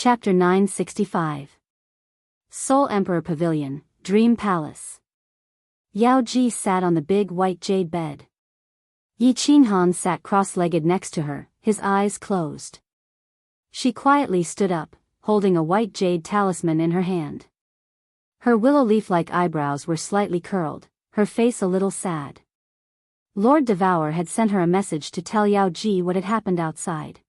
Chapter 965. Soul Emperor Pavilion, Dream Palace. Yao Ji sat on the big white jade bed. Yi Qinghan sat cross-legged next to her, his eyes closed. She quietly stood up, holding a white jade talisman in her hand. Her willow leaf-like eyebrows were slightly curled, her face a little sad. Lord Devour had sent her a message to tell Yao Ji what had happened outside.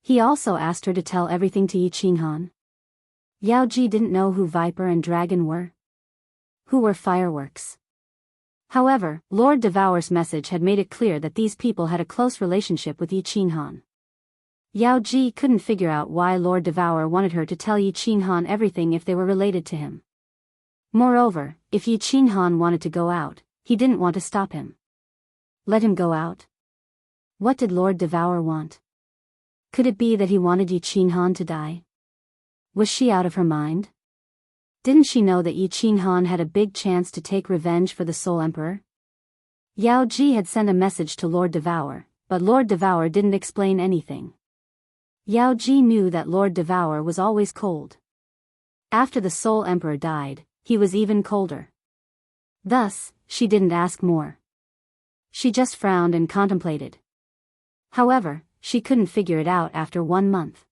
He also asked her to tell everything to Yi Qinghan. Yao Ji didn't know who Viper and Dragon were. Who were fireworks? However, Lord Devour's message had made it clear that these people had a close relationship with Yi Qinghan. Yao Ji couldn't figure out why Lord Devour wanted her to tell Yi Qinghan everything if they were related to him. Moreover, if Yi Qinghan wanted to go out, he didn't want to stop him. Let him go out? What did Lord Devour want? Could it be that he wanted Yi Qinghan to die? Was she out of her mind? Didn't she know that Yi Qinghan had a big chance to take revenge for the Soul Emperor? Yao Ji had sent a message to Lord Devour, but Lord Devour didn't explain anything. Yao Ji knew that Lord Devour was always cold. After the Soul Emperor died, he was even colder. Thus, she didn't ask more. She just frowned and contemplated. However, she couldn't figure it out after 1 month.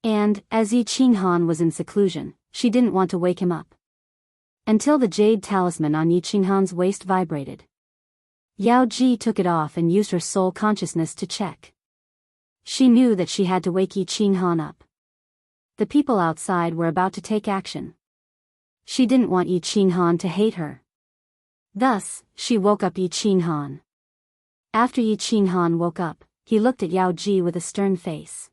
And, as Yi Qinghan was in seclusion, she didn't want to wake him up. Until the jade talisman on Yi Qinghan's waist vibrated. Yao Ji took it off and used her soul consciousness to check. She knew that she had to wake Yi Qinghan up. The people outside were about to take action. She didn't want Yi Qinghan to hate her. Thus, she woke up Yi Qinghan. After Yi Qinghan woke up, he looked at Yao Ji with a stern face.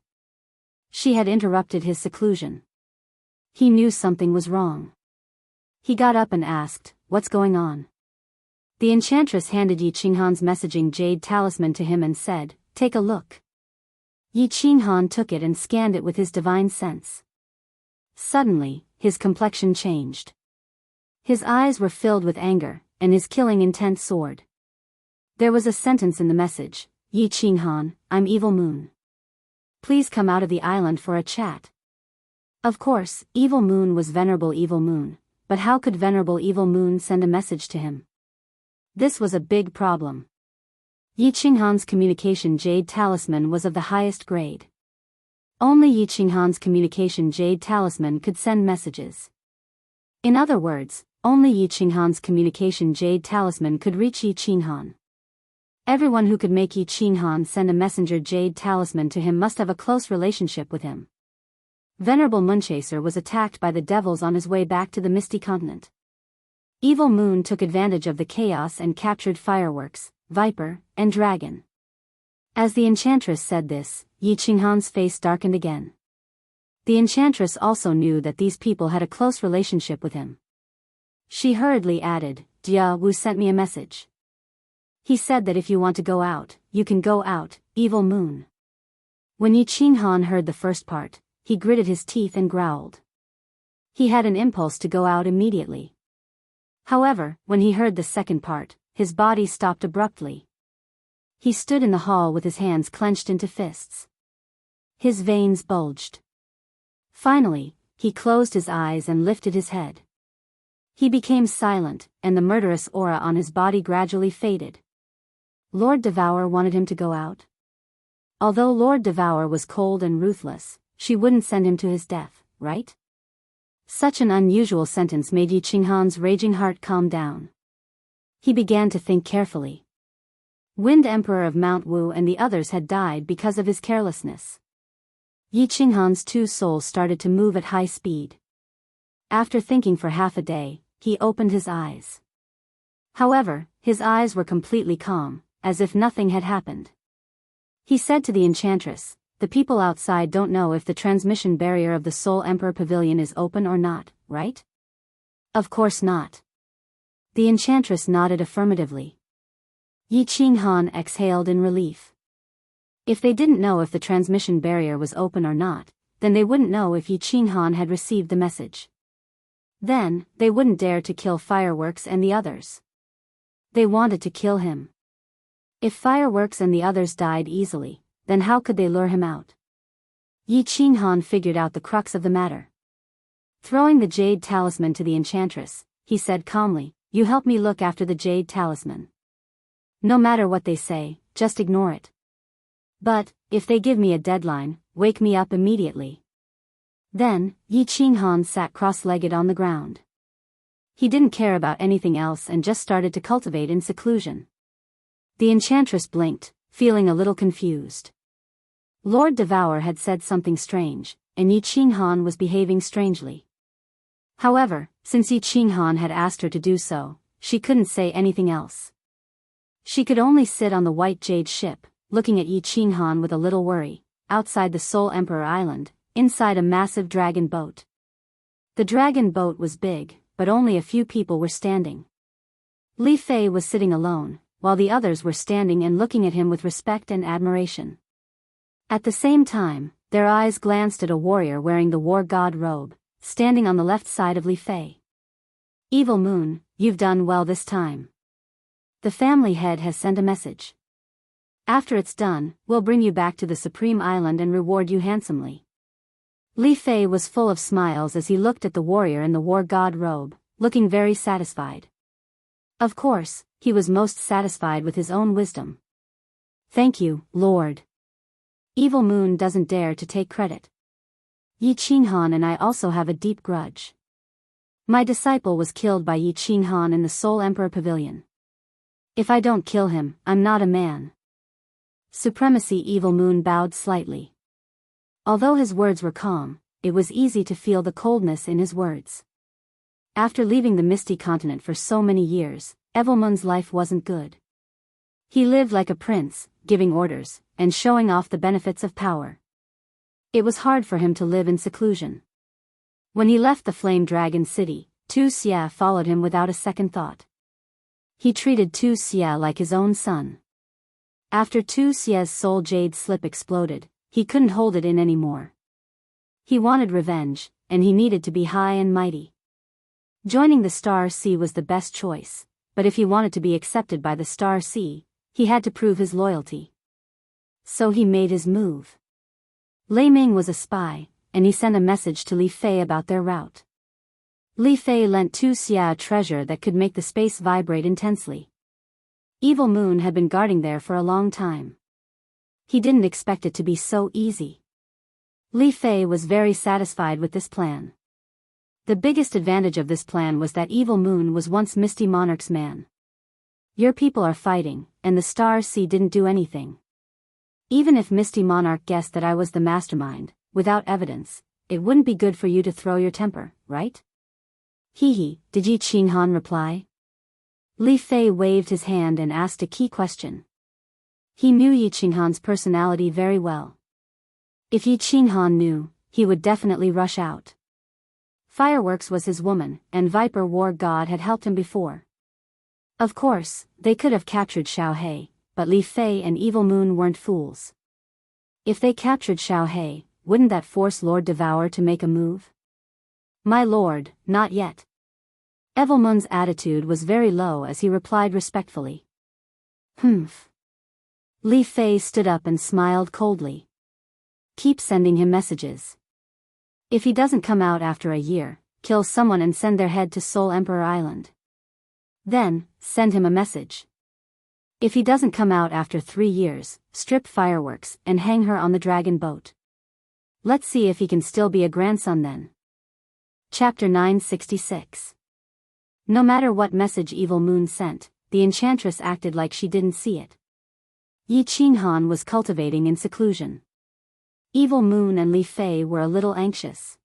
She had interrupted his seclusion. He knew something was wrong. He got up and asked, "What's going on?" The enchantress handed Yi Qinghan's messaging jade talisman to him and said, "Take a look." Yi Qinghan took it and scanned it with his divine sense. Suddenly, his complexion changed. His eyes were filled with anger, and his killing intent soared. There was a sentence in the message, "Yi Qinghan, I'm Evil Moon. Please come out of the island for a chat." Of course, Evil Moon was Venerable Evil Moon, but how could Venerable Evil Moon send a message to him? This was a big problem. Yi Qinghan's communication jade talisman was of the highest grade. Only Yi Qinghan's communication jade talisman could send messages. In other words, only Yi Qinghan's communication jade talisman could reach Yi Qinghan. Everyone who could make Yi Qinghan send a messenger jade talisman to him must have a close relationship with him. Venerable Moonchaser was attacked by the devils on his way back to the Misty Continent. Evil Moon took advantage of the chaos and captured Fireworks, Viper, and Dragon. As the enchantress said this, Yi Qinghan's face darkened again. The enchantress also knew that these people had a close relationship with him. She hurriedly added, "Jia Wu sent me a message. He said that if you want to go out, you can go out, Evil Moon." When Yi Qinghan heard the first part, he gritted his teeth and growled. He had an impulse to go out immediately. However, when he heard the second part, his body stopped abruptly. He stood in the hall with his hands clenched into fists. His veins bulged. Finally, he closed his eyes and lifted his head. He became silent, and the murderous aura on his body gradually faded. Lord Devour wanted him to go out. Although Lord Devour was cold and ruthless, she wouldn't send him to his death, right? Such an unusual sentence made Yi Qinghan's raging heart calm down. He began to think carefully. Wind Emperor of Mount Wu and the others had died because of his carelessness. Yi Qinghan's 2 souls started to move at high speed. After thinking for half a day, he opened his eyes. However, his eyes were completely calm, as if nothing had happened. He said to the enchantress, "The people outside don't know if the transmission barrier of the Soul Emperor Pavilion is open or not, right?" "Of course not." The enchantress nodded affirmatively. Yi Qinghan exhaled in relief. If they didn't know if the transmission barrier was open or not, then they wouldn't know if Yi Qinghan had received the message. Then, they wouldn't dare to kill Fireworks and the others. They wanted to kill him. If Fireworks and the others died easily, then how could they lure him out? Yi Qinghan figured out the crux of the matter. Throwing the jade talisman to the enchantress, he said calmly, "You help me look after the jade talisman. No matter what they say, just ignore it. But, if they give me a deadline, wake me up immediately." Then, Yi Qinghan sat cross-legged on the ground. He didn't care about anything else and just started to cultivate in seclusion. The enchantress blinked, feeling a little confused. Lord Devour had said something strange, and Yi Qinghan was behaving strangely. However, since Yi Qinghan had asked her to do so, she couldn't say anything else. She could only sit on the white jade ship, looking at Yi Qinghan with a little worry, outside the Soul Emperor Island, inside a massive dragon boat. The dragon boat was big, but only a few people were standing. Li Fei was sitting alone, while the others were standing and looking at him with respect and admiration. At the same time, their eyes glanced at a warrior wearing the war god robe, standing on the left side of Li Fei. "Evil Moon, you've done well this time. The family head has sent a message. After it's done, we'll bring you back to the Supreme Island and reward you handsomely." Li Fei was full of smiles as he looked at the warrior in the war god robe, looking very satisfied. Of course, he was most satisfied with his own wisdom. "Thank you, Lord. Evil Moon doesn't dare to take credit. Yi Qinghan and I also have a deep grudge. My disciple was killed by Yi Qinghan in the Soul Emperor Pavilion. If I don't kill him, I'm not a man." Supremacy Evil Moon bowed slightly. Although his words were calm, it was easy to feel the coldness in his words. After leaving the Misty Continent for so many years, Evil Moon's life wasn't good. He lived like a prince, giving orders, and showing off the benefits of power. It was hard for him to live in seclusion. When he left the Flame Dragon City, Tu Xia followed him without a second thought. He treated Tu Xia like his own son. After Tu Xia's soul jade slip exploded, he couldn't hold it in anymore. He wanted revenge, and he needed to be high and mighty. Joining the Star Sea was the best choice, but if he wanted to be accepted by the Star Sea, he had to prove his loyalty. So he made his move. Lei Ming was a spy, and he sent a message to Li Fei about their route. Li Fei lent Tu Xia a treasure that could make the space vibrate intensely. Evil Moon had been guarding there for a long time. He didn't expect it to be so easy. Li Fei was very satisfied with this plan. The biggest advantage of this plan was that Evil Moon was once Misty Monarch's man. "Your people are fighting, and the Star Sea didn't do anything. Even if Misty Monarch guessed that I was the mastermind, without evidence, it wouldn't be good for you to throw your temper, right?" "Hee," did Yi Qinghan reply. Li Fei waved his hand and asked a key question. He knew Yi Qinghan's personality very well. If Yi Qinghan knew, he would definitely rush out. Fireworks was his woman, and Viper War God had helped him before. Of course, they could have captured Xiao He, but Li Fei and Evil Moon weren't fools. If they captured Xiao He, wouldn't that force Lord Devour to make a move? "My lord, not yet." Evil Moon's attitude was very low as he replied respectfully. "Humph." Li Fei stood up and smiled coldly. "Keep sending him messages. If he doesn't come out after a year, kill someone and send their head to Soul Emperor Island. Then, send him a message. If he doesn't come out after 3 years, strip Fireworks and hang her on the dragon boat. Let's see if he can still be a grandson then." Chapter 966. No matter what message Evil Moon sent, the enchantress acted like she didn't see it. Yi Qinghan was cultivating in seclusion. Evil Moon and Li Fei were a little anxious.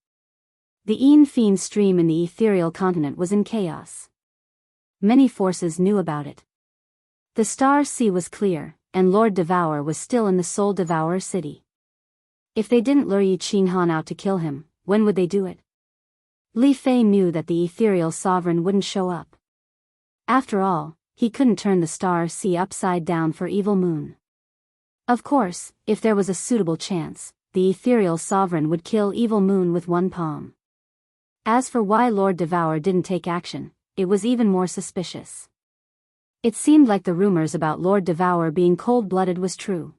The Fiend stream in the ethereal continent was in chaos. Many forces knew about it. The Star Sea was clear, and Lord Devour was still in the Soul Devourer city. If they didn't lure Yi Qinghan out to kill him, when would they do it? Li Fei knew that the ethereal sovereign wouldn't show up. After all, he couldn't turn the Star Sea upside down for Evil Moon. Of course, if there was a suitable chance, the ethereal sovereign would kill Evil Moon with one palm. As for why Lord Devour didn't take action, it was even more suspicious. It seemed like the rumors about Lord Devour being cold-blooded was true.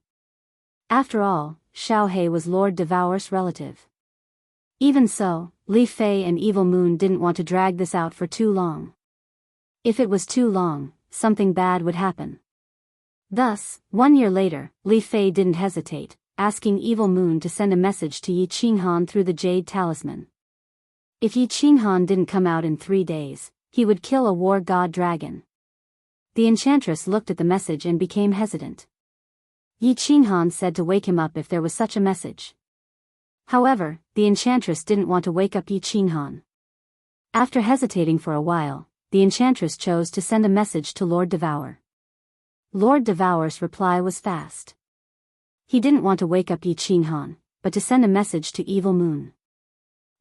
After all, Xiao He was Lord Devour's relative. Even so, Li Fei and Evil Moon didn't want to drag this out for too long. If it was too long, something bad would happen. Thus, 1 year later, Li Fei didn't hesitate, asking Evil Moon to send a message to Yi Qinghan through the Jade Talisman. If Yi Qinghan didn't come out in 3 days, he would kill a war god dragon. The enchantress looked at the message and became hesitant. Yi Qinghan said to wake him up if there was such a message. However, the enchantress didn't want to wake up Yi Qinghan. After hesitating for a while, the enchantress chose to send a message to Lord Devour. Lord Devour's reply was fast. He didn't want to wake up Yi Qinghan, but to send a message to Evil Moon.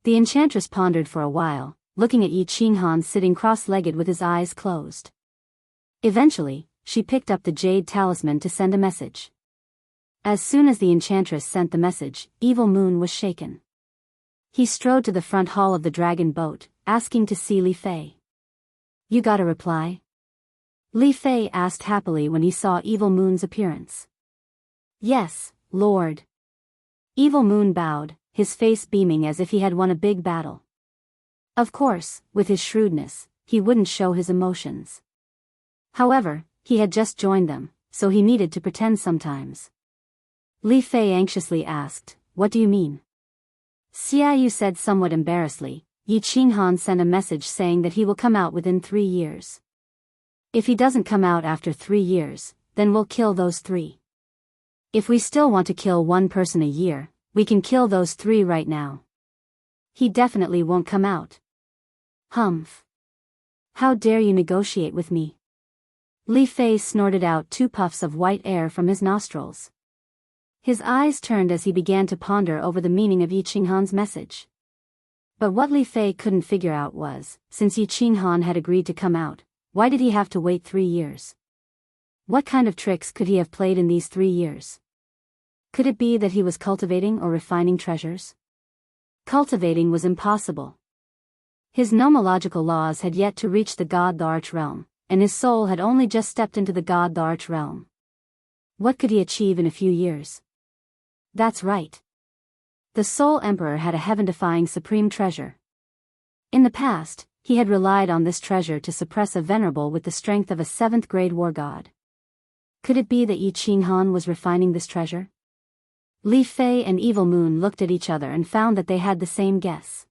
The enchantress pondered for a while, looking at Yi Qinghan sitting cross-legged with his eyes closed. Eventually, she picked up the Jade Talisman to send a message. As soon as the enchantress sent the message, Evil Moon was shaken. He strode to the front hall of the dragon boat, asking to see Li Fei. "You got a reply?" Li Fei asked happily when he saw Evil Moon's appearance. "Yes, Lord." Evil Moon bowed, his face beaming as if he had won a big battle. Of course, with his shrewdness, he wouldn't show his emotions. However, he had just joined them, so he needed to pretend sometimes. Li Fei anxiously asked, "What do you mean?" Xiaoyu said somewhat embarrassedly, "Yi Qinghan sent a message saying that he will come out within 3 years. If he doesn't come out after 3 years, then we'll kill those 3. If we still want to kill one person a year, we can kill those 3 right now. He definitely won't come out." "Humph. How dare you negotiate with me?" Li Fei snorted out 2 puffs of white air from his nostrils. His eyes turned as he began to ponder over the meaning of Yi Qinghan's message. But what Li Fei couldn't figure out was, since Yi Qinghan had agreed to come out, why did he have to wait 3 years? What kind of tricks could he have played in these 3 years? Could it be that he was cultivating or refining treasures? Cultivating was impossible. His nomological laws had yet to reach the God the Arch realm, and his soul had only just stepped into the God the Arch realm. What could he achieve in a few years? That's right. The Soul Emperor had a heaven-defying supreme treasure. In the past, he had relied on this treasure to suppress a venerable with the strength of a 7th-grade war god. Could it be that Yi Qinghan was refining this treasure? Li Fei and Evil Moon looked at each other and found that they had the same guess.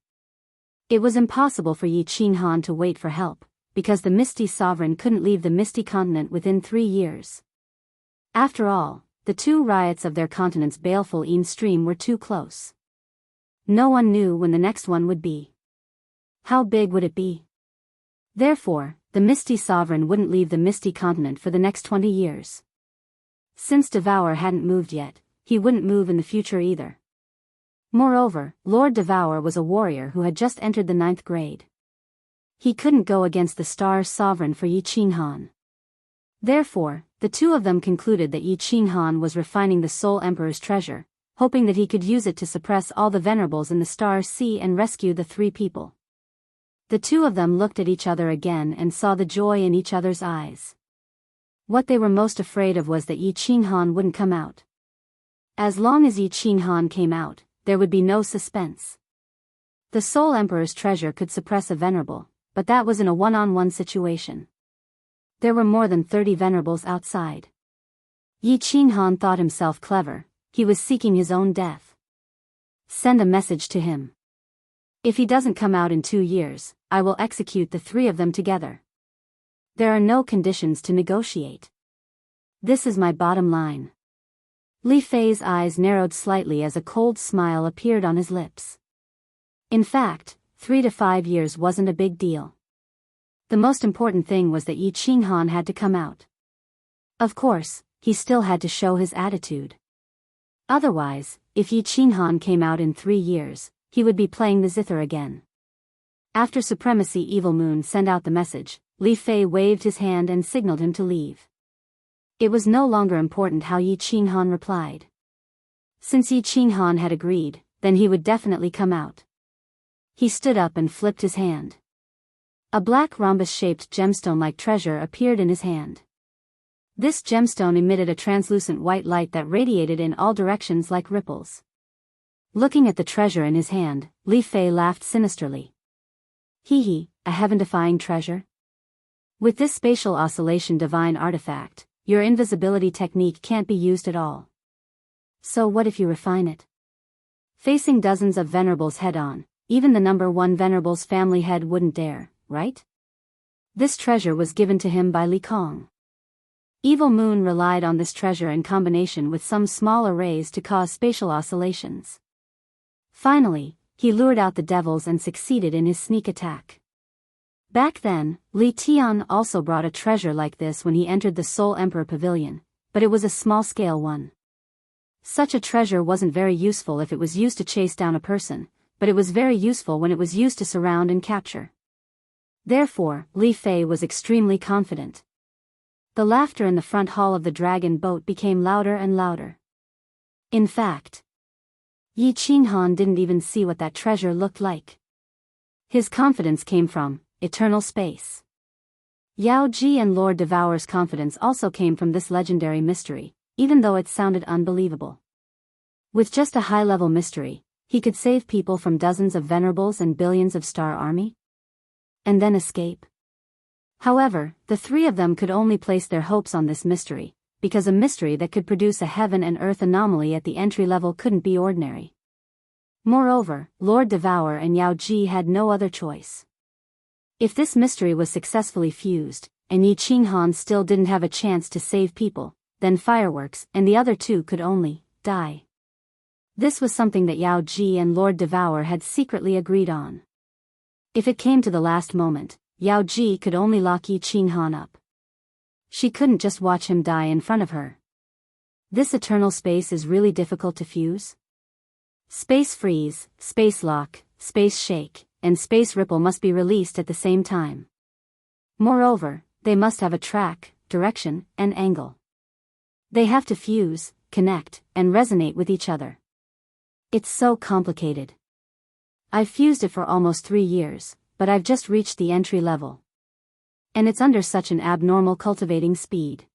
It was impossible for Yi Qinghan to wait for help, because the Misty Sovereign couldn't leave the Misty Continent within 3 years. After all, the 2 riots of their continent's baleful stream were too close. No one knew when the next one would be. How big would it be? Therefore, the Misty Sovereign wouldn't leave the Misty Continent for the next 20 years. Since Devour hadn't moved yet, he wouldn't move in the future either. Moreover, Lord Devour was a warrior who had just entered the 9th grade. He couldn't go against the Star Sovereign for Yi Qinghan. Therefore, the 2 of them concluded that Yi Qinghan was refining the Soul Emperor's treasure, hoping that he could use it to suppress all the venerables in the Star Sea and rescue the 3 people. The 2 of them looked at each other again and saw the joy in each other's eyes. What they were most afraid of was that Yi Qinghan wouldn't come out. As long as Yi Qinghan came out, there would be no suspense. The Soul Emperor's treasure could suppress a venerable, but that was in a one-on-one situation. There were more than 30 venerables outside. Yi Qinghan thought himself clever, he was seeking his own death. Send a message to him. If he doesn't come out in 2 years, I will execute the 3 of them together. There are no conditions to negotiate. This is my bottom line. Li Fei's eyes narrowed slightly as a cold smile appeared on his lips. In fact, 3 to 5 years wasn't a big deal. The most important thing was that Yi Qinghan had to come out. Of course, he still had to show his attitude. Otherwise, if Yi Qinghan came out in 3 years, he would be playing the zither again. After Supremacy Evil Moon sent out the message, Li Fei waved his hand and signaled him to leave. It was no longer important how Yi Qinghan replied. Since Yi Qinghan had agreed, then he would definitely come out. He stood up and flipped his hand. A black rhombus-shaped gemstone-like treasure appeared in his hand. This gemstone emitted a translucent white light that radiated in all directions like ripples. Looking at the treasure in his hand, Li Fei laughed sinisterly. Hee hee, a heaven-defying treasure? With this spatial oscillation divine artifact, your invisibility technique can't be used at all. So what if you refine it? Facing dozens of venerables head-on, even the number one venerable's family head wouldn't dare, right? This treasure was given to him by Li Kong. Evil Moon relied on this treasure in combination with some small arrays to cause spatial oscillations. Finally, he lured out the devils and succeeded in his sneak attack. Back then, Li Tian also brought a treasure like this when he entered the Soul Emperor Pavilion, but it was a small-scale one. Such a treasure wasn't very useful if it was used to chase down a person, but it was very useful when it was used to surround and capture. Therefore, Li Fei was extremely confident. The laughter in the front hall of the dragon boat became louder and louder. In fact, Yi Qinghan didn't even see what that treasure looked like. His confidence came from eternal space. Yao Ji and Lord Devour's confidence also came from this legendary mystery, even though it sounded unbelievable. With just a high-level mystery, he could save people from dozens of venerables and billions of star army? And then escape? However, the three of them could only place their hopes on this mystery, because a mystery that could produce a heaven and earth anomaly at the entry level couldn't be ordinary. Moreover, Lord Devour and Yao Ji had no other choice. If this mystery was successfully fused, and Yi Qinghan still didn't have a chance to save people, then Fireworks and the other two could only die. This was something that Yao Ji and Lord Devour had secretly agreed on. If it came to the last moment, Yao Ji could only lock Yi Qinghan up. She couldn't just watch him die in front of her. This eternal space is really difficult to fuse. Space freeze, space lock, space shake, and space ripple must be released at the same time. Moreover, they must have a track, direction, and angle. They have to fuse, connect, and resonate with each other. It's so complicated. I've fused it for almost 3 years, but I've just reached the entry level. And it's under such an abnormal cultivating speed.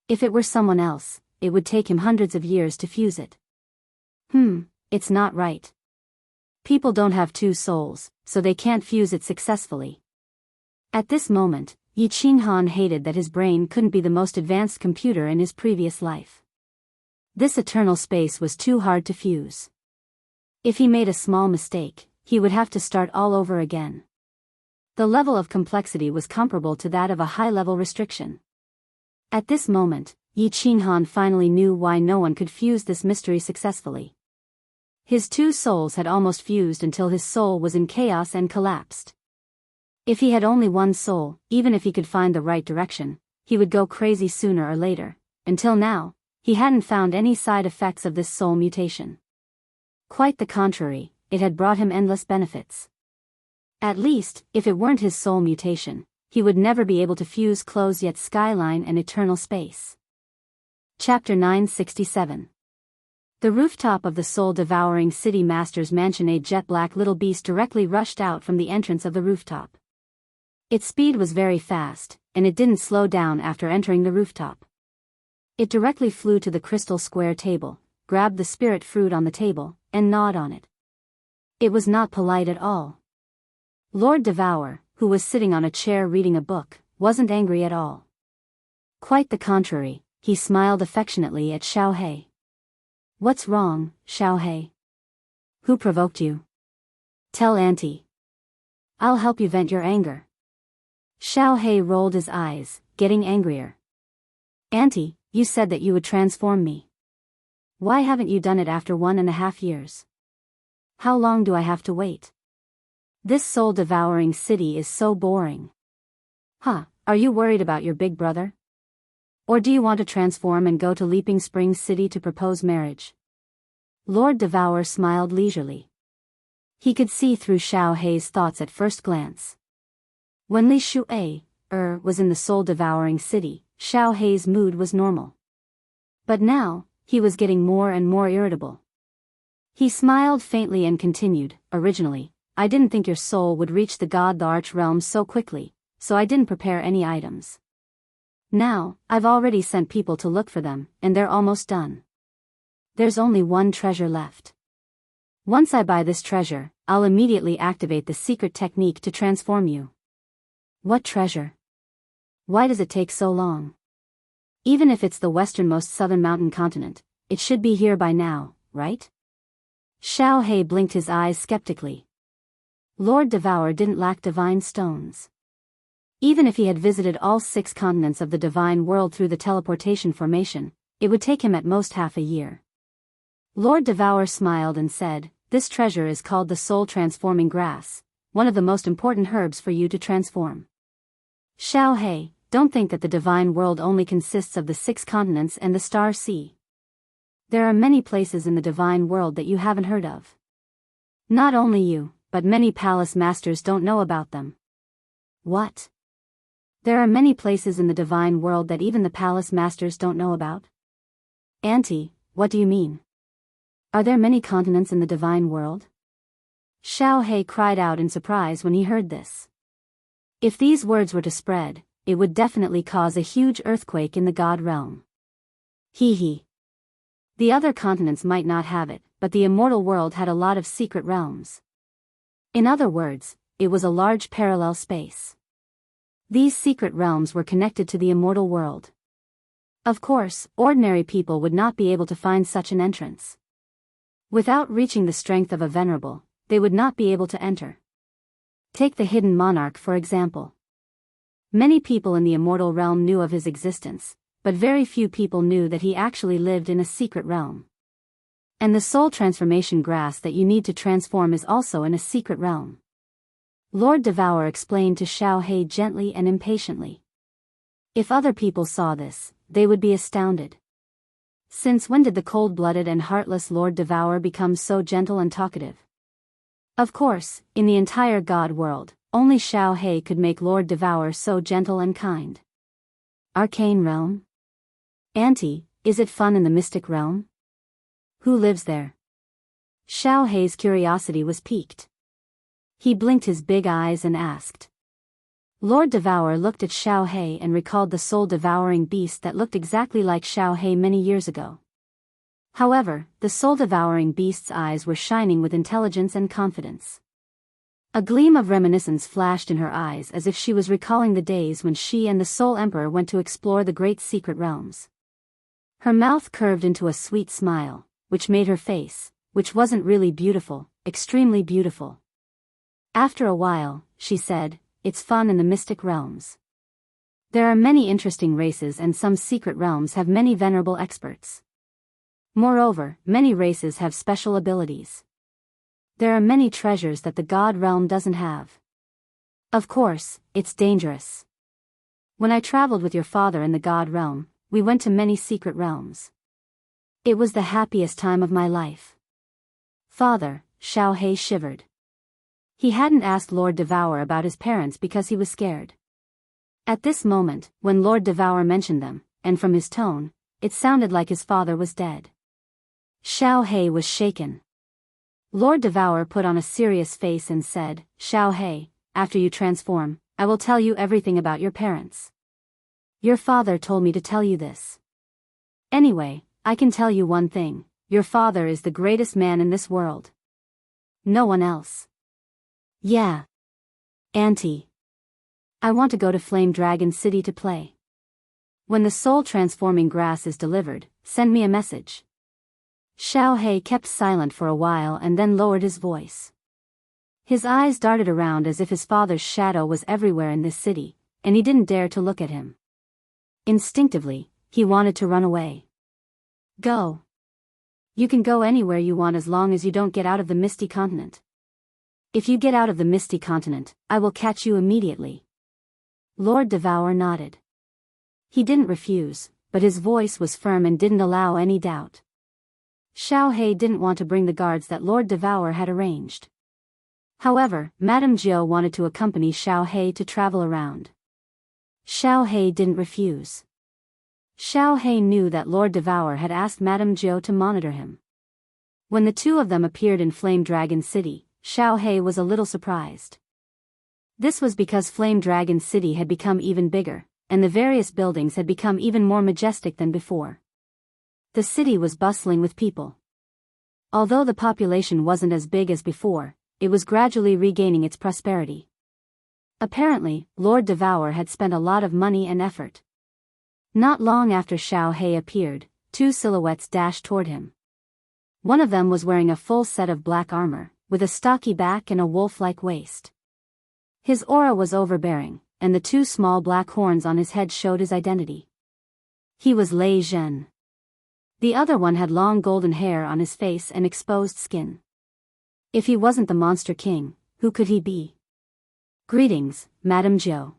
If it were someone else, it would take him hundreds of years to fuse it. It's not right. People don't have 2 souls, so they can't fuse it successfully. At this moment, Yi Qinghan hated that his brain couldn't be the most advanced computer in his previous life. This eternal space was too hard to fuse. If he made a small mistake, he would have to start all over again. The level of complexity was comparable to that of a high-level restriction. At this moment, Yi Qinghan finally knew why no one could fuse this mystery successfully. His 2 souls had almost fused until his soul was in chaos and collapsed. If he had only 1 soul, even if he could find the right direction, he would go crazy sooner or later. Until now, he hadn't found any side effects of this soul mutation. Quite the contrary, it had brought him endless benefits. At least, if it weren't his soul mutation, he would never be able to fuse Close Yet Skyline and Eternal Space. Chapter 967. The rooftop of the soul-devouring city master's mansion. A jet-black little beast directly rushed out from the entrance of the rooftop. Its speed was very fast, and it didn't slow down after entering the rooftop. It directly flew to the crystal square table, grabbed the spirit fruit on the table, and gnawed on it. It was not polite at all. Lord Devour, who was sitting on a chair reading a book, wasn't angry at all. Quite the contrary, he smiled affectionately at Xiao He. What's wrong, Xiao He? Who provoked you? Tell Auntie. I'll help you vent your anger. Xiao He rolled his eyes, getting angrier. Auntie, you said that you would transform me. Why haven't you done it after 1.5 years? How long do I have to wait? This soul-devouring city is so boring. Are you worried about your big brother? Or do you want to transform and go to Leaping Springs City to propose marriage? Lord Devour smiled leisurely. He could see through Xiao He's thoughts at first glance. When Li Shu'ei was in the soul-devouring city, Xiao He's mood was normal. But now, he was getting more and more irritable. He smiled faintly and continued, originally, I didn't think your soul would reach the Arch realm so quickly, so I didn't prepare any items. Now, I've already sent people to look for them, and they're almost done. There's only one treasure left. Once I buy this treasure, I'll immediately activate the secret technique to transform you. What treasure? Why does it take so long? Even if it's the westernmost southern mountain continent, it should be here by now, right? Xiao He blinked his eyes skeptically. Lord Devour didn't lack divine stones. Even if he had visited all 6 continents of the divine world through the teleportation formation, it would take him at most half a year. Lord Devour smiled and said, "This treasure is called the soul-transforming grass, one of the most important herbs for you to transform." Xiao He, don't think that the divine world only consists of the 6 continents and the star sea. There are many places in the divine world that you haven't heard of. Not only you, but many palace masters don't know about them. What? There are many places in the divine world that even the palace masters don't know about? Auntie, what do you mean? Are there many continents in the divine world? Xiao He cried out in surprise when he heard this. If these words were to spread, it would definitely cause a huge earthquake in the god realm. Hee. The other continents might not have it, but the immortal world had a lot of secret realms. In other words, it was a large parallel space. These secret realms were connected to the immortal world. Of course, ordinary people would not be able to find such an entrance. Without reaching the strength of a venerable, they would not be able to enter. Take the hidden monarch for example. Many people in the immortal realm knew of his existence, but very few people knew that he actually lived in a secret realm. And the soul transformation grass that you need to transform is also in a secret realm. Lord Devour explained to Xiao He gently and impatiently. If other people saw this, they would be astounded. Since when did the cold-blooded and heartless Lord Devour become so gentle and talkative? Of course, in the entire god world, only Xiao He could make Lord Devour so gentle and kind. Arcane realm? Auntie, is it fun in the mystic realm? Who lives there? Xiao He's curiosity was piqued. He blinked his big eyes and asked. Lord Devour looked at Xiao He and recalled the soul-devouring beast that looked exactly like Xiao He many years ago. However, the soul-devouring beast's eyes were shining with intelligence and confidence. A gleam of reminiscence flashed in her eyes as if she was recalling the days when she and the Soul Emperor went to explore the great secret realms. Her mouth curved into a sweet smile, which made her face, which wasn't really beautiful, extremely beautiful. After a while, she said, "It's fun in the mystic realms. There are many interesting races and some secret realms have many venerable experts. Moreover, many races have special abilities. There are many treasures that the god realm doesn't have. Of course, it's dangerous. When I traveled with your father in the god realm, we went to many secret realms. It was the happiest time of my life." Father, Xiao He shivered. He hadn't asked Lord Devour about his parents because he was scared. At this moment, when Lord Devour mentioned them, and from his tone, it sounded like his father was dead. Xiao He was shaken. Lord Devour put on a serious face and said, "Xiao He, after you transform, I will tell you everything about your parents. Your father told me to tell you this. Anyway, I can tell you one thing, your father is the greatest man in this world. No one else." "Yeah. Auntie. I want to go to Flame Dragon City to play. When the soul-transforming grass is delivered, send me a message." Xiao He kept silent for a while and then lowered his voice. His eyes darted around as if his father's shadow was everywhere in this city, and he didn't dare to look at him. Instinctively, he wanted to run away. "Go. You can go anywhere you want as long as you don't get out of the Misty Continent. If you get out of the Misty Continent, I will catch you immediately." Lord Devour nodded. He didn't refuse, but his voice was firm and didn't allow any doubt. Xiao He didn't want to bring the guards that Lord Devour had arranged. However, Madame Jiao wanted to accompany Xiao He to travel around. Xiao He didn't refuse. Xiao He knew that Lord Devour had asked Madame Jiao to monitor him. When the two of them appeared in Flame Dragon City, Xiao He was a little surprised. This was because Flame Dragon City had become even bigger, and the various buildings had become even more majestic than before. The city was bustling with people. Although the population wasn't as big as before, it was gradually regaining its prosperity. Apparently, Lord Devour had spent a lot of money and effort. Not long after Xiao He appeared, two silhouettes dashed toward him. One of them was wearing a full set of black armor, with a stocky back and a wolf-like waist. His aura was overbearing, and the two small black horns on his head showed his identity. He was Lei Zhen. The other one had long golden hair on his face and exposed skin. If he wasn't the Monster King, who could he be? Greetings, Madame Jiu.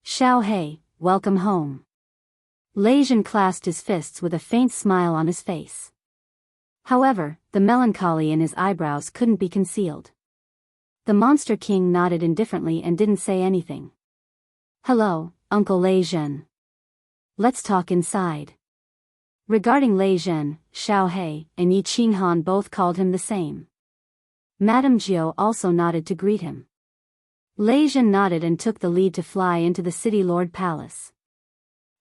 Xiao He, welcome home. Lei Zhen clasped his fists with a faint smile on his face. However, the melancholy in his eyebrows couldn't be concealed. The Monster King nodded indifferently and didn't say anything. Hello, Uncle Lei Zhen. Let's talk inside. Regarding Lei Zhen, Xiao He and Yi Qinghan both called him the same. Madame Jiu also nodded to greet him. Lei Zhen nodded and took the lead to fly into the City Lord Palace.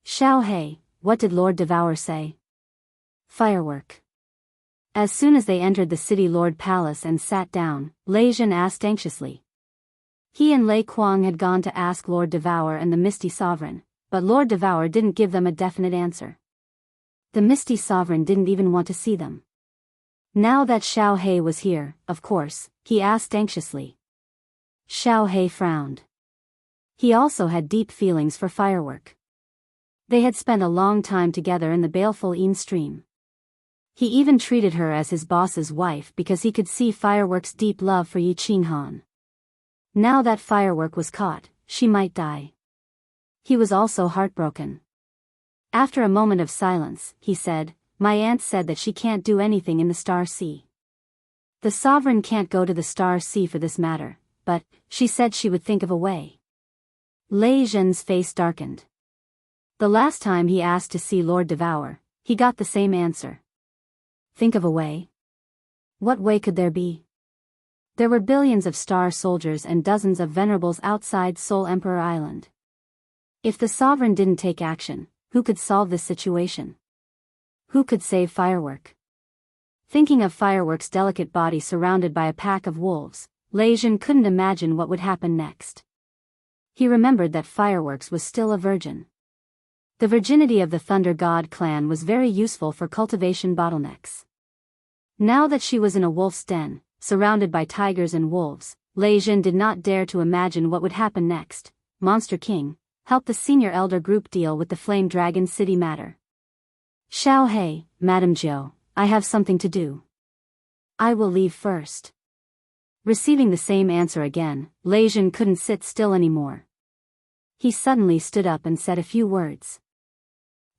Xiao He, what did Lord Devour say? Firework. As soon as they entered the City Lord Palace and sat down, Lei Zhen asked anxiously. He and Lei Kuang had gone to ask Lord Devour and the Misty Sovereign, but Lord Devour didn't give them a definite answer. The Misty Sovereign didn't even want to see them. Now that Xiao He was here, of course, he asked anxiously. Xiao He frowned. He also had deep feelings for firework. They had spent a long time together in the baleful Yin stream. He even treated her as his boss's wife because he could see Firework's deep love for Yi Qinghan. Now that Firework was caught, she might die. He was also heartbroken. After a moment of silence, he said, My aunt said that she can't do anything in the Star Sea. The Sovereign can't go to the Star Sea for this matter, but she said she would think of a way. Lei Zhen's face darkened. The last time he asked to see Lord Devour, he got the same answer. Think of a way? What way could there be? There were billions of star soldiers and dozens of venerables outside Soul Emperor Island. If the Sovereign didn't take action, who could solve this situation? Who could save Firework? Thinking of Firework's delicate body surrounded by a pack of wolves, Lei Zhen couldn't imagine what would happen next. He remembered that Fireworks was still a virgin. The virginity of the Thunder God clan was very useful for cultivation bottlenecks. Now that she was in a wolf's den, surrounded by tigers and wolves, Lei Zhen did not dare to imagine what would happen next. Monster King, help the senior elder group deal with the Flame Dragon City matter. Xiao He, Madame Jiu, I have something to do. I will leave first. Receiving the same answer again, Lei Zhen couldn't sit still anymore. He suddenly stood up and said a few words.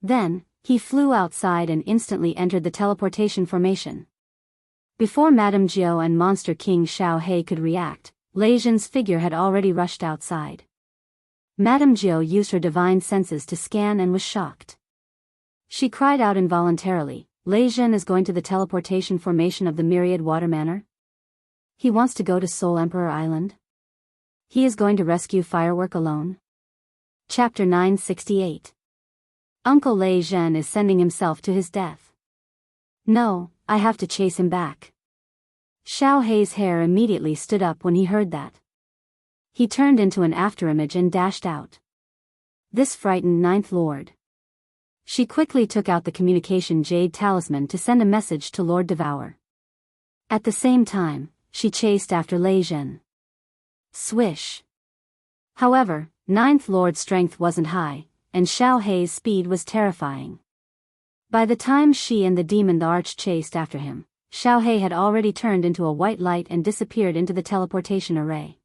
Then, he flew outside and instantly entered the teleportation formation. Before Madame Jiu and Monster King Xiao He could react, Lei Zhen's figure had already rushed outside. Madame Jiu used her divine senses to scan and was shocked. She cried out involuntarily, Lei Zhen is going to the teleportation formation of the Myriad Water Manor? He wants to go to Soul Emperor Island? He is going to rescue Firework alone? Chapter 968. Uncle Lei Zhen is sending himself to his death. No, I have to chase him back. Xiao He's hair immediately stood up when he heard that. He turned into an afterimage and dashed out. This frightened Ninth Lord. She quickly took out the communication jade talisman to send a message to Lord Devour. At the same time, she chased after Lei Zhen. Swish. However, Ninth Lord's strength wasn't high, and Xiao He's speed was terrifying. By the time she and the demon the Arch chased after him, Xiao He had already turned into a white light and disappeared into the teleportation array.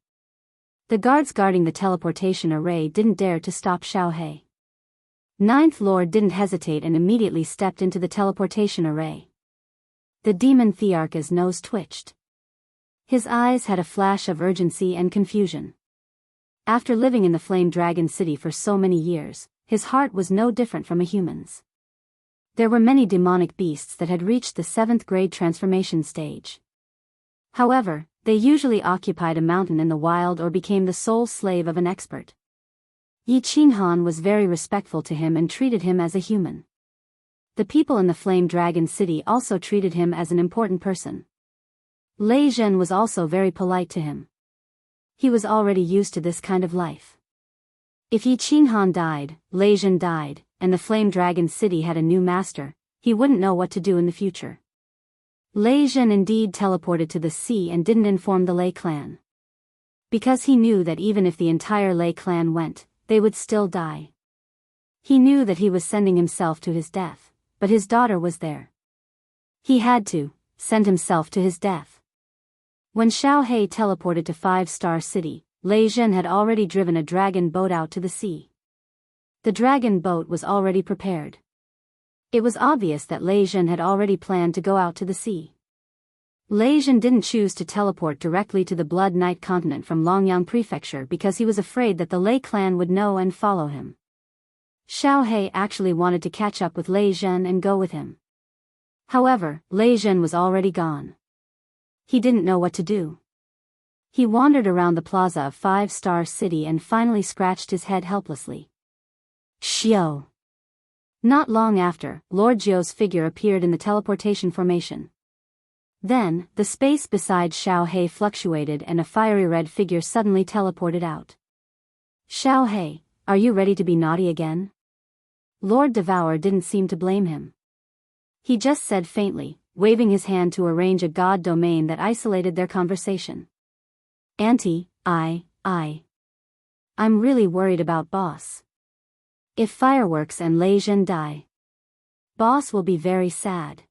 The guards guarding the teleportation array didn't dare to stop Xiao He. Ninth Lord didn't hesitate and immediately stepped into the teleportation array. The demon Thearch's nose twitched. His eyes had a flash of urgency and confusion. After living in the Flame Dragon City for so many years, his heart was no different from a human's. There were many demonic beasts that had reached the 7th grade transformation stage. However, they usually occupied a mountain in the wild or became the sole slave of an expert. Yi Qinhan was very respectful to him and treated him as a human. The people in the Flame Dragon City also treated him as an important person. Lei Zhen was also very polite to him. He was already used to this kind of life. If Yi Qinhan died, Lei Zhen died, and the Flame Dragon City had a new master, he wouldn't know what to do in the future. Lei Zhen indeed teleported to the sea and didn't inform the Lei clan. Because he knew that even if the entire Lei clan went, they would still die. He knew that he was sending himself to his death, but his daughter was there. He had to send himself to his death. When Xiao He teleported to 5-Star City, Lei Zhen had already driven a dragon boat out to the sea. The dragon boat was already prepared. It was obvious that Lei Zhen had already planned to go out to the sea. Lei Zhen didn't choose to teleport directly to the Blood Knight continent from Longyang Prefecture because he was afraid that the Lei clan would know and follow him. Xiao He actually wanted to catch up with Lei Zhen and go with him. However, Lei Zhen was already gone. He didn't know what to do. He wandered around the plaza of 5-Star City and finally scratched his head helplessly. Xiao. Not long after, Lord Jiu's figure appeared in the teleportation formation. Then, the space beside Xiao He fluctuated and a fiery red figure suddenly teleported out. Xiao He, are you ready to be naughty again? Lord Devour didn't seem to blame him. He just said faintly, waving his hand to arrange a god domain that isolated their conversation. Auntie, I'm really worried about Boss. If Fireworks and Lei Zhen die, Boss will be very sad.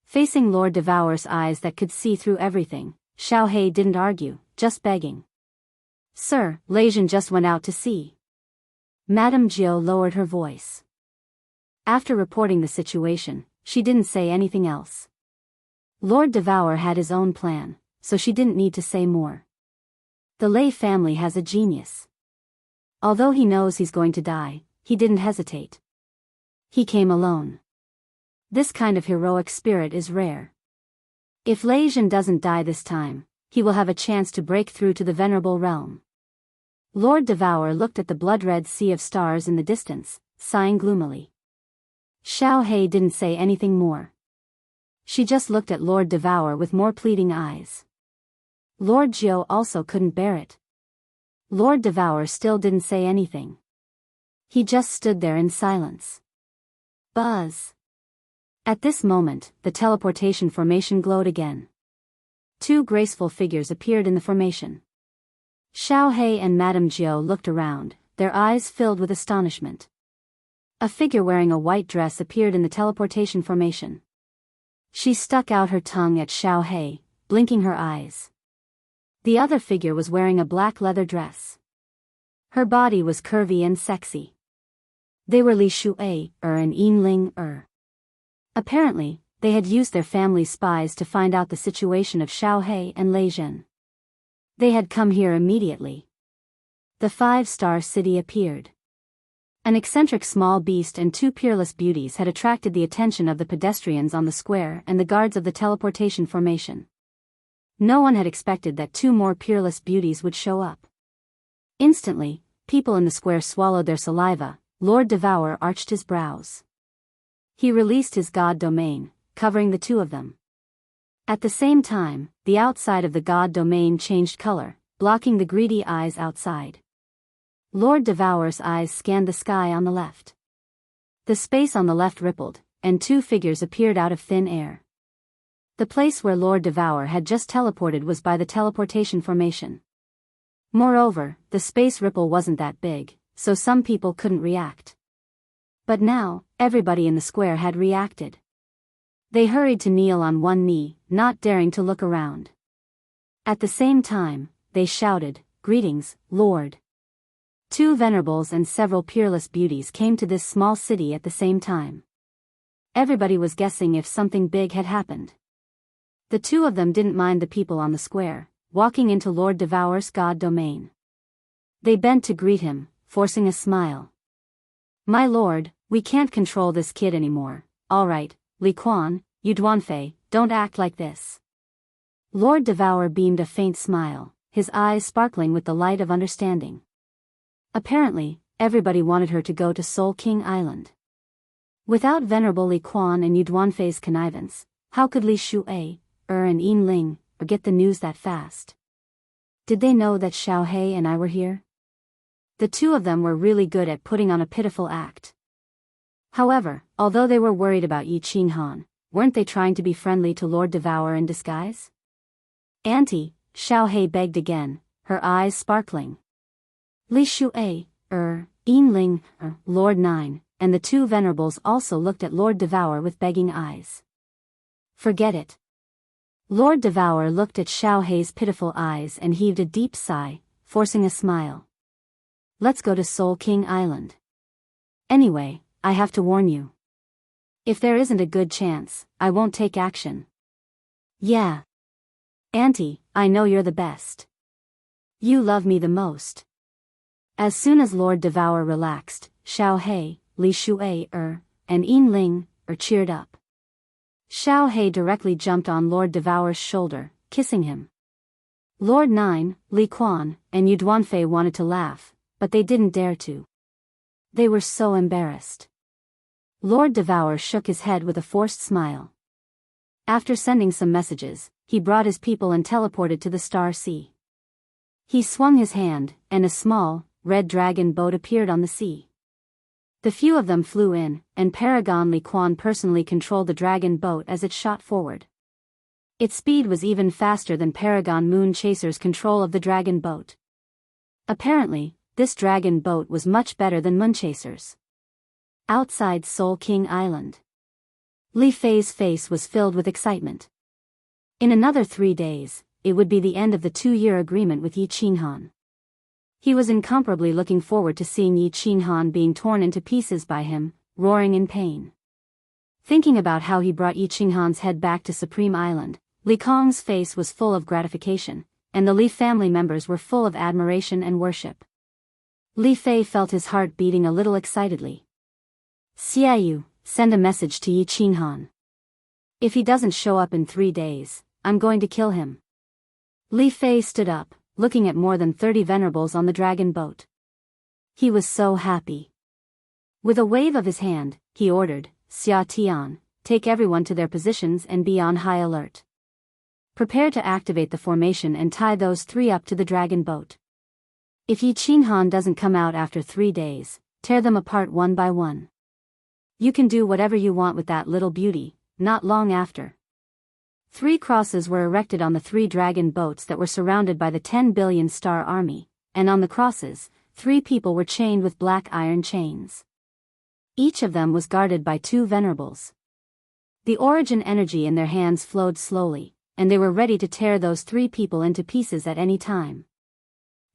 Facing Lord Devour's eyes that could see through everything, Xiao He didn't argue, just begging. Sir, Lei Zhen just went out to sea. Madame Jiu lowered her voice. After reporting the situation, she didn't say anything else. Lord Devour had his own plan, so she didn't need to say more. The Lei family has a genius. Although he knows he's going to die, he didn't hesitate. He came alone. This kind of heroic spirit is rare. If Lei Zhen doesn't die this time, he will have a chance to break through to the Venerable Realm. Lord Devour looked at the blood-red sea of stars in the distance, sighing gloomily. Xiao He didn't say anything more. She just looked at Lord Devour with more pleading eyes. Lord Jiu also couldn't bear it. Lord Devour still didn't say anything. He just stood there in silence. Buzz. At this moment, the teleportation formation glowed again. 2 graceful figures appeared in the formation. Xiao He and Madame Jiu looked around, their eyes filled with astonishment. A figure wearing a white dress appeared in the teleportation formation. She stuck out her tongue at Xiao He, blinking her eyes. The other figure was wearing a black leather dress. Her body was curvy and sexy. They were Li Shuai and Yinling Apparently, they had used their family's spies to find out the situation of Xiao He and Lei Zhen. They had come here immediately. The 5-Star City appeared. An eccentric small beast and 2 peerless beauties had attracted the attention of the pedestrians on the square and the guards of the teleportation formation. No one had expected that 2 more peerless beauties would show up. Instantly, people in the square swallowed their saliva. Lord Devour arched his brows. He released his god domain, covering the 2 of them. At the same time, the outside of the god domain changed color, blocking the greedy eyes outside. Lord Devour's eyes scanned the sky on the left. The space on the left rippled, and 2 figures appeared out of thin air. The place where Lord Devour had just teleported was by the teleportation formation. Moreover, the space ripple wasn't that big, so some people couldn't react. But now, everybody in the square had reacted. They hurried to kneel on one knee, not daring to look around. At the same time, they shouted, "Greetings, Lord." 2 venerables and several peerless beauties came to this small city at the same time. Everybody was guessing if something big had happened. The 2 of them didn't mind the people on the square, walking into Lord Devour's god domain. They bent to greet him, forcing a smile. "My lord, we can't control this kid anymore. All right, Li Quan, you Duanfei, don't act like this." Lord Devour beamed a faint smile, his eyes sparkling with the light of understanding. Apparently, everybody wanted her to go to Soul King Island. Without Venerable Li Quan and Yu Duanfei's connivance, how could Li Shuai, and Yin Ling get the news that fast? Did they know that Xiao He and I were here? The two of them were really good at putting on a pitiful act. However, although they were worried about Yi Qinghan, weren't they trying to be friendly to Lord Devourer in disguise? Auntie, Xiao He begged again, her eyes sparkling. Li Shuai, Yin Ling, Lord Nine, and the two venerables also looked at Lord Devourer with begging eyes. Forget it. Lord Devourer looked at Xiao He's pitiful eyes and heaved a deep sigh, forcing a smile. Let's go to Soul King Island. Anyway, I have to warn you. If there isn't a good chance, I won't take action. Yeah. Auntie, I know you're the best. You love me the most. As soon as Lord Devourer relaxed, Xiao He, Li Shuai, and Yin Ling, cheered up. Xiao He directly jumped on Lord Devourer's shoulder, kissing him. Lord Nine, Li Quan, and Yu Duanfei wanted to laugh, but they didn't dare to. They were so embarrassed. Lord Devourer shook his head with a forced smile. After sending some messages, he brought his people and teleported to the Star Sea. He swung his hand, and a small, red dragon boat appeared on the sea. The few of them flew in, and Paragon Li Quan personally controlled the dragon boat as it shot forward. Its speed was even faster than Paragon Moon Chaser's control of the dragon boat. Apparently, this dragon boat was much better than Moonchaser's. Outside Soul King Island, Li Fei's face was filled with excitement. In another 3 days, it would be the end of the 2-year agreement with Yi Qinghan. He was incomparably looking forward to seeing Yi Qinghan being torn into pieces by him, roaring in pain. Thinking about how he brought Yi Qinghan's head back to Supreme Island, Li Kong's face was full of gratification, and the Li family members were full of admiration and worship. Li Fei felt his heart beating a little excitedly. Xiaoyu, send a message to Yi Qinghan. If he doesn't show up in 3 days, I'm going to kill him. Li Fei stood up, looking at more than 30 venerables on the dragon boat. He was so happy. With a wave of his hand, he ordered, Xia Tian, take everyone to their positions and be on high alert. Prepare to activate the formation and tie those 3 up to the dragon boat. If Yi Qinghan doesn't come out after 3 days, tear them apart one by one. You can do whatever you want with that little beauty. Not long after, 3 crosses were erected on the 3 dragon boats that were surrounded by the 10 billion star army, and on the crosses, 3 people were chained with black iron chains. Each of them was guarded by 2 venerables. The origin energy in their hands flowed slowly, and they were ready to tear those 3 people into pieces at any time.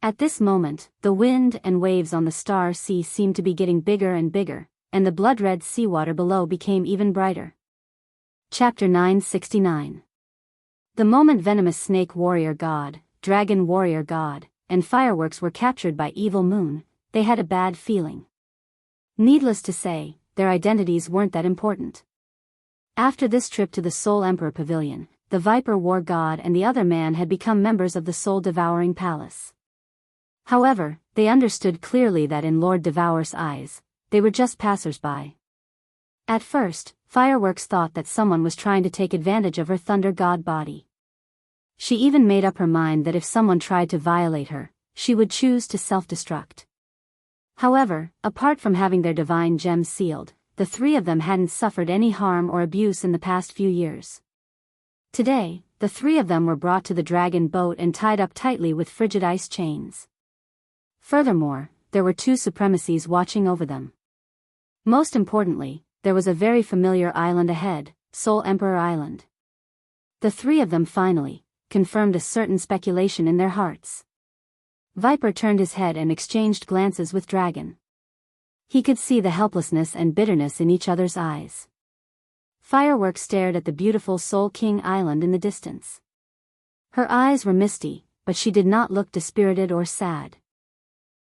At this moment, the wind and waves on the Star Sea seemed to be getting bigger and bigger, and the blood-red seawater below became even brighter. Chapter 969. The moment venomous snake warrior god, dragon warrior god, and fireworks were captured by Evil Moon, they had a bad feeling. Needless to say, their identities weren't that important. After this trip to the Soul Emperor Pavilion, the Viper War God and the other man had become members of the Soul Devouring Palace. However, they understood clearly that in Lord Devourer's eyes, they were just passers-by. At first, Fireworks thought that someone was trying to take advantage of her Thunder God body. She even made up her mind that if someone tried to violate her, she would choose to self-destruct. However, apart from having their divine gems sealed, the 3 of them hadn't suffered any harm or abuse in the past few years. Today, the 3 of them were brought to the dragon boat and tied up tightly with frigid ice chains. Furthermore, there were 2 supremacies watching over them. Most importantly, there was a very familiar island ahead, Soul Emperor Island. The 3 of them finally confirmed a certain speculation in their hearts. Viper turned his head and exchanged glances with Dragon. He could see the helplessness and bitterness in each other's eyes. Firework stared at the beautiful Soul King Island in the distance. Her eyes were misty, but she did not look dispirited or sad.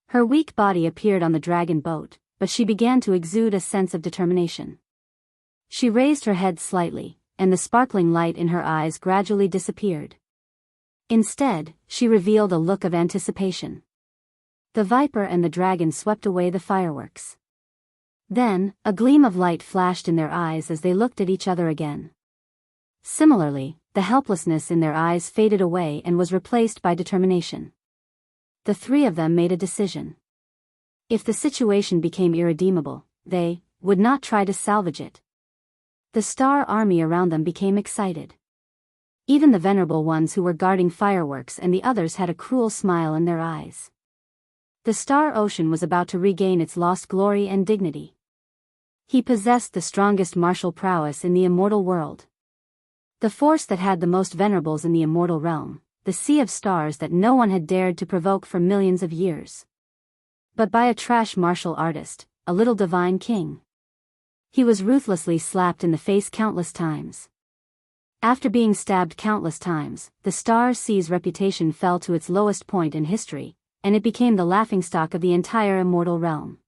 Her weak body appeared on the dragon boat, but she began to exude a sense of determination. She raised her head slightly, and the sparkling light in her eyes gradually disappeared. Instead, she revealed a look of anticipation. The viper and the dragon swept away the fireworks. Then, a gleam of light flashed in their eyes as they looked at each other again. Similarly, the helplessness in their eyes faded away and was replaced by determination. The three of them made a decision. If the situation became irredeemable, they would not try to salvage it. The star army around them became excited. Even the venerable ones who were guarding fireworks and the others had a cruel smile in their eyes. The star ocean was about to regain its lost glory and dignity. He possessed the strongest martial prowess in the immortal world. The force that had the most venerables in the immortal realm, the sea of stars that no one had dared to provoke for millions of years. But by a trash martial artist, a little divine king. He was ruthlessly slapped in the face countless times. After being stabbed countless times, the star sea's reputation fell to its lowest point in history, and it became the laughingstock of the entire immortal realm.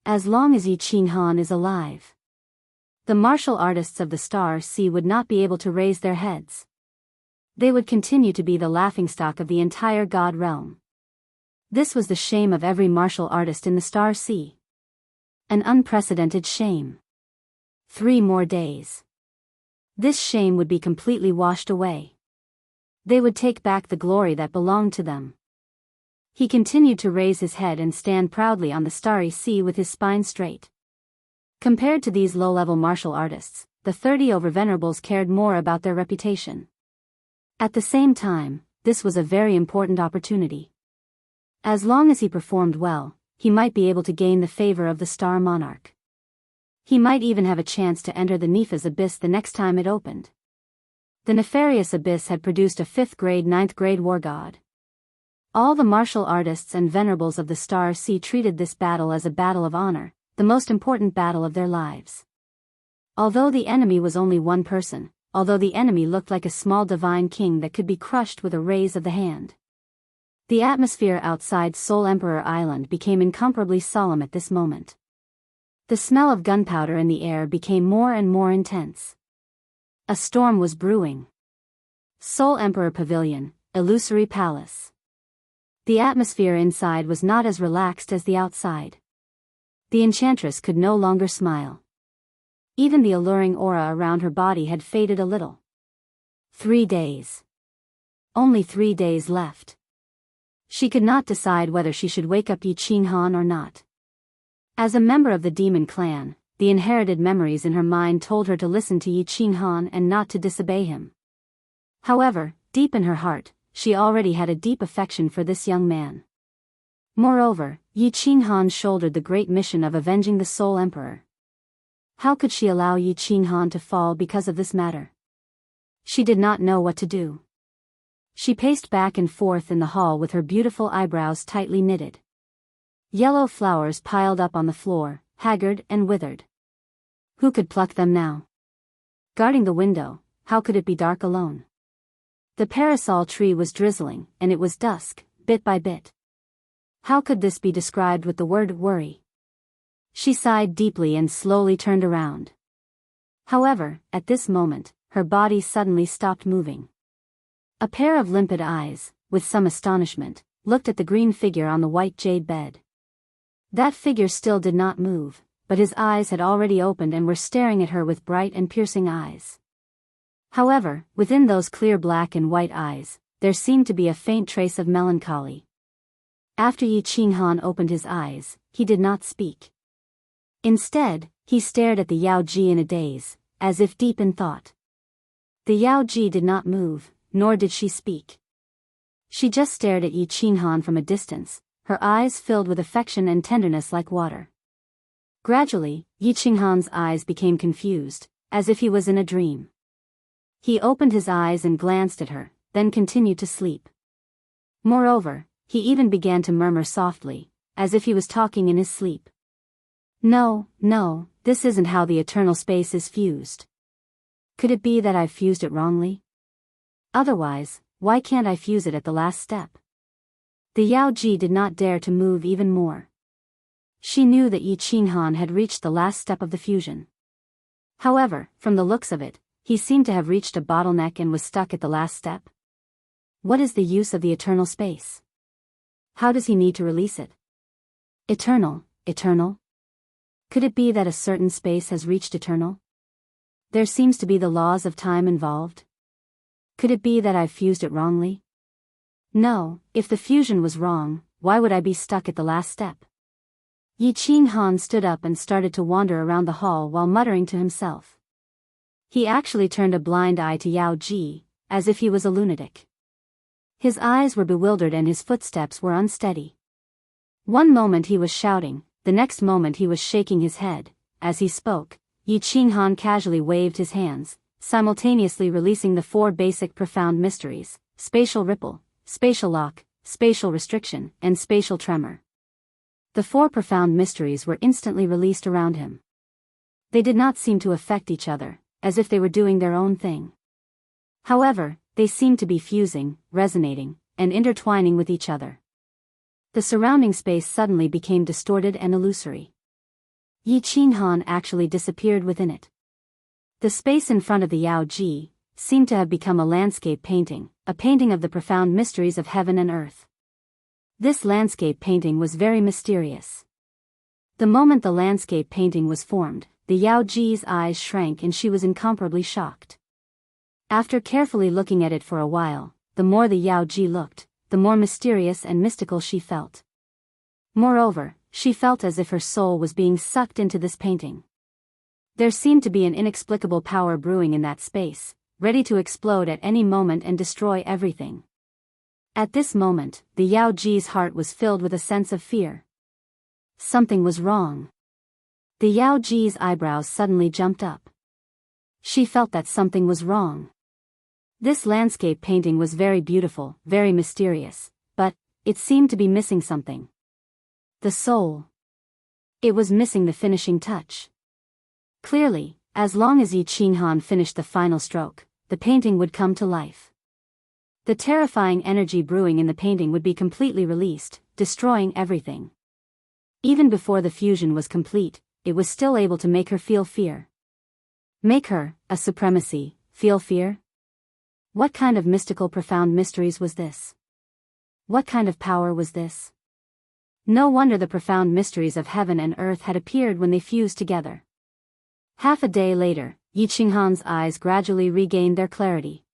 As long as Yi Qinghan is alive, the martial artists of the star sea would not be able to raise their heads. They would continue to be the laughingstock of the entire god realm. This was the shame of every martial artist in the star sea. An unprecedented shame. 3 more days. This shame would be completely washed away. They would take back the glory that belonged to them. He continued to raise his head and stand proudly on the starry sea with his spine straight. Compared to these low-level martial artists, the 30 over-venerables cared more about their reputation. At the same time, this was a very important opportunity. As long as he performed well, he might be able to gain the favor of the Star Monarch. He might even have a chance to enter the Nepha's abyss the next time it opened. The nefarious abyss had produced a 5th grade 9th grade war god. All the martial artists and venerables of the Star Sea treated this battle as a battle of honor, the most important battle of their lives. Although the enemy was only one person, although the enemy looked like a small divine king that could be crushed with a raise of the hand. The atmosphere outside Soul Emperor Island became incomparably solemn at this moment. The smell of gunpowder in the air became more and more intense. A storm was brewing. Soul Emperor Pavilion, Illusory Palace. The atmosphere inside was not as relaxed as the outside. The enchantress could no longer smile. Even the alluring aura around her body had faded a little. 3 days. Only 3 days left. She could not decide whether she should wake up Yi Qinghan or not. As a member of the demon clan, the inherited memories in her mind told her to listen to Yi Qinghan and not to disobey him. However, deep in her heart, she already had a deep affection for this young man. Moreover, Yi Qinghan shouldered the great mission of avenging the Soul Emperor. How could she allow Yi Qinghan to fall because of this matter? She did not know what to do. She paced back and forth in the hall with her beautiful eyebrows tightly knitted. Yellow flowers piled up on the floor, haggard and withered. Who could pluck them now? Guarding the window, how could it be dark alone? The parasol tree was drizzling, and it was dusk, bit by bit. How could this be described with the word worry? She sighed deeply and slowly turned around. However, at this moment, her body suddenly stopped moving. A pair of limpid eyes, with some astonishment, looked at the green figure on the white jade bed. That figure still did not move, but his eyes had already opened and were staring at her with bright and piercing eyes. However, within those clear black and white eyes, there seemed to be a faint trace of melancholy. After Yi Qinghan opened his eyes, he did not speak. Instead, he stared at the Yao Ji in a daze, as if deep in thought. The Yao Ji did not move, nor did she speak. She just stared at Yi Qinghan from a distance, her eyes filled with affection and tenderness like water. Gradually, Yi Qinghan's eyes became confused, as if he was in a dream. He opened his eyes and glanced at her, then continued to sleep. Moreover, he even began to murmur softly, as if he was talking in his sleep. No, this isn't how the eternal space is fused. Could it be that I've fused it wrongly? Otherwise, why can't I fuse it at the last step? The Yao Ji did not dare to move even more. She knew that Yi Qinghan had reached the last step of the fusion. However, from the looks of it, he seemed to have reached a bottleneck and was stuck at the last step. What is the use of the eternal space? How does he need to release it? Eternal, eternal? Could it be that a certain space has reached eternal? There seems to be the laws of time involved. Could it be that I've fused it wrongly? No, if the fusion was wrong, why would I be stuck at the last step? Yi Qinghan stood up and started to wander around the hall while muttering to himself. He actually turned a blind eye to Yao Ji, as if he was a lunatic. His eyes were bewildered and his footsteps were unsteady. One moment he was shouting, the next moment he was shaking his head. As he spoke, Yi Qinghan casually waved his hands, simultaneously releasing the 4 basic profound mysteries: spatial ripple, spatial lock, spatial restriction, and spatial tremor. The 4 profound mysteries were instantly released around him. They did not seem to affect each other, as if they were doing their own thing. However, they seemed to be fusing, resonating, and intertwining with each other. The surrounding space suddenly became distorted and illusory. Yi Qinghan actually disappeared within it. The space in front of the Yao Ji seemed to have become a landscape painting, a painting of the profound mysteries of heaven and earth. This landscape painting was very mysterious. The moment the landscape painting was formed, the Yao Ji's eyes shrank and she was incomparably shocked. After carefully looking at it for a while, the more the Yao Ji looked, the more mysterious and mystical she felt. Moreover, she felt as if her soul was being sucked into this painting. There seemed to be an inexplicable power brewing in that space, ready to explode at any moment and destroy everything. At this moment, the Yao Ji's heart was filled with a sense of fear. Something was wrong. The Yao Ji's eyebrows suddenly jumped up. She felt that something was wrong. This landscape painting was very beautiful, very mysterious, but it seemed to be missing something. The soul. It was missing the finishing touch. Clearly, as long as Yi Qinghan finished the final stroke, the painting would come to life. The terrifying energy brewing in the painting would be completely released, destroying everything. Even before the fusion was complete, it was still able to make her feel fear. Make her, a supremacy, feel fear? What kind of mystical profound mysteries was this? What kind of power was this? No wonder the profound mysteries of heaven and earth had appeared when they fused together. Half a day later, Yi Qinghan's eyes gradually regained their clarity.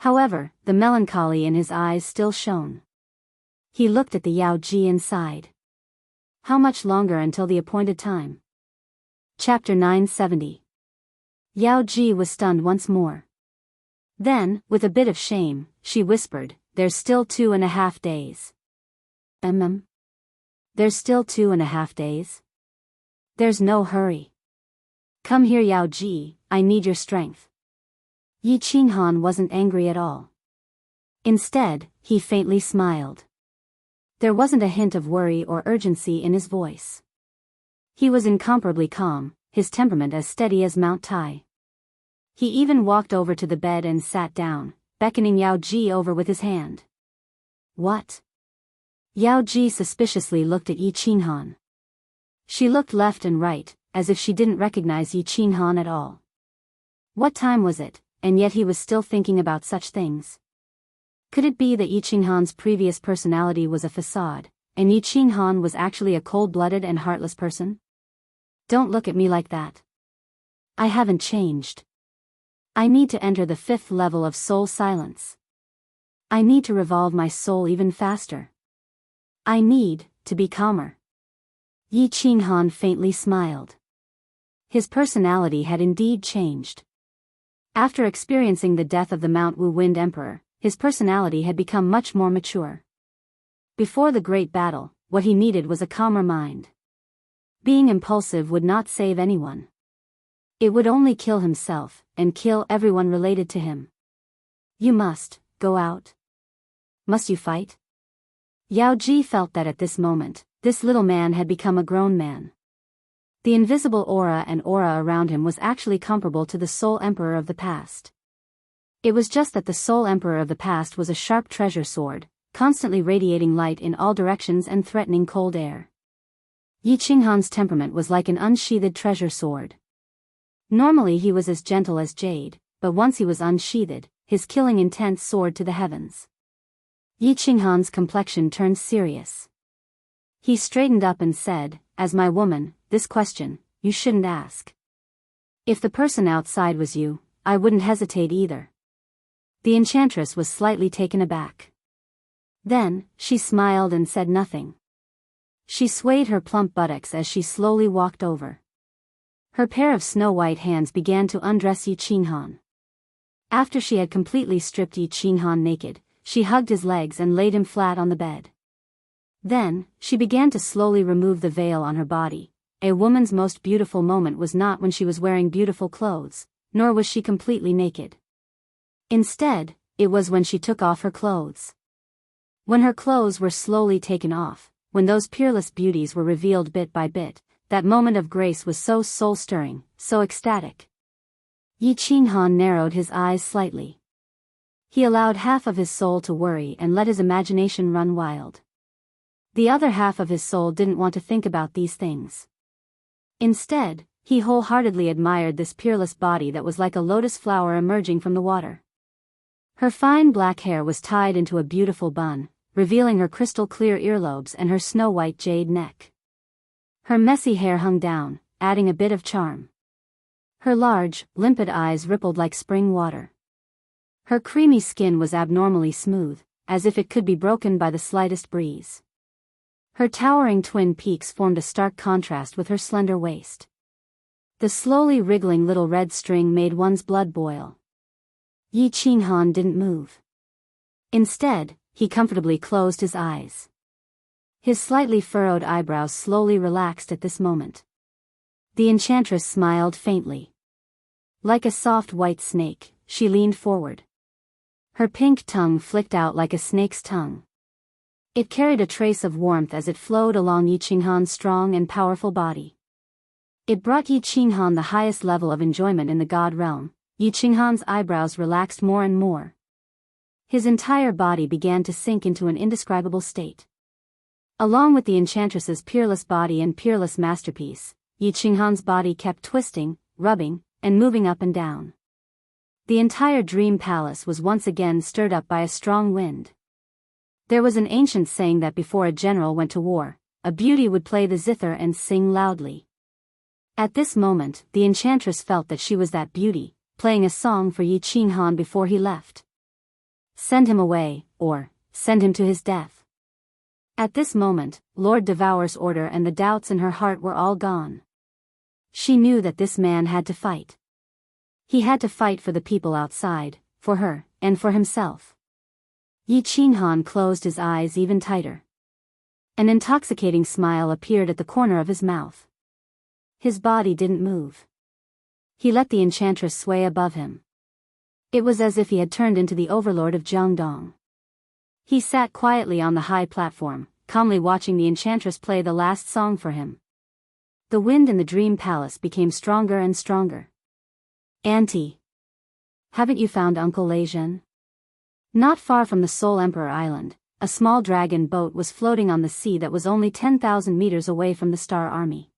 However, the melancholy in his eyes still shone. He looked at the Yao Ji and sighed. How much longer until the appointed time? Chapter 970. Yao Ji was stunned once more. Then, with a bit of shame, she whispered, "There's still 2.5 days. There's still 2.5 days? There's no hurry. Come here, Yao Ji, I need your strength." Yi Qinghan wasn't angry at all. Instead, he faintly smiled. There wasn't a hint of worry or urgency in his voice. He was incomparably calm, his temperament as steady as Mount Tai. He even walked over to the bed and sat down, beckoning Yao Ji over with his hand. What? Yao Ji suspiciously looked at Yi Qinghan. She looked left and right, as if she didn't recognize Yi Qinghan at all. What time was it, and yet he was still thinking about such things? Could it be that Yi Qinghan's previous personality was a facade, and Yi Qinghan was actually a cold-blooded and heartless person? Don't look at me like that. I haven't changed. I need to enter the 5th level of soul silence. I need to revolve my soul even faster. I need to be calmer. Yi Qinghan faintly smiled. His personality had indeed changed. After experiencing the death of the Mount Wu Wind Emperor, his personality had become much more mature. Before the great battle, what he needed was a calmer mind. Being impulsive would not save anyone. It would only kill himself, and kill everyone related to him. You must go out. Must you fight? Yao Ji felt that at this moment, this little man had become a grown man. The invisible aura and aura around him was actually comparable to the Soul Emperor of the past. It was just that the Soul Emperor of the past was a sharp treasure sword, constantly radiating light in all directions and threatening cold air. Yi Qinghan's temperament was like an unsheathed treasure sword. Normally he was as gentle as jade, but once he was unsheathed, his killing intent soared to the heavens. Yi Qinghan's complexion turned serious. He straightened up and said, "As my woman, this question, you shouldn't ask. If the person outside was you, I wouldn't hesitate either." The enchantress was slightly taken aback. Then, she smiled and said nothing. She swayed her plump buttocks as she slowly walked over. Her pair of snow-white hands began to undress Yi Qinghan. After she had completely stripped Yi Qinghan naked, she hugged his legs and laid him flat on the bed. Then, she began to slowly remove the veil on her body. A woman's most beautiful moment was not when she was wearing beautiful clothes, nor was she completely naked. Instead, it was when she took off her clothes. When her clothes were slowly taken off, when those peerless beauties were revealed bit by bit, that moment of grace was so soul-stirring, so ecstatic. Yi Qinghan narrowed his eyes slightly. He allowed half of his soul to worry and let his imagination run wild. The other half of his soul didn't want to think about these things. Instead, he wholeheartedly admired this peerless body that was like a lotus flower emerging from the water. Her fine black hair was tied into a beautiful bun, revealing her crystal-clear earlobes and her snow-white jade neck. Her messy hair hung down, adding a bit of charm. Her large, limpid eyes rippled like spring water. Her creamy skin was abnormally smooth, as if it could be broken by the slightest breeze. Her towering twin peaks formed a stark contrast with her slender waist. The slowly wriggling little red string made one's blood boil. Yi Qinghan didn't move. Instead, he comfortably closed his eyes. His slightly furrowed eyebrows slowly relaxed at this moment. The enchantress smiled faintly. Like a soft white snake, she leaned forward. Her pink tongue flicked out like a snake's tongue. It carried a trace of warmth as it flowed along Yi Qinghan's strong and powerful body. It brought Yi Qinghan the highest level of enjoyment in the god realm. Yi Qinghan's eyebrows relaxed more and more. His entire body began to sink into an indescribable state. Along with the enchantress's peerless body and peerless masterpiece, Yi Qinghan's body kept twisting, rubbing, and moving up and down. The entire dream palace was once again stirred up by a strong wind. There was an ancient saying that before a general went to war, a beauty would play the zither and sing loudly. At this moment, the enchantress felt that she was that beauty, playing a song for Yi Qinghan before he left. Send him away, or send him to his death. At this moment, Lord Devour's order and the doubts in her heart were all gone. She knew that this man had to fight. He had to fight for the people outside, for her, and for himself. Yi Qinghan closed his eyes even tighter. An intoxicating smile appeared at the corner of his mouth. His body didn't move. He let the enchantress sway above him. It was as if he had turned into the overlord of Jiangdong. He sat quietly on the high platform, calmly watching the enchantress play the last song for him. The wind in the dream palace became stronger and stronger. "Auntie, haven't you found Uncle Leizhen?" Not far from the Soul Emperor Island, a small dragon boat was floating on the sea that was only 10,000 meters away from the Star Army.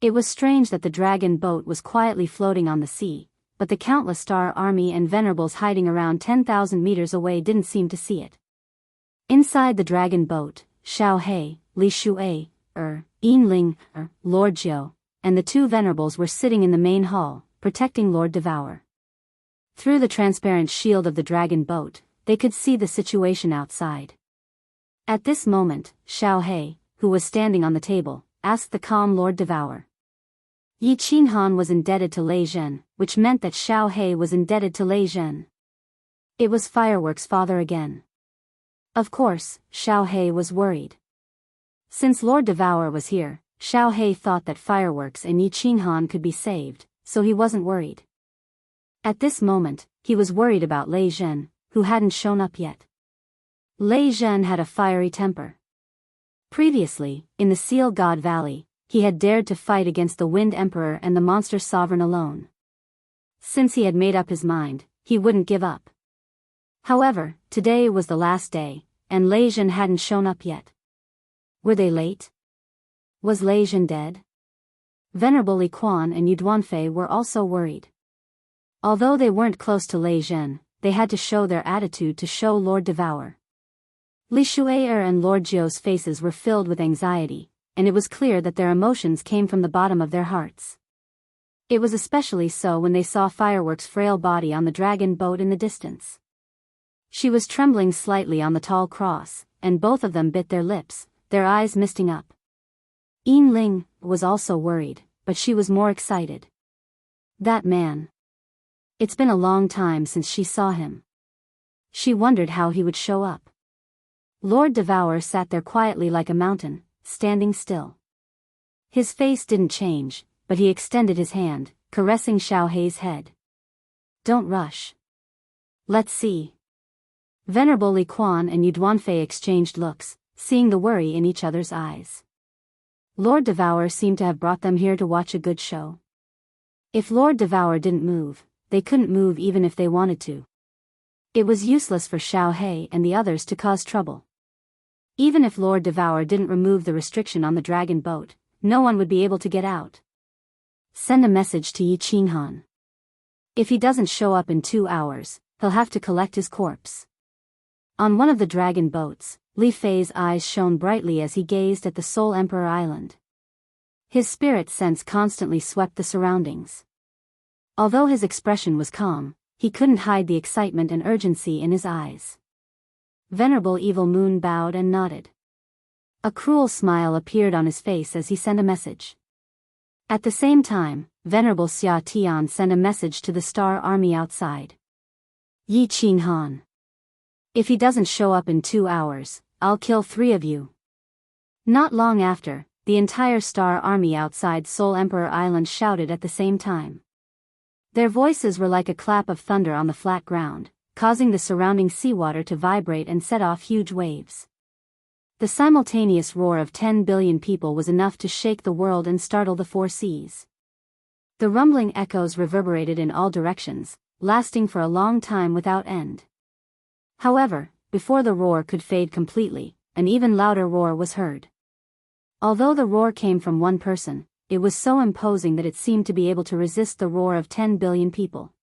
It was strange that the dragon boat was quietly floating on the sea, but the countless Star Army and venerables hiding around 10,000 meters away didn't seem to see it. Inside the dragon boat, Xiao He, Li Shuai, Yin Ling, Lord Jiu, and the two venerables were sitting in the main hall, protecting Lord Devour. Through the transparent shield of the dragon boat, they could see the situation outside. At this moment, Xiao He, who was standing on the table, asked the calm Lord Devour. Yi Qinghan was indebted to Leizhen, which meant that Xiao He was indebted to Leizhen. It was Fireworks' father again. Of course, Xiao He was worried. Since Lord Devour was here, Xiao He thought that Fireworks and Yi Qinghan could be saved, so he wasn't worried. At this moment, he was worried about Leizhen, who hadn't shown up yet. Leizhen had a fiery temper. Previously, in the Seal God Valley, he had dared to fight against the Wind Emperor and the Monster Sovereign alone. Since he had made up his mind, he wouldn't give up. However, today was the last day, and Leizhen hadn't shown up yet. Were they late? Was Leizhen dead? Venerable Li Quan and Yu Duanfei were also worried. Although they weren't close to Leizhen, they had to show their attitude to show Lord Devour. Li Shui'er and Lord Jiu's faces were filled with anxiety, and it was clear that their emotions came from the bottom of their hearts. It was especially so when they saw Fireworks' frail body on the dragon boat in the distance. She was trembling slightly on the tall cross, and both of them bit their lips, their eyes misting up. Yin Ling was also worried, but she was more excited. That man. It's been a long time since she saw him. She wondered how he would show up. Lord Devour sat there quietly like a mountain, standing still. His face didn't change, but he extended his hand, caressing Xiao Hei's head. Don't rush. Let's see. Venerable Li Quan and Yu Duanfei exchanged looks, seeing the worry in each other's eyes. Lord Devour seemed to have brought them here to watch a good show. If Lord Devour didn't move, they couldn't move even if they wanted to. It was useless for Xiao Hei and the others to cause trouble. Even if Lord Devour didn't remove the restriction on the dragon boat, no one would be able to get out. Send a message to Yi Qinghan. If he doesn't show up in 2 hours, he'll have to collect his corpse. On one of the dragon boats, Li Fei's eyes shone brightly as he gazed at the Soul Emperor Island. His spirit sense constantly swept the surroundings. Although his expression was calm, he couldn't hide the excitement and urgency in his eyes. Venerable Evil Moon bowed and nodded. A cruel smile appeared on his face as he sent a message. At the same time, Venerable Xia Tian sent a message to the Star Army outside. Yi Qinghan. If he doesn't show up in 2 hours, I'll kill 3 of you. Not long after, the entire Star Army outside Soul Emperor Island shouted at the same time. Their voices were like a clap of thunder on the flat ground, causing the surrounding seawater to vibrate and set off huge waves. The simultaneous roar of 10 billion people was enough to shake the world and startle the 4 seas. The rumbling echoes reverberated in all directions, lasting for a long time without end. However, before the roar could fade completely, an even louder roar was heard. Although the roar came from one person, it was so imposing that it seemed to be able to resist the roar of 10 billion people.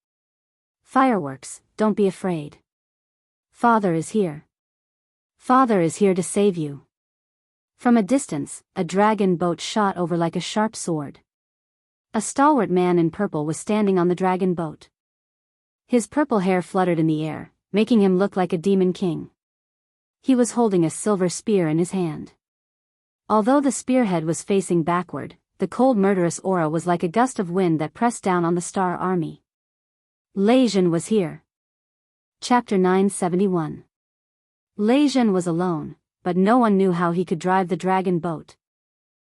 Fireworks, don't be afraid. Father is here. Father is here to save you. From a distance, a dragon boat shot over like a sharp sword. A stalwart man in purple was standing on the dragon boat. His purple hair fluttered in the air, making him look like a demon king. He was holding a silver spear in his hand. Although the spearhead was facing backward, the cold murderous aura was like a gust of wind that pressed down on the Star Army. Lei Zhen was here. Chapter 971. Lei Zhen was alone, but no one knew how he could drive the dragon boat.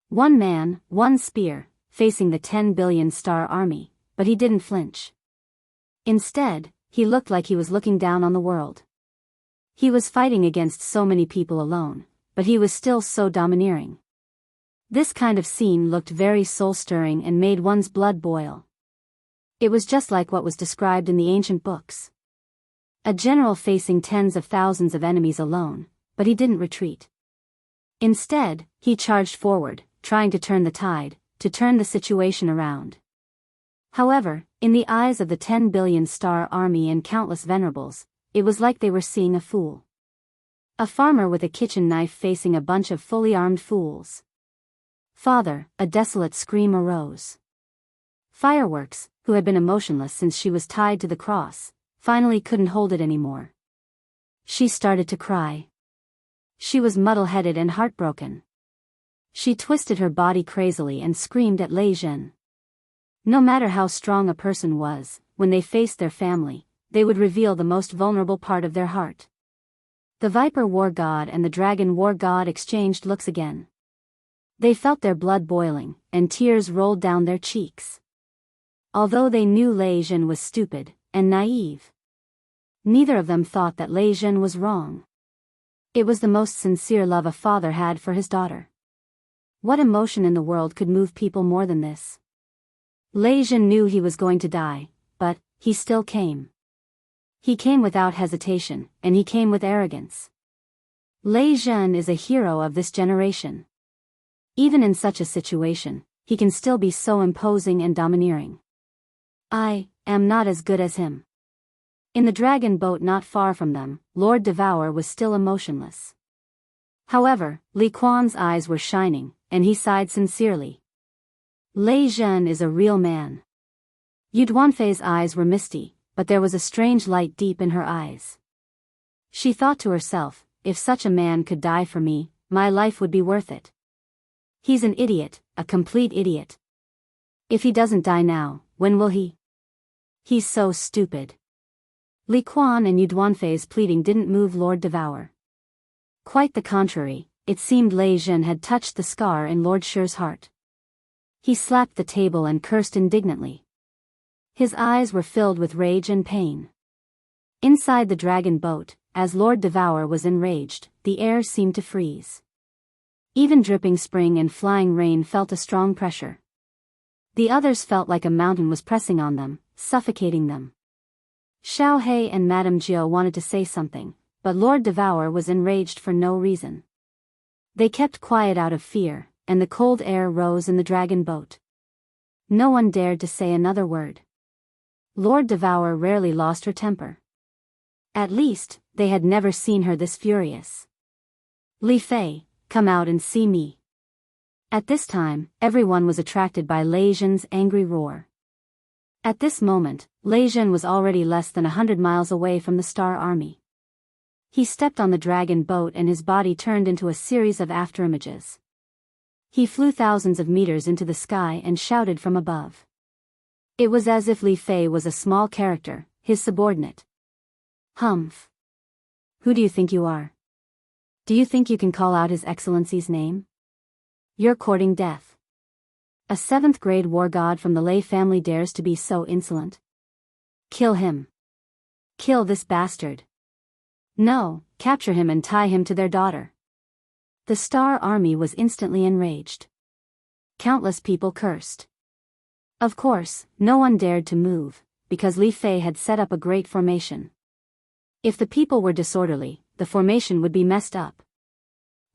One man, one spear, facing the 10 billion Star Army, but he didn't flinch. Instead, he looked like he was looking down on the world. He was fighting against so many people alone, but he was still so domineering. This kind of scene looked very soul-stirring and made one's blood boil. It was just like what was described in the ancient books. A general facing tens of thousands of enemies alone, but he didn't retreat. Instead, he charged forward, trying to turn the tide, to turn the situation around. However, in the eyes of the 10 billion Star Army and countless venerables, it was like they were seeing a fool. A farmer with a kitchen knife facing a bunch of fully armed fools. Father, a desolate scream arose. Fireworks, who had been emotionless since she was tied to the cross, finally couldn't hold it anymore. She started to cry. She was muddle-headed and heartbroken. She twisted her body crazily and screamed at Lei Zhen. No matter how strong a person was, when they faced their family, they would reveal the most vulnerable part of their heart. The Viper War God and the Dragon War God exchanged looks again. They felt their blood boiling, and tears rolled down their cheeks. Although they knew Lei Zhen was stupid and naive, neither of them thought that Lei Zhen was wrong. It was the most sincere love a father had for his daughter. What emotion in the world could move people more than this? Lei Zhen knew he was going to die, but he still came. He came without hesitation, and he came with arrogance. Lei Zhen is a hero of this generation. Even in such a situation, he can still be so imposing and domineering. I am not as good as him. In the dragon boat not far from them, Lord Devour was still emotionless. However, Li Quan's eyes were shining, and he sighed sincerely. Lei Zhen is a real man. Yu Duanfei's eyes were misty, but there was a strange light deep in her eyes. She thought to herself, if such a man could die for me, my life would be worth it. He's an idiot, a complete idiot. If he doesn't die now, when will he? He's so stupid. Li Quan and Yu Duanfei's pleading didn't move Lord Devour. Quite the contrary, it seemed Lei Zhen had touched the scar in Lord Shi's heart. He slapped the table and cursed indignantly. His eyes were filled with rage and pain. Inside the dragon boat, as Lord Devour was enraged, the air seemed to freeze. Even dripping spring and flying rain felt a strong pressure. The others felt like a mountain was pressing on them, suffocating them. Xiao He and Madame Jiao wanted to say something, but Lord Devour was enraged for no reason. They kept quiet out of fear, and the cold air rose in the dragon boat. No one dared to say another word. Lord Devour rarely lost her temper. At least, they had never seen her this furious. Li Fei, come out and see me. At this time, everyone was attracted by Lei Zhen's angry roar. At this moment, Lei Zhen was already less than 100 miles away from the Star Army. He stepped on the dragon boat and his body turned into a series of afterimages. He flew thousands of meters into the sky and shouted from above. It was as if Li Fei was a small character, his subordinate. Humph. Who do you think you are? Do you think you can call out His Excellency's name? You're courting death. A 7th grade war god from the Lei family dares to be so insolent. Kill him. Kill this bastard. No, capture him and tie him to their daughter. The Star Army was instantly enraged. Countless people cursed. Of course, no one dared to move, because Li Fei had set up a great formation. If the people were disorderly, the formation would be messed up.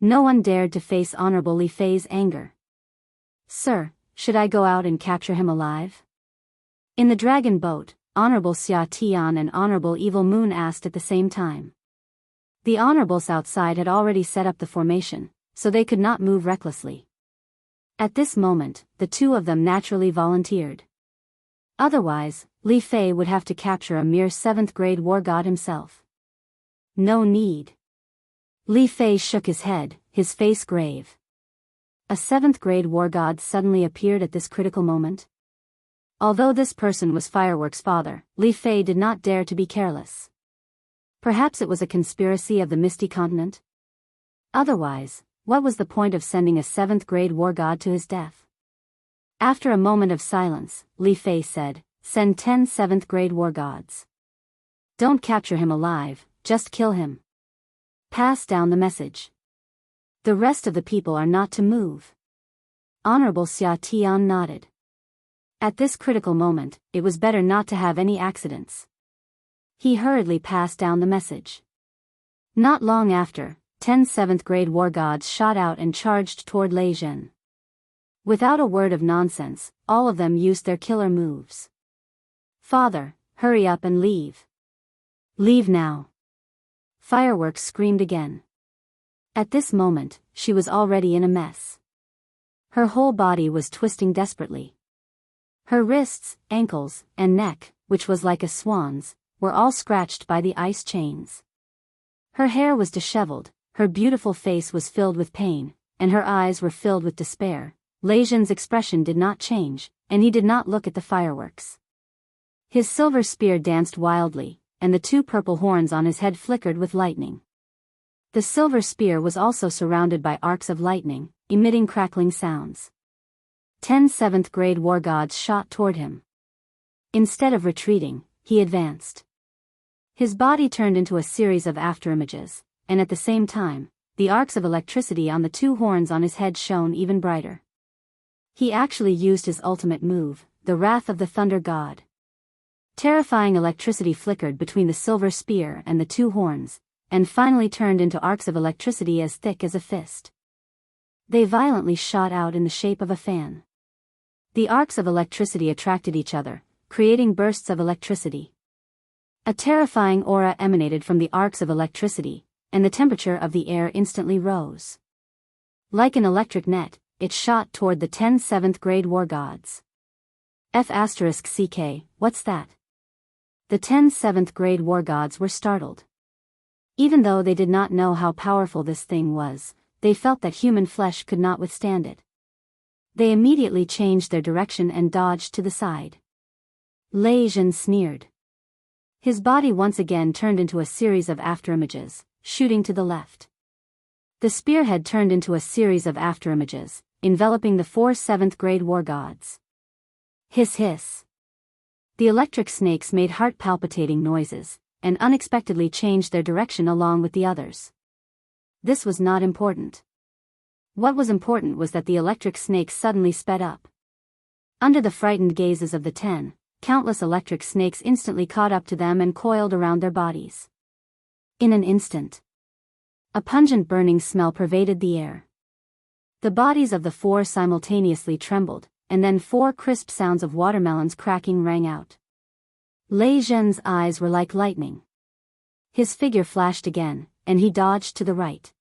No one dared to face Honorable Li Fei's anger. Sir, should I go out and capture him alive? In the dragon boat, Honorable Xia Tian and Honorable Evil Moon asked at the same time. The honorables outside had already set up the formation, so they could not move recklessly. At this moment, the two of them naturally volunteered. Otherwise, Li Fei would have to capture a mere 7th grade war god himself. No need. Li Fei shook his head, his face grave. A 7th grade war god suddenly appeared at this critical moment. Although this person was Fireworks' father, Li Fei did not dare to be careless. Perhaps it was a conspiracy of the Misty Continent? Otherwise, what was the point of sending a 7th grade war god to his death? After a moment of silence, Li Fei said, send 10 7th grade war gods. Don't capture him alive, just kill him. Pass down the message. The rest of the people are not to move. Honorable Xia Tian nodded. At this critical moment, it was better not to have any accidents. He hurriedly passed down the message. Not long after, 10 7th grade war gods shot out and charged toward Lei Zhen. Without a word of nonsense, all of them used their killer moves. Father, hurry up and leave. Leave now. Fireworks screamed again. At this moment, she was already in a mess. Her whole body was twisting desperately. Her wrists, ankles, and neck, which was like a swan's, were all scratched by the ice chains. Her hair was disheveled, her beautiful face was filled with pain, and her eyes were filled with despair. Lei Zhen's expression did not change, and he did not look at the fireworks. His silver spear danced wildly, and the 2 purple horns on his head flickered with lightning. The silver spear was also surrounded by arcs of lightning, emitting crackling sounds. 10 7th grade war gods shot toward him. Instead of retreating, he advanced. His body turned into a series of afterimages, and at the same time, the arcs of electricity on the 2 horns on his head shone even brighter. He actually used his ultimate move, the Wrath of the Thunder God. Terrifying electricity flickered between the silver spear and the 2 horns, and finally turned into arcs of electricity as thick as a fist. They violently shot out in the shape of a fan. The arcs of electricity attracted each other, creating bursts of electricity. A terrifying aura emanated from the arcs of electricity, and the temperature of the air instantly rose. Like an electric net, it shot toward the 10 7th grade war gods. F***CK, what's that? The 10 7th grade war gods were startled. Even though they did not know how powerful this thing was, they felt that human flesh could not withstand it. They immediately changed their direction and dodged to the side. Lei Zhen sneered. His body once again turned into a series of afterimages, shooting to the left. The spearhead turned into a series of afterimages, enveloping the 4 7th grade war gods. Hiss hiss. The electric snakes made heart-palpitating noises, and unexpectedly changed their direction along with the others. This was not important. What was important was that the electric snakes suddenly sped up. Under the frightened gazes of the 10, countless electric snakes instantly caught up to them and coiled around their bodies. In an instant, a pungent burning smell pervaded the air. The bodies of the 4 simultaneously trembled, and then 4 crisp sounds of watermelons cracking rang out. Lei Zhen's eyes were like lightning. His figure flashed again, and he dodged to the right.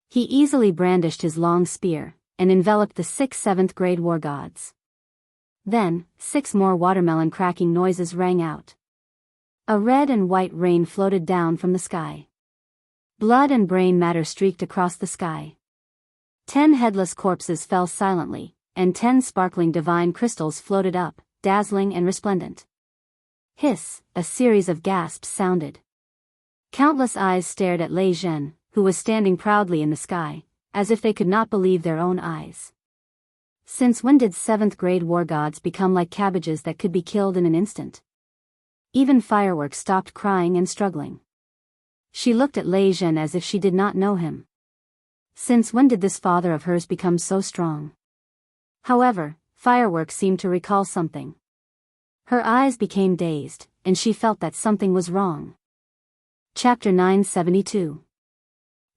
He easily brandished his long spear, and enveloped the 6 7th grade war gods. Then, 6 more watermelon cracking noises rang out. A red and white rain floated down from the sky. Blood and brain matter streaked across the sky. 10 headless corpses fell silently, and 10 sparkling divine crystals floated up, dazzling and resplendent. Hiss, a series of gasps sounded. Countless eyes stared at Lei Zhen, who was standing proudly in the sky, as if they could not believe their own eyes. Since when did 7th grade war gods become like cabbages that could be killed in an instant? Even Fireworks stopped crying and struggling. She looked at Lei Zhen as if she did not know him. Since when did this father of hers become so strong? However, Fireworks seemed to recall something. Her eyes became dazed, and she felt that something was wrong. Chapter 972.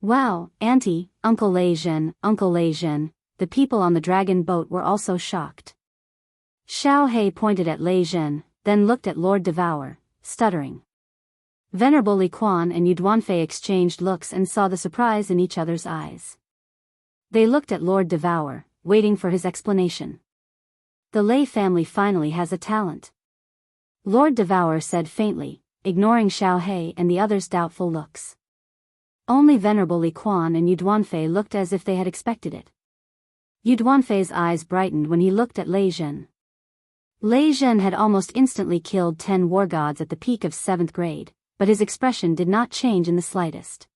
Wow, Auntie, Uncle Lei Zhen, the people on the dragon boat were also shocked. Xiao He pointed at Lei Zhen, then looked at Lord Devour, stuttering. Venerable Li Quan and Yuduanfei exchanged looks and saw the surprise in each other's eyes. They looked at Lord Devour, waiting for his explanation. The Lei family finally has a talent. Lord Devour said faintly, ignoring Xiao He and the others' doubtful looks. Only Venerable Li Quan and Yuduanfei looked as if they had expected it. Yuduanfei's eyes brightened when he looked at Lei Zhen. Lei Zhen had almost instantly killed 10 war gods at the peak of 7th grade, but his expression did not change in the slightest.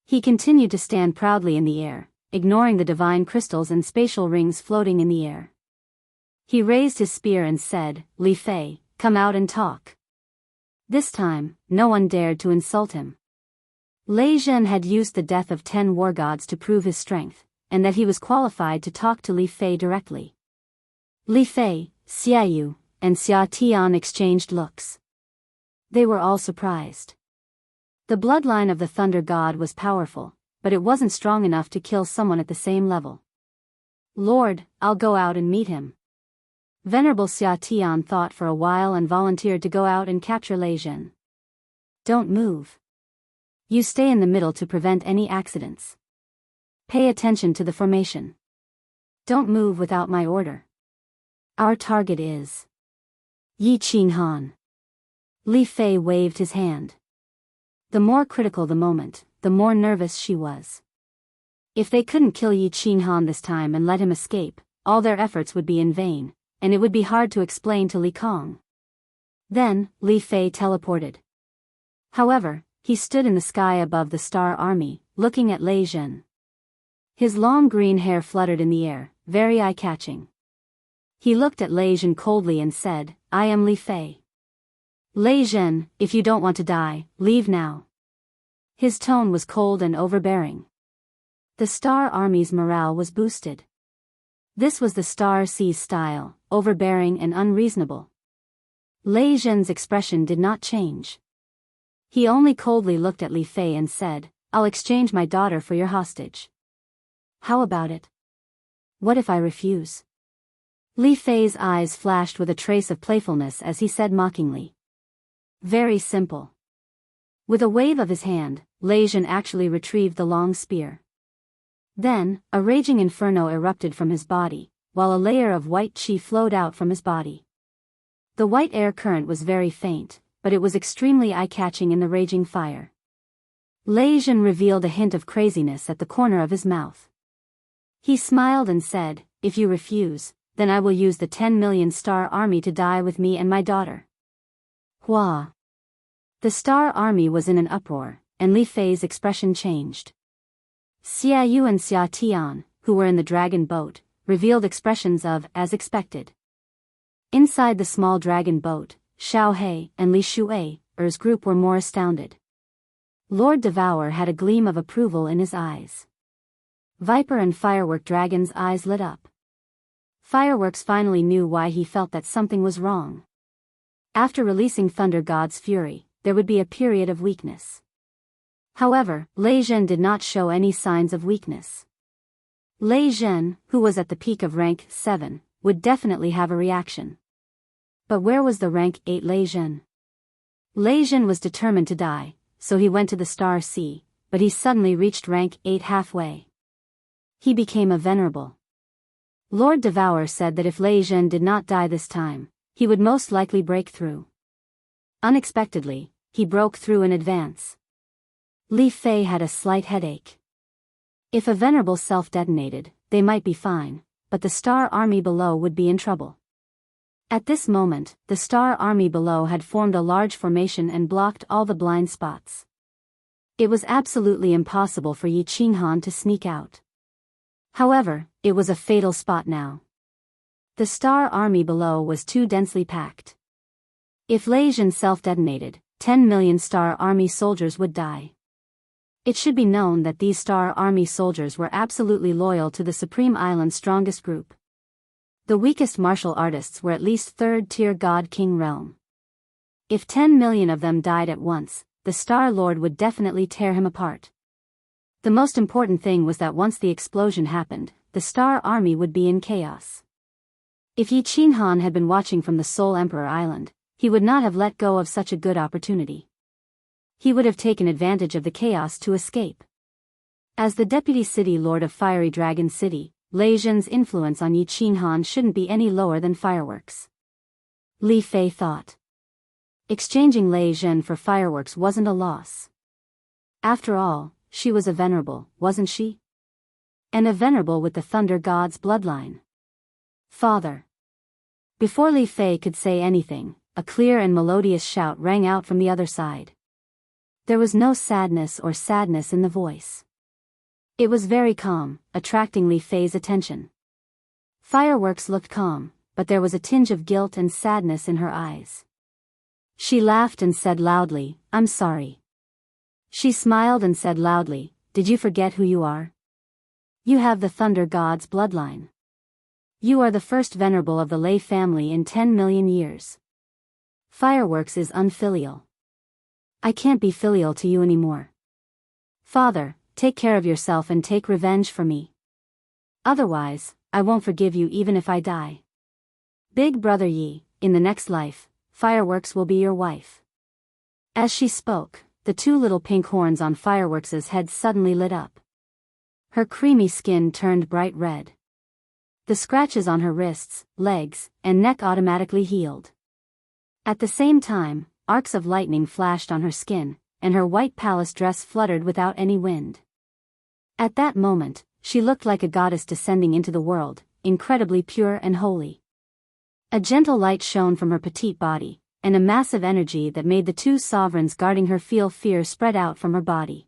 He continued to stand proudly in the air, ignoring the divine crystals and spatial rings floating in the air. He raised his spear and said, "Li Fei, come out and talk." This time, no one dared to insult him. Lei Zhen had used the death of 10 war gods to prove his strength, and that he was qualified to talk to Li Fei directly. Li Fei, Xiaoyu, and Xia Tian exchanged looks. They were all surprised. The bloodline of the thunder god was powerful, but it wasn't strong enough to kill someone at the same level. Lord, I'll go out and meet him. Venerable Xia Tian thought for a while and volunteered to go out and capture Lei Zhen. Don't move. You stay in the middle to prevent any accidents. Pay attention to the formation. Don't move without my order. Our target is Yi Qinghan. Li Fei waved his hand. The more critical the moment, the more nervous she was. If they couldn't kill Yi Qinghan this time and let him escape, all their efforts would be in vain, and it would be hard to explain to Li Kong. Then, Li Fei teleported. However, he stood in the sky above the Star Army, looking at Lei Zhen. His long green hair fluttered in the air, very eye-catching. He looked at Lei Zhen coldly and said, "I am Li Fei. Lei Zhen, if you don't want to die, leave now." His tone was cold and overbearing. The Star Army's morale was boosted. This was the Star Sea's style, overbearing and unreasonable. Lei Zhen's expression did not change. He only coldly looked at Li Fei and said, "I'll exchange my daughter for your hostage. How about it? What if I refuse?" Li Fei's eyes flashed with a trace of playfulness as he said mockingly, "Very simple. With a wave of his hand, Lei Zhen actually retrieved the long spear. Then, a raging inferno erupted from his body, while a layer of white qi flowed out from his body. The white air current was very faint, but it was extremely eye-catching in the raging fire. Lei Zhen revealed a hint of craziness at the corner of his mouth. He smiled and said, "If you refuse, then I will use the 10 million star army to die with me and my daughter." Hua! The star army was in an uproar, and Li Fei's expression changed. Xia Yu and Xia Tian, who were in the dragon boat, revealed expressions of, as expected. Inside the small dragon boat, Xiao He and Li Shui's group were more astounded. Lord Devour had a gleam of approval in his eyes. Viper and Firework Dragon's eyes lit up. Fireworks finally knew why he felt that something was wrong. After releasing Thunder God's fury, there would be a period of weakness. However, Lei Zhen did not show any signs of weakness. Lei Zhen, who was at the peak of rank 7, would definitely have a reaction. But where was the rank 8 Lei Zhen? Lei Zhen was determined to die, so he went to the Star Sea, but he suddenly reached rank 8 halfway. He became a venerable. Lord Devour said that if Lei Zhen did not die this time, he would most likely break through. Unexpectedly, he broke through in advance. Li Fei had a slight headache. If a venerable self-detonated, they might be fine, but the star army below would be in trouble. At this moment, the star army below had formed a large formation and blocked all the blind spots. It was absolutely impossible for Yi Qinghan to sneak out. However, it was a fatal spot now. The star army below was too densely packed. If Lei Zhen self-detonated, 10 million star army soldiers would die. It should be known that these star army soldiers were absolutely loyal to the Supreme Island's strongest group. The weakest martial artists were at least third-tier God-King realm. If 10 million of them died at once, the Star Lord would definitely tear him apart. The most important thing was that once the explosion happened, the Star Army would be in chaos. If Yi Qinghan had been watching from the Soul Emperor Island, he would not have let go of such a good opportunity. He would have taken advantage of the chaos to escape. As the Deputy City Lord of Fiery Dragon City, Lei Zhen's influence on Yi Qinghan shouldn't be any lower than Fireworks. Li Fei thought. Exchanging Lei Zhen for Fireworks wasn't a loss. After all, she was a venerable, wasn't she? And a venerable with the Thunder God's bloodline. Father. Before Li Fei could say anything, a clear and melodious shout rang out from the other side. There was no sadness in the voice. It was very calm, attracting Li Fei's attention. Fireworks looked calm, but there was a tinge of guilt and sadness in her eyes. She laughed and said loudly, "I'm sorry." She smiled and said loudly, "Did you forget who you are? You have the Thunder God's bloodline. You are the first venerable of the Lei family in 10 million years. Fireworks is unfilial. I can't be filial to you anymore. Father, take care of yourself and take revenge for me. Otherwise, I won't forgive you even if I die. Big brother Yi, in the next life, Fireworks will be your wife." As she spoke, the two little pink horns on Fireworks' head suddenly lit up. Her creamy skin turned bright red. The scratches on her wrists, legs, and neck automatically healed. At the same time, arcs of lightning flashed on her skin, and her white palace dress fluttered without any wind. At that moment, she looked like a goddess descending into the world, incredibly pure and holy. A gentle light shone from her petite body, and a massive energy that made the two sovereigns guarding her feel fear spread out from her body.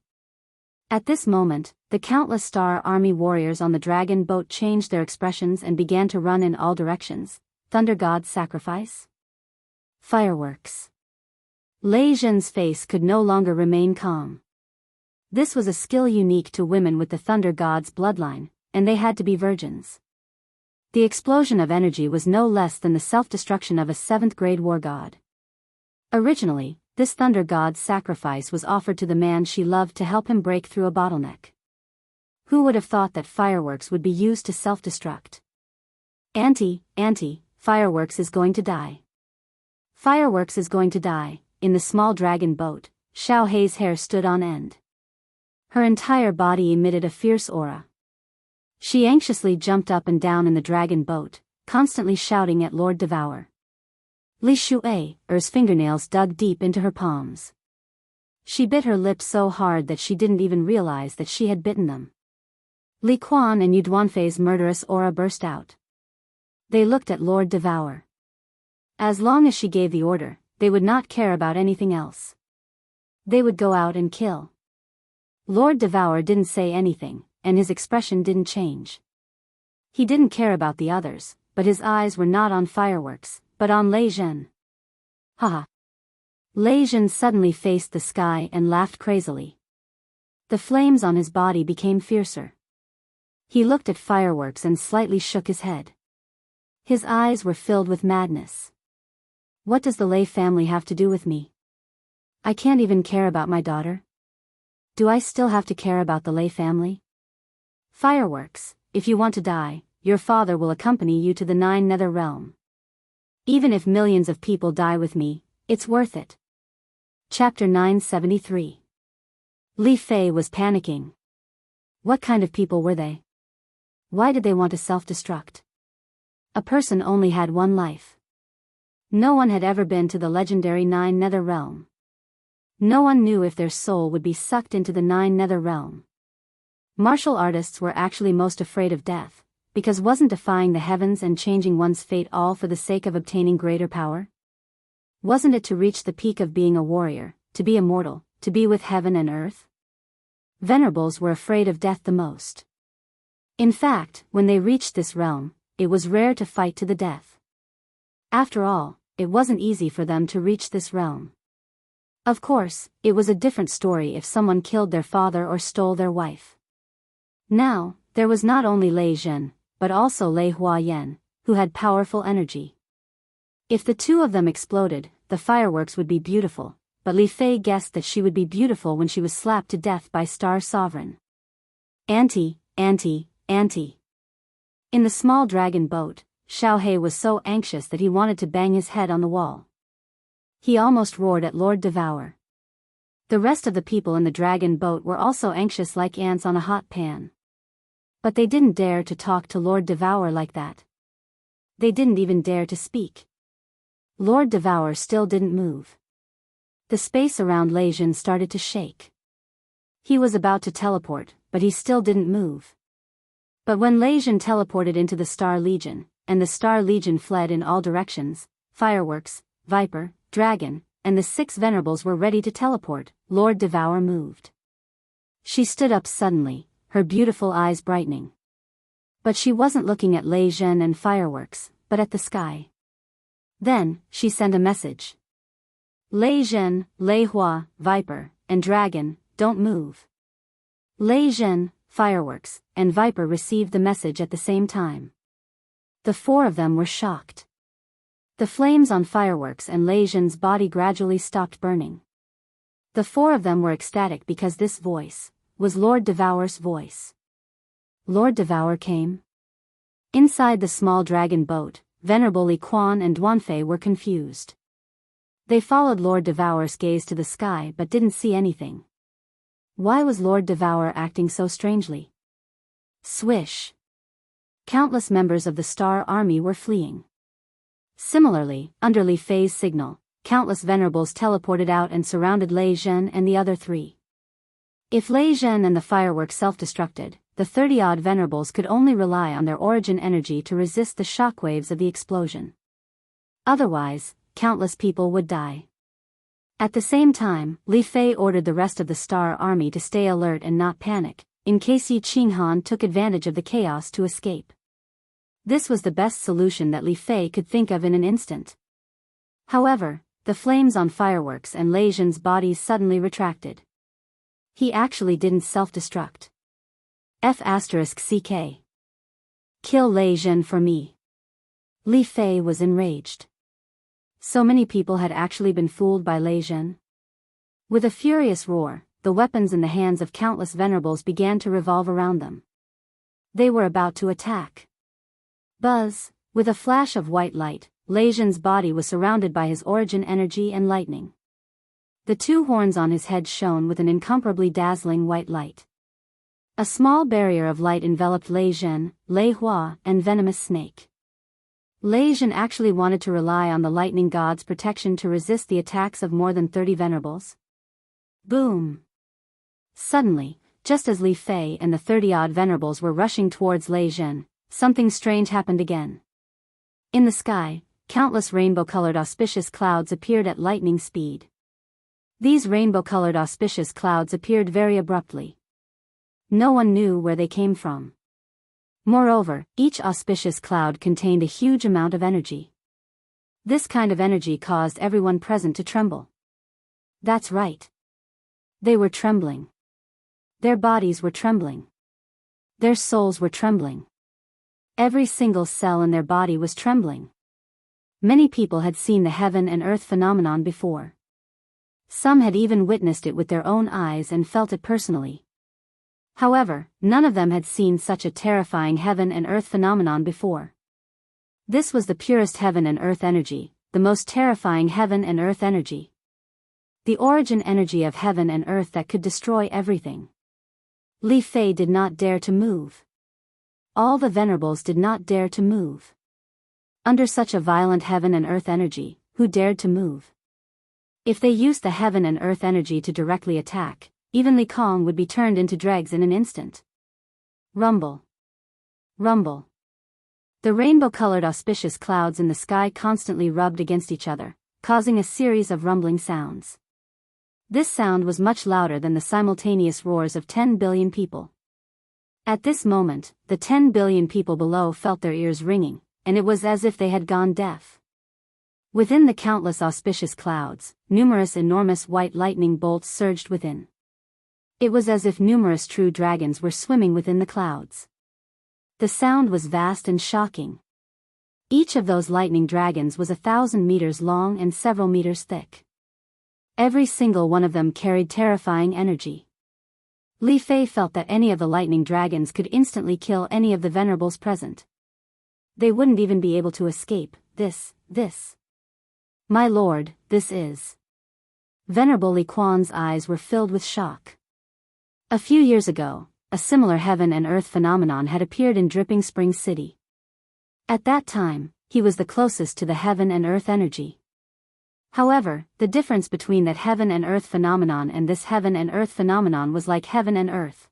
At this moment, the countless Star Army warriors on the dragon boat changed their expressions and began to run in all directions. Thunder God's sacrifice? Fireworks. Lei Zhen's face could no longer remain calm. This was a skill unique to women with the Thunder God's bloodline, and they had to be virgins. The explosion of energy was no less than the self-destruction of a 7th-grade war god. Originally, this Thunder God's sacrifice was offered to the man she loved to help him break through a bottleneck. Who would have thought that Fireworks would be used to self-destruct? Auntie, Fireworks is going to die. Fireworks is going to die. In the small dragon boat, Xiao Hei's hair stood on end. Her entire body emitted a fierce aura. She anxiously jumped up and down in the dragon boat, constantly shouting at Lord Devour. Li Shui's fingernails dug deep into her palms. She bit her lips so hard that she didn't even realize that she had bitten them. Li Quan and Yu Duanfei's murderous aura burst out. They looked at Lord Devour. As long as she gave the order, they would not care about anything else. They would go out and kill. Lord Devour didn't say anything, and his expression didn't change. He didn't care about the others, but his eyes were not on fireworks, but on Lei Zhen. Haha. Lei Zhen suddenly faced the sky and laughed crazily. The flames on his body became fiercer. He looked at fireworks and slightly shook his head. His eyes were filled with madness. What does the Lei family have to do with me? I can't even care about my daughter. Do I still have to care about the Lei family? Fireworks, if you want to die, your father will accompany you to the Nine Nether Realm. Even if millions of people die with me, it's worth it. Chapter 973. Li Fei was panicking. What kind of people were they? Why did they want to self-destruct? A person only had one life. No one had ever been to the legendary Nine Nether Realm. No one knew if their soul would be sucked into the Nine Nether Realm. Martial artists were actually most afraid of death, because wasn't defying the heavens and changing one's fate all for the sake of obtaining greater power? Wasn't it to reach the peak of being a warrior, to be immortal, to be with heaven and earth? Venerables were afraid of death the most. In fact, when they reached this realm, it was rare to fight to the death. After all, it wasn't easy for them to reach this realm. Of course, it was a different story if someone killed their father or stole their wife. Now, there was not only Lei Zhen, but also Lei Huayan, who had powerful energy. If the two of them exploded, the fireworks would be beautiful, but Li Fei guessed that she would be beautiful when she was slapped to death by Star Sovereign. Auntie. In the small dragon boat, Xiao Hei was so anxious that he wanted to bang his head on the wall. He almost roared at Lord Devour. The rest of the people in the dragon boat were also anxious like ants on a hot pan. But they didn't dare to talk to Lord Devour like that. They didn't even dare to speak. Lord Devour still didn't move. The space around Lei Zhen started to shake. He was about to teleport, but he still didn't move. But when Lei Zhen teleported into the Star Legion, and the Star Legion fled in all directions, fireworks, Viper, Dragon, and the 6 venerables were ready to teleport, Lord Devour moved. She stood up suddenly, her beautiful eyes brightening. But she wasn't looking at Lei Zhen and fireworks, but at the sky. Then, she sent a message. Lei Zhen, Lei Hua, Viper, and Dragon, don't move. Lei Zhen, fireworks, and Viper received the message at the same time. The 4 of them were shocked. The flames on fireworks and Lei Zhen's body gradually stopped burning. The 4 of them were ecstatic because this voice was Lord Devour's voice. Lord Devour came. Inside the small dragon boat, Venerable Li Quan and Duanfei were confused. They followed Lord Devour's gaze to the sky but didn't see anything. Why was Lord Devour acting so strangely? Swish! Countless members of the Star Army were fleeing. Similarly, under Li Fei's signal, countless venerables teleported out and surrounded Lei Zhen and the other 3. If Lei Zhen and the fireworks self-destructed, the 30-odd venerables could only rely on their origin energy to resist the shockwaves of the explosion. Otherwise, countless people would die. At the same time, Li Fei ordered the rest of the Star Army to stay alert and not panic, in case Yi Qinghan took advantage of the chaos to escape. This was the best solution that Li Fei could think of in an instant. However, the flames on fireworks and Lei Zhen's bodies suddenly retracted. He actually didn't self-destruct. F***ck. Kill Lei Zhen for me. Li Fei was enraged. So many people had actually been fooled by Lei Zhen. With a furious roar, the weapons in the hands of countless venerables began to revolve around them. They were about to attack. Buzz! With a flash of white light, Lei Zhen's body was surrounded by his origin energy and lightning. The two horns on his head shone with an incomparably dazzling white light. A small barrier of light enveloped Lei Zhen, Lei Hua, and venomous snake. Lei Zhen actually wanted to rely on the lightning god's protection to resist the attacks of more than 30 venerables. Boom! Suddenly, just as Li Fei and the 30-odd venerables were rushing towards Lei Zhen, something strange happened again. In the sky, countless rainbow-colored auspicious clouds appeared at lightning speed. These rainbow-colored auspicious clouds appeared very abruptly. No one knew where they came from. Moreover, each auspicious cloud contained a huge amount of energy. This kind of energy caused everyone present to tremble. That's right. They were trembling. Their bodies were trembling. Their souls were trembling. Every single cell in their body was trembling. Many people had seen the heaven and earth phenomenon before. Some had even witnessed it with their own eyes and felt it personally. However, none of them had seen such a terrifying heaven and earth phenomenon before. This was the purest heaven and earth energy, the most terrifying heaven and earth energy. The origin energy of heaven and earth that could destroy everything. Li Fei did not dare to move. All the venerables did not dare to move. Under such a violent heaven and earth energy, who dared to move? If they used the heaven and earth energy to directly attack, even Li Kong would be turned into dregs in an instant. Rumble. Rumble. The rainbow-colored auspicious clouds in the sky constantly rubbed against each other, causing a series of rumbling sounds. This sound was much louder than the simultaneous roars of 10 billion people. At this moment, the 10 billion people below felt their ears ringing, and it was as if they had gone deaf. Within the countless auspicious clouds, numerous enormous white lightning bolts surged within. It was as if numerous true dragons were swimming within the clouds. The sound was vast and shocking. Each of those lightning dragons was 1,000 meters long and several meters thick. Every single one of them carried terrifying energy. Li Fei felt that any of the lightning dragons could instantly kill any of the venerables present. They wouldn't even be able to escape. This. My lord, this is. Venerable Li Quan's eyes were filled with shock. A few years ago, a similar heaven and earth phenomenon had appeared in Dripping Spring City. At that time, he was the closest to the heaven and earth energy. However, the difference between that heaven and earth phenomenon and this heaven and earth phenomenon was like heaven and earth.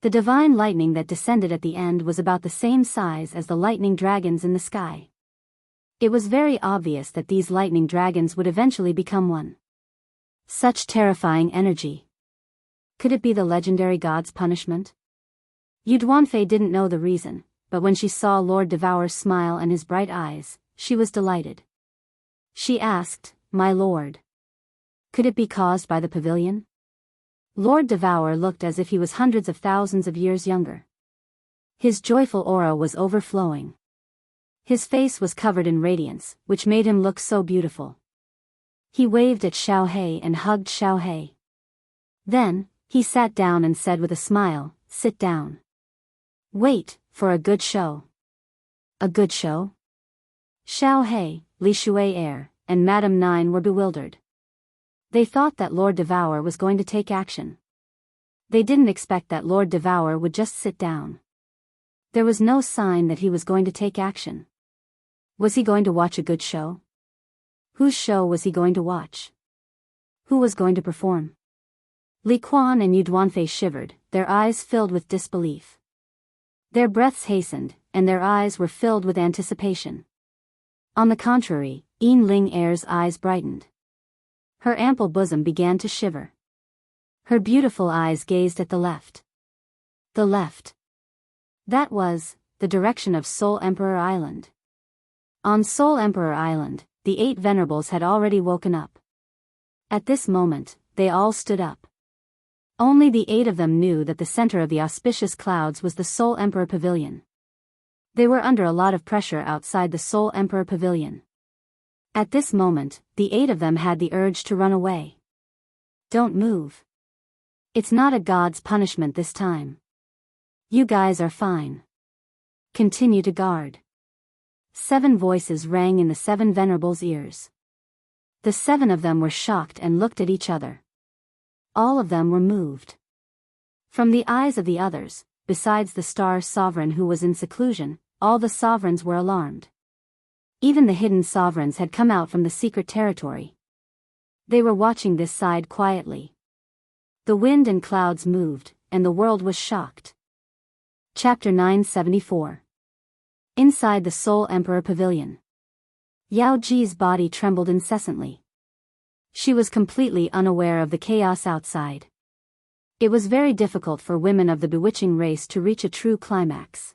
The divine lightning that descended at the end was about the same size as the lightning dragons in the sky. It was very obvious that these lightning dragons would eventually become one. Such terrifying energy. Could it be the legendary god's punishment? Yu Duanfei didn't know the reason, but when she saw Lord Devour's smile and his bright eyes, she was delighted. She asked, "My lord, could it be caused by the pavilion?" Lord Devour looked as if he was hundreds of thousands of years younger. His joyful aura was overflowing. His face was covered in radiance, which made him look so beautiful. He waved at Xiao He and hugged Xiao He. Then, he sat down and said with a smile, "Sit down. Wait, for a good show." A good show? Xiao He, Li Shui Air, and Madame Nine were bewildered. They thought that Lord Devour was going to take action. They didn't expect that Lord Devour would just sit down. There was no sign that he was going to take action. Was he going to watch a good show? Whose show was he going to watch? Who was going to perform? Li Quan and Yu Duanfei shivered, their eyes filled with disbelief. Their breaths hastened, and their eyes were filled with anticipation. On the contrary, Yin Ling Air's eyes brightened. Her ample bosom began to shiver. Her beautiful eyes gazed at the left. The left. That was the direction of Soul Emperor Island. On Soul Emperor Island, the 8 venerables had already woken up. At this moment, they all stood up. Only the 8 of them knew that the center of the auspicious clouds was the Soul Emperor Pavilion. They were under a lot of pressure outside the Soul Emperor Pavilion. At this moment, the 8 of them had the urge to run away. Don't move. It's not a god's punishment this time. You guys are fine. Continue to guard. 7 voices rang in the 7 venerables' ears. The 7 of them were shocked and looked at each other. All of them were moved. From the eyes of the others, besides the star sovereign who was in seclusion, all the sovereigns were alarmed. Even the hidden sovereigns had come out from the secret territory. They were watching this side quietly. The wind and clouds moved, and the world was shocked. Chapter 974. Inside the Soul Emperor Pavilion. Yao Ji's body trembled incessantly. She was completely unaware of the chaos outside. It was very difficult for women of the bewitching race to reach a true climax.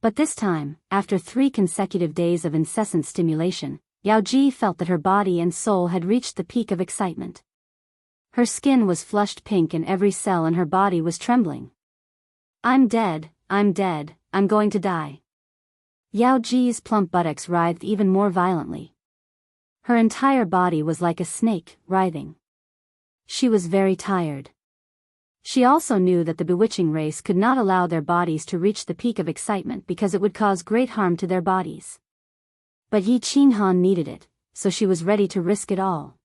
But this time, after 3 consecutive days of incessant stimulation, Yao Ji felt that her body and soul had reached the peak of excitement. Her skin was flushed pink and every cell in her body was trembling. I'm dead, I'm going to die. Yao Ji's plump buttocks writhed even more violently. Her entire body was like a snake, writhing. She was very tired. She also knew that the bewitching race could not allow their bodies to reach the peak of excitement because it would cause great harm to their bodies. But Yi Qinghan needed it, so she was ready to risk it all.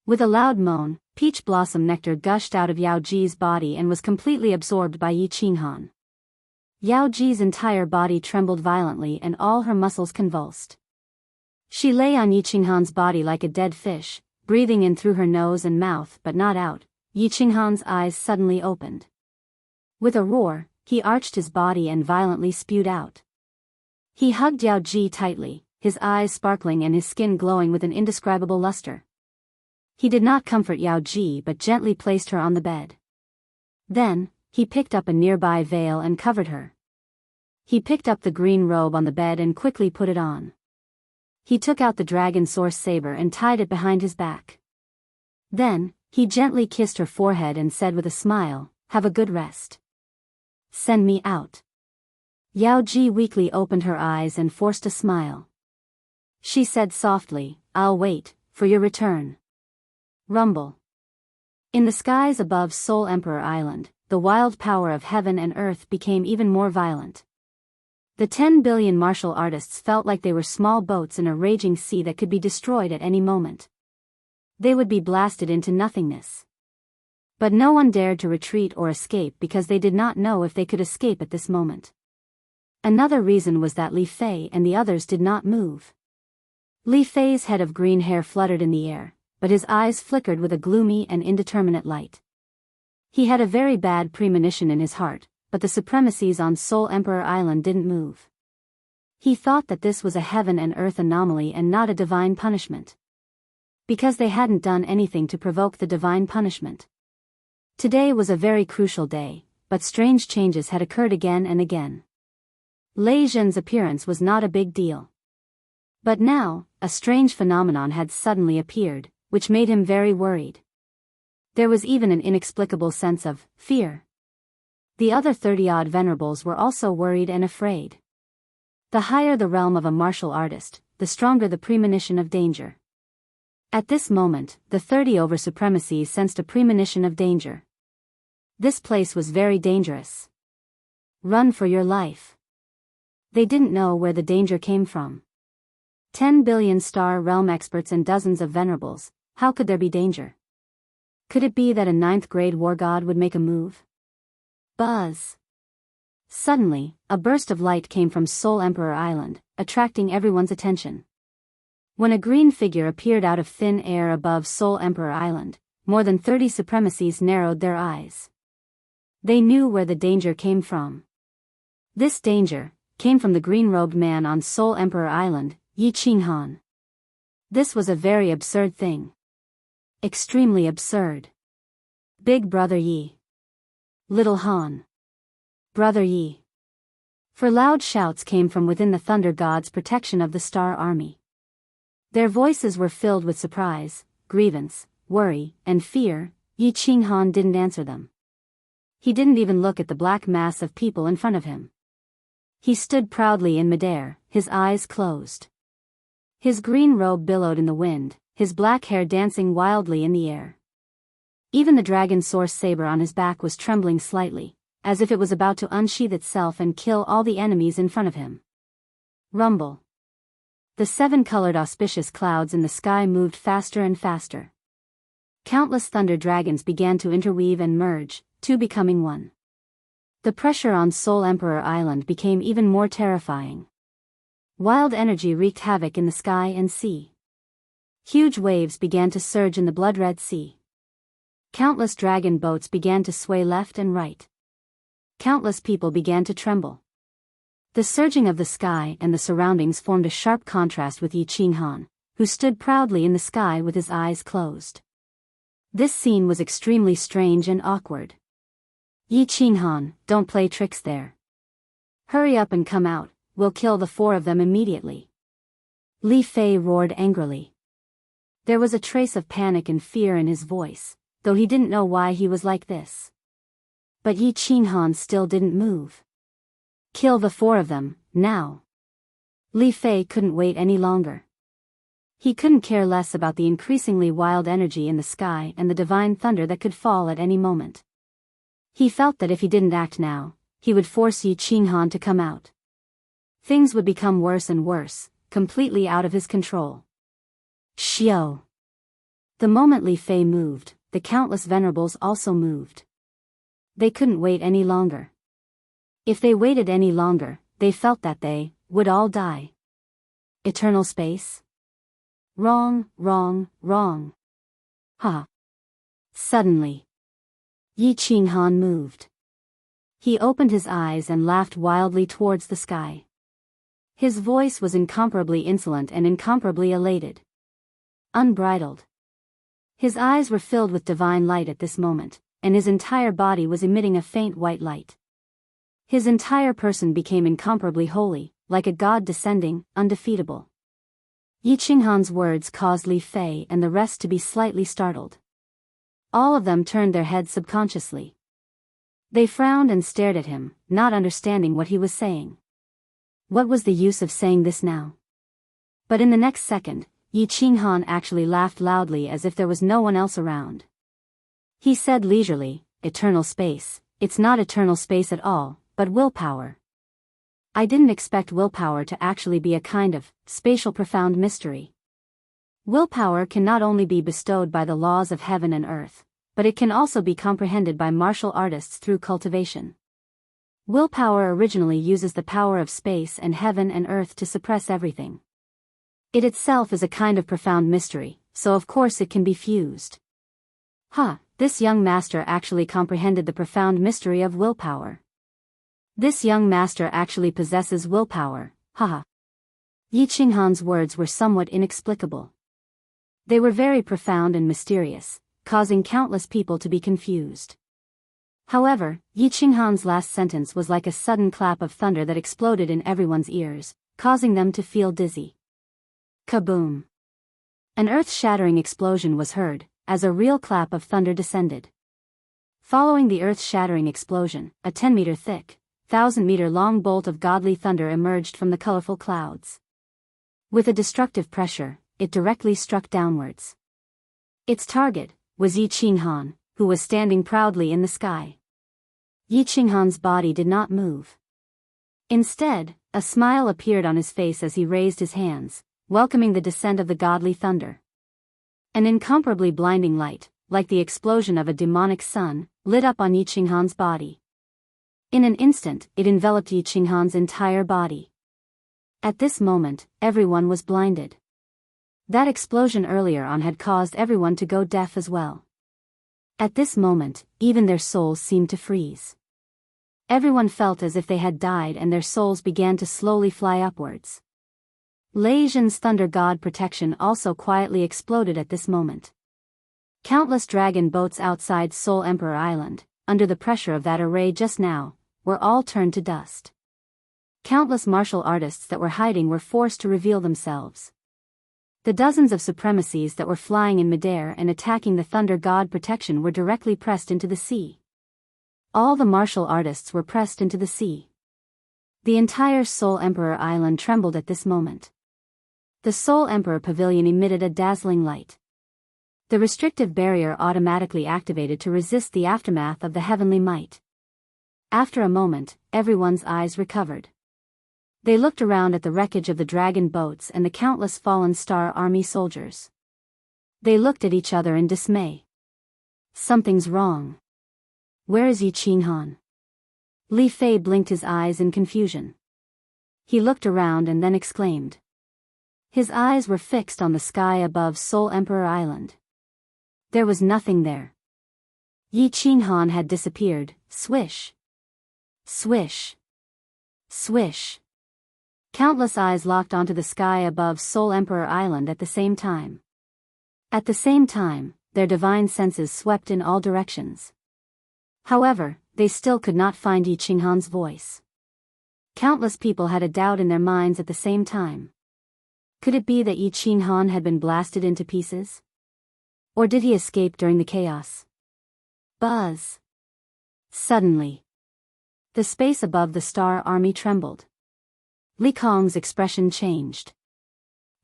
With a loud moan, peach blossom nectar gushed out of Yao Ji's body and was completely absorbed by Yi Qinghan. Yao Ji's entire body trembled violently and all her muscles convulsed. She lay on Yi Qinghan's body like a dead fish, breathing in through her nose and mouth but not out. Yi Qinghan's eyes suddenly opened. With a roar, he arched his body and violently spewed out. He hugged Yao Ji tightly, his eyes sparkling and his skin glowing with an indescribable luster. He did not comfort Yao Ji but gently placed her on the bed. Then, he picked up a nearby veil and covered her. He picked up the green robe on the bed and quickly put it on. He took out the dragon source saber and tied it behind his back. Then, he gently kissed her forehead and said with a smile, "Have a good rest. Send me out." Yao Ji weakly opened her eyes and forced a smile. She said softly, "I'll wait for your return." Rumble. In the skies above Soul Emperor Island, the wild power of heaven and earth became even more violent. The 10 billion martial artists felt like they were small boats in a raging sea that could be destroyed at any moment. They would be blasted into nothingness. But no one dared to retreat or escape because they did not know if they could escape at this moment. Another reason was that Li Fei and the others did not move. Li Fei's head of green hair fluttered in the air, but his eyes flickered with a gloomy and indeterminate light. He had a very bad premonition in his heart, but the supremacies on Soul Emperor Island didn't move. He thought that this was a heaven and earth anomaly and not a divine punishment. Because they hadn't done anything to provoke the divine punishment. Today was a very crucial day, but strange changes had occurred again and again. Lei Zhen's appearance was not a big deal. But now, a strange phenomenon had suddenly appeared, which made him very worried. There was even an inexplicable sense of fear. The other 30-odd venerables were also worried and afraid. The higher the realm of a martial artist, the stronger the premonition of danger. At this moment, the 30 over supremacy sensed a premonition of danger. This place was very dangerous. Run for your life. They didn't know where the danger came from. 10 billion star realm experts and dozens of venerables, how could there be danger? Could it be that a 9th grade war god would make a move? Buzz. Suddenly, a burst of light came from Soul Emperor Island, attracting everyone's attention. When a green figure appeared out of thin air above Soul Emperor Island, more than 30 supremacies narrowed their eyes. They knew where the danger came from. This danger came from the green-robed man on Soul Emperor Island, Yi Qinghan. This was a very absurd thing. Extremely absurd. Big Brother Yi. Little Han. Brother Yi. For loud shouts came from within the Thunder God's protection of the Star Army. Their voices were filled with surprise, grievance, worry, and fear. Yi Qinghan didn't answer them. He didn't even look at the black mass of people in front of him. He stood proudly in midair, his eyes closed. His green robe billowed in the wind, his black hair dancing wildly in the air. Even the dragon source saber on his back was trembling slightly, as if it was about to unsheath itself and kill all the enemies in front of him. Rumble. The 7-colored auspicious clouds in the sky moved faster and faster. Countless thunder dragons began to interweave and merge, two becoming one. The pressure on Soul Emperor Island became even more terrifying. Wild energy wreaked havoc in the sky and sea. Huge waves began to surge in the blood-red sea. Countless dragon boats began to sway left and right. Countless people began to tremble. The surging of the sky and the surroundings formed a sharp contrast with Yi Qinghan, who stood proudly in the sky with his eyes closed. This scene was extremely strange and awkward. Yi Qinghan, don't play tricks there. Hurry up and come out, we'll kill the 4 of them immediately. Li Fei roared angrily. There was a trace of panic and fear in his voice, though he didn't know why he was like this. But Yi Qinghan still didn't move. Kill the 4 of them, now. Li Fei couldn't wait any longer. He couldn't care less about the increasingly wild energy in the sky and the divine thunder that could fall at any moment. He felt that if he didn't act now, he would force Yi Qinghan to come out. Things would become worse and worse, completely out of his control. Xiao. The moment Li Fei moved, the countless venerables also moved. They couldn't wait any longer. If they waited any longer, they felt that they would all die. Eternal space? Wrong, wrong, wrong. Ha. Suddenly, Yi Qinghan moved. He opened his eyes and laughed wildly towards the sky. His voice was incomparably insolent and incomparably elated. Unbridled. His eyes were filled with divine light at this moment, and his entire body was emitting a faint white light. His entire person became incomparably holy, like a god descending, undefeatable. Yi Qinghan's words caused Li Fei and the rest to be slightly startled. All of them turned their heads subconsciously. They frowned and stared at him, not understanding what he was saying. What was the use of saying this now? But in the next second, Yi Qinghan actually laughed loudly as if there was no one else around. He said leisurely, "Eternal space, it's not eternal space at all, but willpower. I didn't expect willpower to actually be a kind of spatial profound mystery. Willpower can not only be bestowed by the laws of heaven and earth, but it can also be comprehended by martial artists through cultivation. Willpower originally uses the power of space and heaven and earth to suppress everything. It itself is a kind of profound mystery, so of course it can be fused." This young master actually comprehended the profound mystery of willpower. This young master actually possesses willpower, haha. Yi Qinghan's words were somewhat inexplicable. They were very profound and mysterious, causing countless people to be confused. However, Yi Qinghan's last sentence was like a sudden clap of thunder that exploded in everyone's ears, causing them to feel dizzy. Kaboom! An earth-shattering explosion was heard, as a real clap of thunder descended. Following the earth-shattering explosion, a 10-meter thick, 1,000-meter-long bolt of godly thunder emerged from the colorful clouds. With a destructive pressure, it directly struck downwards. Its target was Yi Qinghan, who was standing proudly in the sky. Yi Qinghan's body did not move. Instead, a smile appeared on his face as he raised his hands, welcoming the descent of the godly thunder. An incomparably blinding light, like the explosion of a demonic sun, lit up on Yi Qinghan's body. In an instant, it enveloped Yi Qinghan's entire body. At this moment, everyone was blinded. That explosion earlier on had caused everyone to go deaf as well. At this moment, even their souls seemed to freeze. Everyone felt as if they had died and their souls began to slowly fly upwards. Lei Zhen's thunder god protection also quietly exploded at this moment. Countless dragon boats outside Soul Emperor Island, under the pressure of that array just now, were all turned to dust. Countless martial artists that were hiding were forced to reveal themselves. The dozens of supremacies that were flying in midair and attacking the thunder god protection were directly pressed into the sea. All the martial artists were pressed into the sea. The entire Soul Emperor Island trembled at this moment. The Soul Emperor Pavilion emitted a dazzling light. The restrictive barrier automatically activated to resist the aftermath of the heavenly might. After a moment, everyone's eyes recovered. They looked around at the wreckage of the dragon boats and the countless fallen Star Army soldiers. They looked at each other in dismay. Something's wrong. Where is Yi Qinghan? Li Fei blinked his eyes in confusion. He looked around and then exclaimed. His eyes were fixed on the sky above Seoul Emperor Island. There was nothing there. Yi Qinghan had disappeared. Swish. Swish. Swish. Countless eyes locked onto the sky above Seoul Emperor Island at the same time. At the same time, their divine senses swept in all directions. However, they still could not find Yi Qinghan's voice. Countless people had a doubt in their minds at the same time. Could it be that Yi Qinghan had been blasted into pieces? Or did he escape during the chaos? Buzz. Suddenly, the space above the Star Army trembled. Li Kong's expression changed.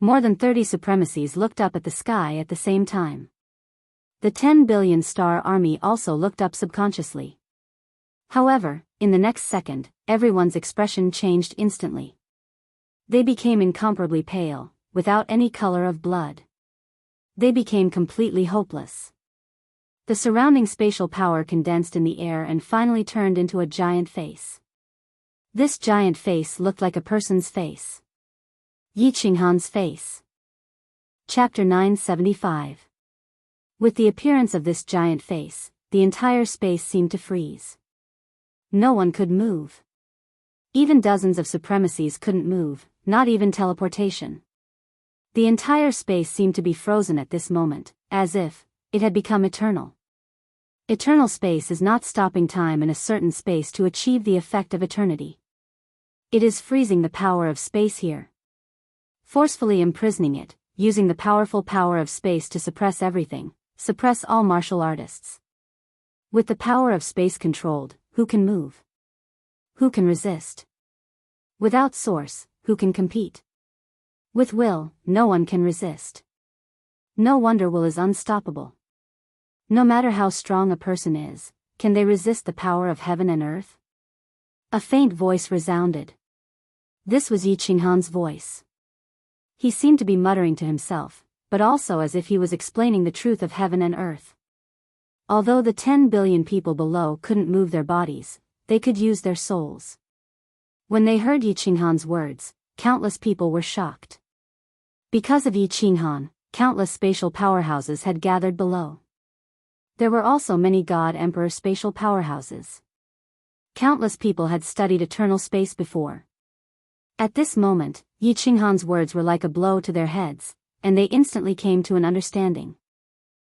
More than 30 supremacies looked up at the sky at the same time. The 10 billion Star Army also looked up subconsciously. However, in the next second, everyone's expression changed instantly. They became incomparably pale, without any color of blood. They became completely hopeless. The surrounding spatial power condensed in the air and finally turned into a giant face. This giant face looked like a person's face. Yi Qinghan's face. Chapter 975. With the appearance of this giant face, the entire space seemed to freeze. No one could move. Even dozens of supremacies couldn't move, not even teleportation. The entire space seemed to be frozen at this moment, as if it had become eternal. Eternal space is not stopping time in a certain space to achieve the effect of eternity. It is freezing the power of space here. Forcefully imprisoning it, using the powerful power of space to suppress everything, suppress all martial artists. With the power of space controlled, who can move? Who can resist? Without source, who can compete? With will, no one can resist. No wonder will is unstoppable. No matter how strong a person is, can they resist the power of heaven and earth? A faint voice resounded. This was Yi Qinghan's voice. He seemed to be muttering to himself, but also as if he was explaining the truth of heaven and earth. Although the 10 billion people below couldn't move their bodies, they could use their souls. When they heard Yi Qinghan's words, countless people were shocked. Because of Yi Qinghan, countless spatial powerhouses had gathered below. There were also many God-Emperor spatial powerhouses. Countless people had studied eternal space before. At this moment, Yi Qinghan's words were like a blow to their heads, and they instantly came to an understanding.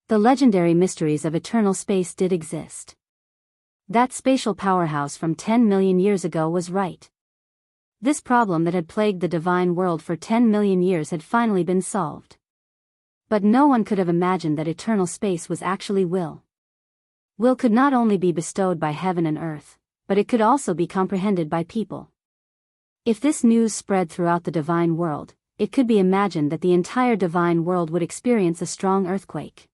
The legendary mysteries of eternal space did exist. That spatial powerhouse from 10 million years ago was right. This problem that had plagued the divine world for 10 million years had finally been solved. But no one could have imagined that eternal space was actually will. Will could not only be bestowed by heaven and earth, but it could also be comprehended by people. If this news spread throughout the divine world, it could be imagined that the entire divine world would experience a strong earthquake.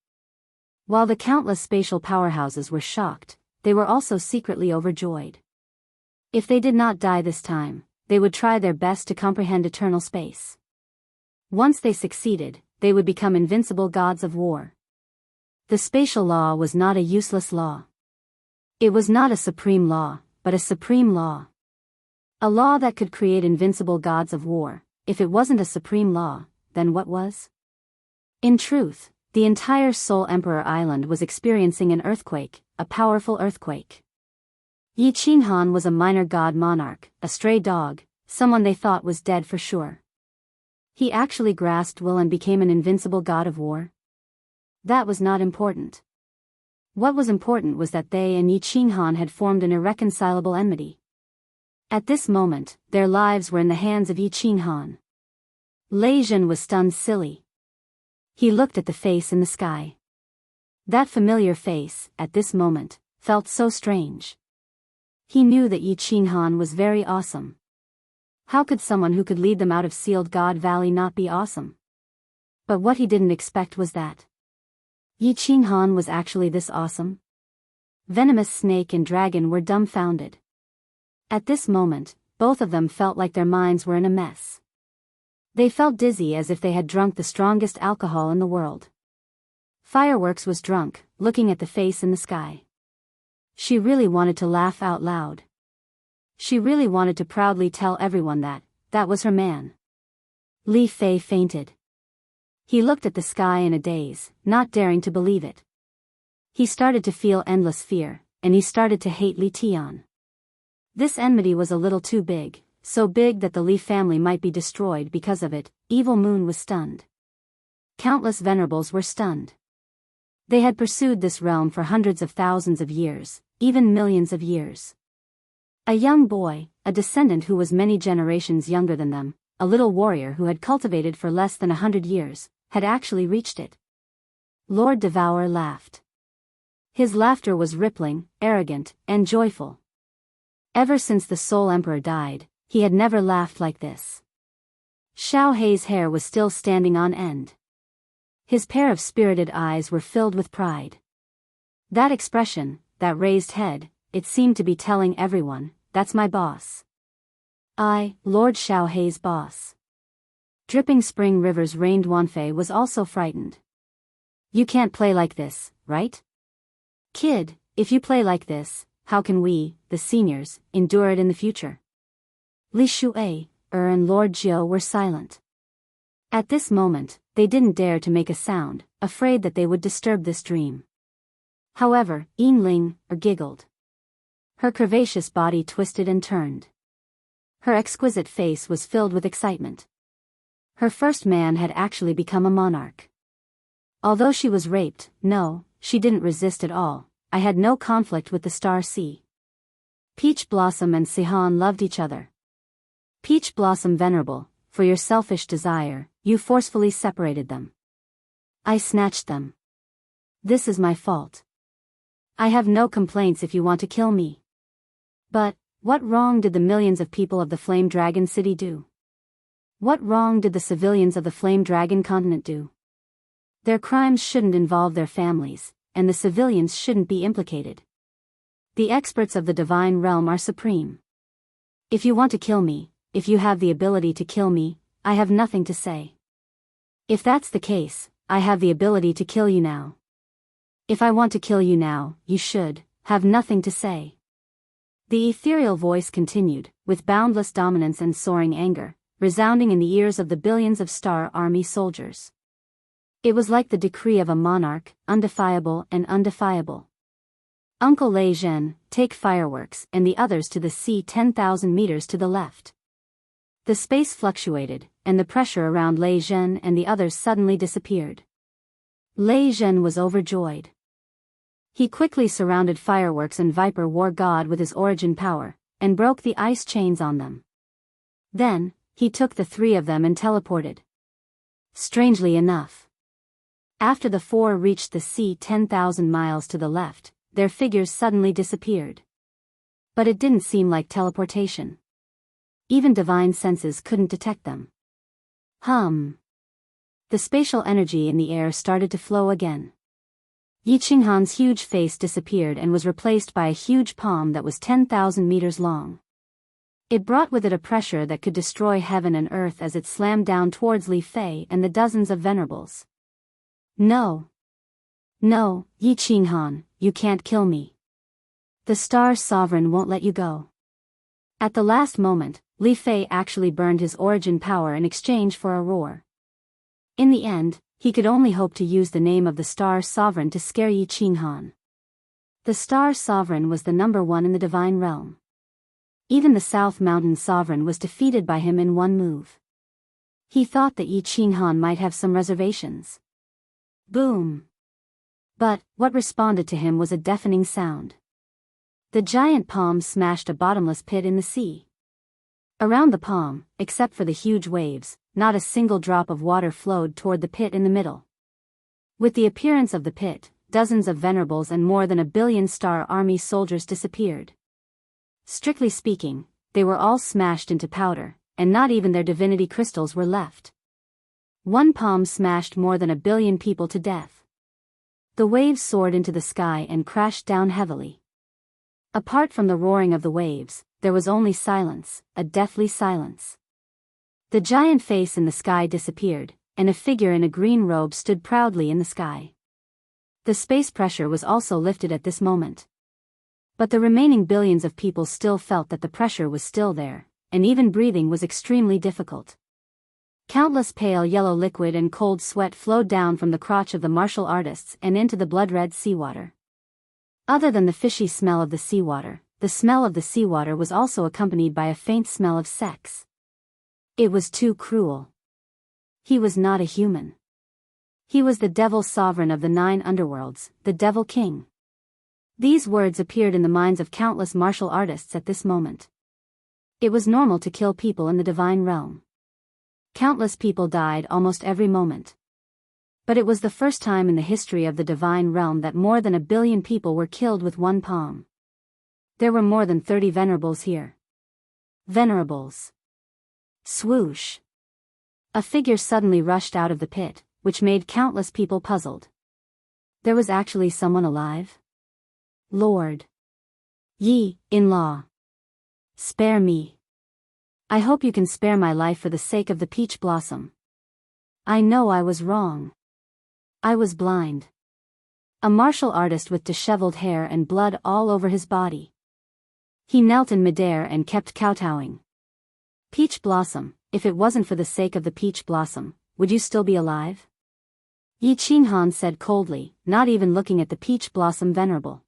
While the countless spatial powerhouses were shocked, they were also secretly overjoyed. If they did not die this time, they would try their best to comprehend eternal space. Once they succeeded, they would become invincible gods of war. The spatial law was not a useless law. It was not a supreme law, but a supreme law. A law that could create invincible gods of war. If it wasn't a supreme law, then what was? In truth, the entire Seoul Emperor Island was experiencing an earthquake, a powerful earthquake. Yi Qinghan was a minor god monarch, a stray dog, someone they thought was dead for sure. He actually grasped will and became an invincible god of war. That was not important. What was important was that they and Yi Qinghan had formed an irreconcilable enmity. At this moment, their lives were in the hands of Yi Qinghan. Lei Jun was stunned silly. He looked at the face in the sky. That familiar face, at this moment, felt so strange. He knew that Yi Qinghan was very awesome. How could someone who could lead them out of Sealed God Valley not be awesome? But what he didn't expect was that Yi Qinghan was actually this awesome. Venomous snake and dragon were dumbfounded. At this moment, both of them felt like their minds were in a mess. They felt dizzy as if they had drunk the strongest alcohol in the world. Fireworks was drunk, looking at the face in the sky. She really wanted to laugh out loud. She really wanted to proudly tell everyone that was her man. Li Fei fainted. He looked at the sky in a daze, not daring to believe it. He started to feel endless fear, and he started to hate Li Tian. This enmity was a little too big, so big that the Li family might be destroyed because of it. Evil Moon was stunned. Countless venerables were stunned. They had pursued this realm for hundreds of thousands of years, even millions of years. A young boy, a descendant who was many generations younger than them, a little warrior who had cultivated for less than 100 years, had actually reached it. Lord Devour laughed. His laughter was rippling, arrogant, and joyful. Ever since the Soul Emperor died, he had never laughed like this. Xiao Hei's hair was still standing on end. His pair of spirited eyes were filled with pride. That expression, that raised head, it seemed to be telling everyone, "That's my boss. I, Lord Xiao Hei's boss." Dripping spring rivers rained. Wanfei was also frightened. "You can't play like this, right? Kid, if you play like this, how can we, the seniors, endure it in the future?" Li Shuai, and Lord Jiu were silent. At this moment, they didn't dare to make a sound, afraid that they would disturb this dream. However, Yinling giggled. Her curvaceous body twisted and turned. Her exquisite face was filled with excitement. Her first man had actually become a monarch. Although she was raped, no, she didn't resist at all. I had no conflict with the Star Sea. Peach Blossom and Sihan loved each other. Peach Blossom venerable, for your selfish desire, you forcefully separated them. I snatched them. This is my fault. I have no complaints if you want to kill me. But, what wrong did the millions of people of the Flame Dragon City do? What wrong did the civilians of the Flame Dragon continent do? Their crimes shouldn't involve their families, and the civilians shouldn't be implicated. The experts of the divine realm are supreme. If you want to kill me, if you have the ability to kill me, I have nothing to say. If that's the case, I have the ability to kill you now. If I want to kill you now, you should have nothing to say. The ethereal voice continued, with boundless dominance and soaring anger, resounding in the ears of the billions of Star Army soldiers. It was like the decree of a monarch, undefiable and undefiable. Uncle Lei Zhen, take fireworks and the others to the sea 10,000 meters to the left. The space fluctuated, and the pressure around Lei Zhen and the others suddenly disappeared. Lei Zhen was overjoyed. He quickly surrounded Fireworks and Viper War God with his origin power, and broke the ice chains on them. Then, he took the three of them and teleported. Strangely enough, after the four reached the sea 10,000 miles to the left, their figures suddenly disappeared. But it didn't seem like teleportation. Even divine senses couldn't detect them. The spatial energy in the air started to flow again. Yi Qinghan's huge face disappeared and was replaced by a huge palm that was 10,000 meters long. It brought with it a pressure that could destroy heaven and earth as it slammed down towards Li Fei and the dozens of venerables. No, Yi Qinghan, you can't kill me. The Star Sovereign won't let you go. At the last moment, Li Fei actually burned his origin power in exchange for a roar. In the end, he could only hope to use the name of the Star Sovereign to scare Yi Qinghan. The Star Sovereign was the number one in the divine realm. Even the South Mountain Sovereign was defeated by him in one move. He thought that Yi Qinghan might have some reservations. Boom! But, what responded to him was a deafening sound. The giant palm smashed a bottomless pit in the sea. Around the palm, except for the huge waves, not a single drop of water flowed toward the pit in the middle. With the appearance of the pit, dozens of venerables and more than 1 billion Star Army soldiers disappeared. Strictly speaking, they were all smashed into powder, and not even their divinity crystals were left. One palm smashed more than 1 billion people to death. The waves soared into the sky and crashed down heavily. Apart from the roaring of the waves, there was only silence, a deathly silence. The giant face in the sky disappeared, and a figure in a green robe stood proudly in the sky. The space pressure was also lifted at this moment. But the remaining billions of people still felt that the pressure was still there, and even breathing was extremely difficult. Countless pale yellow liquid and cold sweat flowed down from the crotch of the martial artists and into the blood-red seawater. Other than the fishy smell of the seawater, the smell of the seawater was also accompanied by a faint smell of sex. It was too cruel. He was not a human. He was the devil sovereign of the 9 underworlds, the devil king. These words appeared in the minds of countless martial artists at this moment. It was normal to kill people in the divine realm. Countless people died almost every moment. But it was the first time in the history of the divine realm that more than 1 billion people were killed with one palm. There were more than 30 venerables here. Venerables. Swoosh. A figure suddenly rushed out of the pit, which made countless people puzzled. There was actually someone alive? Lord. Ye-in-law. Spare me. I hope you can spare my life for the sake of the peach blossom. I know I was wrong. I was blind. A martial artist with disheveled hair and blood all over his body. He knelt in midair and kept kowtowing. Peach blossom, if it wasn't for the sake of the peach blossom, would you still be alive? Yi Qinghan said coldly, not even looking at the peach blossom venerable.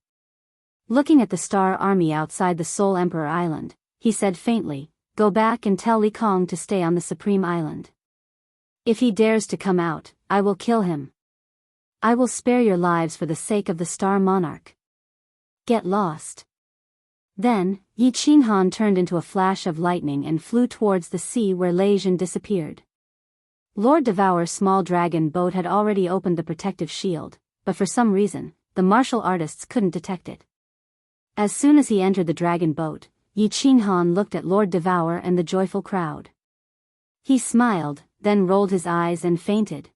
Looking at the star army outside the Soul Emperor Island, he said faintly, "Go back and tell Li Kong to stay on the Supreme Island. If he dares to come out, I will kill him. I will spare your lives for the sake of the Star Monarch. Get lost." Then, Yi Qinghan turned into a flash of lightning and flew towards the sea where Lei Zhen disappeared. Lord Devour's small dragon boat had already opened the protective shield, but for some reason, the martial artists couldn't detect it. As soon as he entered the dragon boat, Yi Qinghan looked at Lord Devour and the joyful crowd. He smiled, then rolled his eyes and fainted.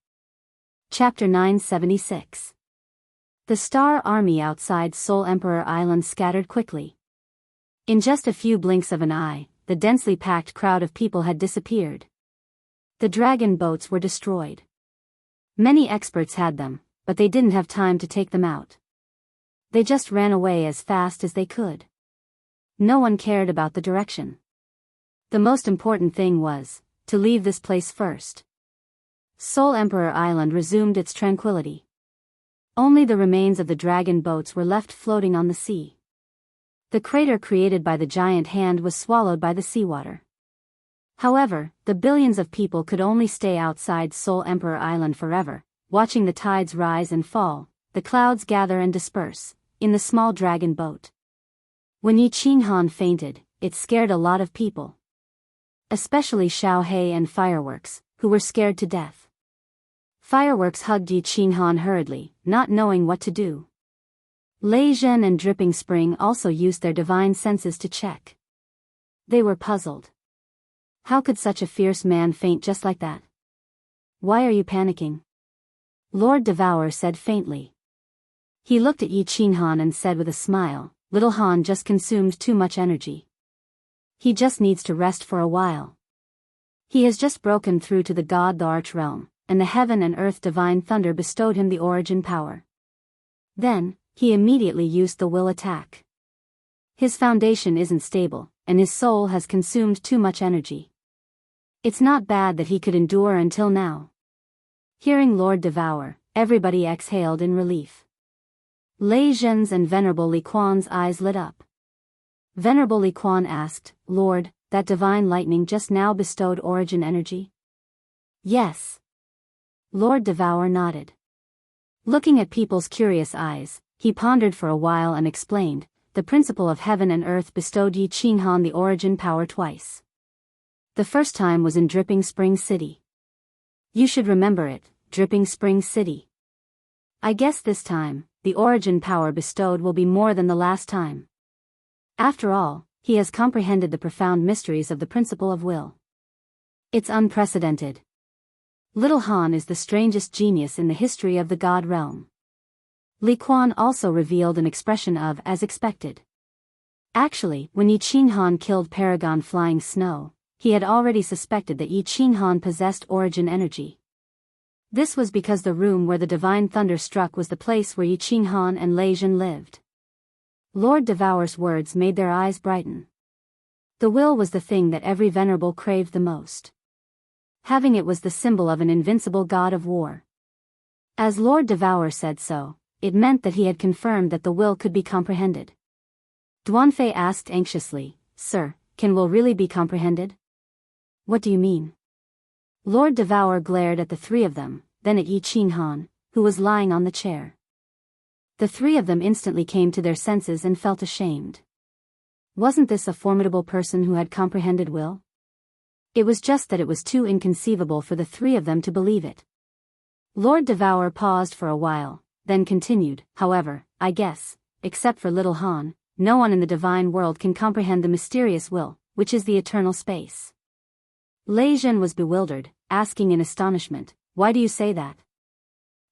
Chapter 976. The Star Army outside Soul Emperor Island scattered quickly. In just a few blinks of an eye, the densely packed crowd of people had disappeared. The dragon boats were destroyed. Many experts had them, but they didn't have time to take them out. They just ran away as fast as they could. No one cared about the direction. The most important thing was to leave this place first. Soul Emperor Island resumed its tranquility. Only the remains of the dragon boats were left floating on the sea. The crater created by the giant hand was swallowed by the seawater. However, the billions of people could only stay outside Soul Emperor Island forever, watching the tides rise and fall, the clouds gather and disperse, in the small dragon boat. When Yi Qinghan fainted, it scared a lot of people. Especially Xiao Hei and Fireworks, who were scared to death. Fireworks hugged Yi Qinghan hurriedly, not knowing what to do. Lei Zhen and Dripping Spring also used their divine senses to check. They were puzzled. How could such a fierce man faint just like that? Why are you panicking? Lord Devour said faintly. He looked at Yi Qinghan and said with a smile, "Little Han just consumed too much energy. He just needs to rest for a while. He has just broken through to the God the Arch Realm, and the heaven and earth divine thunder bestowed him the origin power." Then, he immediately used the will attack. His foundation isn't stable, and his soul has consumed too much energy. It's not bad that he could endure until now. Hearing Lord Devour, everybody exhaled in relief. Lei Zhen's and Venerable Li Quan's eyes lit up. Venerable Li Quan asked, "Lord, that divine lightning just now bestowed origin energy?" "Yes." Lord Devour nodded. Looking at people's curious eyes, he pondered for a while and explained, "The principle of heaven and earth bestowed Yi Qinghan the origin power twice. The first time was in Dripping Spring City. You should remember it, Dripping Spring City. I guess this time, the origin power bestowed will be more than the last time. After all, he has comprehended the profound mysteries of the principle of will. It's unprecedented. Little Han is the strangest genius in the history of the God realm." Li Quan also revealed an expression of "as expected." Actually, when Yi Qinghan killed Paragon Flying Snow, he had already suspected that Yi Qinghan possessed origin energy. This was because the room where the divine thunder struck was the place where Yi Qinghan and Lei Zhen lived. Lord Devour's words made their eyes brighten. The will was the thing that every venerable craved the most. Having it was the symbol of an invincible god of war. As Lord Devour said so, it meant that he had confirmed that the will could be comprehended. Duanfei asked anxiously, "Sir, can will really be comprehended?" "What do you mean?" Lord Devour glared at the three of them, then at Yi Qinghan, who was lying on the chair. The three of them instantly came to their senses and felt ashamed. Wasn't this a formidable person who had comprehended will? It was just that it was too inconceivable for the three of them to believe it. Lord Devour paused for a while, then continued, "However, I guess, except for little Han, no one in the divine world can comprehend the mysterious will, which is the eternal space." Lei Zhen was bewildered, asking in astonishment, "Why do you say that?"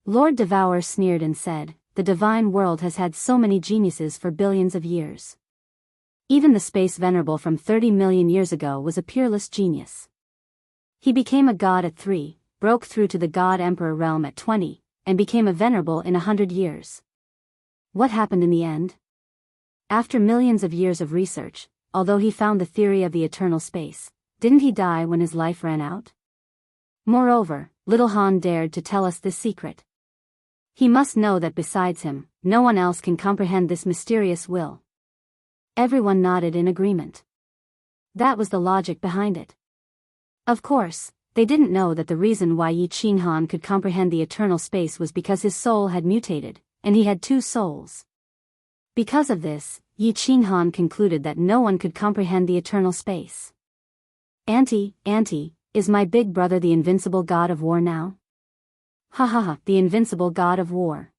Lord Devour sneered and said, "The divine world has had so many geniuses for billions of years. Even the space venerable from 30 million years ago was a peerless genius. He became a god at 3, broke through to the god emperor realm at 20, and became a venerable in 100 years. What happened in the end? After millions of years of research, although he found the theory of the eternal space, didn't he die when his life ran out? Moreover, little Han dared to tell us this secret. He must know that besides him, no one else can comprehend this mysterious will." Everyone nodded in agreement. That was the logic behind it. Of course, they didn't know that the reason why Yi Qinghan could comprehend the eternal space was because his soul had mutated, and he had two souls. Because of this, Yi Qinghan concluded that no one could comprehend the eternal space. Auntie, is my big brother the invincible god of war now?" "Ha ha ha, the invincible god of war.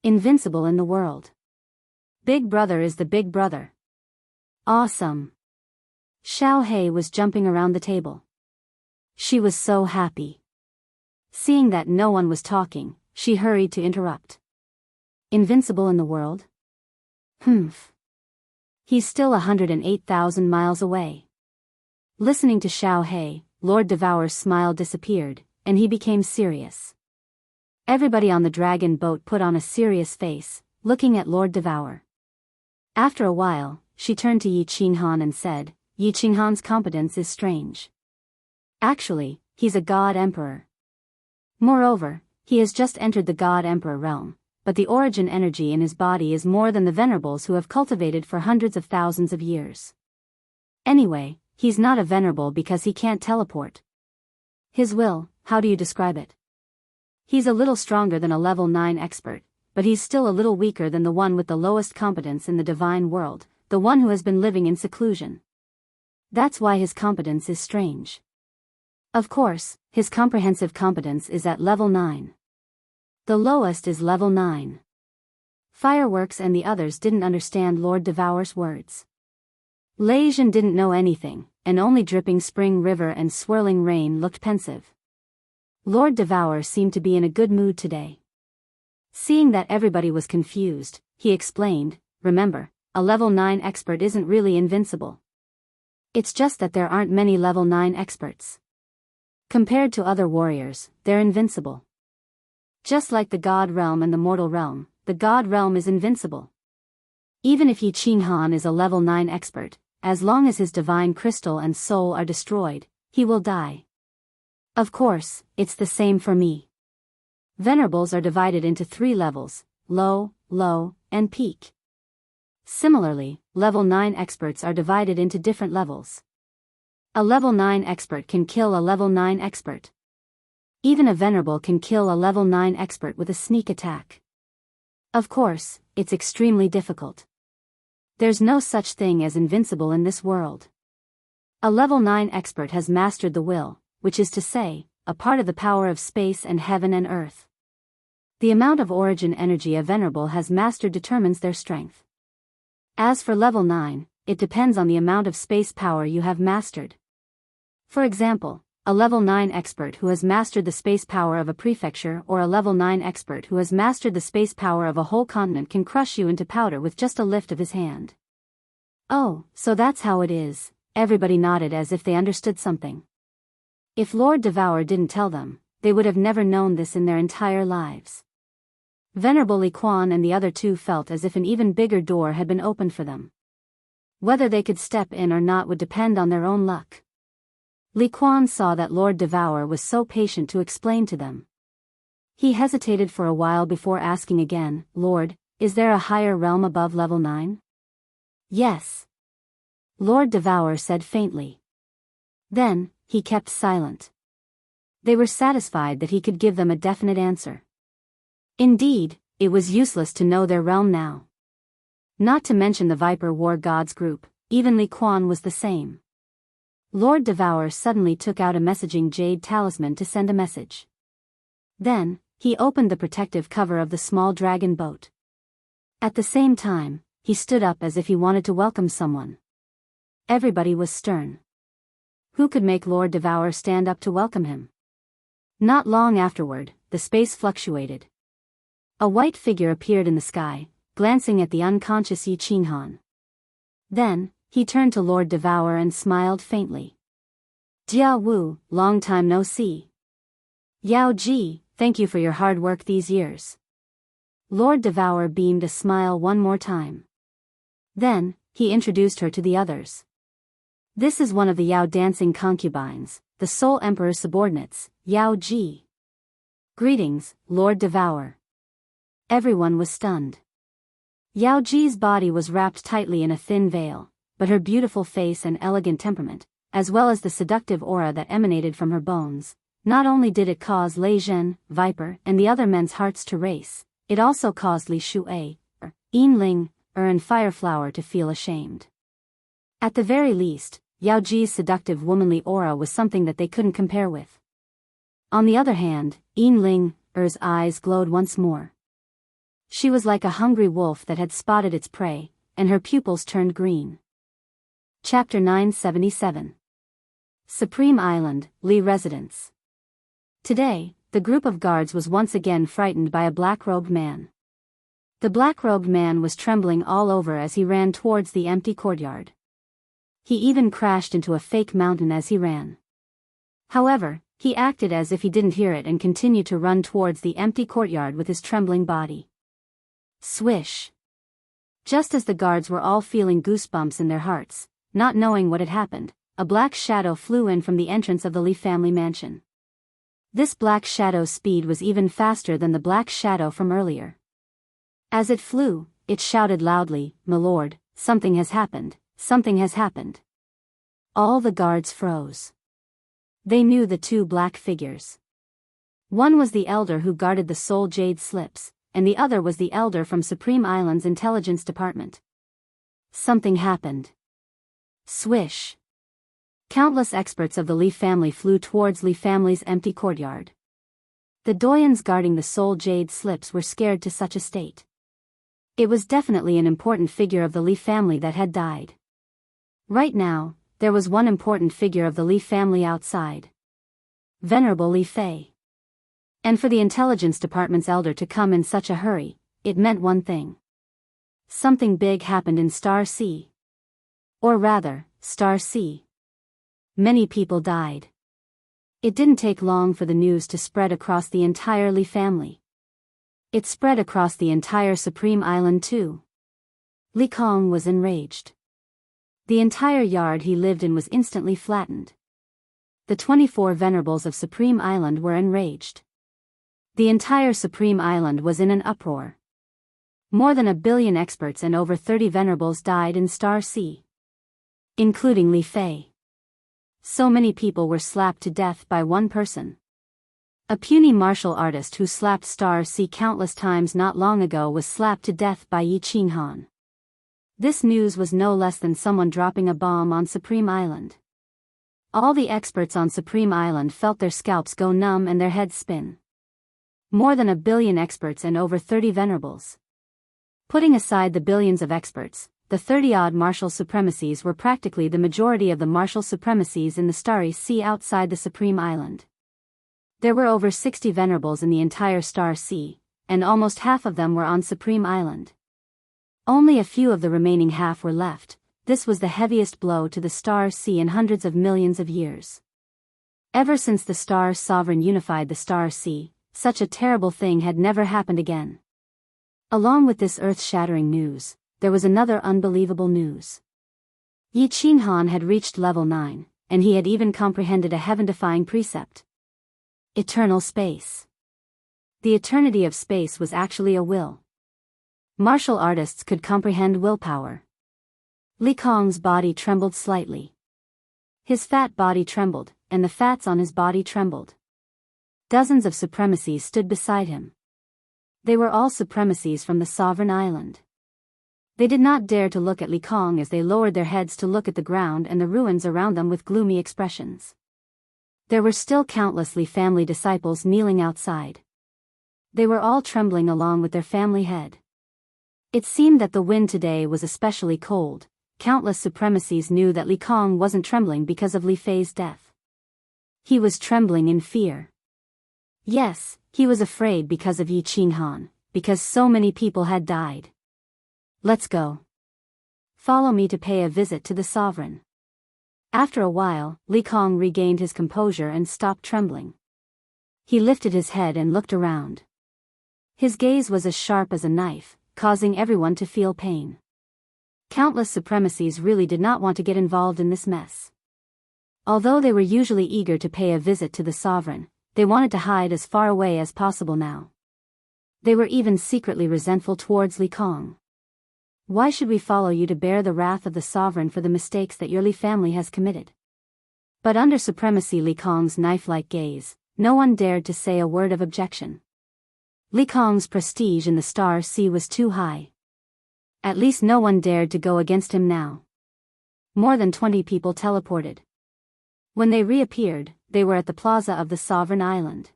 Invincible in the world. Big brother is the big brother. Awesome." Xiao Hei was jumping around the table. She was so happy. Seeing that no one was talking, she hurried to interrupt. "Invincible in the world? Humph. He's still 108,000 miles away." Listening to Xiao Hei, Lord Devour's smile disappeared, and he became serious. Everybody on the dragon boat put on a serious face, looking at Lord Devour. After a while, she turned to Yi Qinghan and said, "Yi Qinghan's competence is strange. Actually, he's a god emperor. Moreover, he has just entered the god emperor realm, but the origin energy in his body is more than the venerables who have cultivated for hundreds of thousands of years. Anyway, he's not a venerable because he can't teleport. His will, how do you describe it? He's a little stronger than a level 9 expert, but he's still a little weaker than the one with the lowest competence in the divine world, the one who has been living in seclusion. That's why his competence is strange. Of course, his comprehensive competence is at level 9. The lowest is level 9. Fireworks and the others didn't understand Lord Devour's words. Lei Zhen didn't know anything, and only dripping spring river and swirling rain looked pensive. Lord Devour seemed to be in a good mood today. Seeing that everybody was confused, he explained, "Remember, a level 9 expert isn't really invincible. It's just that there aren't many level 9 experts. Compared to other warriors, they're invincible. Just like the God realm and the mortal realm, the God realm is invincible. Even if Yi Qinghan is a level 9 expert, as long as his divine crystal and soul are destroyed, he will die. Of course, it's the same for me. Venerables are divided into 3 levels, low, and peak. Similarly, level 9 experts are divided into different levels. A level 9 expert can kill a level 9 expert. Even a venerable can kill a level 9 expert with a sneak attack. Of course, it's extremely difficult. There's no such thing as invincible in this world. A level 9 expert has mastered the will, which is to say, a part of the power of space and heaven and earth. The amount of origin energy a venerable has mastered determines their strength. As for level 9, it depends on the amount of space power you have mastered. For example, a level 9 expert who has mastered the space power of a prefecture or a level 9 expert who has mastered the space power of a whole continent can crush you into powder with just a lift of his hand. Oh, so that's how it is. Everybody nodded as if they understood something. If Lord Devour didn't tell them, they would have never known this in their entire lives. Venerable Li Quan and the other two felt as if an even bigger door had been opened for them. Whether they could step in or not would depend on their own luck. Li Quan saw that Lord Devour was so patient to explain to them. He hesitated for a while before asking again, "Lord, is there a higher realm above level 9? Yes. Lord Devour said faintly. Then, he kept silent. They were satisfied that he could give them a definite answer. Indeed, it was useless to know their realm now. Not to mention the Viper War Gods group, even Li Quan was the same. Lord Devour suddenly took out a messaging jade talisman to send a message. Then, he opened the protective cover of the small dragon boat. At the same time, he stood up as if he wanted to welcome someone. Everybody was stern. Who could make Lord Devour stand up to welcome him? Not long afterward, the space fluctuated. A white figure appeared in the sky, glancing at the unconscious Yi Qinghan. Then, he turned to Lord Devour and smiled faintly. Jia Wu, long time no see. Yao Ji, thank you for your hard work these years. Lord Devour beamed a smile one more time. Then, he introduced her to the others. This is one of the Yao dancing concubines, the Soul Emperor's subordinates, Yao Ji. Greetings, Lord Devour. Everyone was stunned. Yao Ji's body was wrapped tightly in a thin veil, but her beautiful face and elegant temperament, as well as the seductive aura that emanated from her bones, not only did it cause Lei Zhen, Viper, and the other men's hearts to race, it also caused Li Shuai, Yin Ling, and Fireflower to feel ashamed. At the very least, Yao Ji's seductive womanly aura was something that they couldn't compare with. On the other hand, Yin Ling, eyes glowed once more. She was like a hungry wolf that had spotted its prey, and her pupils turned green. Chapter 977. Supreme Island, Li Residence. Today, the group of guards was once again frightened by a black-robed man. The black-robed man was trembling all over as he ran towards the empty courtyard. He even crashed into a fake mountain as he ran. However, he acted as if he didn't hear it and continued to run towards the empty courtyard with his trembling body. Swish! Just as the guards were all feeling goosebumps in their hearts, not knowing what had happened, a black shadow flew in from the entrance of the Li family mansion. This black shadow's speed was even faster than the black shadow from earlier. As it flew, it shouted loudly, "My lord, something has happened, something has happened." All the guards froze. They knew the two black figures. One was the elder who guarded the Soul Jade slips, and the other was the elder from Supreme Island's intelligence department. Something happened. Swish! Countless experts of the Li family flew towards Li family's empty courtyard. The doyens guarding the Soul Jade slips were scared to such a state. It was definitely an important figure of the Li family that had died. Right now, there was one important figure of the Li family outside. Venerable Li Fei. And for the intelligence department's elder to come in such a hurry, it meant one thing. Something big happened in Star Sea. Or rather, Star Sea. Many people died. It didn't take long for the news to spread across the entire Li family. It spread across the entire Supreme Island too. Li Kong was enraged. The entire yard he lived in was instantly flattened. The 24 venerables of Supreme Island were enraged. The entire Supreme Island was in an uproar. More than 1 billion experts and over 30 venerables died in Star Sea. Including Li Fei. So many people were slapped to death by one person. A puny martial artist who slapped Star Sea countless times not long ago was slapped to death by Yi Qinghan. This news was no less than someone dropping a bomb on Supreme Island. All the experts on Supreme Island felt their scalps go numb and their heads spin. More than 1 billion experts and over 30 venerables. Putting aside the billions of experts, the 30-odd martial supremacies were practically the majority of the martial supremacies in the Starry Sea outside the Supreme Island. There were over 60 venerables in the entire Star Sea, and almost half of them were on Supreme Island. Only a few of the remaining half were left, This was the heaviest blow to the Star Sea in hundreds of millions of years. Ever since the Star Sovereign unified the Star Sea, such a terrible thing had never happened again. Along with this earth-shattering news, there was another unbelievable news. Yi Qinghan had reached level 9, and he had even comprehended a heaven-defying precept. Eternal space. The eternity of space was actually a will. Martial artists could comprehend willpower. Li Kong's body trembled slightly. His fat body trembled, and the fats on his body trembled. Dozens of supremacies stood beside him. They were all supremacies from the sovereign island. They did not dare to look at Li Kong as they lowered their heads to look at the ground and the ruins around them with gloomy expressions. There were still countless Li family disciples kneeling outside. They were all trembling along with their family head. It seemed that the wind today was especially cold. Countless supremacies knew that Li Kong wasn't trembling because of Li Fei's death. He was trembling in fear. Yes, he was afraid because of Yi Qinghan, because so many people had died. Let's go. Follow me to pay a visit to the sovereign. After a while, Li Kong regained his composure and stopped trembling. He lifted his head and looked around. His gaze was as sharp as a knife, causing everyone to feel pain. Countless supremacies really did not want to get involved in this mess. Although they were usually eager to pay a visit to the sovereign, they wanted to hide as far away as possible now. They were even secretly resentful towards Li Kong. Why should we follow you to bear the wrath of the sovereign for the mistakes that your Li family has committed? But under supremacy Li Kong's knife-like gaze, no one dared to say a word of objection. Li Kong's prestige in the Star Sea was too high. At least no one dared to go against him now. More than 20 people teleported. When they reappeared, they were at the plaza of the sovereign island.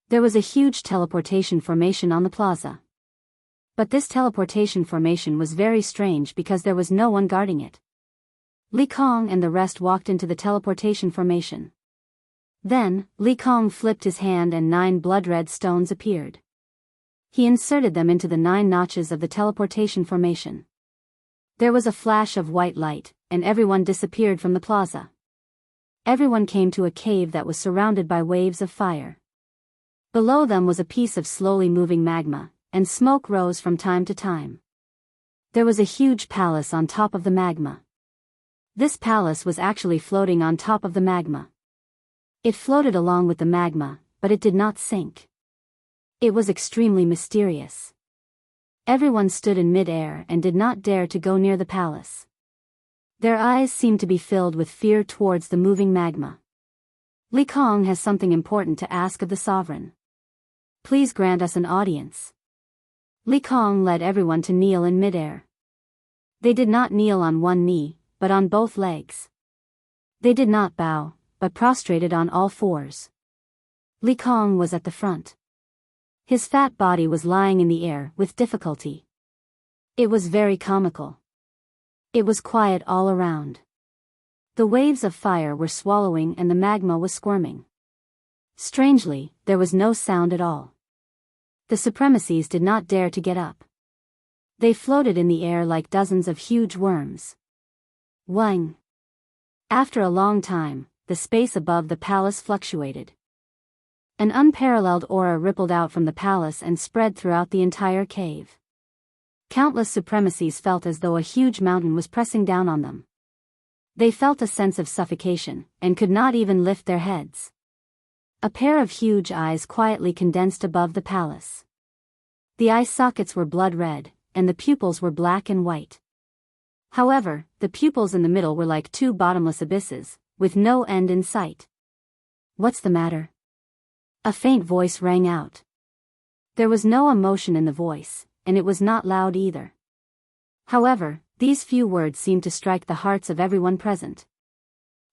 There was a huge teleportation formation on the plaza. But this teleportation formation was very strange because there was no one guarding it. Li Kong and the rest walked into the teleportation formation. Then, Li Kong flipped his hand and 9 blood-red stones appeared. He inserted them into the 9 notches of the teleportation formation. There was a flash of white light, and everyone disappeared from the plaza. Everyone came to a cave that was surrounded by waves of fire. Below them was a piece of slowly moving magma, and smoke rose from time to time. There was a huge palace on top of the magma. This palace was actually floating on top of the magma. It floated along with the magma, but it did not sink. It was extremely mysterious. Everyone stood in mid-air and did not dare to go near the palace. Their eyes seemed to be filled with fear towards the moving magma. Li Kong has something important to ask of the sovereign. Please grant us an audience. Li Kong led everyone to kneel in mid-air. They did not kneel on one knee, but on both legs. They did not bow, but prostrated on all fours. Li Kong was at the front. His fat body was lying in the air with difficulty. It was very comical. It was quiet all around. The waves of fire were swallowing and the magma was squirming. Strangely, there was no sound at all. The supremacies did not dare to get up. They floated in the air like dozens of huge worms. Wang. After a long time, the space above the palace fluctuated. An unparalleled aura rippled out from the palace and spread throughout the entire cave. Countless supremacies felt as though a huge mountain was pressing down on them. They felt a sense of suffocation, and could not even lift their heads. A pair of huge eyes quietly condensed above the palace. The eye sockets were blood red, and the pupils were black and white. However, the pupils in the middle were like 2 bottomless abysses, with no end in sight. What's the matter? A faint voice rang out. There was no emotion in the voice, and it was not loud either. However, these few words seemed to strike the hearts of everyone present.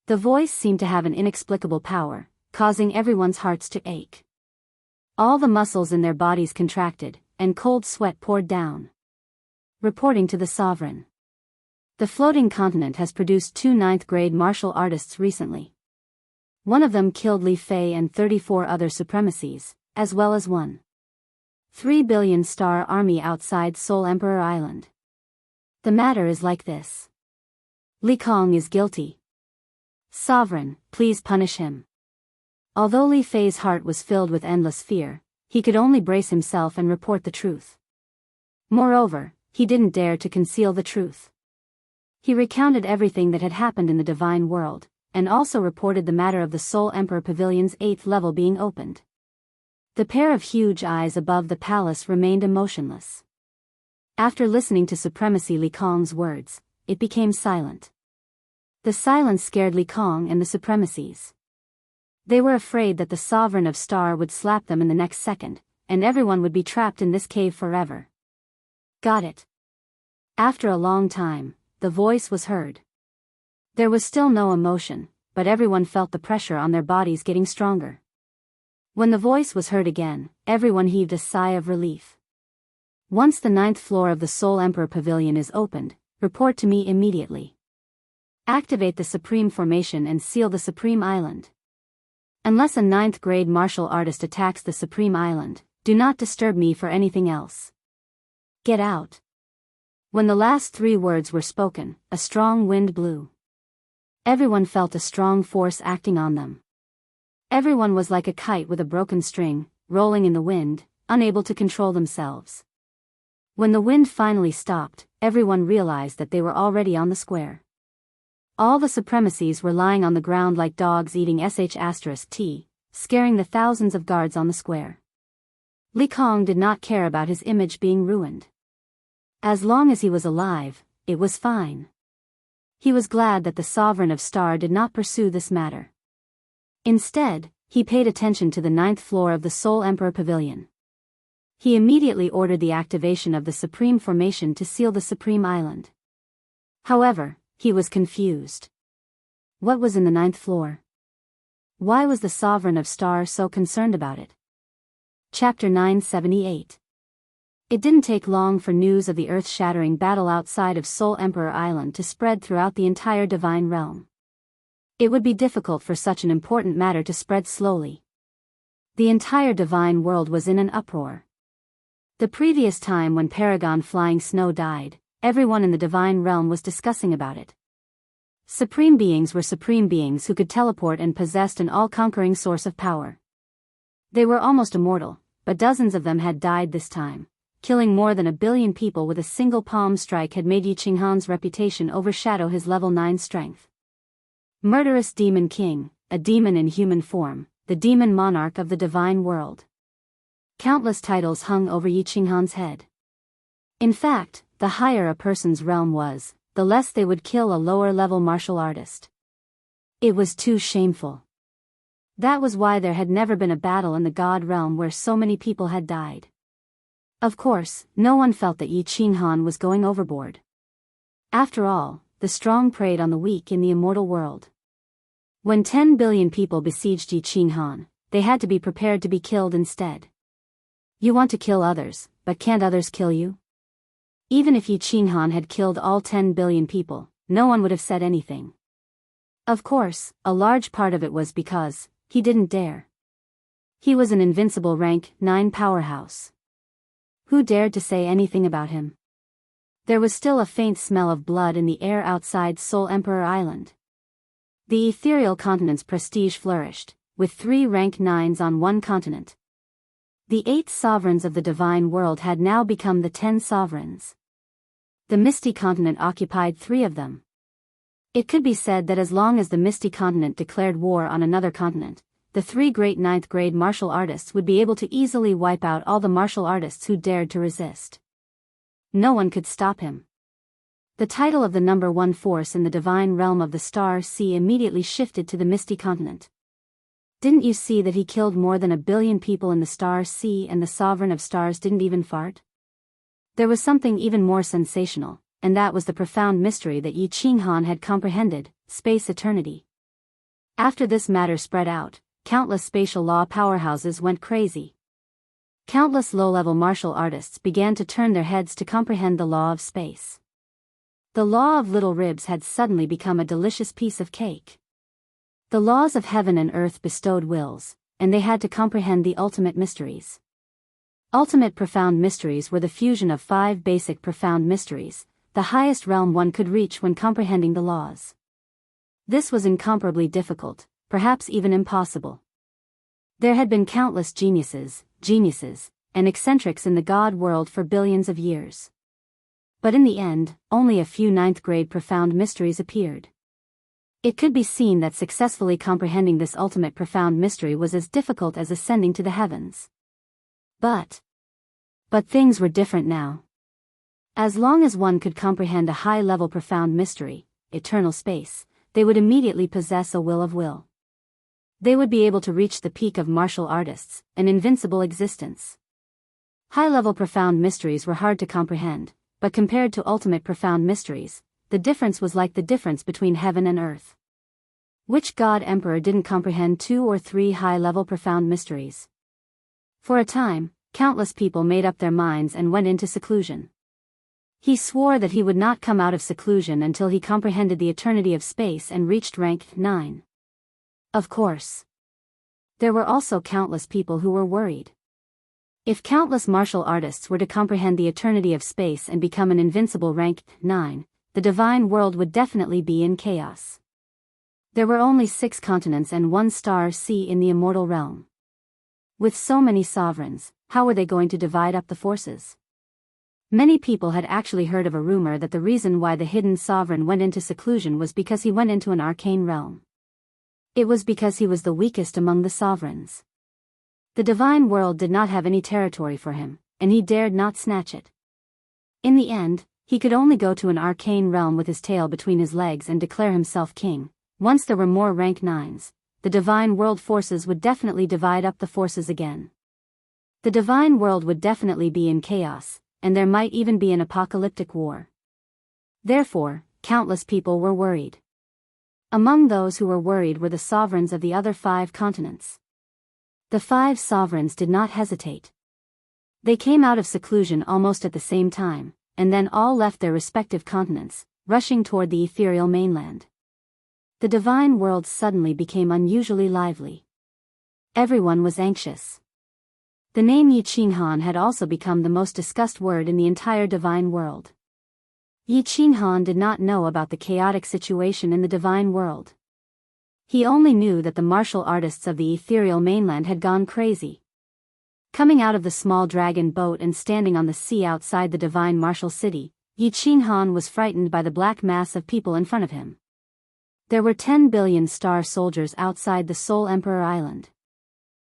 The voice seemed to have an inexplicable power, causing everyone's hearts to ache. All the muscles in their bodies contracted, and cold sweat poured down. Reporting to the sovereign. The floating continent has produced 2 ninth-grade martial artists recently. One of them killed Li Fei and 34 other supremacies, as well as 1.3 billion star army outside Seoul Emperor Island. The matter is like this. Li Kong is guilty. Sovereign, please punish him. Although Li Fei's heart was filled with endless fear, he could only brace himself and report the truth. Moreover, he didn't dare to conceal the truth. He recounted everything that had happened in the divine world, and also reported the matter of the Soul Emperor Pavilion's 8th level being opened. The pair of huge eyes above the palace remained emotionless. After listening to Supremacy Li Kong's words, it became silent. The silence scared Li Kong and the Supremacies. They were afraid that the Sovereign of Star would slap them in the next second, and everyone would be trapped in this cave forever. Got it. After a long time, the voice was heard. There was still no emotion, but everyone felt the pressure on their bodies getting stronger. When the voice was heard again, everyone heaved a sigh of relief. Once the 9th floor of the Soul Emperor Pavilion is opened, report to me immediately. Activate the Supreme Formation and seal the Supreme Island. Unless a 9th grade martial artist attacks the Supreme Island, do not disturb me for anything else. Get out. When the last 3 words were spoken, a strong wind blew. Everyone felt a strong force acting on them. Everyone was like a kite with a broken string, rolling in the wind, unable to control themselves. When the wind finally stopped, everyone realized that they were already on the square. All the Supremacies were lying on the ground like dogs eating *T, scaring the thousands of guards on the square. Li Kong did not care about his image being ruined. As long as he was alive, it was fine. He was glad that the Sovereign of Star did not pursue this matter. Instead, he paid attention to the 9th floor of the Soul Emperor Pavilion. He immediately ordered the activation of the Supreme Formation to seal the Supreme Island. However, he was confused. What was in the 9th floor? Why was the Sovereign of Star so concerned about it? Chapter 978. It didn't take long for news of the earth-shattering battle outside of Soul Emperor Island to spread throughout the entire divine realm. It would be difficult for such an important matter to spread slowly. The entire divine world was in an uproar. The previous time when Paragon Flying Snow died, everyone in the divine realm was discussing about it. Supreme beings were supreme beings who could teleport and possessed an all-conquering source of power. They were almost immortal, but dozens of them had died this time. Killing more than 1 billion people with a single palm strike had made Yi Qinghan's reputation overshadow his level 9 strength. Murderous Demon King, a demon in human form, the demon monarch of the divine world. Countless titles hung over Yi Qinghan's head. In fact, the higher a person's realm was, the less they would kill a lower-level martial artist. It was too shameful. That was why there had never been a battle in the god realm where so many people had died. Of course, no one felt that Yi Qinghan was going overboard. After all, the strong preyed on the weak in the immortal world. When 10 billion people besieged Yi Qinghan, they had to be prepared to be killed instead. You want to kill others, but can't others kill you? Even if Yi Qinghan had killed all 10 billion people, no one would have said anything. Of course, a large part of it was because he didn't dare. He was an invincible rank 9 powerhouse. Who dared to say anything about him? There was still a faint smell of blood in the air outside Soul Emperor Island. The ethereal continent's prestige flourished, with 3 rank 9s on one continent. The 8 sovereigns of the divine world had now become the 10 sovereigns. The Misty Continent occupied 3 of them. It could be said that as long as the Misty Continent declared war on another continent, the 3 great 9th grade martial artists would be able to easily wipe out all the martial artists who dared to resist. No one could stop him. The title of the number 1 force in the divine realm of the Star Sea immediately shifted to the Misty Continent. Didn't you see that he killed more than 1 billion people in the Star Sea and the Sovereign of Stars didn't even fart? There was something even more sensational, and that was the profound mystery that Yi Qinghan had comprehended, space eternity. After this matter spread out, countless spatial law powerhouses went crazy. Countless low-level martial artists began to turn their heads to comprehend the law of space. The law of little ribs had suddenly become a delicious piece of cake. The laws of heaven and earth bestowed wills, and they had to comprehend the ultimate mysteries. Ultimate profound mysteries were the fusion of 5 basic profound mysteries, the highest realm one could reach when comprehending the laws. This was incomparably difficult, perhaps even impossible. There had been countless geniuses, and eccentrics in the God world for billions of years. But in the end, only a few ninth-grade profound mysteries appeared. It could be seen that successfully comprehending this ultimate profound mystery was as difficult as ascending to the heavens. But things were different now. As long as one could comprehend a high-level profound mystery, eternal space, they would immediately possess a will. They would be able to reach the peak of martial artists, an invincible existence. High-level profound mysteries were hard to comprehend, but compared to ultimate profound mysteries, the difference was like the difference between heaven and earth. Which god emperor didn't comprehend 2 or 3 high-level profound mysteries? For a time, countless people made up their minds and went into seclusion. He swore that he would not come out of seclusion until he comprehended the eternity of space and reached rank 9. Of course. There were also countless people who were worried. If countless martial artists were to comprehend the eternity of space and become an invincible rank 9, the divine world would definitely be in chaos. There were only 6 continents and 1 star sea in the immortal realm. With so many sovereigns, how were they going to divide up the forces? Many people had actually heard of a rumor that the reason why the hidden sovereign went into seclusion was because he went into an arcane realm. It was because he was the weakest among the sovereigns. The divine world did not have any territory for him, and he dared not snatch it. In the end, he could only go to an arcane realm with his tail between his legs and declare himself king. Once there were more rank 9s, the divine world forces would definitely divide up the forces again. The divine world would definitely be in chaos, and there might even be an apocalyptic war. Therefore, countless people were worried. Among those who were worried were the sovereigns of the other 5 continents. The 5 sovereigns did not hesitate. They came out of seclusion almost at the same time, and then all left their respective continents, rushing toward the ethereal mainland. The divine world suddenly became unusually lively. Everyone was anxious. The name Yi Qinghan had also become the most discussed word in the entire divine world. Yi Qinghan did not know about the chaotic situation in the divine world. He only knew that the martial artists of the ethereal mainland had gone crazy. Coming out of the small dragon boat and standing on the sea outside the divine martial city, Yi Qinghan was frightened by the black mass of people in front of him. There were 10 billion star soldiers outside the Soul Emperor Island.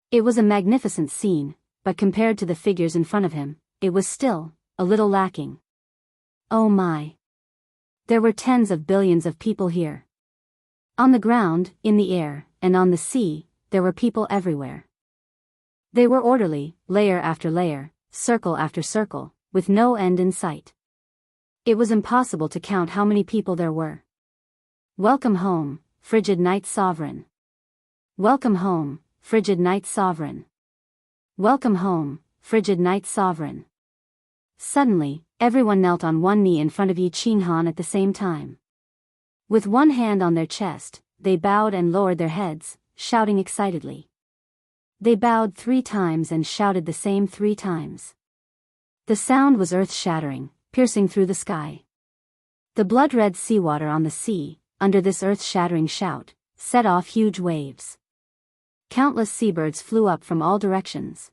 It was a magnificent scene, but compared to the figures in front of him, it was still a little lacking. Oh my! There were tens of billions of people here. On the ground, in the air, and on the sea, there were people everywhere. They were orderly, layer after layer, circle after circle, with no end in sight. It was impossible to count how many people there were. Welcome home, frigid night sovereign. Welcome home, frigid night sovereign. Welcome home, frigid night sovereign. Suddenly, everyone knelt on one knee in front of Yi Qinghan at the same time. With one hand on their chest, they bowed and lowered their heads, shouting excitedly. They bowed 3 times and shouted the same 3 times. The sound was earth-shattering, piercing through the sky. The blood-red seawater on the sea, under this earth-shattering shout, set off huge waves. Countless seabirds flew up from all directions.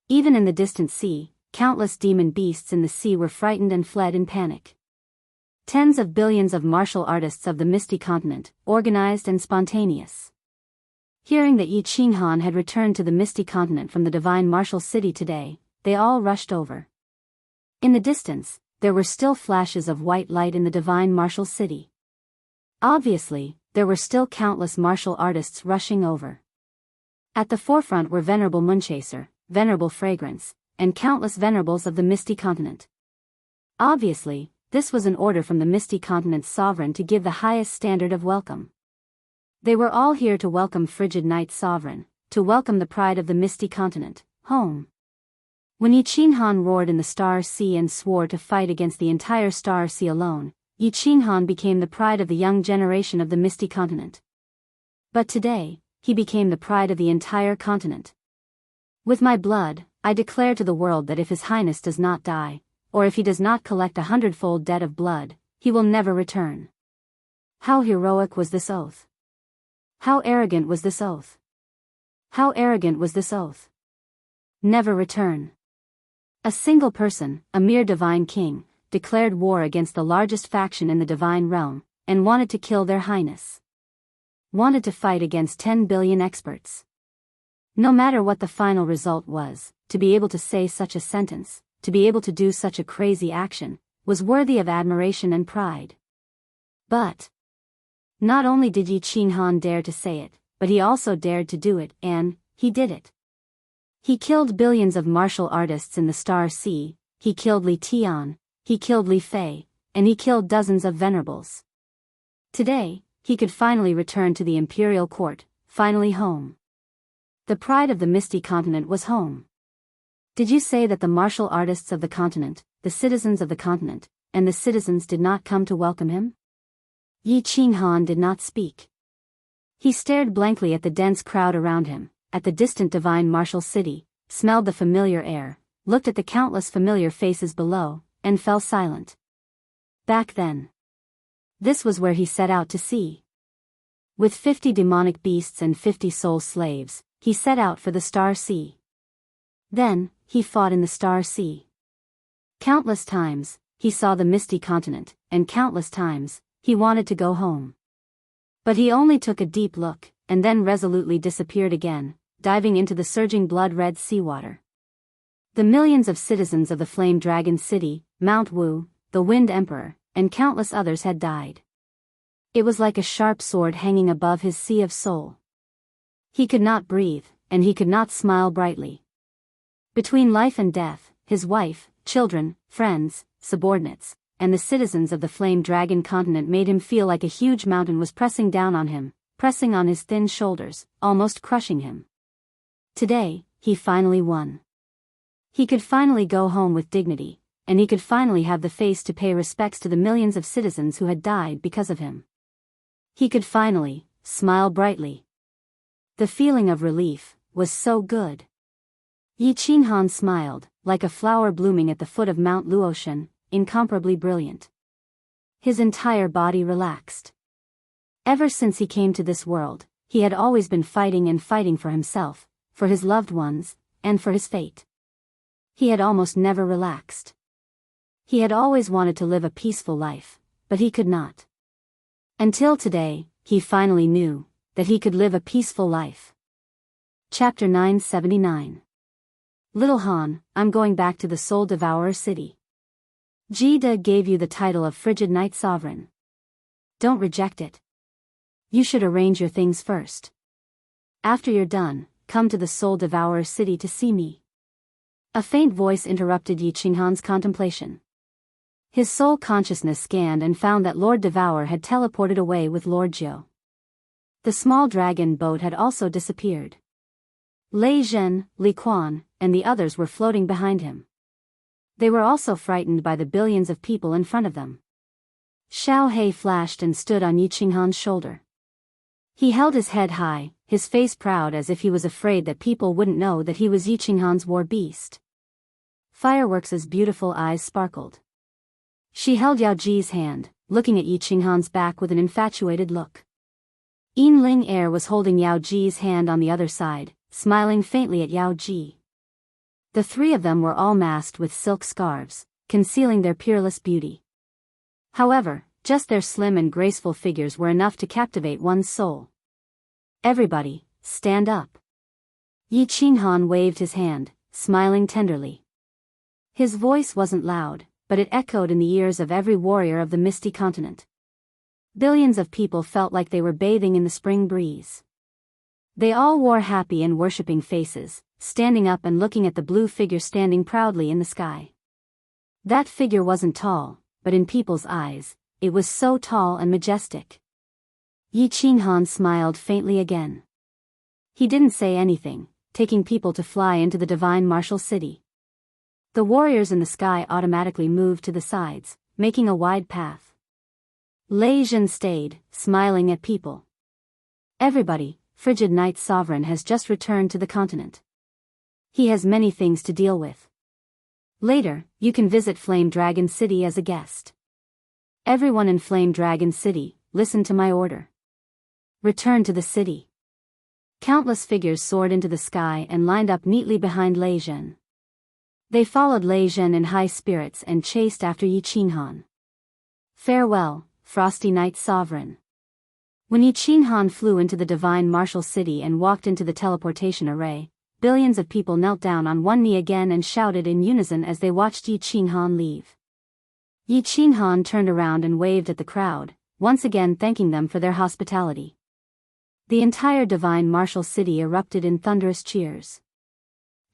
Even in the distant sea, countless demon beasts in the sea were frightened and fled in panic. Tens of billions of martial artists of the Misty Continent, organized and spontaneous. Hearing that Yi Qinghan had returned to the Misty Continent from the Divine Martial City today, they all rushed over. In the distance, there were still flashes of white light in the Divine Martial City. Obviously, there were still countless martial artists rushing over. At the forefront were Venerable Moonchaser, Venerable Fragrance, and countless venerables of the Misty Continent. Obviously, this was an order from the Misty Continent's sovereign to give the highest standard of welcome. They were all here to welcome Frigid Night Sovereign, to welcome the pride of the Misty Continent, home. When Yi Qinghan roared in the Star Sea and swore to fight against the entire Star Sea alone, Yi Qinghan became the pride of the young generation of the Misty Continent. But today, he became the pride of the entire continent. With my blood, I declare to the world that if His Highness does not die, or if he does not collect 100-fold debt of blood, he will never return. How heroic was this oath! How arrogant was this oath! How arrogant was this oath! Never return. A single person, a mere divine king, declared war against the largest faction in the divine realm, and wanted to kill their highness. Wanted to fight against 10 billion experts. No matter what the final result was, to be able to say such a sentence, to be able to do such a crazy action, was worthy of admiration and pride. But not only did Yi Qinghan dare to say it, but he also dared to do it, and he did it. He killed billions of martial artists in the Star Sea, he killed Li Tian, he killed Li Fei, and he killed dozens of venerables. Today, he could finally return to the imperial court, finally home. The pride of the misty continent was home. Did you say that the martial artists of the continent, the citizens of the continent, and the citizens did not come to welcome him? Yi Qinghan did not speak. He stared blankly at the dense crowd around him, at the distant divine martial city, smelled the familiar air, looked at the countless familiar faces below, and fell silent. Back then. This was where he set out to see. With 50 demonic beasts and 50 soul slaves, he set out for the Star Sea. Then, he fought in the Star Sea. Countless times, he saw the misty continent, and countless times, he wanted to go home. But he only took a deep look, and then resolutely disappeared again, diving into the surging blood-red seawater. The millions of citizens of the Flame Dragon City, Mount Wu, the Wind Emperor, and countless others had died. It was like a sharp sword hanging above his sea of soul. He could not breathe, and he could not smile brightly. Between life and death, his wife, children, friends, subordinates, and the citizens of the Flame Dragon continent made him feel like a huge mountain was pressing down on him, pressing on his thin shoulders, almost crushing him. Today, he finally won. He could finally go home with dignity, and he could finally have the face to pay respects to the millions of citizens who had died because of him. He could finally smile brightly. The feeling of relief was so good. Yi Qinghan smiled, like a flower blooming at the foot of Mount Luotian, incomparably brilliant. His entire body relaxed. Ever since he came to this world, he had always been fighting and fighting for himself, for his loved ones, and for his fate. He had almost never relaxed. He had always wanted to live a peaceful life, but he could not. Until today, he finally knew that he could live a peaceful life. Chapter 979. Little Han, I'm going back to the Soul Devourer City. Jida gave you the title of Frigid Night Sovereign. Don't reject it. You should arrange your things first. After you're done, come to the Soul Devourer City to see me. A faint voice interrupted Yi Qinghan's contemplation. His soul consciousness scanned and found that Lord Devour had teleported away with Lord Jiu. The small dragon boat had also disappeared. Lei Zhen, Li Quan, and the others were floating behind him. They were also frightened by the billions of people in front of them. Xiao He flashed and stood on Yi Qinghan's shoulder. He held his head high, his face proud as if he was afraid that people wouldn't know that he was Yi Qinghan's war beast. Fireworks' beautiful eyes sparkled. She held Yao Ji's hand, looking at Yi Qinghan's back with an infatuated look. Yin Ling Er was holding Yao Ji's hand on the other side, smiling faintly at Yao Ji. The three of them were all masked with silk scarves, concealing their peerless beauty. However, just their slim and graceful figures were enough to captivate one's soul. Everybody, stand up. Yi Qinghan waved his hand, smiling tenderly. His voice wasn't loud, but it echoed in the ears of every warrior of the misty continent. Billions of people felt like they were bathing in the spring breeze. They all wore happy and worshipping faces, standing up and looking at the blue figure standing proudly in the sky. That figure wasn't tall, but in people's eyes, it was so tall and majestic. Yi Qinghan smiled faintly again. He didn't say anything, taking people to fly into the divine martial city. The warriors in the sky automatically moved to the sides, making a wide path. Lei Zhen stayed, smiling at people. Everybody, Frigid Night Sovereign has just returned to the continent. He has many things to deal with. Later, you can visit Flame Dragon City as a guest. Everyone in Flame Dragon City, listen to my order. Return to the city. Countless figures soared into the sky and lined up neatly behind Lei Zhen. They followed Lei Zhen in high spirits and chased after Yi Qinghan. Farewell, Frosty Night Sovereign. When Yi Qinghan flew into the divine martial city and walked into the teleportation array, billions of people knelt down on one knee again and shouted in unison as they watched Yi Qinghan leave. Yi Qinghan turned around and waved at the crowd, once again thanking them for their hospitality. The entire divine martial city erupted in thunderous cheers.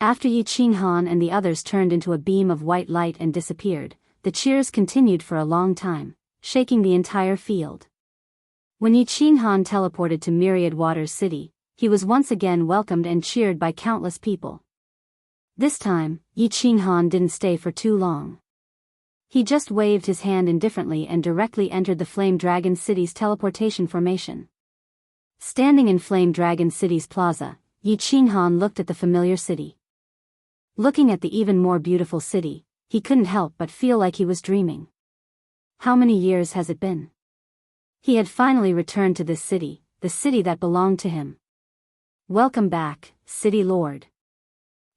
After Yi Qinghan and the others turned into a beam of white light and disappeared, the cheers continued for a long time, shaking the entire field. When Yi Qinghan teleported to Myriad Waters City, he was once again welcomed and cheered by countless people. This time, Yi Qinghan didn't stay for too long. He just waved his hand indifferently and directly entered the Flame Dragon City's teleportation formation. Standing in Flame Dragon City's plaza, Yi Qinghan looked at the familiar city. Looking at the even more beautiful city, he couldn't help but feel like he was dreaming. How many years has it been? He had finally returned to this city, the city that belonged to him. Welcome back, City Lord.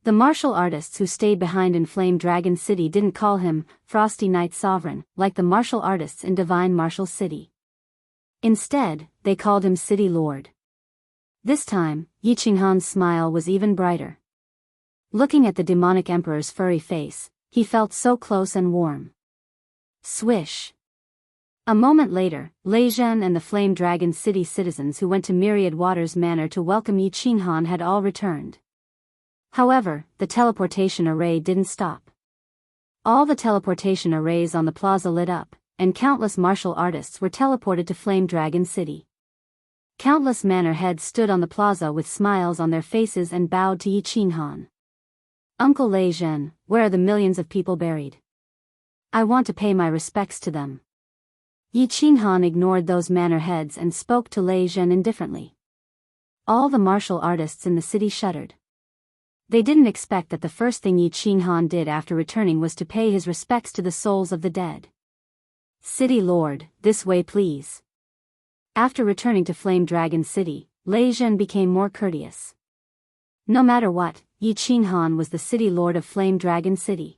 The martial artists who stayed behind in Flame Dragon City didn't call him Frosty Night Sovereign, like the martial artists in Divine Martial City. Instead, they called him City Lord. This time, Yi Qinghan's smile was even brighter. Looking at the demonic emperor's furry face, he felt so close and warm. Swish. A moment later, Lei Zhen and the Flame Dragon City citizens who went to Myriad Waters Manor to welcome Yi Qinghan had all returned. However, the teleportation array didn't stop. All the teleportation arrays on the plaza lit up, and countless martial artists were teleported to Flame Dragon City. Countless manor heads stood on the plaza with smiles on their faces and bowed to Yi Qinghan. Uncle Lei Zhen, where are the millions of people buried? I want to pay my respects to them. Yi Qinghan ignored those manor heads and spoke to Lei Zhen indifferently. All the martial artists in the city shuddered. They didn't expect that the first thing Yi Qinghan did after returning was to pay his respects to the souls of the dead. City Lord, this way please. After returning to Flame Dragon City, Lei Zhen became more courteous. No matter what, Yi Qinghan was the City Lord of Flame Dragon City.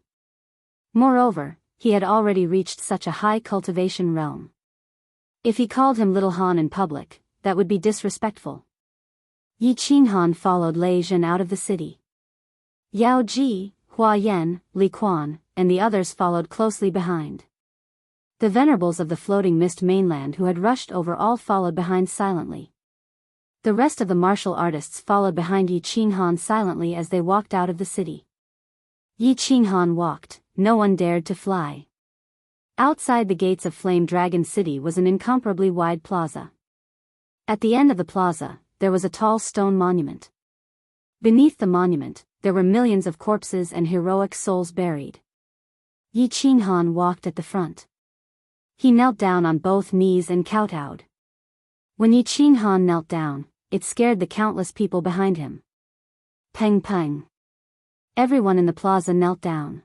Moreover, he had already reached such a high cultivation realm. If he called him Little Han in public, that would be disrespectful. Yi Qinghan followed Lei Zhen out of the city. Yao Ji, Hua Yan, Li Quan, and the others followed closely behind. The venerables of the floating mist mainland who had rushed over all followed behind silently. The rest of the martial artists followed behind Yi Qinghan silently as they walked out of the city. Yi Qinghan walked, no one dared to fly. Outside the gates of Flame Dragon City was an incomparably wide plaza. At the end of the plaza, there was a tall stone monument. Beneath the monument, there were millions of corpses and heroic souls buried. Yi Qinghan walked at the front. He knelt down on both knees and kowtowed. When Yi Qinghan knelt down, it scared the countless people behind him. Peng peng. Everyone in the plaza knelt down.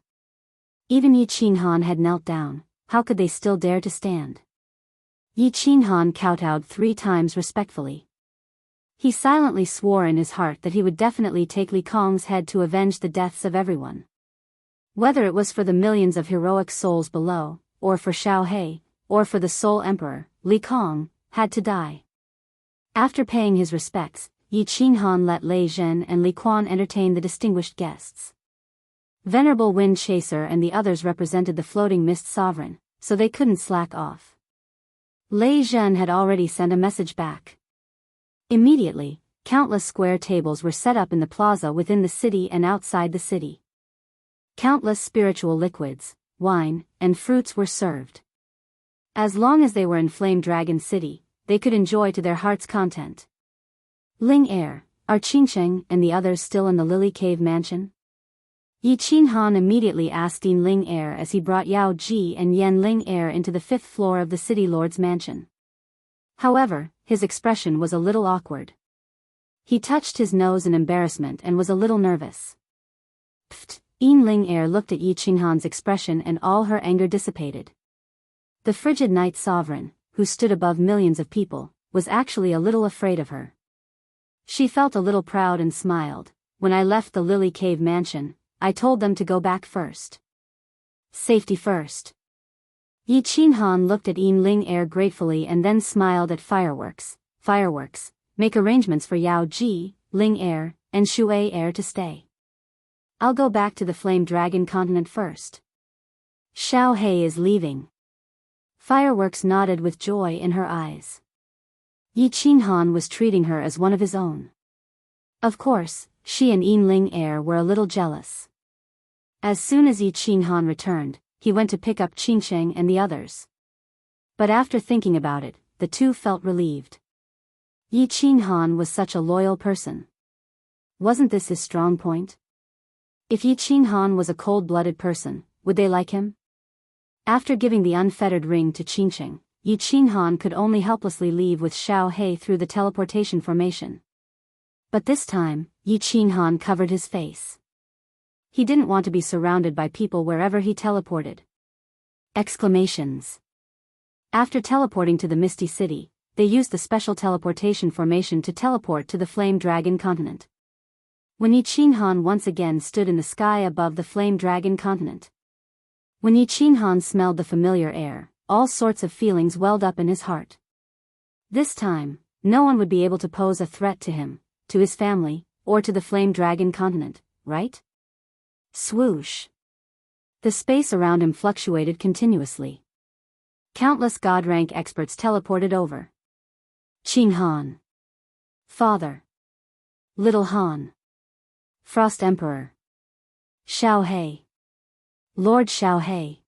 Even Yi Qinghan had knelt down, how could they still dare to stand? Yi Qinghan kowtowed 3 times respectfully. He silently swore in his heart that he would definitely take Li Kong's head to avenge the deaths of everyone. Whether it was for the millions of heroic souls below, or for Xiao He, or for the Soul Emperor, Li Kong had to die. After paying his respects, Yi Qinghan let Lei Zhen and Li Quan entertain the distinguished guests. Venerable Wind Chaser and the others represented the floating mist sovereign, so they couldn't slack off. Lei Zhen had already sent a message back. Immediately, countless square tables were set up in the plaza within the city and outside the city. Countless spiritual liquids, wine, and fruits were served. As long as they were in Flame Dragon City, they could enjoy to their heart's content. Ling Er, are Qingsheng and the others still in the Lily Cave mansion? Yi Qinghan immediately asked Dean Ling Er as he brought Yao Ji and Yan Ling Er into the 5th floor of the City Lord's mansion. However, his expression was a little awkward. He touched his nose in embarrassment and was a little nervous. Pfft, Yin Air looked at Yi Qinghan's expression and all her anger dissipated. The frigid night sovereign, who stood above millions of people, was actually a little afraid of her. She felt a little proud and smiled. When I left the Lily Cave mansion, I told them to go back first. Safety first. Yi Qinghan looked at Yin Air gratefully and then smiled at Fireworks. Fireworks, make arrangements for Yao Ji, Ling Air, and Shui Air to stay. I'll go back to the Flame Dragon continent first. Xiao He is leaving. Fireworks nodded with joy in her eyes. Yi Qinghan was treating her as one of his own. Of course, she and Yin Air were a little jealous. As soon as Yi Qinghan returned, he went to pick up Qingsheng and the others. But after thinking about it, the two felt relieved. Yi Qinghan was such a loyal person. Wasn't this his strong point? If Yi Qinghan was a cold-blooded person, would they like him? After giving the unfettered ring to Qingsheng, Yi Qinghan could only helplessly leave with Xiao He through the teleportation formation. But this time, Yi Qinghan covered his face. He didn't want to be surrounded by people wherever he teleported. Exclamations. After teleporting to the Misty City, they used the special teleportation formation to teleport to the Flame Dragon continent. When Yi Qinghan once again stood in the sky above the Flame Dragon continent. When Yi Qinghan smelled the familiar air, all sorts of feelings welled up in his heart. This time, no one would be able to pose a threat to him, to his family, or to the Flame Dragon continent, right? Swoosh. The space around him fluctuated continuously. Countless God-rank experts teleported over. Qinghan. Father. Little Han. Frost Emperor. Xiao He. Lord Xiao He.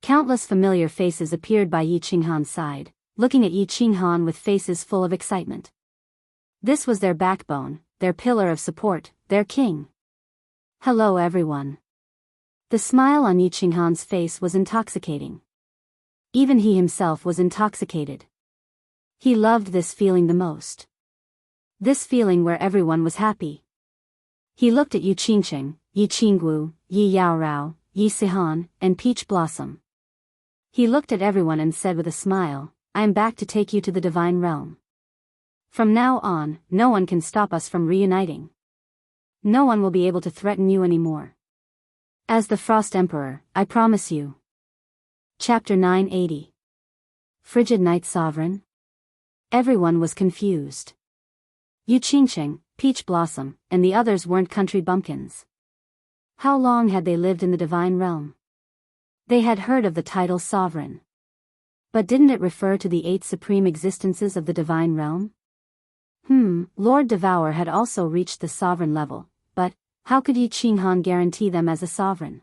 Countless familiar faces appeared by Yi Qinghan's side, looking at Yi Qinghan with faces full of excitement. This was their backbone, their pillar of support, their king. Hello everyone. The smile on Yi Qinghan's face was intoxicating. Even he himself was intoxicated. He loved this feeling the most. This feeling where everyone was happy. He looked at Yu Qingsheng, Yi Qinggu, Yi Yaorao, Yi Sihan, and Peach Blossom. He looked at everyone and said with a smile, I am back to take you to the divine realm. From now on, no one can stop us from reuniting. No one will be able to threaten you anymore. As the Frost Emperor, I promise you. Chapter 980. Frigid Night Sovereign? Everyone was confused. Yu Qingsheng, Peach Blossom, and the others weren't country bumpkins. How long had they lived in the divine realm? They had heard of the title sovereign. But didn't it refer to the 8 supreme existences of the divine realm? Lord Devour had also reached the sovereign level, but how could Yi Qinghan guarantee them as a sovereign?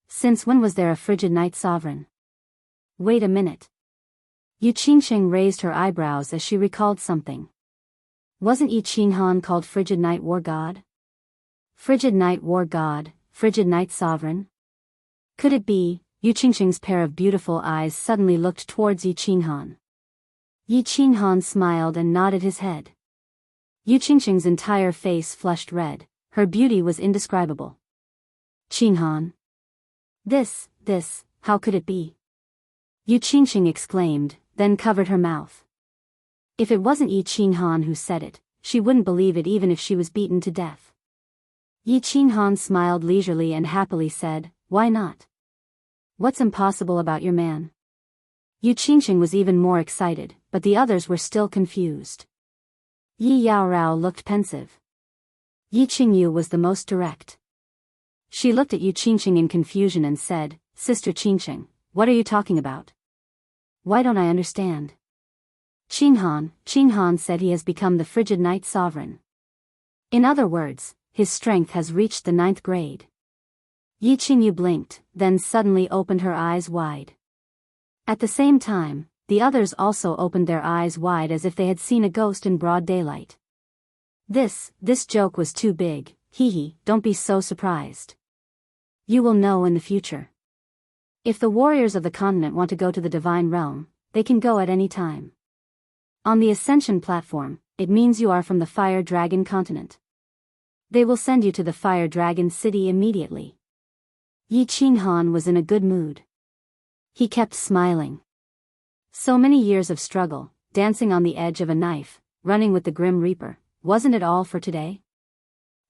Since when was there a frigid night sovereign? Wait a minute. Yu Qingsheng raised her eyebrows as she recalled something. Wasn't Yi Qinghan called Frigid Night War God? Frigid Night War God, Frigid Night Sovereign? Could it be? Yu Qingsheng's pair of beautiful eyes suddenly looked towards Yi Qinghan. Yi Qinghan smiled and nodded his head. Yu Qingsheng's entire face flushed red, her beauty was indescribable. Qinghan. This, how could it be? Yu Qingsheng exclaimed, then covered her mouth. If it wasn't Yi Qinghan who said it, she wouldn't believe it even if she was beaten to death. Yi Qinghan smiled leisurely and happily said, why not? What's impossible about your man? Yu Qingsheng was even more excited, but the others were still confused. Yi Yaorao looked pensive. Yi Qingyu was the most direct. She looked at Yu Qingsheng in confusion and said, Sister Qingsheng, what are you talking about? Why don't I understand? Qinghan said he has become the frigid night sovereign. In other words, his strength has reached the 9th grade. Yi Qingyu blinked, then suddenly opened her eyes wide. At the same time, the others also opened their eyes wide as if they had seen a ghost in broad daylight. This joke was too big, hee, don't be so surprised. You will know in the future. If the warriors of the continent want to go to the divine realm, they can go at any time. On the ascension platform, it means you are from the Fire Dragon continent. They will send you to the Fire Dragon City immediately. Yi Qinghan was in a good mood. He kept smiling. So many years of struggle, dancing on the edge of a knife, running with the Grim Reaper, wasn't it all for today?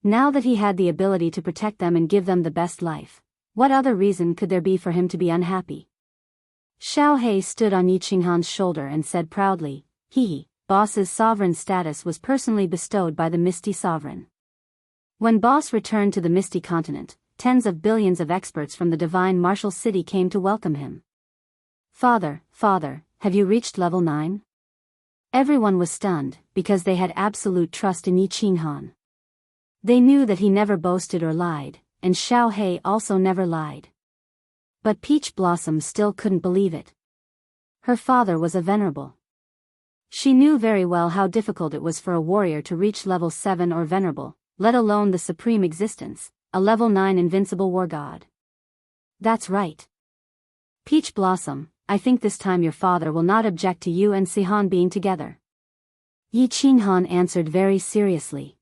Now that he had the ability to protect them and give them the best life, what other reason could there be for him to be unhappy? Xiao He stood on Yi Qinghan's shoulder and said proudly, "He, Boss's sovereign status was personally bestowed by the Misty Sovereign." When Boss returned to the Misty Continent, tens of billions of experts from the Divine Martial City came to welcome him. Father, have you reached level 9? Everyone was stunned, because they had absolute trust in Yi Qinghan. They knew that he never boasted or lied, and Xiao He also never lied. But Peach Blossom still couldn't believe it. Her father was a venerable. She knew very well how difficult it was for a warrior to reach level 7 or venerable, let alone the supreme existence, a level 9 invincible war god. That's right. Peach Blossom, I think this time your father will not object to you and Sihan being together. Yi Qinghan answered very seriously.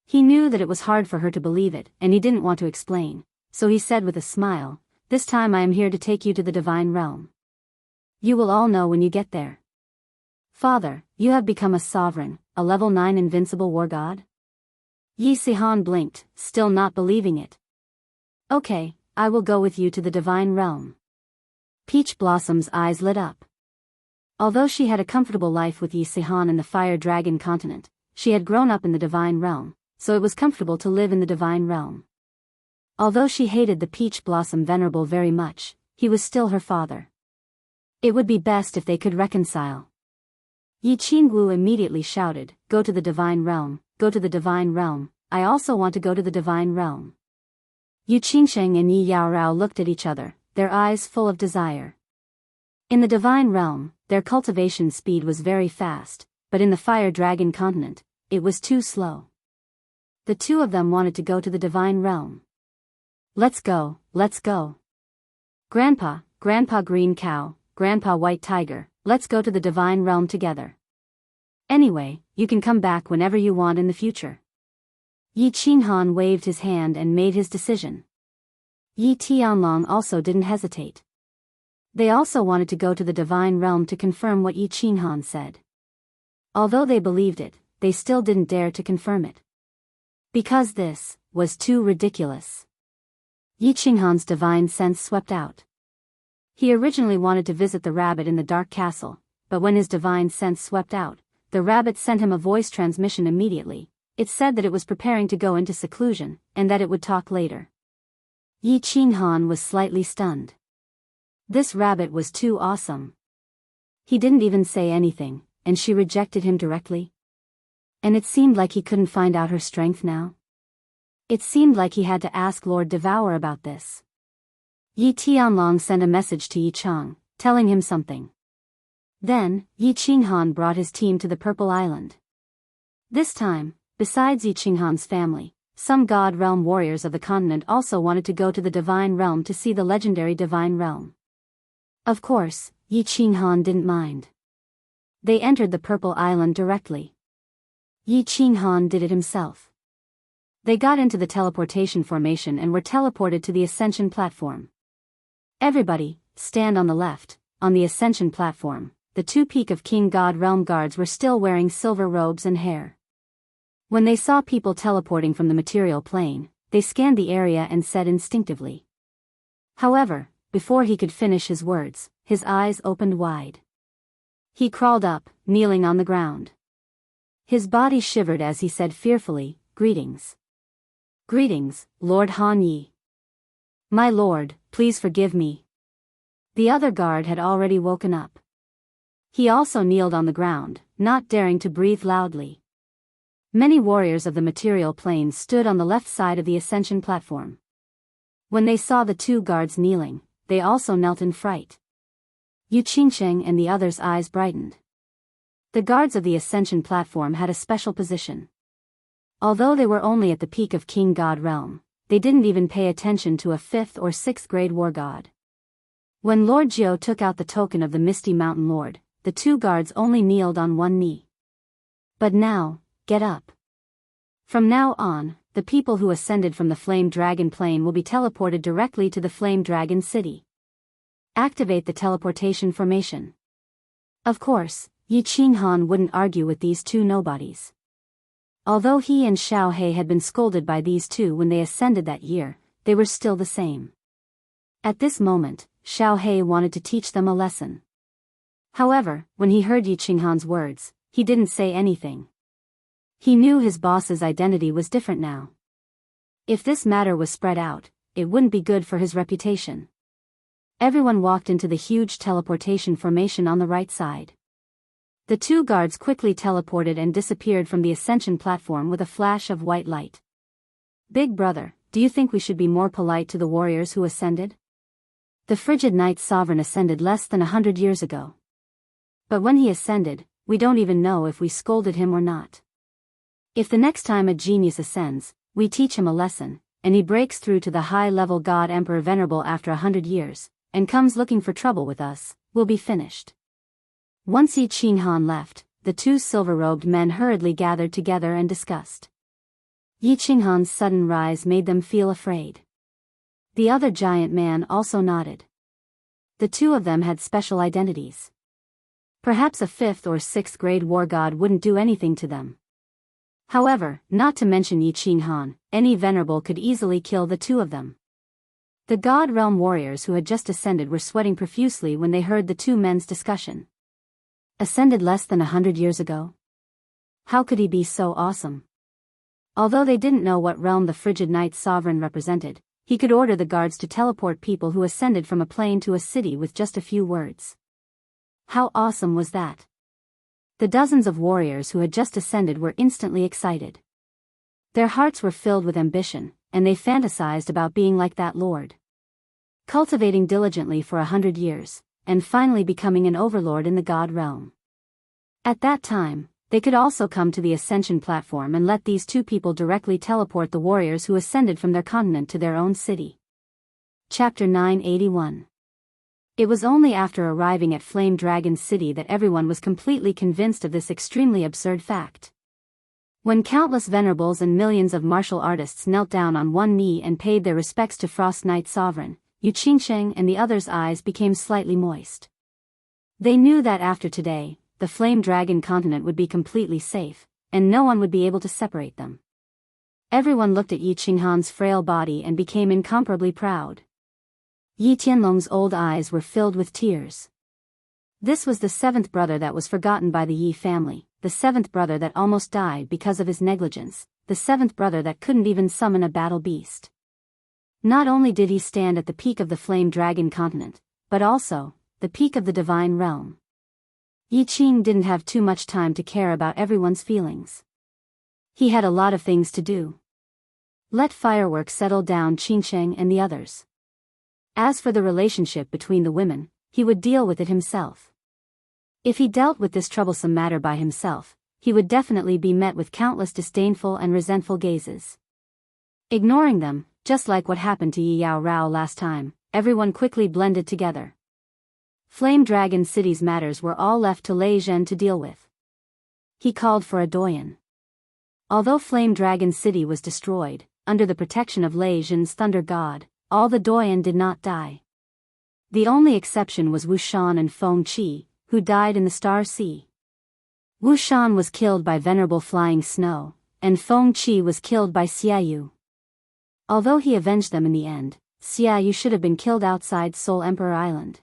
He knew that it was hard for her to believe it, and he didn't want to explain, so he said with a smile, "This time I am here to take you to the Divine Realm. You will all know when you get there." "Father, you have become a sovereign, a level 9 invincible war god?" Yi Sihan blinked, still not believing it. "Okay, I will go with you to the Divine Realm." Peach Blossom's eyes lit up. Although she had a comfortable life with Yi Sihan in the Fire Dragon continent, she had grown up in the Divine Realm, so it was comfortable to live in the Divine Realm. Although she hated the Peach Blossom Venerable very much, he was still her father. It would be best if they could reconcile. Yi Qingwu immediately shouted, "Go to the Divine Realm, go to the Divine Realm, I also want to go to the Divine Realm." Yu Qingsheng and Yi Yaorao looked at each other, their eyes full of desire. In the Divine Realm, their cultivation speed was very fast, but in the Fire Dragon continent, it was too slow. The two of them wanted to go to the Divine Realm. Let's go, let's go. Grandpa Green Cow, Grandpa White Tiger, let's go to the Divine Realm together. Anyway, you can come back whenever you want in the future." Yi Qinghan waved his hand and made his decision. Yi Tianlong also didn't hesitate. They also wanted to go to the Divine Realm to confirm what Yi Qinghan said. Although they believed it, they still didn't dare to confirm it. Because this was too ridiculous. Yi Qinghan's divine sense swept out. He originally wanted to visit the rabbit in the dark castle, but when his divine sense swept out, the rabbit sent him a voice transmission immediately. It said that it was preparing to go into seclusion, and that it would talk later. Yi Qinghan was slightly stunned. This rabbit was too awesome. He didn't even say anything, and she rejected him directly. And it seemed like he couldn't find out her strength now. It seemed like he had to ask Lord Devour about this. Yi Tianlong sent a message to Yi Chang, telling him something. Then, Yi Qinghan brought his team to the Purple Island. This time, besides Yi Qinghan's family, some God Realm warriors of the continent also wanted to go to the Divine Realm to see the legendary Divine Realm. Of course, Yi Qinghan didn't mind. They entered the Purple Island directly. Yi Qinghan did it himself. They got into the teleportation formation and were teleported to the Ascension platform. Everybody, stand on the left. On the Ascension platform, the two Peak of King God Realm guards were still wearing silver robes and hair. When they saw people teleporting from the material plane, they scanned the area and said instinctively. However, before he could finish his words, his eyes opened wide. He crawled up, kneeling on the ground. His body shivered as he said fearfully, "Greetings. Greetings, Lord Han Yi. My lord, please forgive me." The other guard had already woken up. He also kneeled on the ground, not daring to breathe loudly. Many warriors of the material plane stood on the left side of the Ascension platform. When they saw the two guards kneeling, they also knelt in fright. Yu Qingsheng and the others' eyes brightened. The guards of the Ascension platform had a special position. Although they were only at the peak of King God Realm, they didn't even pay attention to a 5th or 6th grade war god. When Lord Jiao took out the token of the Misty Mountain Lord, the two guards only kneeled on one knee. But now, get up. From now on, the people who ascended from the Flame Dragon plane will be teleported directly to the Flame Dragon city. Activate the teleportation formation. Of course, Yi Qinghan wouldn't argue with these two nobodies. Although he and Xiao He had been scolded by these two when they ascended that year, they were still the same. At this moment, Xiao He wanted to teach them a lesson. However, when he heard Yi Qinghan's words, he didn't say anything. He knew his boss's identity was different now. If this matter was spread out, it wouldn't be good for his reputation. Everyone walked into the huge teleportation formation on the right side. The two guards quickly teleported and disappeared from the ascension platform with a flash of white light. Big brother, do you think we should be more polite to the warriors who ascended? The frigid Night Sovereign ascended less than 100 years ago. But when he ascended, we don't even know if we scolded him or not. If the next time a genius ascends, we teach him a lesson, and he breaks through to the high-level God Emperor Venerable after 100 years, and comes looking for trouble with us, we'll be finished. Once Yi Qinghan left, the two silver-robed men hurriedly gathered together and discussed. Yi Qinghan's sudden rise made them feel afraid. The other giant man also nodded. The two of them had special identities. Perhaps a 5th or 6th grade war god wouldn't do anything to them. However, not to mention Yi Qinghan, any venerable could easily kill the two of them. The God Realm warriors who had just ascended were sweating profusely when they heard the two men's discussion. Ascended less than 100 years ago? How could he be so awesome? Although they didn't know what realm the frigid Night Sovereign represented, he could order the guards to teleport people who ascended from a plane to a city with just a few words. How awesome was that? The dozens of warriors who had just ascended were instantly excited. Their hearts were filled with ambition, and they fantasized about being like that lord. Cultivating diligently for 100 years, and finally becoming an overlord in the God realm. At that time, they could also come to the ascension platform and let these two people directly teleport the warriors who ascended from their continent to their own city. Chapter 981. It was only after arriving at Flame Dragon City that everyone was completely convinced of this extremely absurd fact. When countless venerables and millions of martial artists knelt down on one knee and paid their respects to Frost Night Sovereign, Yu Qingsheng and the others' eyes became slightly moist. They knew that after today, the Flame Dragon continent would be completely safe, and no one would be able to separate them. Everyone looked at Yi Qinghan's frail body and became incomparably proud. Yi Tianlong's old eyes were filled with tears. This was the 7th brother that was forgotten by the Yi family, the 7th brother that almost died because of his negligence, the 7th brother that couldn't even summon a battle beast. Not only did he stand at the peak of the Flame Dragon continent, but also, the peak of the divine realm. Yi Qing didn't have too much time to care about everyone's feelings. He had a lot of things to do. Let fireworks settle down Qingsheng and the others. As for the relationship between the women, he would deal with it himself. If he dealt with this troublesome matter by himself, he would definitely be met with countless disdainful and resentful gazes. Ignoring them, just like what happened to Yi Yao Rao last time, everyone quickly blended together. Flame Dragon City's matters were all left to Lei Zhen to deal with. He called for a doyen. Although Flame Dragon City was destroyed, under the protection of Lei Zhen's Thunder God, all the doyen did not die. The only exception was Wu Shan and Feng Qi, who died in the Star Sea. Wu Shan was killed by Venerable Flying Snow, and Feng Qi was killed by Xiaoyu. Although he avenged them in the end, Xiaoyu should have been killed outside Soul Emperor Island.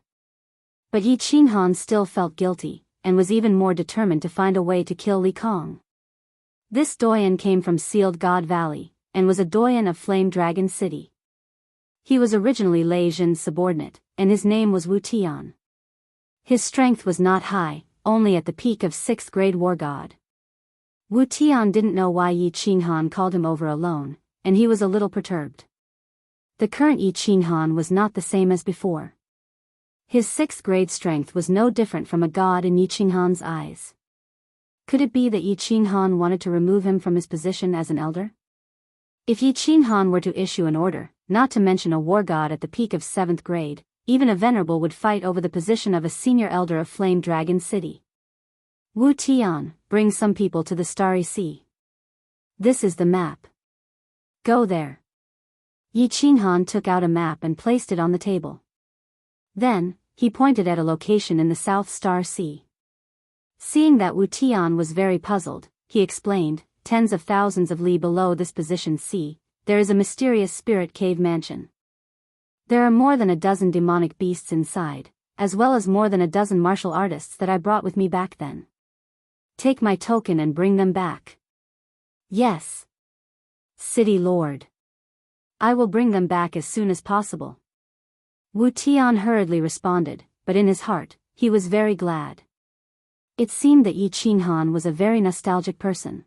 But Yi Qinghan still felt guilty, and was even more determined to find a way to kill Li Kong. This doyen came from Sealed God Valley, and was a doyen of Flame Dragon City. He was originally Lei Zhen's subordinate, and his name was Wu Tian. His strength was not high, only at the peak of 6th grade war god. Wu Tian didn't know why Yi Qinghan called him over alone, and he was a little perturbed. The current Yi Qinghan was not the same as before. His 6th grade strength was no different from a god in Yi Qinghan's eyes. Could it be that Yi Qinghan wanted to remove him from his position as an elder? If Yi Qinghan were to issue an order, not to mention a war god at the peak of 7th grade, even a venerable would fight over the position of a senior elder of Flame Dragon City. Wu Tian, bring some people to the Starry Sea. This is the map. Go there. Yi Qinghan took out a map and placed it on the table. Then, he pointed at a location in the South Star Sea. Seeing that Wu Tian was very puzzled, he explained, tens of thousands of li below this positioned sea, there is a mysterious spirit cave mansion. There are more than a dozen demonic beasts inside, as well as more than a dozen martial artists that I brought with me back then. Take my token and bring them back. Yes. City Lord. I will bring them back as soon as possible. Wu Tian hurriedly responded, but in his heart, he was very glad. It seemed that Yi Qinghan was a very nostalgic person.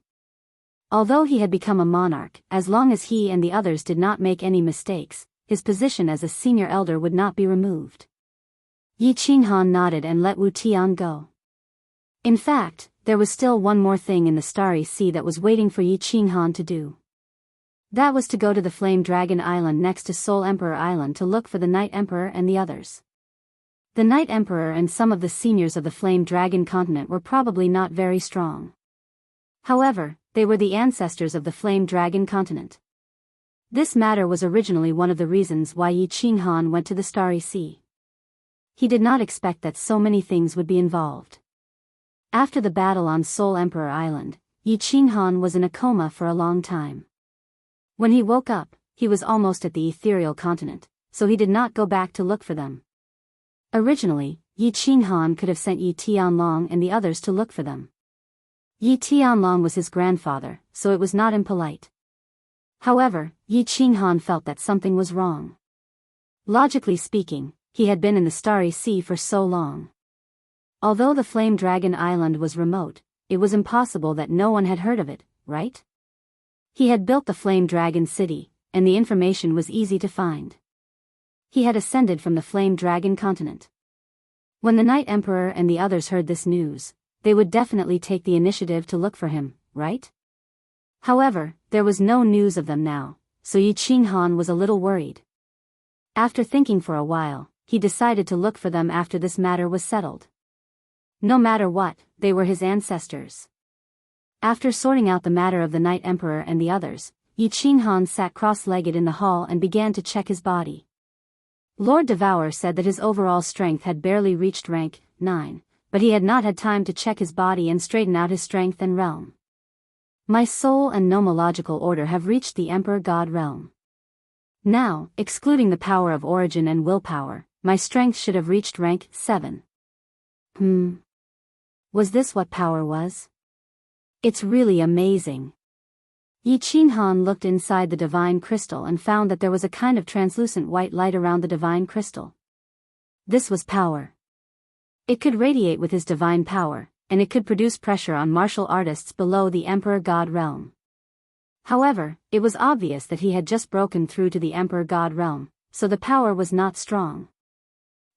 Although he had become a monarch, as long as he and the others did not make any mistakes, his position as a senior elder would not be removed. Yi Qinghan nodded and let Wu Tian go. In fact, there was still one more thing in the Starry Sea that was waiting for Yi Qinghan to do. That was to go to the Flame Dragon Island next to Soul Emperor Island to look for the Night Emperor and the others. The Night Emperor and some of the seniors of the Flame Dragon continent were probably not very strong. However, they were the ancestors of the Flame Dragon continent. This matter was originally one of the reasons why Yi Qinghan went to the Starry Sea. He did not expect that so many things would be involved. After the battle on Soul Emperor Island, Yi Qinghan was in a coma for a long time. When he woke up, he was almost at the ethereal continent, so he did not go back to look for them. Originally, Yi Qinghan could have sent Yi Tianlong and the others to look for them. Yi Tianlong was his grandfather, so it was not impolite. However, Yi Qinghan felt that something was wrong. Logically speaking, he had been in the Starry Sea for so long. Although the Flame Dragon Island was remote, it was impossible that no one had heard of it, right? He had built the Flame Dragon City, and the information was easy to find. He had ascended from the Flame Dragon continent. When the Night Emperor and the others heard this news, they would definitely take the initiative to look for him, right? However, there was no news of them now, so Yi Qinghan was a little worried. After thinking for a while, he decided to look for them after this matter was settled. No matter what, they were his ancestors. After sorting out the matter of the Night Emperor and the others, Yi Qinghan sat cross-legged in the hall and began to check his body. Lord Devour said that his overall strength had barely reached rank 9, but he had not had time to check his body and straighten out his strength and realm. My soul and nomological order have reached the Emperor God realm. Now, excluding the power of origin and willpower, my strength should have reached rank 7. Was this what power was? It's really amazing. Yi Qinghan looked inside the divine crystal and found that there was a kind of translucent white light around the divine crystal. This was power. It could radiate with his divine power, and it could produce pressure on martial artists below the Emperor God realm. However, it was obvious that he had just broken through to the Emperor God realm, so the power was not strong.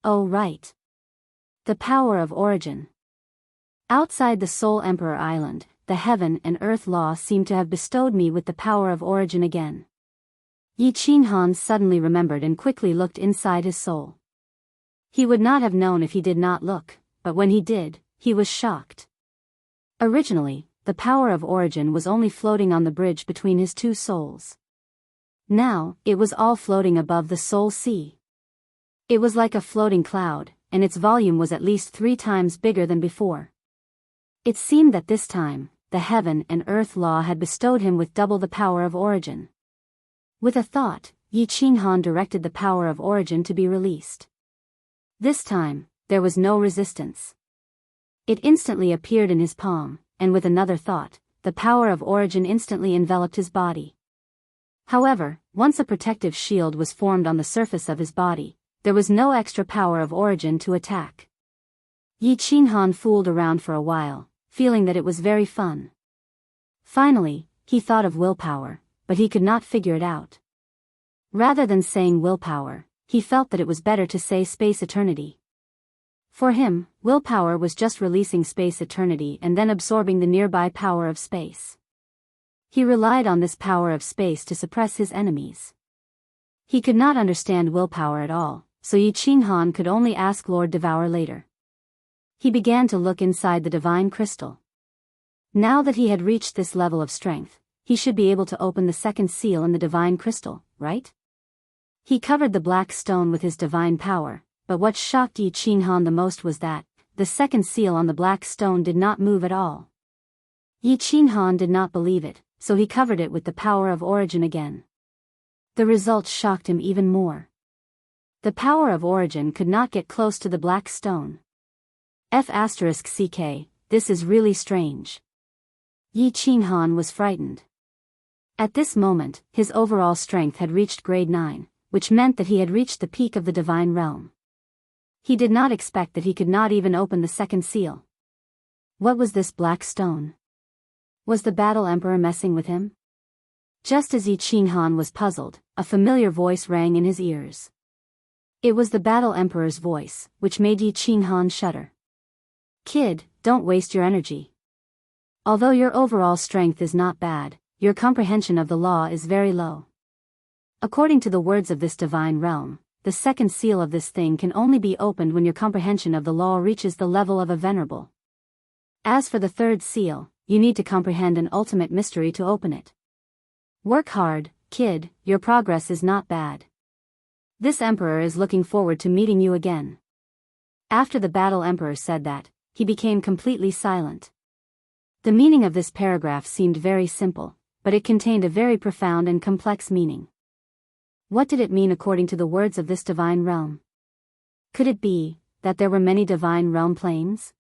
Oh right. The power of origin. Outside the Soul Emperor Island, the heaven and earth law seemed to have bestowed me with the power of origin again. Yi Qinghan suddenly remembered and quickly looked inside his soul. He would not have known if he did not look, but when he did, he was shocked. Originally, the power of origin was only floating on the bridge between his two souls. Now, it was all floating above the soul sea. It was like a floating cloud, and its volume was at least 3 times bigger than before. It seemed that this time, the heaven and earth law had bestowed him with double the power of origin. With a thought, Yi Qinghan directed the power of origin to be released. This time, there was no resistance. It instantly appeared in his palm, and with another thought, the power of origin instantly enveloped his body. However, once a protective shield was formed on the surface of his body, there was no extra power of origin to attack. Yi Qinghan fooled around for a while, feeling that it was very fun. Finally, he thought of willpower, but he could not figure it out. Rather than saying willpower, he felt that it was better to say space eternity. For him, willpower was just releasing space eternity and then absorbing the nearby power of space. He relied on this power of space to suppress his enemies. He could not understand willpower at all, so Yi Qinghan could only ask Lord Devour later. He began to look inside the divine crystal. Now that he had reached this level of strength, he should be able to open the second seal in the divine crystal, right? He covered the black stone with his divine power, but what shocked Yi Qinghan the most was that the second seal on the black stone did not move at all. Yi Qinghan did not believe it, so he covered it with the power of origin again. The result shocked him even more. The power of origin could not get close to the black stone. *CK, this is really strange. Yi Qinghan was frightened. At this moment, his overall strength had reached grade 9, which meant that he had reached the peak of the divine realm. He did not expect that he could not even open the second seal. What was this black stone? Was the Battle Emperor messing with him? Just as Yi Qinghan was puzzled, a familiar voice rang in his ears. It was the Battle Emperor's voice, which made Yi Qinghan shudder. Kid, don't waste your energy. Although your overall strength is not bad, your comprehension of the law is very low. According to the words of this divine realm, the second seal of this thing can only be opened when your comprehension of the law reaches the level of a venerable. As for the third seal, you need to comprehend an ultimate mystery to open it. Work hard, kid, your progress is not bad. This emperor is looking forward to meeting you again. After the Battle Emperor said that, he became completely silent. The meaning of this paragraph seemed very simple, but it contained a very profound and complex meaning. What did it mean according to the words of this divine realm? Could it be that there were many divine realm planes?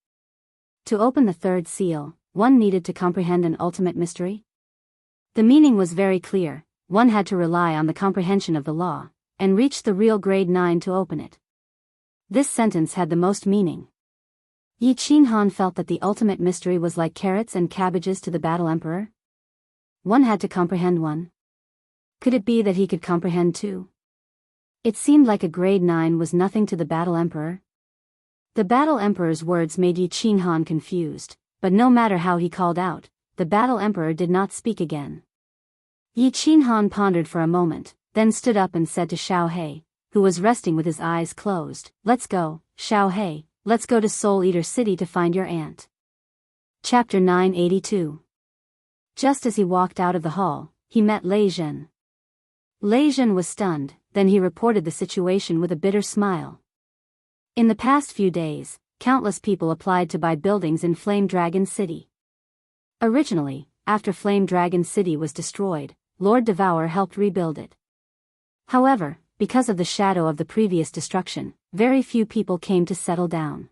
To open the third seal, one needed to comprehend an ultimate mystery? The meaning was very clear. One had to rely on the comprehension of the law, and reach the real grade 9 to open it. This sentence had the most meaning. Yi Qinghan felt that the ultimate mystery was like carrots and cabbages to the Battle Emperor. One had to comprehend one. Could it be that he could comprehend two? It seemed like a grade 9 was nothing to the Battle Emperor. The Battle Emperor's words made Yi Qinghan confused, but no matter how he called out, the Battle Emperor did not speak again. Yi Qinghan pondered for a moment, then stood up and said to Xiao He, who was resting with his eyes closed, "Let's go, Xiao He, let's go to Soul Eater City to find your aunt." Chapter 982. Just as he walked out of the hall, he met Lei Zhen. Lei Zhen was stunned, then he reported the situation with a bitter smile. In the past few days, countless people applied to buy buildings in Flame Dragon City. Originally, after Flame Dragon City was destroyed, Lord Devour helped rebuild it. However, because of the shadow of the previous destruction, very few people came to settle down.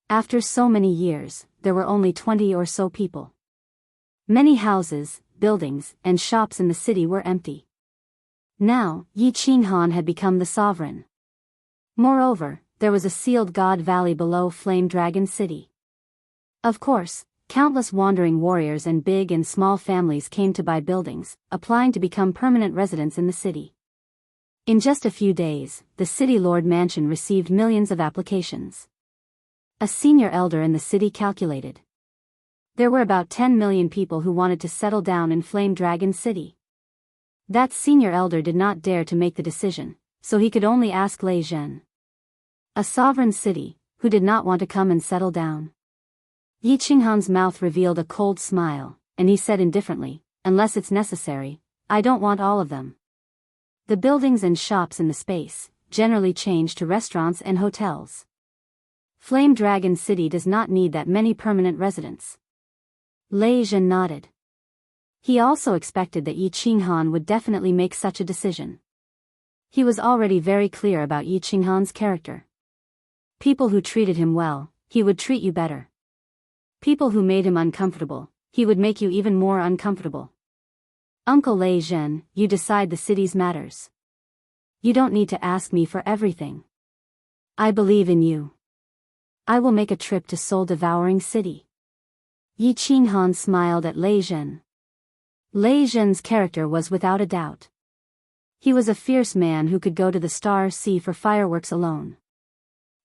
After so many years, there were only 20 or so people. Many houses, buildings, and shops in the city were empty. Now, Yi Qinghan had become the sovereign. Moreover, there was a sealed god valley below Flame Dragon City. Of course, countless wandering warriors and big and small families came to buy buildings, applying to become permanent residents in the city. In just a few days, the City Lord Mansion received millions of applications. A senior elder in the city calculated. There were about 10 million people who wanted to settle down in Flame Dragon City. That senior elder did not dare to make the decision, so he could only ask Lei Zhen. A sovereign city, who did not want to come and settle down. Yi Qinghan's mouth revealed a cold smile, and he said indifferently, "Unless it's necessary, I don't want all of them." The buildings and shops in the space generally change to restaurants and hotels. Flame Dragon City does not need that many permanent residents. Lei Zhen nodded. He also expected that Yi Qinghan would definitely make such a decision. He was already very clear about Yi Qinghan's character. People who treated him well, he would treat you better. People who made him uncomfortable, he would make you even more uncomfortable. Uncle Lei Zhen, you decide the city's matters. You don't need to ask me for everything. I believe in you. I will make a trip to Soul Devouring City. Yi Qinghan smiled at Lei Zhen. Lei Zhen's character was without a doubt. He was a fierce man who could go to the Star Sea for fireworks alone.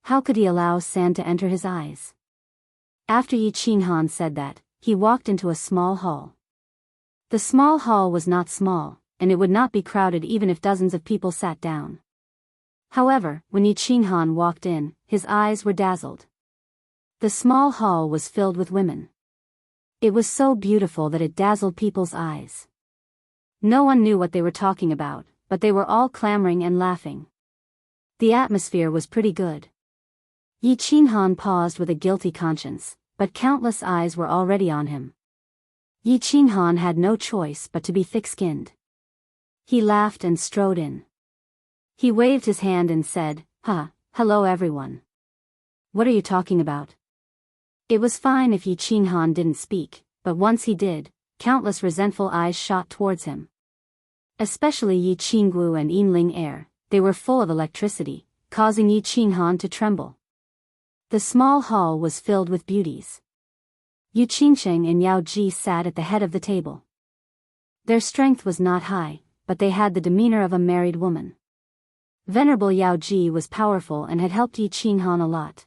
How could he allow sand to enter his eyes? After Yi Qinghan said that, he walked into a small hall. The small hall was not small, and it would not be crowded even if dozens of people sat down. However, when Yi Qinghan walked in, his eyes were dazzled. The small hall was filled with women. It was so beautiful that it dazzled people's eyes. No one knew what they were talking about, but they were all clamoring and laughing. The atmosphere was pretty good. Yi Qinghan paused with a guilty conscience, but countless eyes were already on him. Yi Qinghan had no choice but to be thick-skinned. He laughed and strode in. He waved his hand and said, hello everyone. What are you talking about? It was fine if Yi Qinghan didn't speak, but once he did, countless resentful eyes shot towards him. Especially Yi Qinggu and Yinling Air, they were full of electricity, causing Yi Qinghan to tremble. The small hall was filled with beauties. Yu Qingsheng and Yao Ji sat at the head of the table. Their strength was not high, but they had the demeanor of a married woman. Venerable Yao Ji was powerful and had helped Yi Qinghan a lot.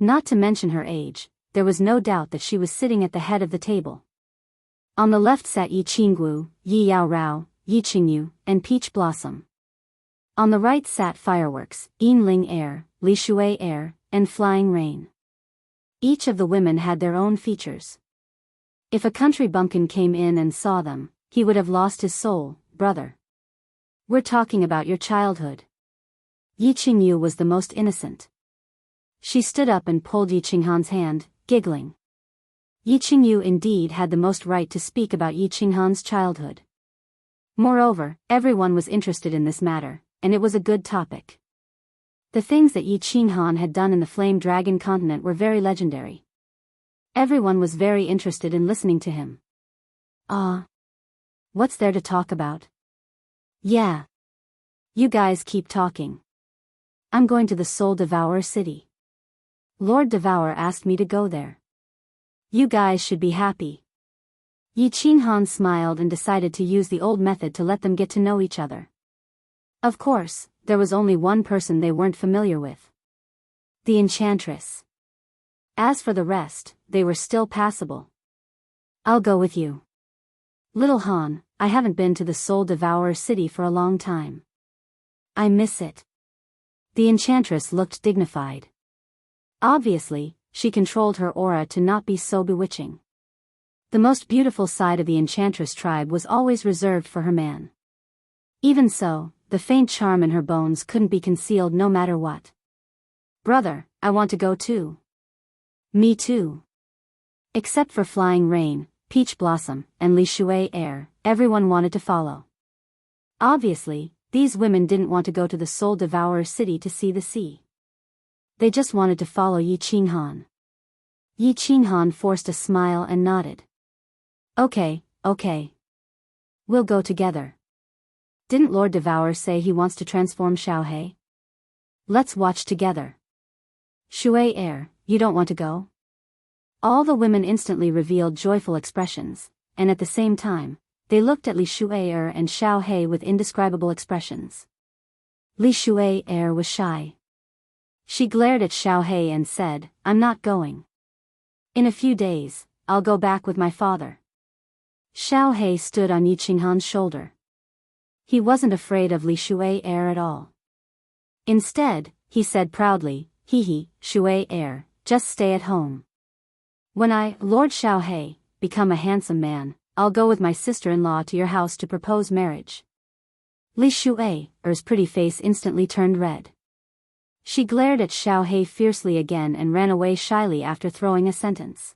Not to mention her age, there was no doubt that she was sitting at the head of the table. On the left sat Yi Qinggu, Yi Yao Rao, Yi Qingyu, and Peach Blossom. On the right sat Fireworks, Yinling Air, Li Shui Air, and Flying Rain. Each of the women had their own features. If a country bumpkin came in and saw them, he would have lost his soul. Brother. We're talking about your childhood. Yi Qingyu was the most innocent. She stood up and pulled Yi Qinghan's hand, giggling. Yi Qingyu indeed had the most right to speak about Yi Qinghan's childhood. Moreover, everyone was interested in this matter, and it was a good topic. The things that Yi Qinghan had done in the Flame Dragon continent were very legendary. Everyone was very interested in listening to him. What's there to talk about? Yeah. You guys keep talking. I'm going to the Soul Devourer city. Lord Devour asked me to go there. You guys should be happy. Yi Qinghan smiled and decided to use the old method to let them get to know each other. Of course, there was only one person they weren't familiar with. The Enchantress. As for the rest, they were still passable. I'll go with you. Little Han, I haven't been to the Soul Devourer city for a long time. I miss it. The Enchantress looked dignified. Obviously, she controlled her aura to not be so bewitching. The most beautiful side of the Enchantress tribe was always reserved for her man. Even so, the faint charm in her bones couldn't be concealed no matter what. Brother, I want to go too. Me too. Except for Flying Rain, Peach Blossom, and Li Shui Air, everyone wanted to follow. Obviously, these women didn't want to go to the Soul Devourer city to see the sea. They just wanted to follow Yi Qinghan. Yi Qinghan forced a smile and nodded. Okay. We'll go together. Didn't Lord Devour say he wants to transform Xiaohei? Let's watch together. Shui Air, you don't want to go? All the women instantly revealed joyful expressions, and at the same time, they looked at Li Shui Air and Xiaohei with indescribable expressions. Li Shui Air was shy. She glared at Xiaohei and said, I'm not going. In a few days, I'll go back with my father. Xiaohei stood on Yi Qinghan's shoulder. He wasn't afraid of Li Shui Air at all. Instead, he said proudly, Shui Air, just stay at home. When I, Lord Xiaohei, become a handsome man, I'll go with my sister-in-law to your house to propose marriage. Li Shui Air's pretty face instantly turned red. She glared at Xiaohei fiercely again and ran away shyly after throwing a sentence.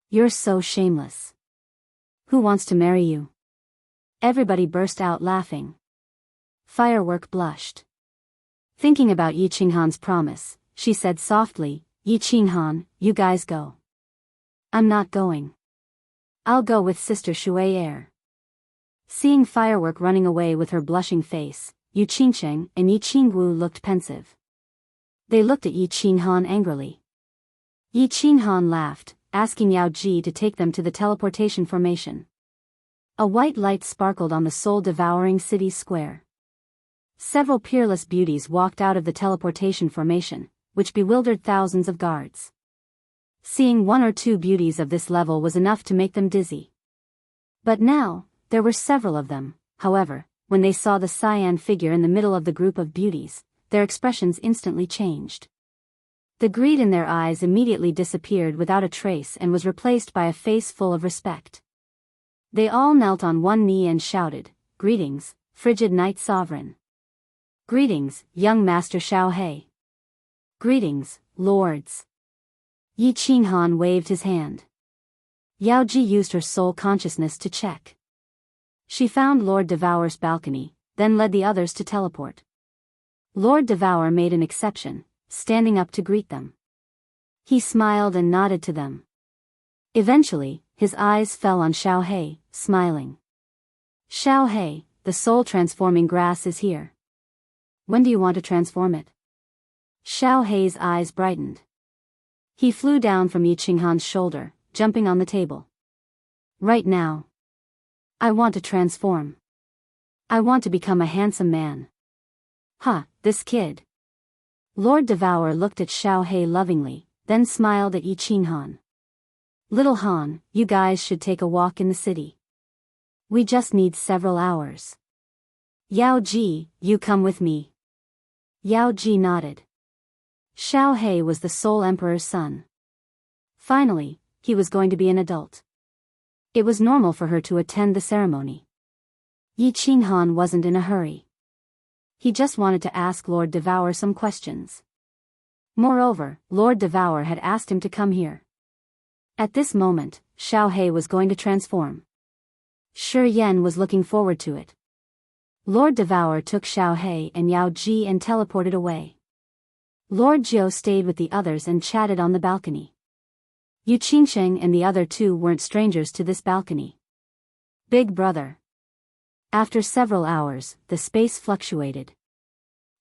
You're so shameless. Who wants to marry you? Everybody burst out laughing. Firework blushed. Thinking about Yi Qinghan's promise, she said softly, Yi Qinghan, you guys go. I'm not going. I'll go with Sister Shui Air. Seeing Firework running away with her blushing face, Yu Qingsheng and Yi Qingwu looked pensive. They looked at Yi Qinghan angrily. Yi Qinghan laughed, asking Yao Ji to take them to the teleportation formation. A white light sparkled on the soul-devouring city square. Several peerless beauties walked out of the teleportation formation, which bewildered thousands of guards. Seeing one or two beauties of this level was enough to make them dizzy. But now, there were several of them. However, when they saw the cyan figure in the middle of the group of beauties, their expressions instantly changed. The greed in their eyes immediately disappeared without a trace and was replaced by a face full of respect. They all knelt on one knee and shouted, "Greetings, frigid night sovereign. Greetings, young master Xiaohei. Greetings, lords." Yi Qinghan waved his hand. Yao Ji used her soul consciousness to check. She found Lord Devour's balcony, then led the others to teleport. Lord Devour made an exception, standing up to greet them. He smiled and nodded to them. Eventually, his eyes fell on Xiaohei, smiling. "Xiaohei, the soul-transforming grass is here. When do you want to transform it?" Xiaohei's eyes brightened. He flew down from Yi Qinghan's shoulder, jumping on the table. "Right now. I want to transform. I want to become a handsome man." "Huh, this kid." Lord Devour looked at Xiaohei lovingly, then smiled at Yi Qinghan. "Little Han, you guys should take a walk in the city. We just need several hours. Yao Ji, you come with me." Yao Ji nodded. Xiaohei was the Soul Emperor's son. Finally, he was going to be an adult. It was normal for her to attend the ceremony. Yi Qinghan wasn't in a hurry. He just wanted to ask Lord Devour some questions. Moreover, Lord Devour had asked him to come here. At this moment, Xiaohei was going to transform. Shi Yan was looking forward to it. Lord Devour took Xiaohei and Yao Ji and teleported away. Lord Jiu stayed with the others and chatted on the balcony. Yu Qingsheng and the other two weren't strangers to this balcony. "Big brother." After several hours, the space fluctuated.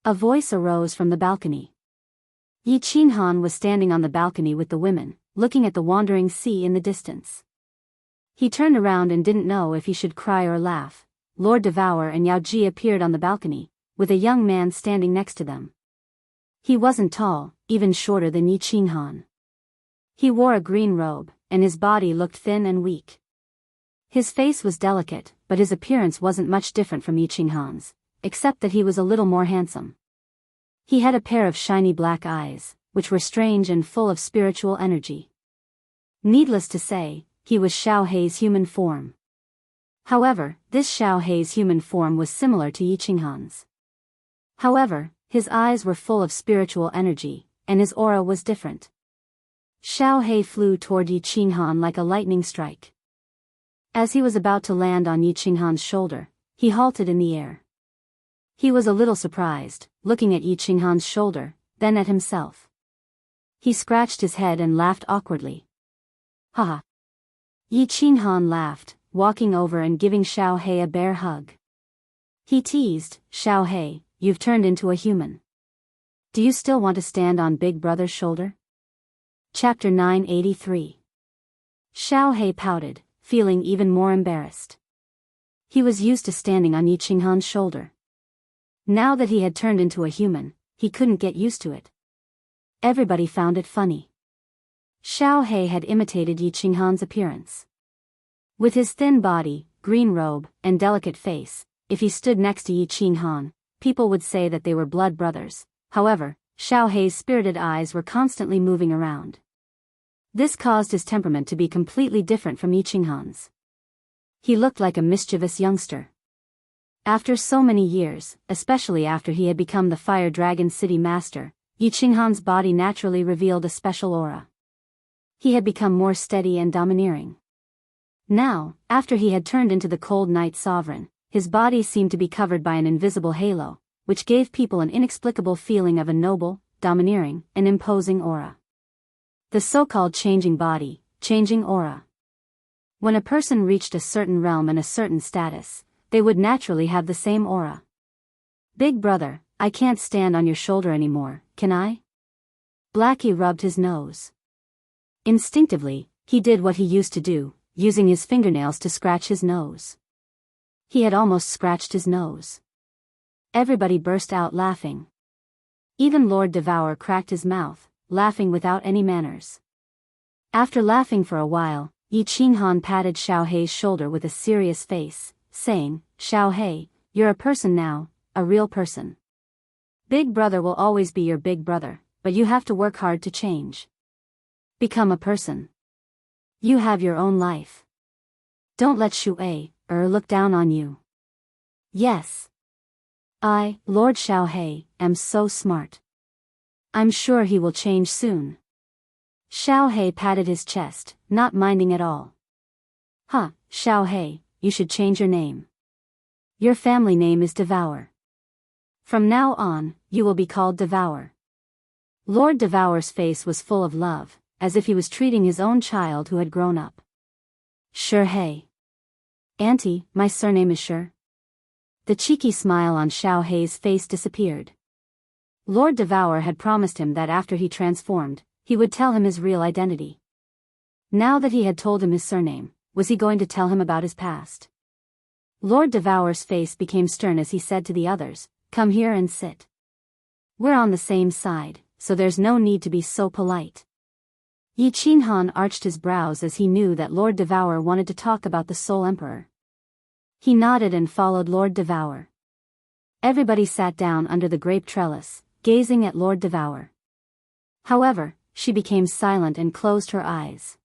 A voice arose from the balcony. Yi Qinghan was standing on the balcony with the women, looking at the wandering sea in the distance. He turned around and didn't know if he should cry or laugh. Lord Devour and Yao Ji appeared on the balcony, with a young man standing next to them. He wasn't tall, even shorter than Yi Qinghan. He wore a green robe, and his body looked thin and weak. His face was delicate, but his appearance wasn't much different from Yi Qinghan's, except that he was a little more handsome. He had a pair of shiny black eyes, which were strange and full of spiritual energy. Needless to say, he was Xiaohei's human form. However, this Xiaohei's human form was similar to Yi Qinghan's. However, his eyes were full of spiritual energy, and his aura was different. Xiaohei flew toward Yi Qinghan like a lightning strike. As he was about to land on Yi Qinghan's shoulder, he halted in the air. He was a little surprised, looking at Yi Qinghan's shoulder, then at himself. He scratched his head and laughed awkwardly. "Haha." Yi Qinghan laughed, walking over and giving Xiaohei a bear hug. He teased, "Xiaohei, you've turned into a human. Do you still want to stand on Big Brother's shoulder?" Chapter 983. Xiaohei pouted, feeling even more embarrassed. He was used to standing on Yi Qinghan's shoulder. Now that he had turned into a human, he couldn't get used to it. Everybody found it funny. Xiaohei had imitated Yi Qinghan's appearance. With his thin body, green robe, and delicate face, if he stood next to Yi Qinghan, people would say that they were blood brothers. However, Xiaohei's spirited eyes were constantly moving around. This caused his temperament to be completely different from Yi Qinghan's. He looked like a mischievous youngster. After so many years, especially after he had become the Fire Dragon City Master, Yi Qinghan's body naturally revealed a special aura. He had become more steady and domineering. Now, after he had turned into the Cold Night Sovereign, his body seemed to be covered by an invisible halo, which gave people an inexplicable feeling of a noble, domineering, and imposing aura. The so-called changing body, changing aura. When a person reached a certain realm and a certain status, they would naturally have the same aura. "Big brother, I can't stand on your shoulder anymore, can I?" Blackie rubbed his nose. Instinctively, he did what he used to do, using his fingernails to scratch his nose. He had almost scratched his nose. Everybody burst out laughing. Even Lord Devour cracked his mouth, laughing without any manners. After laughing for a while, Yi Qinghan patted Xiaohei's shoulder with a serious face, saying, "Xiaohei, you're a person now, a real person. Big brother will always be your big brother, but you have to work hard to change. Become a person. You have your own life. Don't let Shui look down on you. Yes. I, Lord Xiaohei, am so smart. I'm sure he will change soon. Xiaohei patted his chest, not minding at all. Huh, Xiaohei, you should change your name. Your family name is Devour. From now on, you will be called Devour. Lord Devour's face was full of love, as if he was treating his own child who had grown up. Sure, hey. Auntie, my surname is Sure. The cheeky smile on Xiaohei's face disappeared. Lord Devour had promised him that after he transformed, he would tell him his real identity. Now that he had told him his surname, was he going to tell him about his past? Lord Devour's face became stern as he said to the others, "Come here and sit. We're on the same side, so there's no need to be so polite." Yi Qinhan arched his brows as he knew that Lord Devour wanted to talk about the Soul Emperor. He nodded and followed Lord Devour. Everybody sat down under the grape trellis, gazing at Lord Devour. However, she became silent and closed her eyes.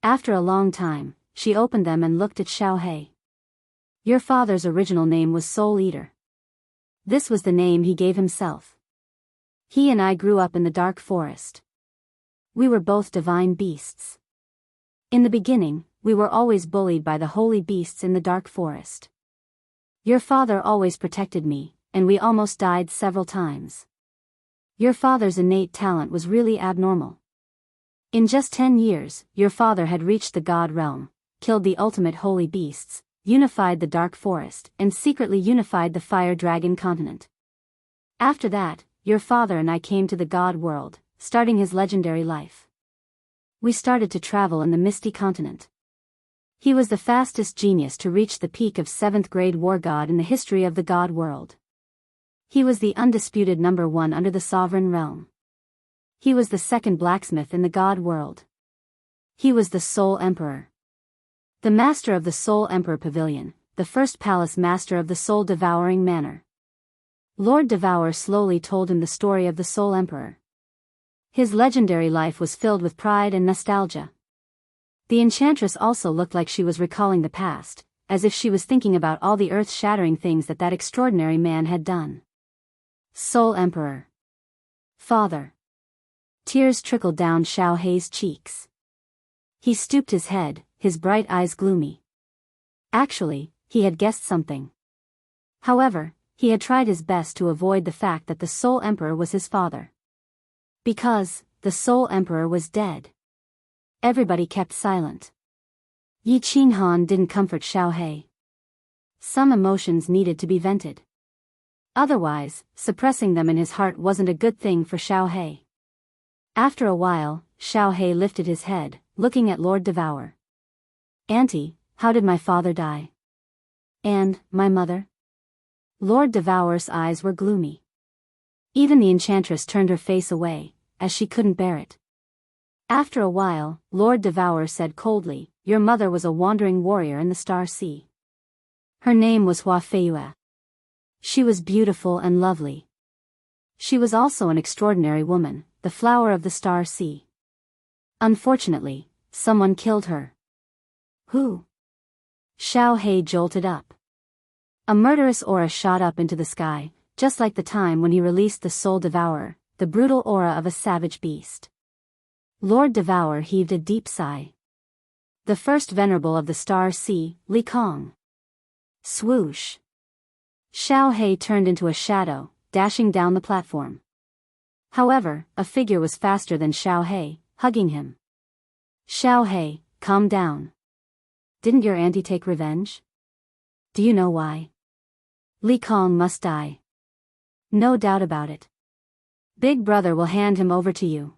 After a long time, she opened them and looked at Xiaohei. Your father's original name was Soul Eater. This was the name he gave himself. He and I grew up in the dark forest. We were both divine beasts. In the beginning, we were always bullied by the holy beasts in the dark forest. Your father always protected me, and we almost died several times. Your father's innate talent was really abnormal. In just 10 years, your father had reached the god realm, killed the ultimate holy beasts, unified the dark forest, and secretly unified the fire dragon continent. After that, your father and I came to the god world, starting his legendary life. We started to travel in the misty continent. He was the fastest genius to reach the peak of 7th grade war god in the history of the god world. He was the undisputed number 1 under the sovereign realm. He was the second blacksmith in the god world. He was the Soul Emperor. The master of the Soul Emperor Pavilion, the first palace master of the Soul Devouring Manor. Lord Devour slowly told him the story of the Soul Emperor. His legendary life was filled with pride and nostalgia. The enchantress also looked like she was recalling the past, as if she was thinking about all the earth-shattering things that extraordinary man had done. Soul Emperor. Father. Tears trickled down Xiaohei's cheeks. He stooped his head, his bright eyes gloomy. Actually, he had guessed something. However, he had tried his best to avoid the fact that the Soul Emperor was his father. Because, the Soul Emperor was dead. Everybody kept silent. Yi Qinhan didn't comfort Xiaohei. Some emotions needed to be vented. Otherwise, suppressing them in his heart wasn't a good thing for Xiaohei. After a while, Xiaohei lifted his head, looking at Lord Devour. Auntie, how did my father die? And, my mother? Lord Devour's eyes were gloomy. Even the enchantress turned her face away, as she couldn't bear it. After a while, Lord Devour said coldly, your mother was a wandering warrior in the Star Sea. Her name was Hua Feiyue. She was beautiful and lovely. She was also an extraordinary woman, the flower of the Star Sea. Unfortunately, someone killed her. Who? Xiaohei jolted up. A murderous aura shot up into the sky, just like the time when he released the Soul Devourer, the brutal aura of a savage beast. Lord Devour heaved a deep sigh. The first venerable of the Star Sea, Li Kong. Swoosh. Xiaohei turned into a shadow, dashing down the platform. However, a figure was faster than Xiaohei, hugging him. Xiaohei, calm down. Didn't your auntie take revenge? Do you know why? Li Kong must die. No doubt about it. Big Brother will hand him over to you.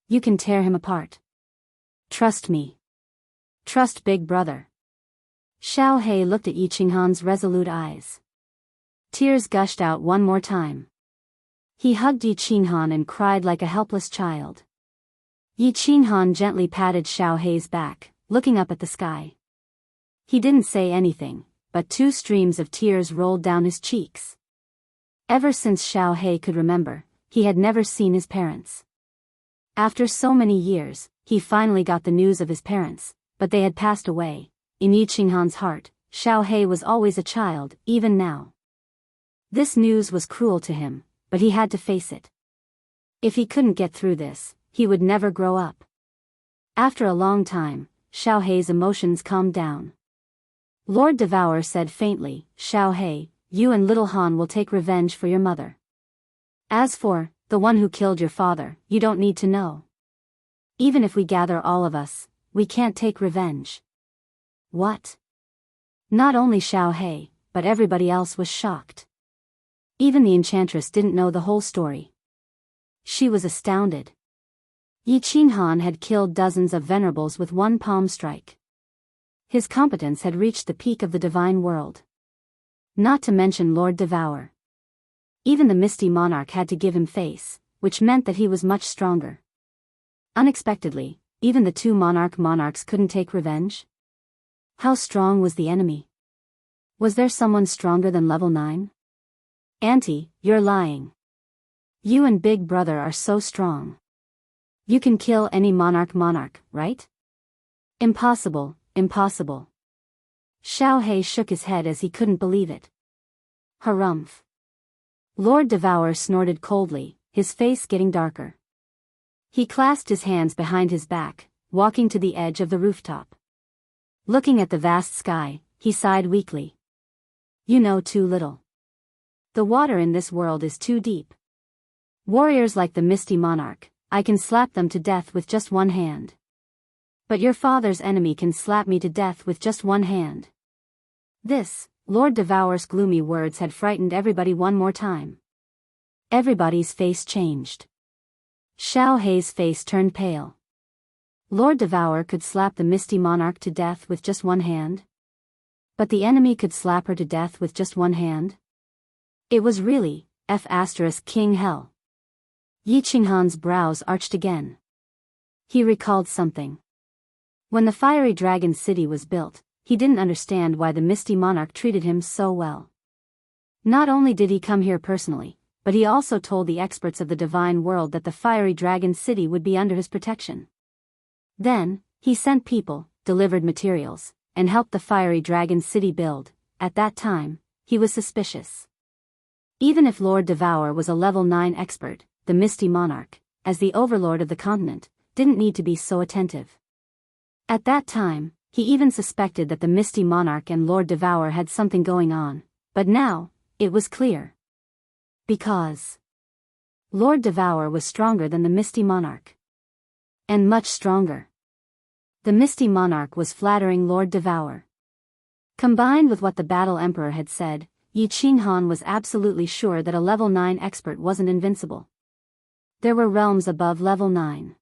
You can tear him apart. Trust me. Trust Big Brother. Xiaohei looked at Yi Qinghan's resolute eyes. Tears gushed out one more time. He hugged Yi Qinghan and cried like a helpless child. Yi Qinghan gently patted Xiaohei's back, looking up at the sky. He didn't say anything, but 2 streams of tears rolled down his cheeks. Ever since Xiaohei could remember, he had never seen his parents. After so many years, he finally got the news of his parents, but they had passed away. In Yi Qinghan's heart, Xiao He was always a child, even now. This news was cruel to him, but he had to face it. If he couldn't get through this, he would never grow up. After a long time, Xiao He's emotions calmed down. Lord Devourer said faintly, "Xiao He, you and little Han will take revenge for your mother. As for the one who killed your father, you don't need to know. Even if we gather all of us, we can't take revenge." What? Not only Xiao He, but everybody else was shocked. Even the enchantress didn't know the whole story. She was astounded. Yi Qinghan had killed dozens of venerables with one palm strike. His competence had reached the peak of the divine world. Not to mention Lord Devourer. Even the Misty Monarch had to give him face, which meant that he was much stronger. Unexpectedly, even the two monarchs couldn't take revenge? How strong was the enemy? Was there someone stronger than level 9? Auntie, you're lying. You and Big Brother are so strong. You can kill any monarch, right? Impossible, impossible. Xiao He shook his head as he couldn't believe it. Harumph. Lord Devourer snorted coldly, his face getting darker. He clasped his hands behind his back, walking to the edge of the rooftop. Looking at the vast sky, he sighed weakly. You know too little. The water in this world is too deep. Warriors like the Misty Monarch, I can slap them to death with just one hand. But your father's enemy can slap me to death with just one hand. This, Lord Devourer's gloomy words had frightened everybody one more time. Everybody's face changed. Xiao He's face turned pale. Lord Devourer could slap the Misty Monarch to death with just one hand? But the enemy could slap her to death with just one hand? It was really, King Hell. Yi Qinghan's brows arched again. He recalled something. When the fiery dragon city was built, he didn't understand why the Misty Monarch treated him so well. Not only did he come here personally, but he also told the experts of the divine world that the fiery dragon city would be under his protection. Then, he sent people, delivered materials, and helped the fiery dragon city build. At that time, he was suspicious. Even if Lord Devourer was a level 9 expert, the Misty Monarch, as the overlord of the continent, didn't need to be so attentive. At that time, he even suspected that the Misty Monarch and Lord Devourer had something going on, but now, it was clear. Because Lord Devourer was stronger than the Misty Monarch. And much stronger. The Misty Monarch was flattering Lord Devourer. Combined with what the Battle Emperor had said, Yi Qinghan was absolutely sure that a level 9 expert wasn't invincible. There were realms above level 9.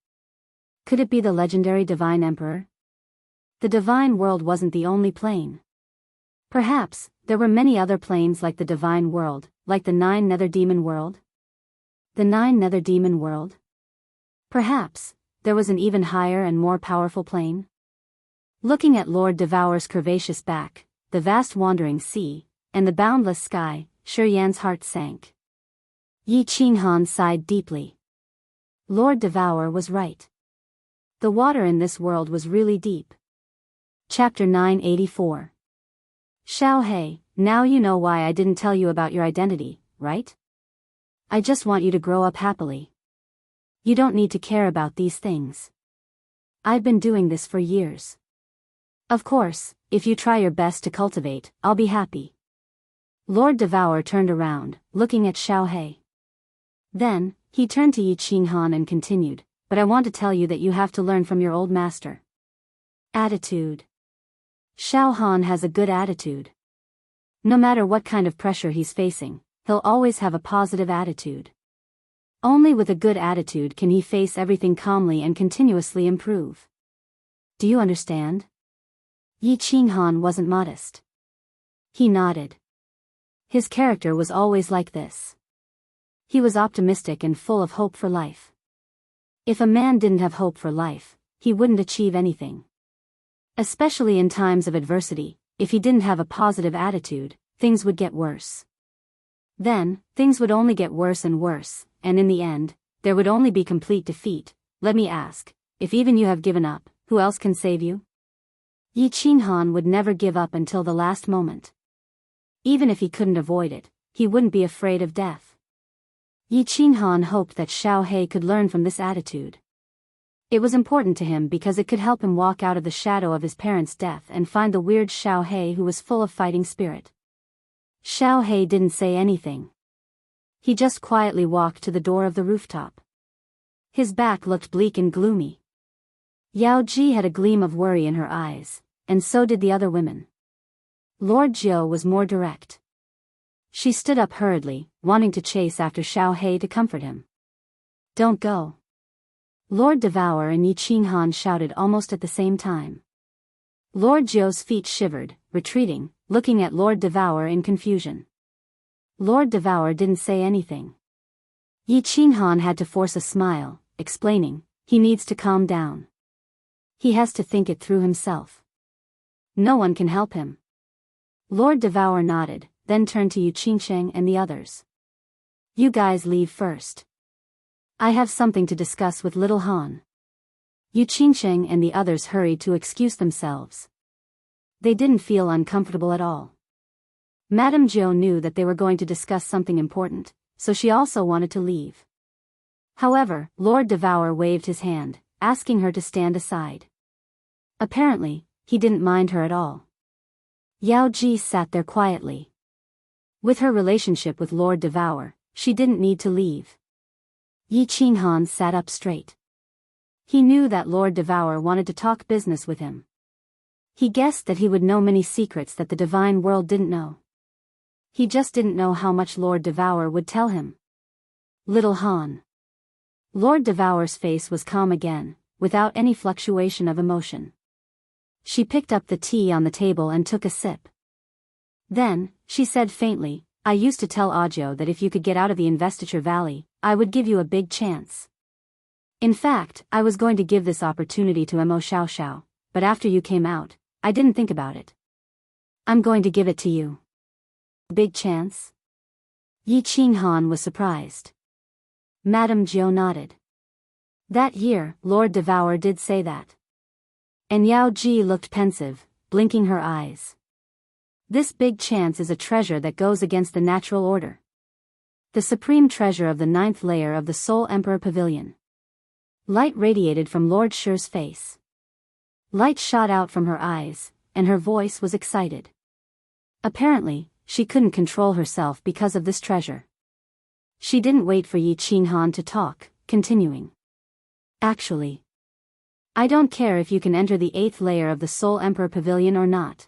Could it be the legendary Divine Emperor? The divine world wasn't the only plane. Perhaps, there were many other planes like the divine world, like the 9 Nether Demon world? The 9 Nether Demon world? Perhaps, there was an even higher and more powerful plane? Looking at Lord Devourer's curvaceous back, the vast wandering sea, and the boundless sky, Shi Yan's heart sank. Yi Qinghan sighed deeply. Lord Devourer was right. The water in this world was really deep. Chapter 984. Xiao He, now you know why I didn't tell you about your identity, right? I just want you to grow up happily. You don't need to care about these things. I've been doing this for years. Of course, if you try your best to cultivate, I'll be happy. Lord Devourer turned around, looking at Xiao He. Then, he turned to Yi Qinghan and continued, but I want to tell you that you have to learn from your old master. Attitude. Xiao Han has a good attitude. No matter what kind of pressure he's facing, he'll always have a positive attitude. Only with a good attitude can he face everything calmly and continuously improve. Do you understand? Yi Qinghan wasn't modest. He nodded. His character was always like this. He was optimistic and full of hope for life. If a man didn't have hope for life, he wouldn't achieve anything. Especially in times of adversity, if he didn't have a positive attitude, things would get worse. Then, things would only get worse and worse, and in the end, there would only be complete defeat. Let me ask, if even you have given up, who else can save you? Yi Qinghan would never give up until the last moment. Even if he couldn't avoid it, he wouldn't be afraid of death. Yi Qinghan hoped that Xiao He could learn from this attitude. It was important to him because it could help him walk out of the shadow of his parents' death and find the weird Xiao He who was full of fighting spirit. Xiao He didn't say anything. He just quietly walked to the door of the rooftop. His back looked bleak and gloomy. Yao Ji had a gleam of worry in her eyes, and so did the other women. Lord Jiu was more direct. She stood up hurriedly, wanting to chase after Xiao He to comfort him. Don't go. Lord Devour and Yi Qinghan shouted almost at the same time. Lord Jiu's feet shivered, retreating, looking at Lord Devour in confusion. Lord Devour didn't say anything. Yi Qinghan had to force a smile, explaining, he needs to calm down. He has to think it through himself. No one can help him. Lord Devour nodded, then turned to Yu Qingsheng and the others. You guys leave first. I have something to discuss with Little Han. Yu Qingsheng and the others hurried to excuse themselves. They didn't feel uncomfortable at all. Madame Jiu knew that they were going to discuss something important, so she also wanted to leave. However, Lord Devour waved his hand, asking her to stand aside. Apparently, he didn't mind her at all. Yao Ji sat there quietly. With her relationship with Lord Devour, she didn't need to leave. Yi Qinghan sat up straight. He knew that Lord Devour wanted to talk business with him. He guessed that he would know many secrets that the divine world didn't know. He just didn't know how much Lord Devour would tell him. Little Han. Lord Devour's face was calm again, without any fluctuation of emotion. She picked up the tea on the table and took a sip. Then, she said faintly, I used to tell Audio that if you could get out of the Investiture Valley, I would give you a big chance. In fact, I was going to give this opportunity to Mo Xiaoxiao, but after you came out, I didn't think about it. I'm going to give it to you. Big chance? Yi Qinghan was surprised. Madame Jiu nodded. That year, Lord Devour did say that. And Yao Ji looked pensive, blinking her eyes. This big chance is a treasure that goes against the natural order. The supreme treasure of the 9th layer of the Soul Emperor Pavilion. Light radiated from Lord Shi's face. Light shot out from her eyes, and her voice was excited. Apparently, she couldn't control herself because of this treasure. She didn't wait for Yi Qinghan to talk, continuing. Actually, I don't care if you can enter the 8th layer of the Soul Emperor Pavilion or not.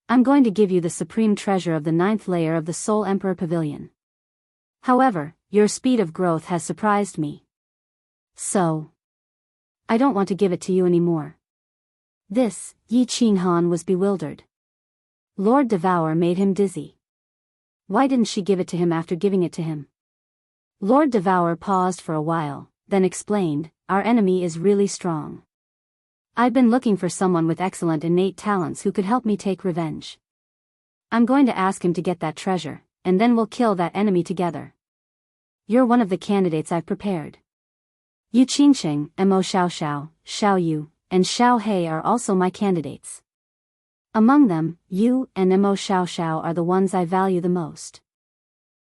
I'm going to give you the supreme treasure of the 9th layer of the Soul Emperor Pavilion. However, your speed of growth has surprised me. So, I don't want to give it to you anymore. This, Yi Qinghan was bewildered. Lord Devour made him dizzy. Why didn't she give it to him after giving it to him? Lord Devour paused for a while, then explained, our enemy is really strong. I've been looking for someone with excellent innate talents who could help me take revenge. I'm going to ask him to get that treasure, and then we'll kill that enemy together. You're one of the candidates I've prepared. Yu Qingsheng, Mo Xiaoxiao, Xiao Yu, and Xiao He are also my candidates. Among them, you and Mo Xiaoxiao are the ones I value the most.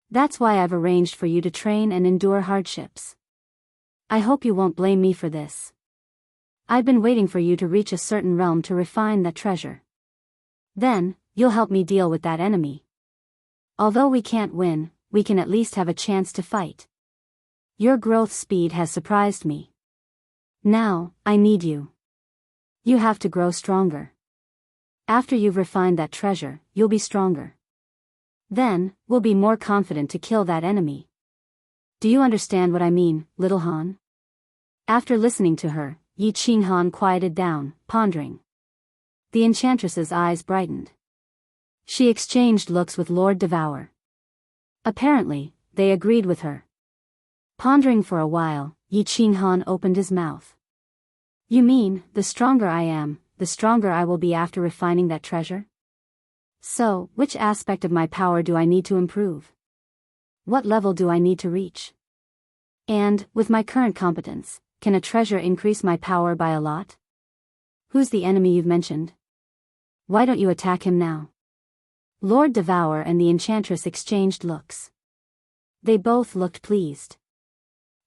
That's why I've arranged for you to train and endure hardships. I hope you won't blame me for this. I've been waiting for you to reach a certain realm to refine that treasure. Then, you'll help me deal with that enemy. Although we can't win, we can at least have a chance to fight. Your growth speed has surprised me. Now, I need you. You have to grow stronger. After you've refined that treasure, you'll be stronger. Then, we'll be more confident to kill that enemy. Do you understand what I mean, Little Han? After listening to her, Yi Qinghan quieted down, pondering. The enchantress's eyes brightened. She exchanged looks with Lord Devour. Apparently, they agreed with her. Pondering for a while, Yi Qinghan opened his mouth. You mean, the stronger I am, the stronger I will be after refining that treasure? So, which aspect of my power do I need to improve? What level do I need to reach? And, with my current competence, can a treasure increase my power by a lot? Who's the enemy you've mentioned? Why don't you attack him now? Lord Devour and the Enchantress exchanged looks. They both looked pleased.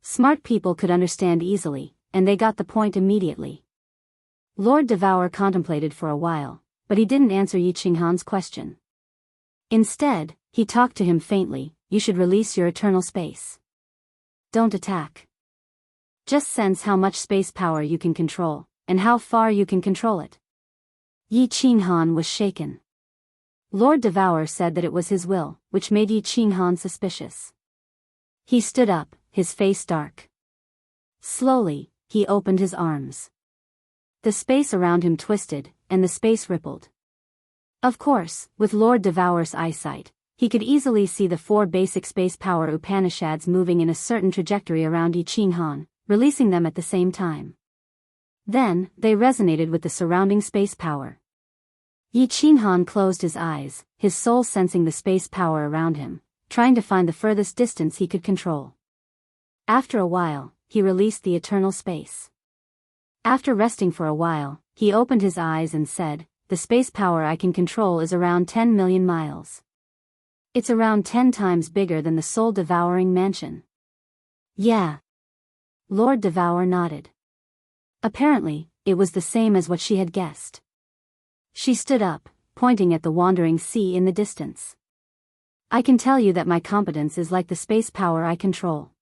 Smart people could understand easily, and they got the point immediately. Lord Devour contemplated for a while, but he didn't answer Yi Qinghan's question. Instead, he talked to him faintly. You should release your eternal space. Don't attack. Just sense how much space power you can control, and how far you can control it. Yi Qinghan was shaken. Lord Devour said that it was his will, which made Yi Qinghan suspicious. He stood up, his face dark. Slowly, he opened his arms. The space around him twisted, and the space rippled. Of course, with Lord Devour's eyesight, he could easily see the 4 basic space power Upanishads moving in a certain trajectory around Yi Qinghan, releasing them at the same time. Then, they resonated with the surrounding space power. Yi Qinghan closed his eyes, his soul sensing the space power around him, trying to find the furthest distance he could control. After a while, he released the eternal space. After resting for a while, he opened his eyes and said, "The space power I can control is around 10 million miles. It's around 10 times bigger than the soul-devouring mansion." Yeah. Lord Devour nodded. Apparently, it was the same as what she had guessed. She stood up, pointing at the wandering sea in the distance. "I can tell you that my competence is like the space power I control.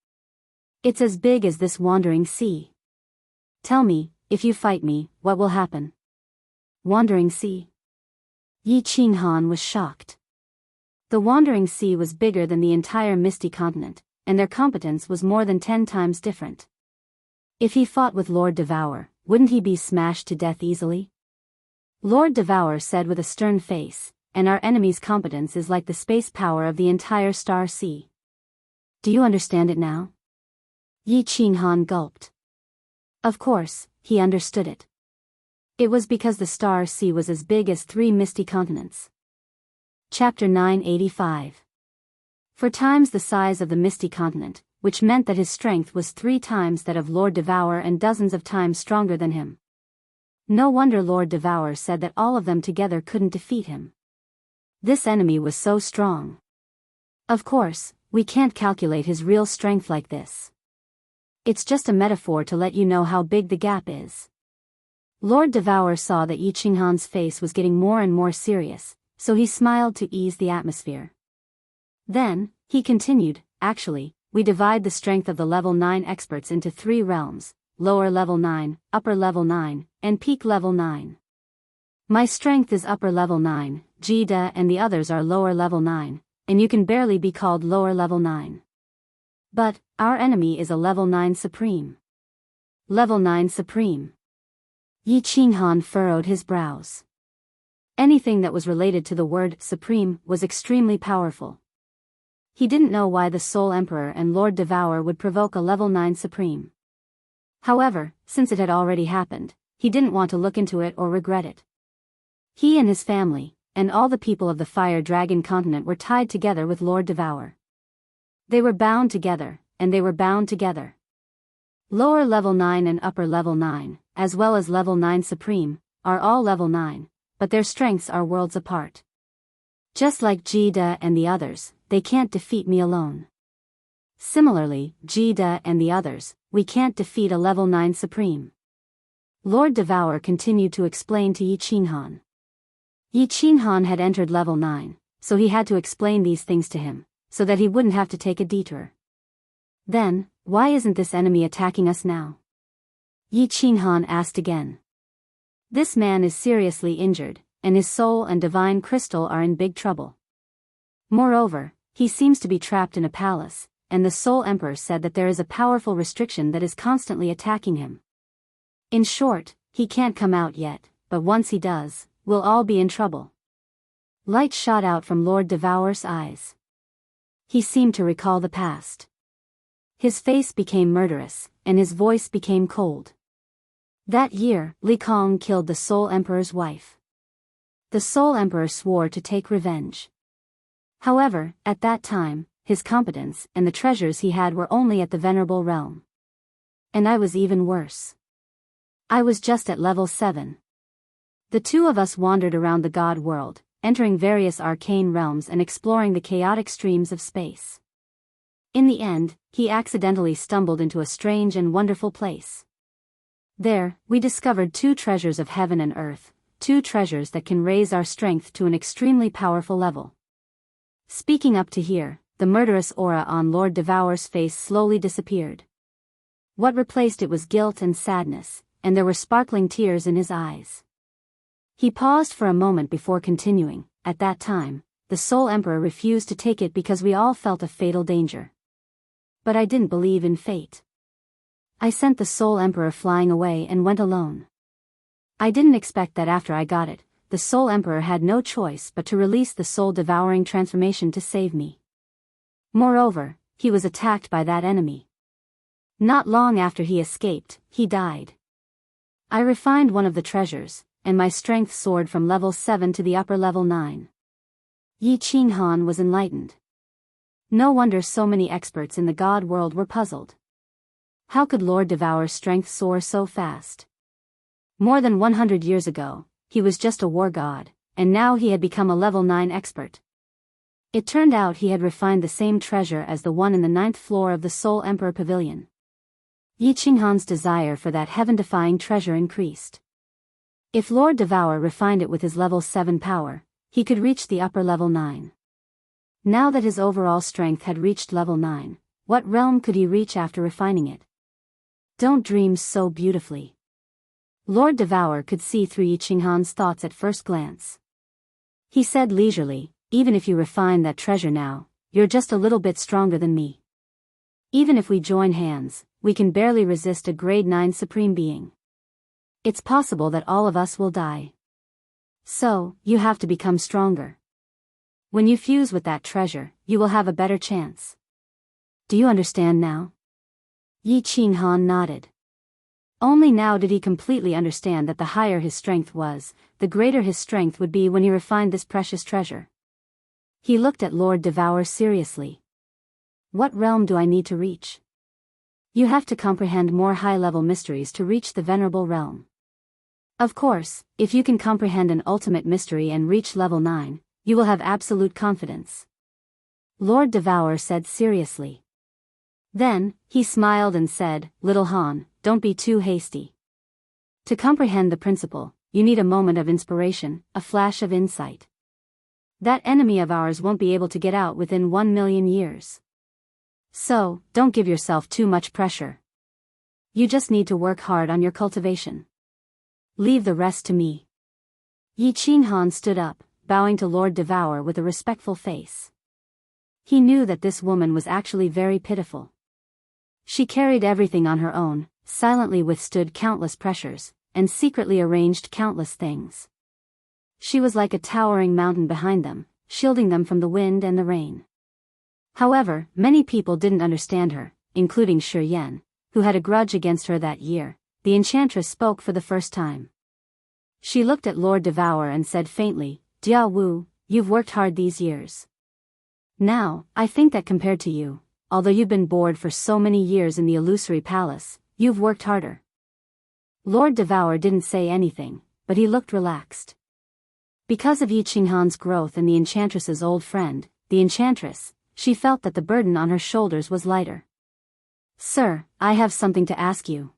It's as big as this wandering sea. Tell me, if you fight me, what will happen?" Wandering sea? Yi Qinghan was shocked. The wandering sea was bigger than the entire Misty Continent, and their competence was more than 10 times different. If he fought with Lord Devour, wouldn't he be smashed to death easily? Lord Devour said with a stern face, "And our enemy's competence is like the space power of the entire star sea. Do you understand it now?" Yi Qinghan gulped. Of course, he understood it. It was because the star sea was as big as 3 misty continents. Chapter 985. For times the size of the misty continent, which meant that his strength was 3 times that of Lord Devour and dozens of times stronger than him. No wonder Lord Devour said that all of them together couldn't defeat him. This enemy was so strong. Of course, we can't calculate his real strength like this. It's just a metaphor to let you know how big the gap is. Lord Devour saw that Yi Qinghan's face was getting more and more serious, so he smiled to ease the atmosphere. Then, he continued, "Actually, we divide the strength of the level 9 experts into 3 realms, lower level 9, upper level 9, and peak level 9. My strength is upper level 9, Jida and the others are lower level 9, and you can barely be called lower level 9. But, our enemy is a level 9 supreme." Level 9 supreme. Yi Qinghan furrowed his brows. Anything that was related to the word supreme was extremely powerful. He didn't know why the Soul Emperor and Lord Devour would provoke a level 9 supreme. However, since it had already happened, he didn't want to look into it or regret it. He and his family, and all the people of the Fire Dragon continent were tied together with Lord Devour. They were bound together, and they were bound together. Lower level 9 and upper level 9, as well as level 9 supreme, are all level 9, but their strengths are worlds apart. Just like Jida and the others, they can't defeat me alone. Similarly, Jida and the others, we can't defeat a level 9 supreme. Lord Devour continued to explain to Yi Qinghan. Yi Qinghan had entered level 9, so he had to explain these things to him, so that he wouldn't have to take a detour. Then, why isn't this enemy attacking us now? Yi Qinghan asked again. This man is seriously injured, and his soul and divine crystal are in big trouble. Moreover, he seems to be trapped in a palace, and the Soul Emperor said that there is a powerful restriction that is constantly attacking him. In short, he can't come out yet, but once he does, we'll all be in trouble. Light shot out from Lord Devour's eyes. He seemed to recall the past. His face became murderous, and his voice became cold. That year, Li Kong killed the Soul Emperor's wife. The Soul Emperor swore to take revenge. However, at that time, his competence, and the treasures he had were only at the venerable realm. And I was even worse. I was just at level 7. The two of us wandered around the god world, entering various arcane realms and exploring the chaotic streams of space. In the end, he accidentally stumbled into a strange and wonderful place. There, we discovered 2 treasures of heaven and earth, 2 treasures that can raise our strength to an extremely powerful level. Speaking up to here, the murderous aura on Lord Devour's face slowly disappeared. What replaced it was guilt and sadness, and there were sparkling tears in his eyes. He paused for a moment before continuing. At that time, the Soul Emperor refused to take it because we all felt a fatal danger. But I didn't believe in fate. I sent the Soul Emperor flying away and went alone. I didn't expect that after I got it, the Soul Emperor had no choice but to release the soul-devouring transformation to save me. Moreover, he was attacked by that enemy. Not long after he escaped, he died. I refined one of the treasures, and my strength soared from level 7 to the upper level 9. Yi Qinghan was enlightened. No wonder so many experts in the god world were puzzled. How could Lord Devour's strength soar so fast? More than 100 years ago, he was just a war god, and now he had become a level 9 expert. It turned out he had refined the same treasure as the one in the 9th floor of the Soul Emperor Pavilion. Yi Qinghan's desire for that heaven-defying treasure increased. If Lord Devour refined it with his level 7 power, he could reach the upper level 9. Now that his overall strength had reached level 9, what realm could he reach after refining it? Don't dream so beautifully. Lord Devour could see through Yi Qinghan's thoughts at first glance. He said leisurely, even if you refine that treasure now, you're just a little bit stronger than me. Even if we join hands, we can barely resist a grade 9 supreme being. It's possible that all of us will die. So, you have to become stronger. When you fuse with that treasure, you will have a better chance. Do you understand now? Yi Qinghan nodded. Only now did he completely understand that the higher his strength was, the greater his strength would be when he refined this precious treasure. He looked at Lord Devour seriously. What realm do I need to reach? You have to comprehend more high-level mysteries to reach the venerable realm. Of course, if you can comprehend an ultimate mystery and reach level 9, you will have absolute confidence. Lord Devour said seriously. Then, he smiled and said, Little Han, don't be too hasty. To comprehend the principle, you need a moment of inspiration, a flash of insight. That enemy of ours won't be able to get out within 1 million years. So, don't give yourself too much pressure. You just need to work hard on your cultivation. Leave the rest to me. Yi Qinghan stood up, bowing to Lord Devour with a respectful face. He knew that this woman was actually very pitiful. She carried everything on her own, silently withstood countless pressures, and secretly arranged countless things. She was like a towering mountain behind them, shielding them from the wind and the rain. However, many people didn't understand her, including Shi Yan, who had a grudge against her that year. The enchantress spoke for the first time. She looked at Lord Devour and said faintly, Jia Wu, you've worked hard these years. Now, I think that compared to you, although you've been bored for so many years in the illusory palace, you've worked harder. Lord Devour didn't say anything, but he looked relaxed. Because of Yi Qinghan's growth and the enchantress's old friend, the enchantress, she felt that the burden on her shoulders was lighter. Sir, I have something to ask you.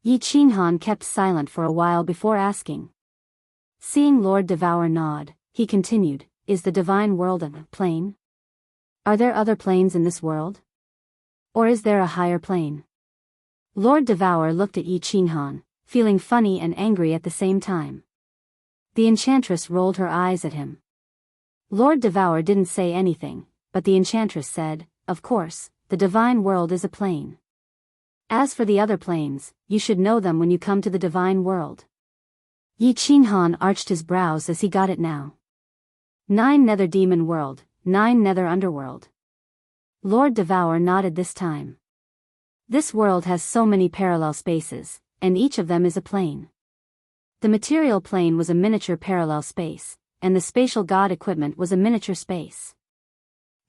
Yi Qinghan kept silent for a while before asking. Seeing Lord Devour nod, he continued, Is the divine world a plane? Are there other planes in this world? Or is there a higher plane? Lord Devour looked at Yi Qinghan, feeling funny and angry at the same time. The enchantress rolled her eyes at him. Lord Devour didn't say anything, but the enchantress said, Of course, the divine world is a plane. As for the other planes, you should know them when you come to the divine world. Yi Qinghan arched his brows as he got it now. 9 Nether Demon World, 9 Nether Underworld. Lord Devour nodded this time. This world has so many parallel spaces, and each of them is a plane. The material plane was a miniature parallel space, and the spatial god equipment was a miniature space.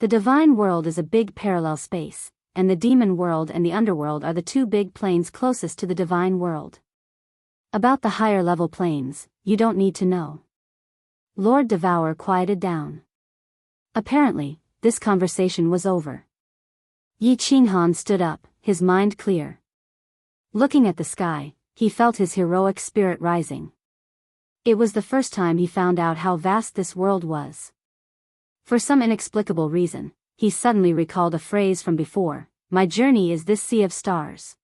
The divine world is a big parallel space, and the demon world and the underworld are the two big planes closest to the divine world. About the higher level planes, you don't need to know. Lord Devour quieted down. Apparently, this conversation was over. Yi Qinghan stood up, his mind clear. Looking at the sky, he felt his heroic spirit rising. It was the first time he found out how vast this world was. For some inexplicable reason, he suddenly recalled a phrase from before, "My journey is this sea of stars."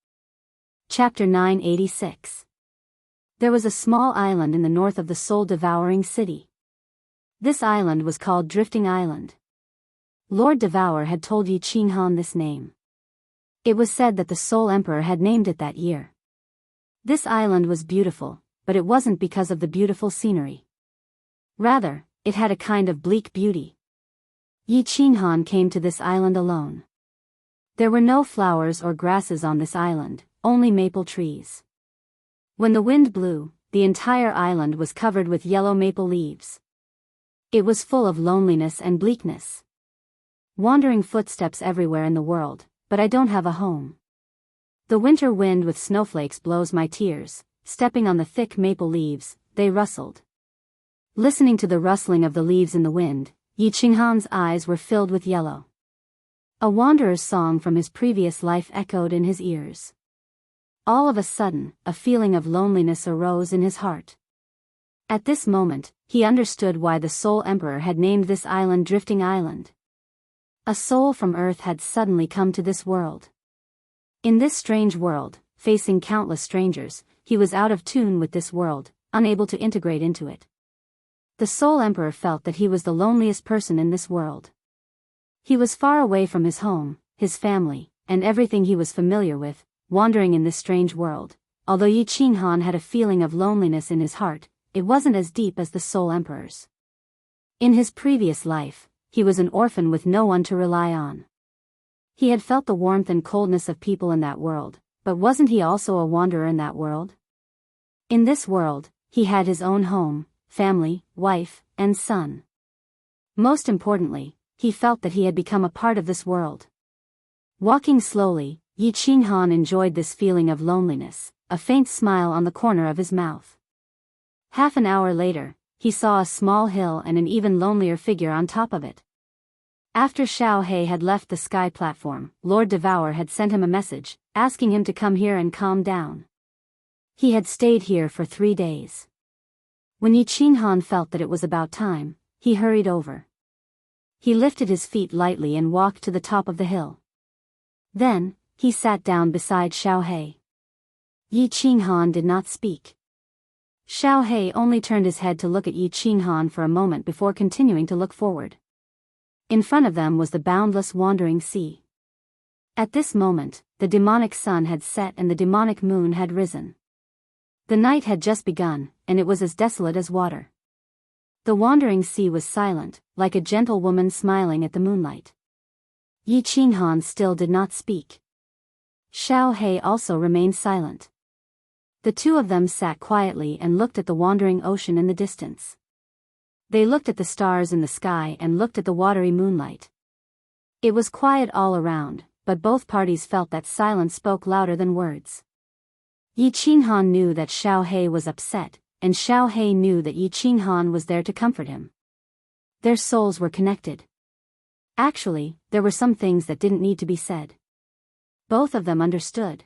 Chapter 986. There was a small island in the north of the soul-devouring city. This island was called Drifting Island. Lord Devour had told Yi Qinghan this name. It was said that the Soul Emperor had named it that year. This island was beautiful, but it wasn't because of the beautiful scenery. Rather, it had a kind of bleak beauty. Yi Qinghan came to this island alone. There were no flowers or grasses on this island, only maple trees. When the wind blew, the entire island was covered with yellow maple leaves. It was full of loneliness and bleakness. Wandering footsteps everywhere in the world, but I don't have a home. The winter wind with snowflakes blows my tears, stepping on the thick maple leaves, they rustled. Listening to the rustling of the leaves in the wind, Yi Qinghan's eyes were filled with yellow. A wanderer's song from his previous life echoed in his ears. All of a sudden, a feeling of loneliness arose in his heart. At this moment, he understood why the Soul Emperor had named this island Drifting Island. A soul from Earth had suddenly come to this world. In this strange world, facing countless strangers, he was out of tune with this world, unable to integrate into it. The Soul Emperor felt that he was the loneliest person in this world. He was far away from his home, his family, and everything he was familiar with, wandering in this strange world. Although Yi Qinghan had a feeling of loneliness in his heart, it wasn't as deep as the Soul Emperor's. In his previous life, he was an orphan with no one to rely on. He had felt the warmth and coldness of people in that world, but wasn't he also a wanderer in that world? In this world, he had his own home, family, wife, and son. Most importantly, he felt that he had become a part of this world. Walking slowly, Yi Qinghan enjoyed this feeling of loneliness, a faint smile on the corner of his mouth. Half an hour later, he saw a small hill and an even lonelier figure on top of it. After Xiao He had left the sky platform, Lord Devour had sent him a message, asking him to come here and calm down. He had stayed here for 3 days. When Yi Qinghan felt that it was about time, he hurried over. He lifted his feet lightly and walked to the top of the hill. Then, he sat down beside Xiao He. Yi Qinghan did not speak. Xiao He only turned his head to look at Yi Qinghan for a moment before continuing to look forward. In front of them was the boundless wandering sea. At this moment, the demonic sun had set and the demonic moon had risen. The night had just begun, and it was as desolate as water. The wandering sea was silent, like a gentle woman smiling at the moonlight. Yi Qinghan still did not speak. Xiao He also remained silent. The two of them sat quietly and looked at the wandering ocean in the distance. They looked at the stars in the sky and looked at the watery moonlight. It was quiet all around, but both parties felt that silence spoke louder than words. Yi Qinghan knew that Xiao He was upset, and Xiao He knew that Yi Qinghan was there to comfort him. Their souls were connected. Actually, there were some things that didn't need to be said. Both of them understood.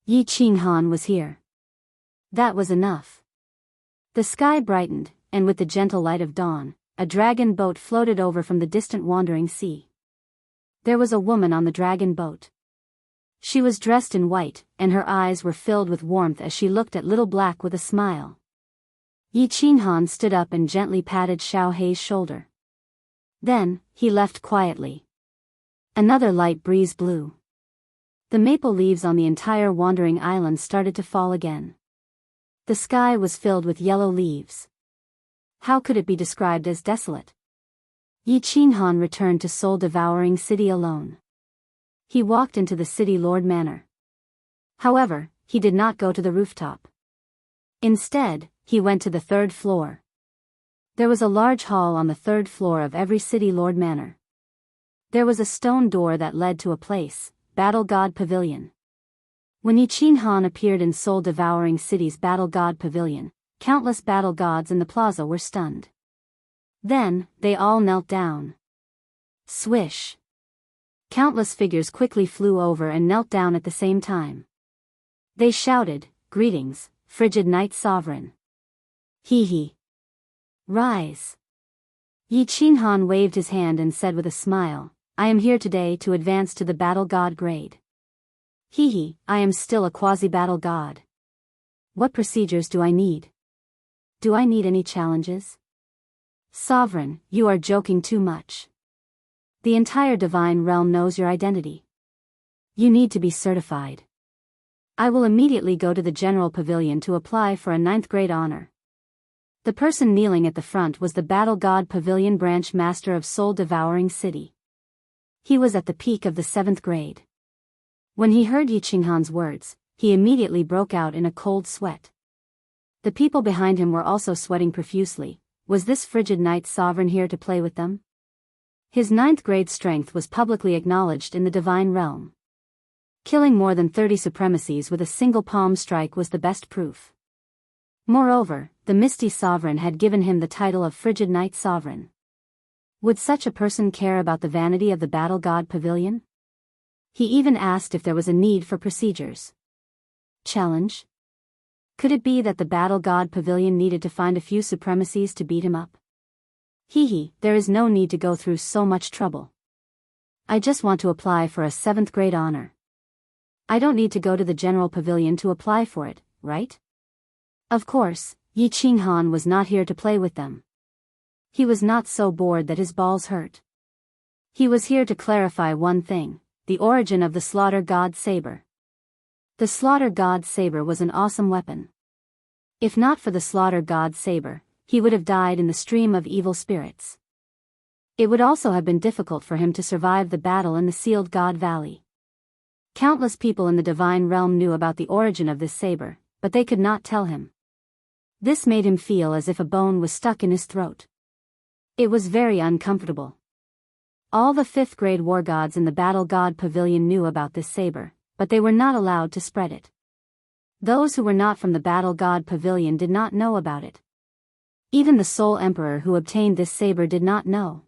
Yi Qinghan was here. That was enough. The sky brightened, and with the gentle light of dawn, a dragon boat floated over from the distant wandering sea. There was a woman on the dragon boat. She was dressed in white, and her eyes were filled with warmth as she looked at Little Black with a smile. Yi Qinghan stood up and gently patted Xiao He's shoulder. Then, he left quietly. Another light breeze blew. The maple leaves on the entire wandering island started to fall again. The sky was filled with yellow leaves. How could it be described as desolate? Yi Qinghan returned to soul-devouring city alone. He walked into the city lord manor. However, he did not go to the rooftop. Instead, he went to the 3rd floor. There was a large hall on the 3rd floor of every city lord manor. There was a stone door that led to a place, Battle God Pavilion. When Yi Han appeared in soul-devouring city's Battle God Pavilion, countless battle gods in the plaza were stunned. Then, they all knelt down. Swish! Countless figures quickly flew over and knelt down at the same time. They shouted, "Greetings, frigid night sovereign. Hee hee. Rise." Yi Han waved his hand and said with a smile, "I am here today to advance to the battle god grade. Hee hee, I am still a quasi-battle god. What procedures do I need? Do I need any challenges?" "Sovereign, you are joking too much. The entire divine realm knows your identity. You need to be certified. I will immediately go to the General Pavilion to apply for a 9th grade honor." The person kneeling at the front was the Battle God Pavilion branch master of soul-devouring city. He was at the peak of the 7th grade. When he heard Yi Han's words, he immediately broke out in a cold sweat. The people behind him were also sweating profusely. Was this frigid night sovereign here to play with them? His 9th grade strength was publicly acknowledged in the divine realm. Killing more than 30 supremacies with a single palm strike was the best proof. Moreover, the Misty Sovereign had given him the title of Frigid Night Sovereign. Would such a person care about the vanity of the Battle God Pavilion? He even asked if there was a need for procedures. Challenge? Could it be that the Battle God Pavilion needed to find a few supremacies to beat him up? Hee hee, there is no need to go through so much trouble. I just want to apply for a 7th grade honor. I don't need to go to the General Pavilion to apply for it, right? Of course, Yi Han was not here to play with them. He was not so bored that his balls hurt. He was here to clarify one thing, the origin of the Slaughter God Saber. The Slaughter God Saber was an awesome weapon. If not for the Slaughter God Saber, he would have died in the stream of evil spirits. It would also have been difficult for him to survive the battle in the Sealed God Valley. Countless people in the divine realm knew about the origin of this saber, but they could not tell him. This made him feel as if a bone was stuck in his throat. It was very uncomfortable. All the 5th grade war gods in the Battle God Pavilion knew about this saber, but they were not allowed to spread it. Those who were not from the Battle God Pavilion did not know about it. Even the Soul Emperor who obtained this saber did not know.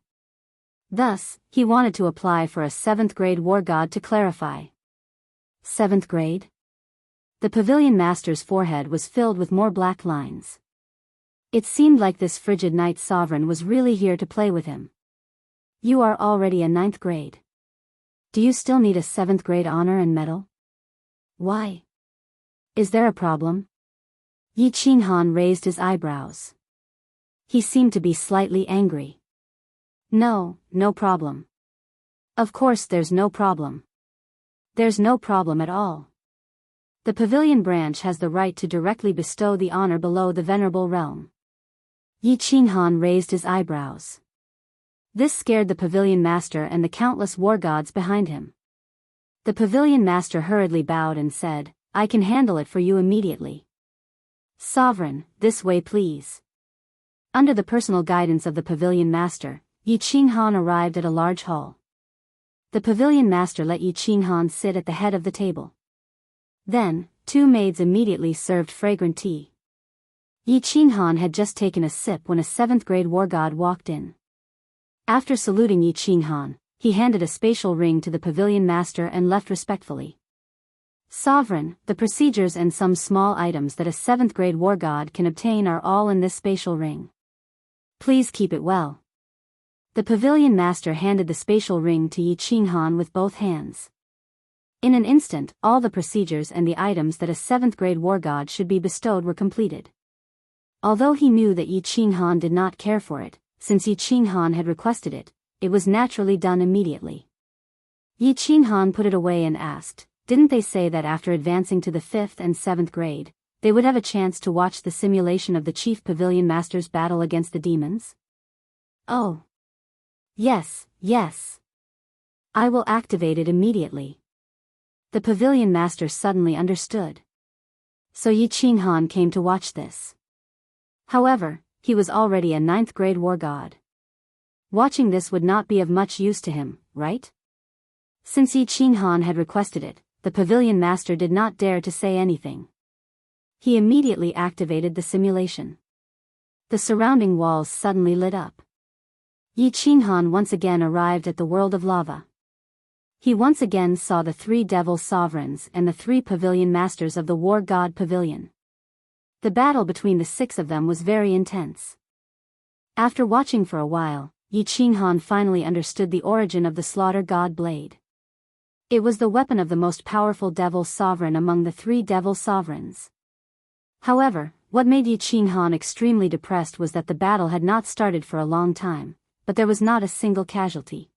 Thus, he wanted to apply for a 7th grade war god to clarify. 7th grade? The pavilion master's forehead was filled with more black lines. It seemed like this frigid night sovereign was really here to play with him. You are already a 9th grade. Do you still need a 7th grade honor and medal? Why? Is there a problem? Yi Han raised his eyebrows. He seemed to be slightly angry. No problem. Of course there's no problem. There's no problem at all. The pavilion branch has the right to directly bestow the honor below the venerable realm. Yi Han raised his eyebrows. This scared the pavilion master and the countless war gods behind him. The pavilion master hurriedly bowed and said, "I can handle it for you immediately." "Sovereign, this way please." Under the personal guidance of the pavilion master, Yi Han arrived at a large hall. The pavilion master let Yi Han sit at the head of the table. Then, 2 maids immediately served fragrant tea. Yi Han had just taken a sip when a 7th grade war god walked in. After saluting Yi Han, he handed a spatial ring to the pavilion master and left respectfully. "Sovereign, the procedures and some small items that a 7th grade war god can obtain are all in this spatial ring. Please keep it well." The pavilion master handed the spatial ring to Yi Han with both hands. In an instant, all the procedures and the items that a 7th grade war god should be bestowed were completed. Although he knew that Yi Han did not care for it, since Yi Han had requested it, it was naturally done immediately. Yi Han put it away and asked, "Didn't they say that after advancing to the 5th and 7th grade, they would have a chance to watch the simulation of the chief pavilion master's battle against the demons?" "Oh. Yes. I will activate it immediately." The pavilion master suddenly understood. So Yi Han came to watch this. However, he was already a 9th grade war god. Watching this would not be of much use to him, right? Since Yi Qinghan had requested it, the pavilion master did not dare to say anything. He immediately activated the simulation. The surrounding walls suddenly lit up. Yi Qinghan once again arrived at the world of lava. He once again saw the 3 devil sovereigns and the 3 pavilion masters of the war god pavilion. The battle between the 6 of them was very intense. After watching for a while, Yi Qinghan finally understood the origin of the slaughter god blade. It was the weapon of the most powerful devil sovereign among the 3 devil sovereigns. However, what made Yi Qinghan extremely depressed was that the battle had not started for a long time, but there was not a single casualty.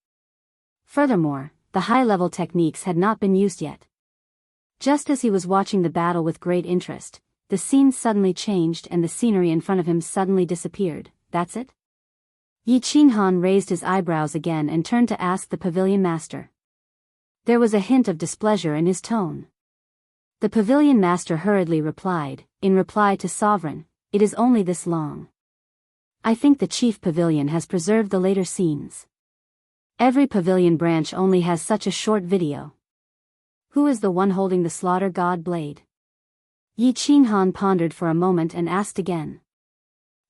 Furthermore, the high-level techniques had not been used yet. Just as he was watching the battle with great interest, the scene suddenly changed and the scenery in front of him suddenly disappeared. That's it? Yi Qinghan raised his eyebrows again and turned to ask the pavilion master. There was a hint of displeasure in his tone. The pavilion master hurriedly replied, in reply to Sovereign, "It is only this long. I think the chief pavilion has preserved the later scenes. Every pavilion branch only has such a short video." Who is the one holding the slaughter god blade? Yi Qinghan pondered for a moment and asked again.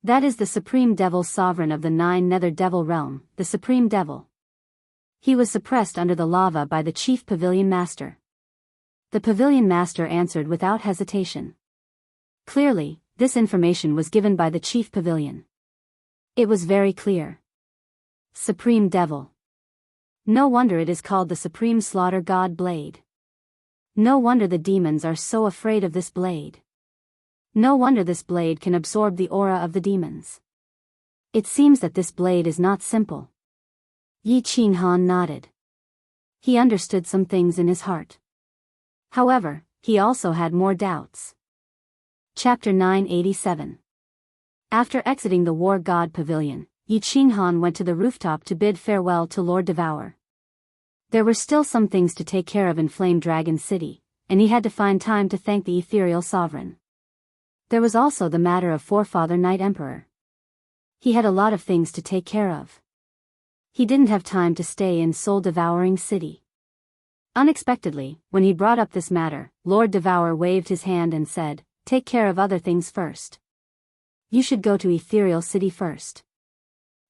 That is the supreme devil sovereign of the 9 nether devil realm, the supreme devil. He was suppressed under the lava by the chief pavilion master. The pavilion master answered without hesitation. Clearly, this information was given by the chief pavilion. It was very clear. Supreme devil. No wonder it is called the supreme slaughter god blade. No wonder the demons are so afraid of this blade. No wonder this blade can absorb the aura of the demons. It seems that this blade is not simple. Yi Qinghan nodded. He understood some things in his heart. However, he also had more doubts. Chapter 987. After exiting the War God Pavilion, Yi Qinghan went to the rooftop to bid farewell to Lord Devour. There were still some things to take care of in Flame Dragon City, and he had to find time to thank the Ethereal Sovereign. There was also the matter of Forefather Night Emperor. He had a lot of things to take care of. He didn't have time to stay in Soul-Devouring City. Unexpectedly, when he brought up this matter, Lord Devour waved his hand and said, "Take care of other things first. You should go to Ethereal City first.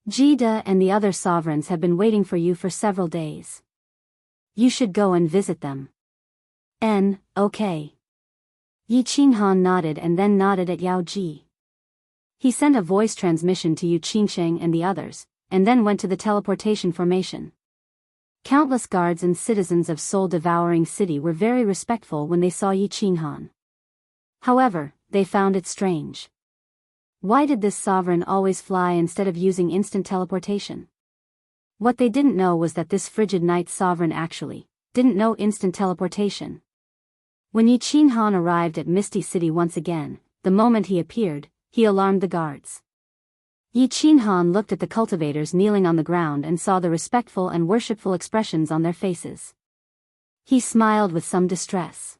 Jida and the other sovereigns have been waiting for you for several days. You should go and visit them." Okay. Yi Qinghan nodded and then nodded at Yao Ji. He sent a voice transmission to Yu Qingsheng and the others, and then went to the teleportation formation. Countless guards and citizens of Soul-Devouring City were very respectful when they saw Yi Qinghan. However, they found it strange. Why did this sovereign always fly instead of using instant teleportation? What they didn't know was that this frigid night sovereign actually didn't know instant teleportation. When Yi Qinghan arrived at Misty City once again, the moment he appeared, he alarmed the guards. Yi Qinghan looked at the cultivators kneeling on the ground and saw the respectful and worshipful expressions on their faces. He smiled with some distress.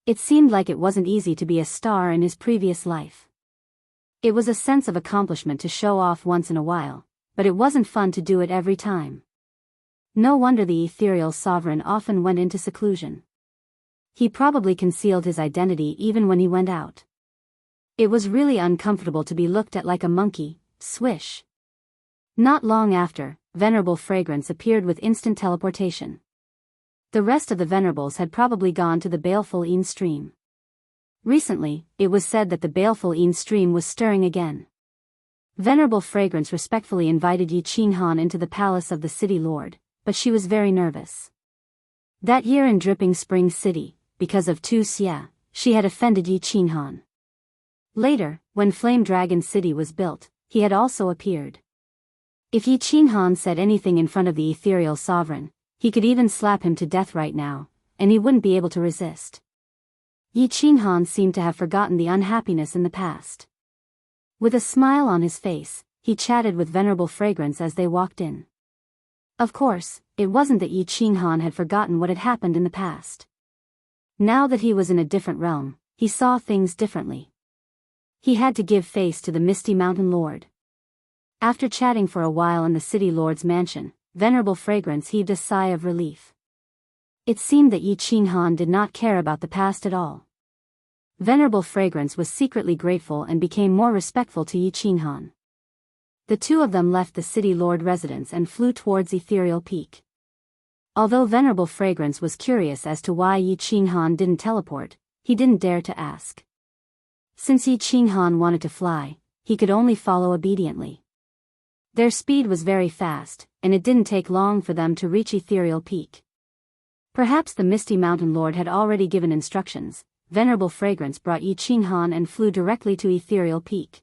It seemed like it wasn't easy to be a star in his previous life. It was a sense of accomplishment to show off once in a while, but it wasn't fun to do it every time. No wonder the Ethereal Sovereign often went into seclusion. He probably concealed his identity even when he went out. It was really uncomfortable to be looked at like a monkey. Swish. Not long after, Venerable Fragrance appeared with instant teleportation. The rest of the Venerables had probably gone to the Baleful Een stream. Recently, it was said that the Baleful Een stream was stirring again. Venerable Fragrance respectfully invited Yi Qinghan into the palace of the city lord, but she was very nervous. That year in Dripping Spring City, because of Tu Xia, she had offended Yi Qinghan. Later, when Flame Dragon City was built, he had also appeared. If Yi Qinghan said anything in front of the Ethereal Sovereign, he could even slap him to death right now, and he wouldn't be able to resist. Yi Qinghan seemed to have forgotten the unhappiness in the past. With a smile on his face, he chatted with Venerable Fragrance as they walked in. Of course, it wasn't that Yi Qinghan had forgotten what had happened in the past. Now that he was in a different realm, he saw things differently. He had to give face to the Misty Mountain Lord. After chatting for a while in the City Lord's mansion, Venerable Fragrance heaved a sigh of relief. It seemed that Yi Qinghan did not care about the past at all. Venerable Fragrance was secretly grateful and became more respectful to Yi Qinghan. The two of them left the city lord residence and flew towards Ethereal Peak. Although Venerable Fragrance was curious as to why Yi Qinghan didn't teleport, he didn't dare to ask. Since Yi Qinghan wanted to fly, he could only follow obediently. Their speed was very fast, and it didn't take long for them to reach Ethereal Peak. Perhaps the Misty Mountain Lord had already given instructions. Venerable Fragrance brought Yi Qinghan and flew directly to Ethereal Peak.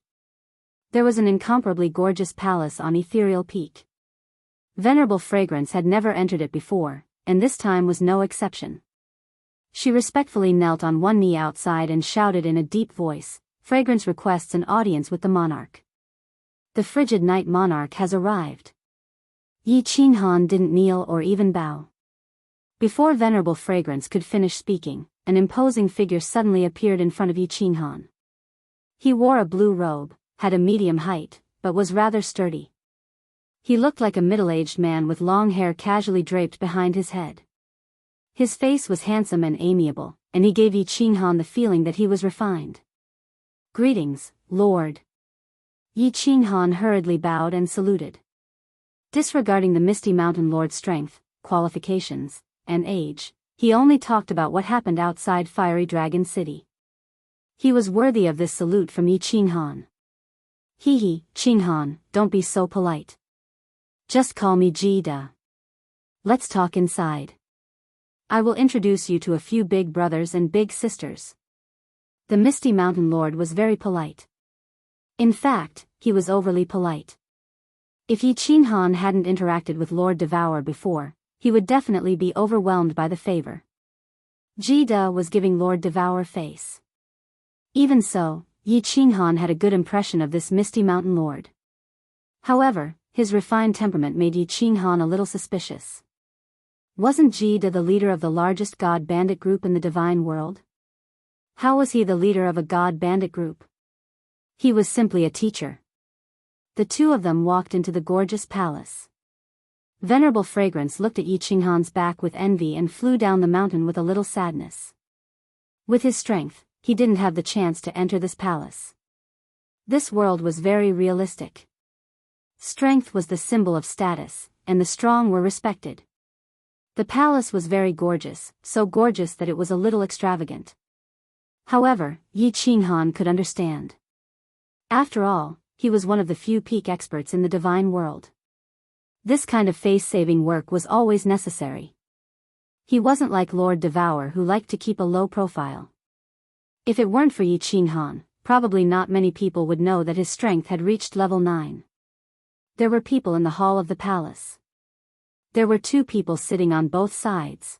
There was an incomparably gorgeous palace on Ethereal Peak. Venerable Fragrance had never entered it before, and this time was no exception. She respectfully knelt on one knee outside and shouted in a deep voice, "Fragrance requests an audience with the monarch. The frigid night monarch has arrived." Yi Qinghan didn't kneel or even bow. Before Venerable Fragrance could finish speaking, an imposing figure suddenly appeared in front of Yi Qinghan. He wore a blue robe, had a medium height, but was rather sturdy. He looked like a middle-aged man with long hair casually draped behind his head. His face was handsome and amiable, and he gave Yi Qinghan the feeling that he was refined. "Greetings, Lord." Yi Qinghan hurriedly bowed and saluted. Disregarding the Misty Mountain Lord's strength, qualifications, and age, he only talked about what happened outside Fiery Dragon City. He was worthy of this salute from Yi Qinghan. "Hee, Qinghan, don't be so polite. Just call me Jida. Let's talk inside. I will introduce you to a few big brothers and big sisters." The Misty Mountain Lord was very polite. In fact, he was overly polite. If Yi Qinghan hadn't interacted with Lord Devour before, he would definitely be overwhelmed by the favor. Jida was giving Lord Devour face. Even so, Yi Qinghan had a good impression of this Misty Mountain Lord. However, his refined temperament made Yi Qinghan a little suspicious. Wasn't Jida the leader of the largest god bandit group in the divine world? How was he the leader of a god bandit group? He was simply a teacher. The two of them walked into the gorgeous palace. Venerable Fragrance looked at Yi Qinghan's back with envy and flew down the mountain with a little sadness. With his strength, he didn't have the chance to enter this palace. This world was very realistic. Strength was the symbol of status, and the strong were respected. The palace was very gorgeous, so gorgeous that it was a little extravagant. However, Yi Qinghan could understand. After all, he was one of the few peak experts in the divine world. This kind of face-saving work was always necessary. He wasn't like Lord Devour who liked to keep a low profile. If it weren't for Yi Qinghan, probably not many people would know that his strength had reached level 9. There were people in the hall of the palace. There were 2 people sitting on both sides.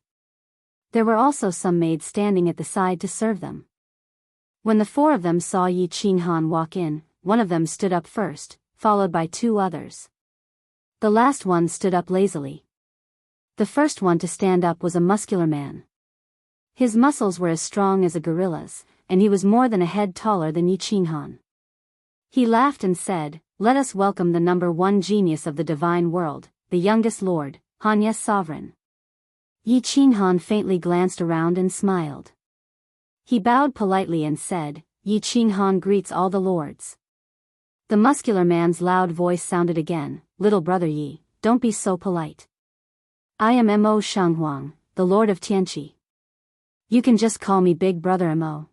There were also some maids standing at the side to serve them. When the 4 of them saw Yi Qinghan walk in, one of them stood up first, followed by 2 others. The last one stood up lazily. The first one to stand up was a muscular man. His muscles were as strong as a gorilla's, and he was more than a head taller than Yi Qinghan. He laughed and said, "Let us welcome the number 1 genius of the divine world, the youngest lord, Hanya's sovereign." Yi Qinghan faintly glanced around and smiled. He bowed politely and said, "Yi Qinghan greets all the lords." The muscular man's loud voice sounded again, "Little brother Yi, don't be so polite. I am Mo Shanghuang, the lord of Tianqi. You can just call me Big Brother Mo.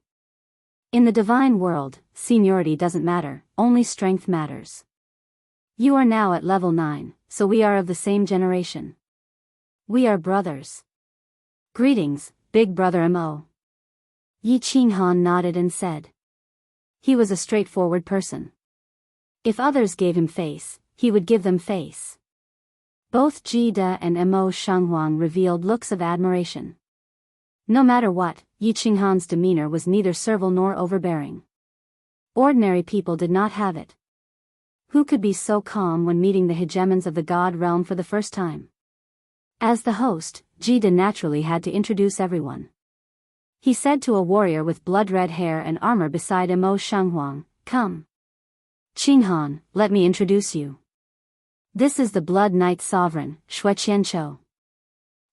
In the divine world, seniority doesn't matter, only strength matters. You are now at level 9, so we are of the same generation. We are brothers. Greetings, Big Brother Mo." Yi Qinghan nodded and said. He was a straightforward person. If others gave him face, he would give them face. Both Jida and Mo Shanghuang revealed looks of admiration. No matter what, Yi Qinghan's demeanor was neither servile nor overbearing. Ordinary people did not have it. Who could be so calm when meeting the hegemons of the god realm for the first time? As the host, Jida naturally had to introduce everyone. He said to a warrior with blood-red hair and armor beside Mo Shanghuang, "Come. Qinghan, let me introduce you. This is the Blood Knight Sovereign, Shui Qianqiu.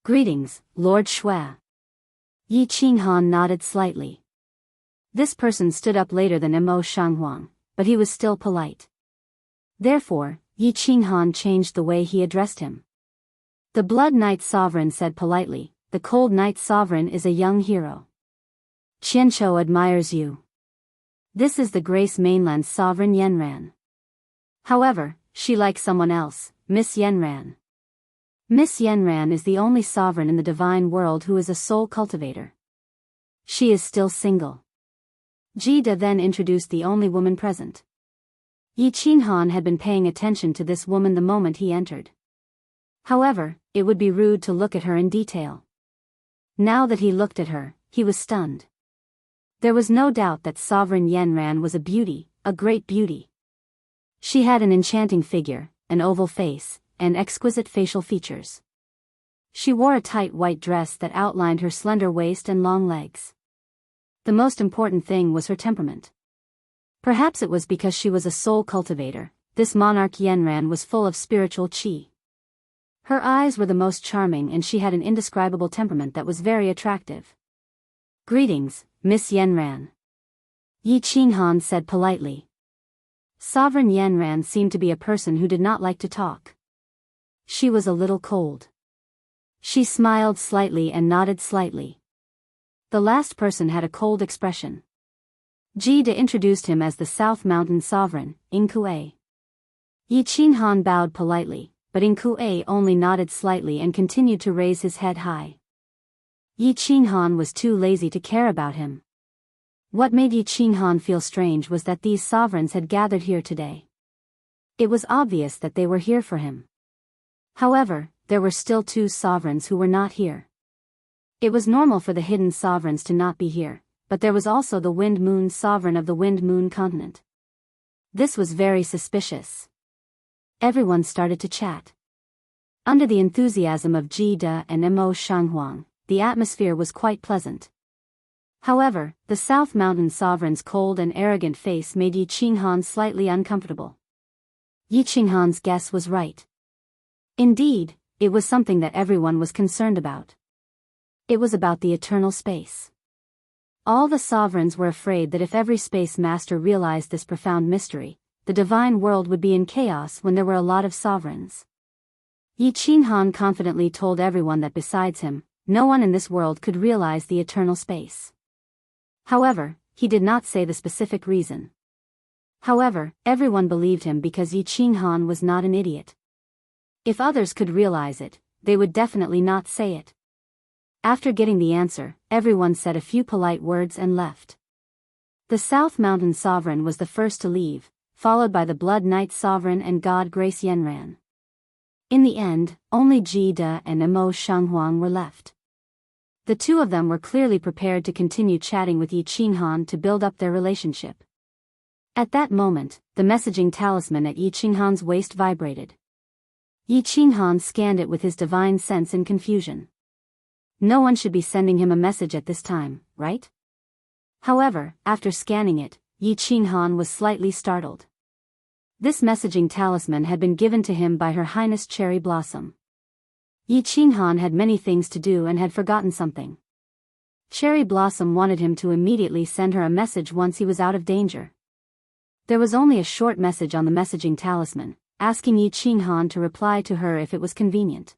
Greetings, Lord Shui. Yi Qinghan nodded slightly. This person stood up later than Mo Shanghuang, but he was still polite. Therefore, Yi Qinghan changed the way he addressed him. The Blood Knight Sovereign said politely, "The Cold Knight Sovereign is a young hero. Qianqiu admires you. This is the Grace Mainland Sovereign Yanran. However, she likes someone else, Miss Yanran. Miss Yanran is the only sovereign in the divine world who is a soul cultivator. She is still single." Jida then introduced the only woman present. Yi Qinghan had been paying attention to this woman the moment he entered. However, it would be rude to look at her in detail. Now that he looked at her, he was stunned. There was no doubt that Sovereign Yanran was a beauty, a great beauty. She had an enchanting figure, an oval face, and exquisite facial features. She wore a tight white dress that outlined her slender waist and long legs. The most important thing was her temperament. Perhaps it was because she was a soul cultivator, this monarch Yanran was full of spiritual qi. Her eyes were the most charming and she had an indescribable temperament that was very attractive. "Greetings, Miss Yanran," Yi Qinghan said politely. Sovereign Yanran seemed to be a person who did not like to talk. She was a little cold. She smiled slightly and nodded slightly. The last person had a cold expression. Jida introduced him as the South Mountain Sovereign, Inkue. Yi Qinghan bowed politely, but Inkue only nodded slightly and continued to raise his head high. Yi Qinghan was too lazy to care about him. What made Yi Qinghan feel strange was that these sovereigns had gathered here today. It was obvious that they were here for him. However, there were still two sovereigns who were not here. It was normal for the hidden sovereigns to not be here, but there was also the Wind Moon Sovereign of the Wind Moon continent. This was very suspicious. Everyone started to chat. Under the enthusiasm of Jida and Mo Shanghuang, the atmosphere was quite pleasant. However, the South Mountain Sovereign's cold and arrogant face made Yi Qinghan slightly uncomfortable. Yi Qinghan's guess was right. Indeed, it was something that everyone was concerned about. It was about the eternal space. All the sovereigns were afraid that if every space master realized this profound mystery, the divine world would be in chaos when there were a lot of sovereigns. Yi Qinghan confidently told everyone that besides him, no one in this world could realize the eternal space. However, he did not say the specific reason. However, everyone believed him because Yi Qinghan was not an idiot. If others could realize it, they would definitely not say it. After getting the answer, everyone said a few polite words and left. The South Mountain Sovereign was the first to leave, followed by the Blood Knight Sovereign and God Grace Yanran. In the end, only Jida and Mo Shanghuang were left. The two of them were clearly prepared to continue chatting with Yi Qinghan to build up their relationship. At that moment, the messaging talisman at Yi Qinghan's waist vibrated. Yi Qinghan scanned it with his divine sense in confusion. No one should be sending him a message at this time, right? However, after scanning it, Yi Qinghan was slightly startled. This messaging talisman had been given to him by Her Highness Cherry Blossom. Yi Qinghan had many things to do and had forgotten something. Cherry Blossom wanted him to immediately send her a message once he was out of danger. There was only a short message on the messaging talisman, asking Yi Qinghan to reply to her if it was convenient.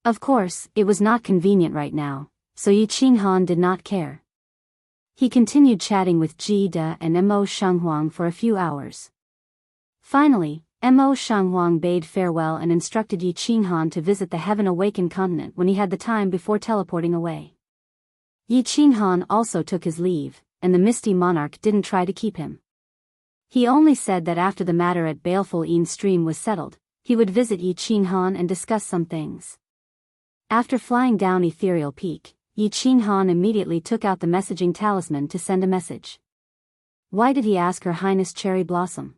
Of course, it was not convenient right now, so Yi Qinghan did not care. He continued chatting with Jida and Mo Shanghuang for a few hours. Finally, Mo Shanghuang bade farewell and instructed Yi Qinghan to visit the Heaven Awakened continent when he had the time before teleporting away. Yi Qinghan also took his leave, and the Misty Monarch didn't try to keep him. He only said that after the matter at Baleful Een Stream was settled, he would visit Yi Qinghan and discuss some things. After flying down Ethereal Peak, Yi Qinghan immediately took out the messaging talisman to send a message. Why did he ask Her Highness Cherry Blossom?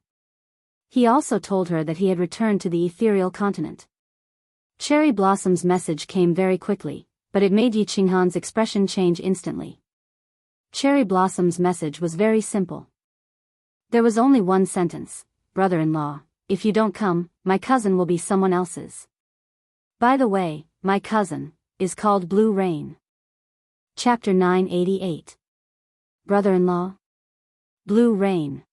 He also told her that he had returned to the ethereal continent. Cherry Blossom's message came very quickly, but it made Yi Qinghan's expression change instantly. Cherry Blossom's message was very simple. There was only one sentence: brother-in-law, if you don't come, my cousin will be someone else's. By the way, my cousin is called Blue Rain. Chapter 988. Brother-in-law? Blue Rain.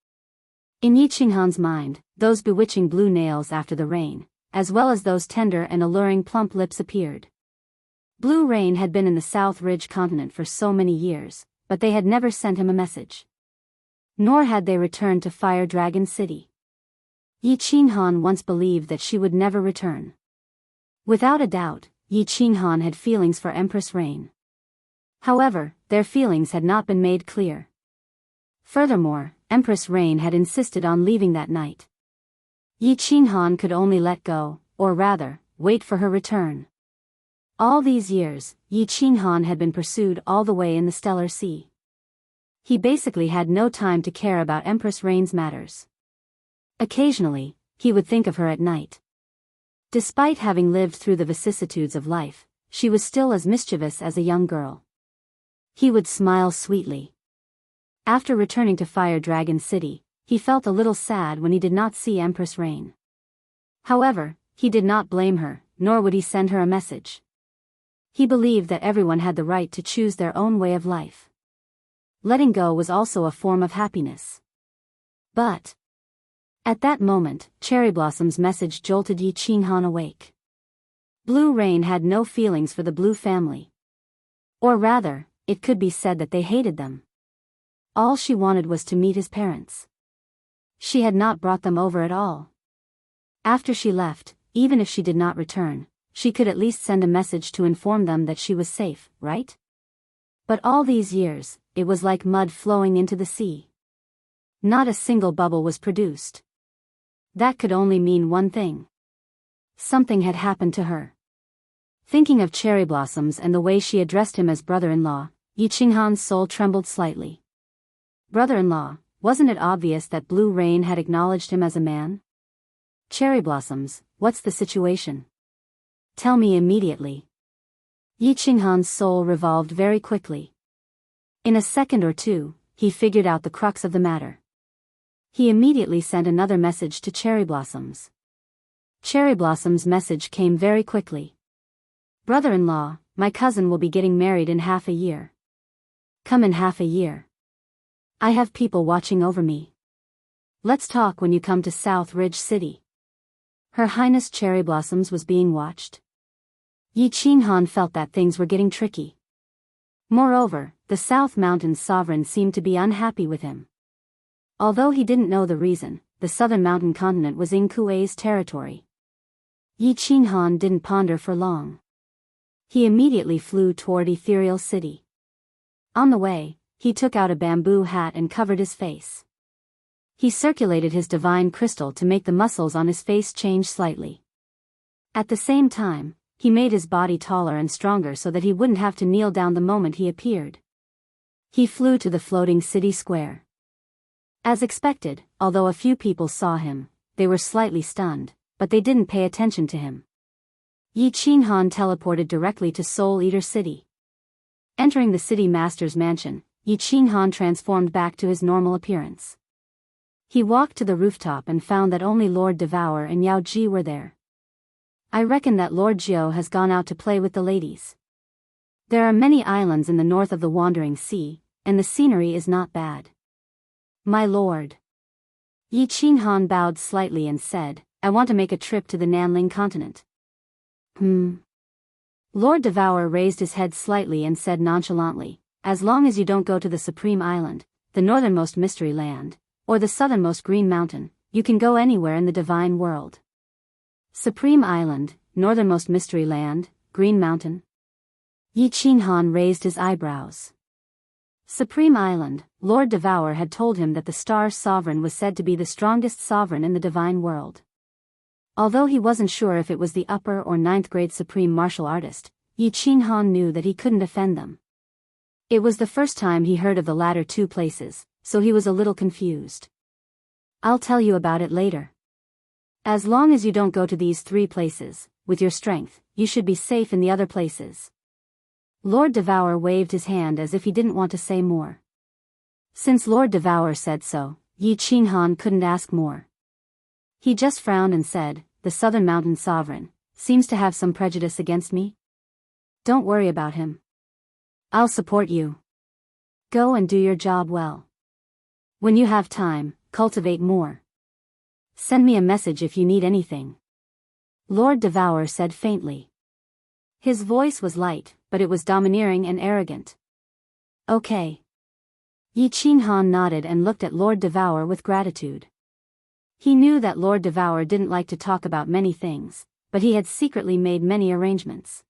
In Yi Qinghan's mind, those bewitching blue nails after the rain, as well as those tender and alluring plump lips appeared. Blue Rain had been in the South Ridge continent for so many years, but they had never sent him a message. Nor had they returned to Fire Dragon City. Yi Qinghan once believed that she would never return. Without a doubt, Yi Qinghan had feelings for Empress Rain. However, their feelings had not been made clear. Furthermore, Empress Rain had insisted on leaving that night. Yi Qinghan could only let go, or rather, wait for her return. All these years, Yi Qinghan had been pursued all the way in the Stellar Sea. He basically had no time to care about Empress Rain's matters. Occasionally, he would think of her at night. Despite having lived through the vicissitudes of life, she was still as mischievous as a young girl. He would smile sweetly. After returning to Fire Dragon City, he felt a little sad when he did not see Empress Rain. However, he did not blame her, nor would he send her a message. He believed that everyone had the right to choose their own way of life. Letting go was also a form of happiness. But at that moment, Cherry Blossom's message jolted Yi Qinghan awake. Blue Rain had no feelings for the Blue family. Or rather, it could be said that they hated them. All she wanted was to meet his parents. She had not brought them over at all. After she left, even if she did not return, she could at least send a message to inform them that she was safe, right? But all these years, it was like mud flowing into the sea. Not a single bubble was produced. That could only mean one thing. Something had happened to her. Thinking of Cherry Blossoms and the way she addressed him as brother-in-law, Yi Qinghan's soul trembled slightly. Brother-in-law, wasn't it obvious that Blue Rain had acknowledged him as a man? Cherry Blossoms, what's the situation? Tell me immediately. Yi Qinghan's soul revolved very quickly. In a second or two, he figured out the crux of the matter. He immediately sent another message to Cherry Blossoms. Cherry Blossom's message came very quickly. Brother-in-law, my cousin will be getting married in half a year. Come in half a year. I have people watching over me. Let's talk when you come to South Ridge City. Her Highness Cherry Blossoms was being watched. Yi Qinghan felt that things were getting tricky. Moreover, the South Mountain's sovereign seemed to be unhappy with him. Although he didn't know the reason, the southern mountain continent was in Kuei's territory. Yi Qinghan didn't ponder for long. He immediately flew toward Ethereal City. On the way, he took out a bamboo hat and covered his face. He circulated his divine crystal to make the muscles on his face change slightly. At the same time, he made his body taller and stronger so that he wouldn't have to kneel down the moment he appeared. He flew to the floating city square. As expected, although a few people saw him, they were slightly stunned, but they didn't pay attention to him. Yi Qinghan teleported directly to Soul Eater City. Entering the city master's mansion, Yi Qinghan transformed back to his normal appearance. He walked to the rooftop and found that only Lord Devour and Yao Ji were there. I reckon that Lord Jiao has gone out to play with the ladies. There are many islands in the north of the Wandering Sea, and the scenery is not bad. My lord. Yi Qinghan bowed slightly and said, I want to make a trip to the Nanling continent. Lord Devour raised his head slightly and said nonchalantly, as long as you don't go to the Supreme Island, the northernmost mystery land, or the southernmost Green Mountain, you can go anywhere in the divine world. Supreme Island, northernmost mystery land, Green Mountain. Yi Qinghan raised his eyebrows. Supreme Island, Lord Devour had told him that the Star Sovereign was said to be the strongest sovereign in the divine world. Although he wasn't sure if it was the upper or ninth grade supreme martial artist, Yi Qinghan knew that he couldn't offend them. It was the first time he heard of the latter two places, so he was a little confused. I'll tell you about it later. As long as you don't go to these three places, with your strength, you should be safe in the other places. Lord Devour waved his hand as if he didn't want to say more. Since Lord Devour said so, Yi Qinghan couldn't ask more. He just frowned and said, the southern mountain sovereign, seems to have some prejudice against me? Don't worry about him. I'll support you. Go and do your job well. When you have time, cultivate more. Send me a message if you need anything. Lord Devour said faintly. His voice was light, but it was domineering and arrogant. Okay. Yi Qinghan nodded and looked at Lord Devour with gratitude. He knew that Lord Devour didn't like to talk about many things, but he had secretly made many arrangements.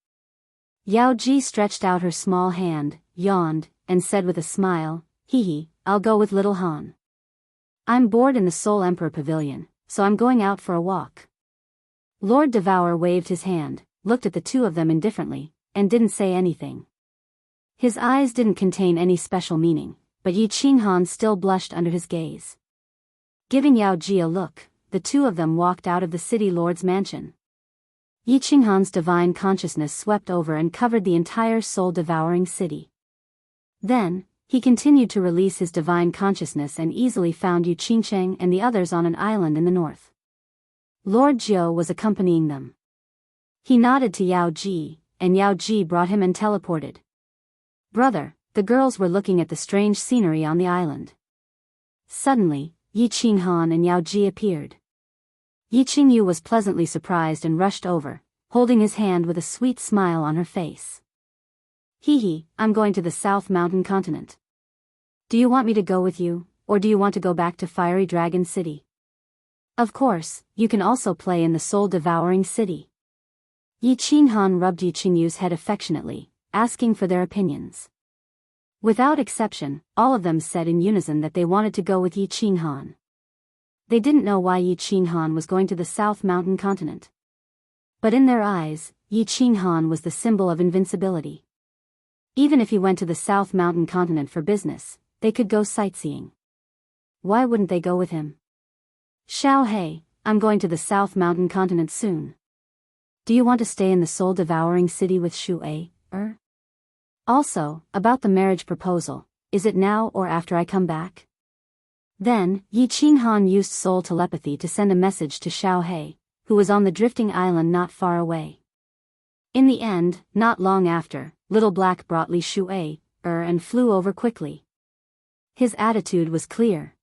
Yao Ji stretched out her small hand, yawned, and said with a smile, "Hee, I'll go with little Han. I'm bored in the Soul Emperor Pavilion, so I'm going out for a walk." Lord Devour waved his hand, looked at the two of them indifferently, and didn't say anything. His eyes didn't contain any special meaning, but Yi Qinghan still blushed under his gaze. Giving Yao Ji a look, the two of them walked out of the city lord's mansion. Yi Qinghan's divine consciousness swept over and covered the entire soul-devouring city. Then, he continued to release his divine consciousness and easily found Yu Qingcheng and the others on an island in the north. Lord Jiu was accompanying them. He nodded to Yao Ji, and Yao Ji brought him and teleported. "Brother," the girls were looking at the strange scenery on the island. Suddenly, Yi Qinghan and Yao Ji appeared. Yi Qingyu was pleasantly surprised and rushed over, holding his hand with a sweet smile on her face. "Hee, I'm going to the South Mountain Continent. Do you want me to go with you, or do you want to go back to Fiery Dragon City? Of course, you can also play in the soul-devouring city." Yi Qinghan rubbed Yi Qingyu's head affectionately, asking for their opinions. Without exception, all of them said in unison that they wanted to go with Yi Qinghan. They didn't know why Yi Qinghan was going to the South Mountain Continent. But in their eyes, Yi Qinghan was the symbol of invincibility. Even if he went to the South Mountain Continent for business, they could go sightseeing. Why wouldn't they go with him? "Xiao Hei, I'm going to the South Mountain Continent soon. Do you want to stay in the soul-devouring city with Shu Ei? Also, about the marriage proposal, is it now or after I come back?" Then, Yi Qinghan used soul telepathy to send a message to Xiao Hei, who was on the drifting island not far away. In the end, not long after, Little Black brought Li Shu Ei, and flew over quickly. His attitude was clear.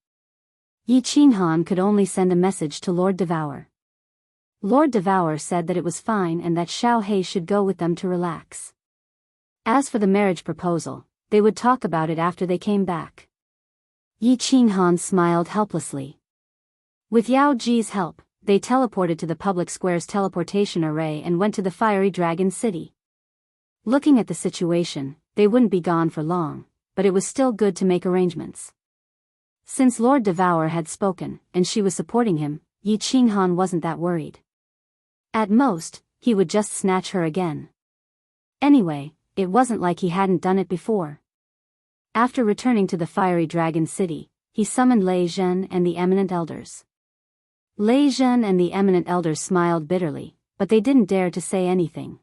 Yi Qinghan could only send a message to Lord Devour. Lord Devour said that it was fine and that Xiao Hei should go with them to relax. As for the marriage proposal, they would talk about it after they came back. Yi Qinghan smiled helplessly. With Yao Ji's help, they teleported to the public square's teleportation array and went to the Fiery Dragon City. Looking at the situation, they wouldn't be gone for long, but it was still good to make arrangements. Since Lord Devour had spoken, and she was supporting him, Yi Qinghan wasn't that worried. At most, he would just snatch her again. Anyway, it wasn't like he hadn't done it before. After returning to the Fiery Dragon City, he summoned Lei Zhen and the Eminent Elders. Lei Zhen and the Eminent Elders smiled bitterly, but they didn't dare to say anything.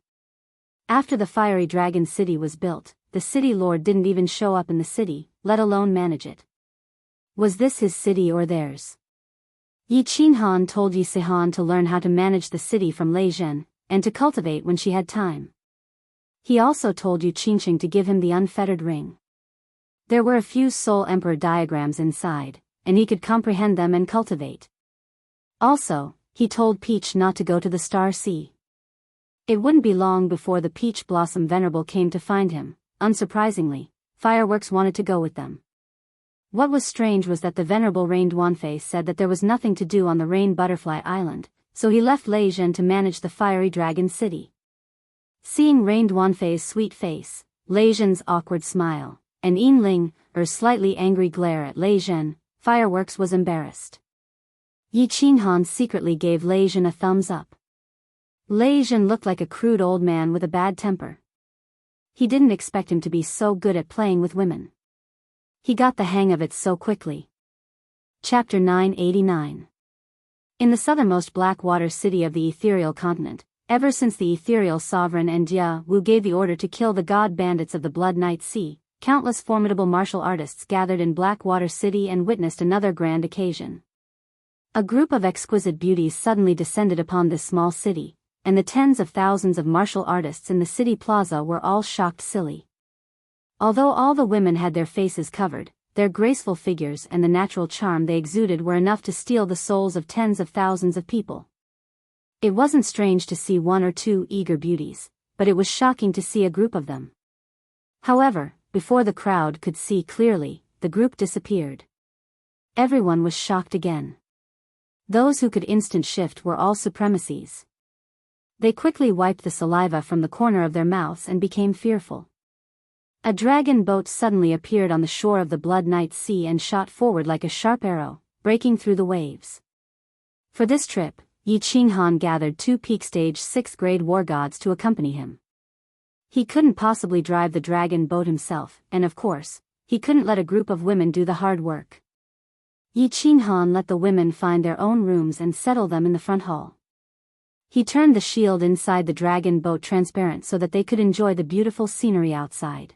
After the Fiery Dragon City was built, the city lord didn't even show up in the city, let alone manage it. Was this his city or theirs? Yi Qinghan told Yi Sihan to learn how to manage the city from Lei Zhen, and to cultivate when she had time. He also told Yu Qingqing to give him the unfettered ring. There were a few Soul Emperor diagrams inside, and he could comprehend them and cultivate. Also, he told Peach not to go to the Star Sea. It wouldn't be long before the Peach Blossom Venerable came to find him. Unsurprisingly, Fireworks wanted to go with them. What was strange was that the Venerable Rain Duanfei said that there was nothing to do on the Rain Butterfly Island, so he left Lei Zhen to manage the Fiery Dragon City. Seeing Rain Duanfei's sweet face, Lei Zhen's awkward smile, and Yin Ling's slightly angry glare at Lei Zhen, Fireworks was embarrassed. Yi Qinghan secretly gave Lei Zhen a thumbs up. Lei Zhen looked like a crude old man with a bad temper. He didn't expect him to be so good at playing with women. He got the hang of it so quickly. Chapter 989. In the southernmost Blackwater city of the ethereal continent, ever since the ethereal sovereign and Jia Wu gave the order to kill the god bandits of the Blood Night Sea, countless formidable martial artists gathered in Blackwater City and witnessed another grand occasion. A group of exquisite beauties suddenly descended upon this small city, and the tens of thousands of martial artists in the city plaza were all shocked silly. Although all the women had their faces covered, their graceful figures and the natural charm they exuded were enough to steal the souls of tens of thousands of people. It wasn't strange to see one or two eager beauties, but it was shocking to see a group of them. However, before the crowd could see clearly, the group disappeared. Everyone was shocked again. Those who could instant shift were all supremacies. They quickly wiped the saliva from the corner of their mouths and became fearful. A dragon boat suddenly appeared on the shore of the Blood Night Sea and shot forward like a sharp arrow, breaking through the waves. For this trip, Yi Qinghan gathered 2 peak stage 6th grade war gods to accompany him. He couldn't possibly drive the dragon boat himself, and of course, he couldn't let a group of women do the hard work. Yi Qinghan let the women find their own rooms and settle them in the front hall. He turned the shield inside the dragon boat transparent so that they could enjoy the beautiful scenery outside.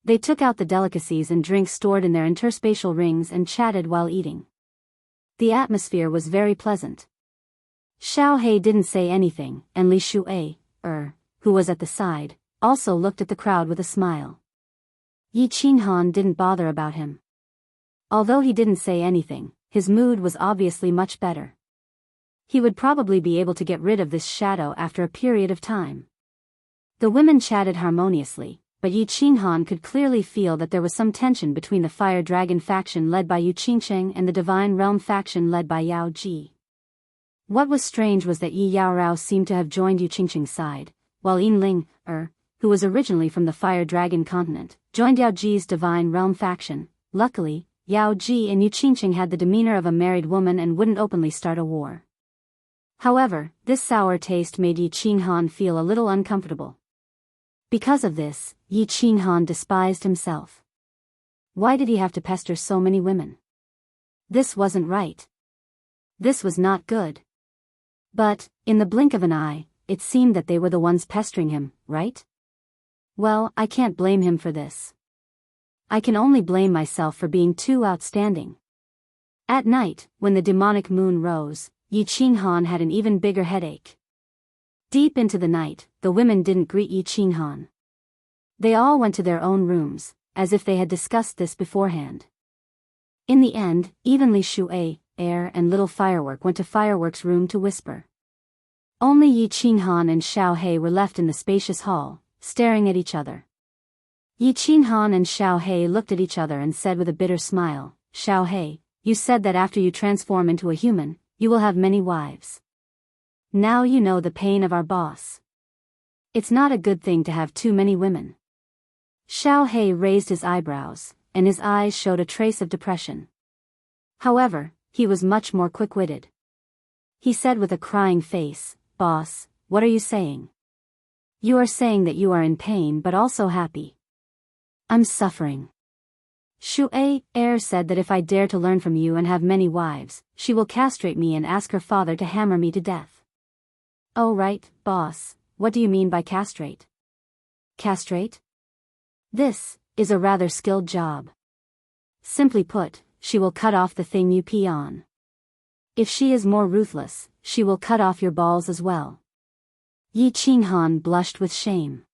They took out the delicacies and drinks stored in their interspatial rings and chatted while eating. The atmosphere was very pleasant. Xiao He didn't say anything, and Li Shuai, who was at the side, also looked at the crowd with a smile. Yi Qinghan didn't bother about him. Although he didn't say anything, his mood was obviously much better. He would probably be able to get rid of this shadow after a period of time. The women chatted harmoniously, but Yi Qinghan could clearly feel that there was some tension between the Fire Dragon faction led by Yu Qingcheng and the Divine Realm faction led by Yao Ji. What was strange was that Yi Yaorao seemed to have joined Yu Qingcheng's side, while Yin Ling, who was originally from the Fire Dragon continent, joined Yao Ji's Divine Realm faction. Luckily, Yao Ji and Yu Qingcheng had the demeanor of a married woman and wouldn't openly start a war. However, this sour taste made Yi Qinghan feel a little uncomfortable. Because of this, Yi Qinghan despised himself. Why did he have to pester so many women? This wasn't right. This was not good. But, in the blink of an eye, it seemed that they were the ones pestering him, right? Well, I can't blame him for this. I can only blame myself for being too outstanding. At night, when the demonic moon rose, Yi Qinghan had an even bigger headache. Deep into the night, the women didn't greet Yi Qinghan. They all went to their own rooms, as if they had discussed this beforehand. In the end, even Li Shuai, and Little Firework went to Firework's room to whisper. Only Yi Qinghan and Xiao He were left in the spacious hall, staring at each other. Yi Qinghan and Xiao He looked at each other and said with a bitter smile, "Xiao He, you said that after you transform into a human, you will have many wives. Now you know the pain of our boss. It's not a good thing to have too many women." Xiao He raised his eyebrows, and his eyes showed a trace of depression. However, he was much more quick-witted. He said with a crying face, "Boss, what are you saying? You are saying that you are in pain but also happy." "I'm suffering." Shuai said that if I dare to learn from you and have many wives, she will castrate me and ask her father to hammer me to death. "Oh right, boss, what do you mean by castrate?" "Castrate? This is a rather skilled job. Simply put, she will cut off the thing you pee on. If she is more ruthless, she will cut off your balls as well." Yi Qinghan blushed with shame.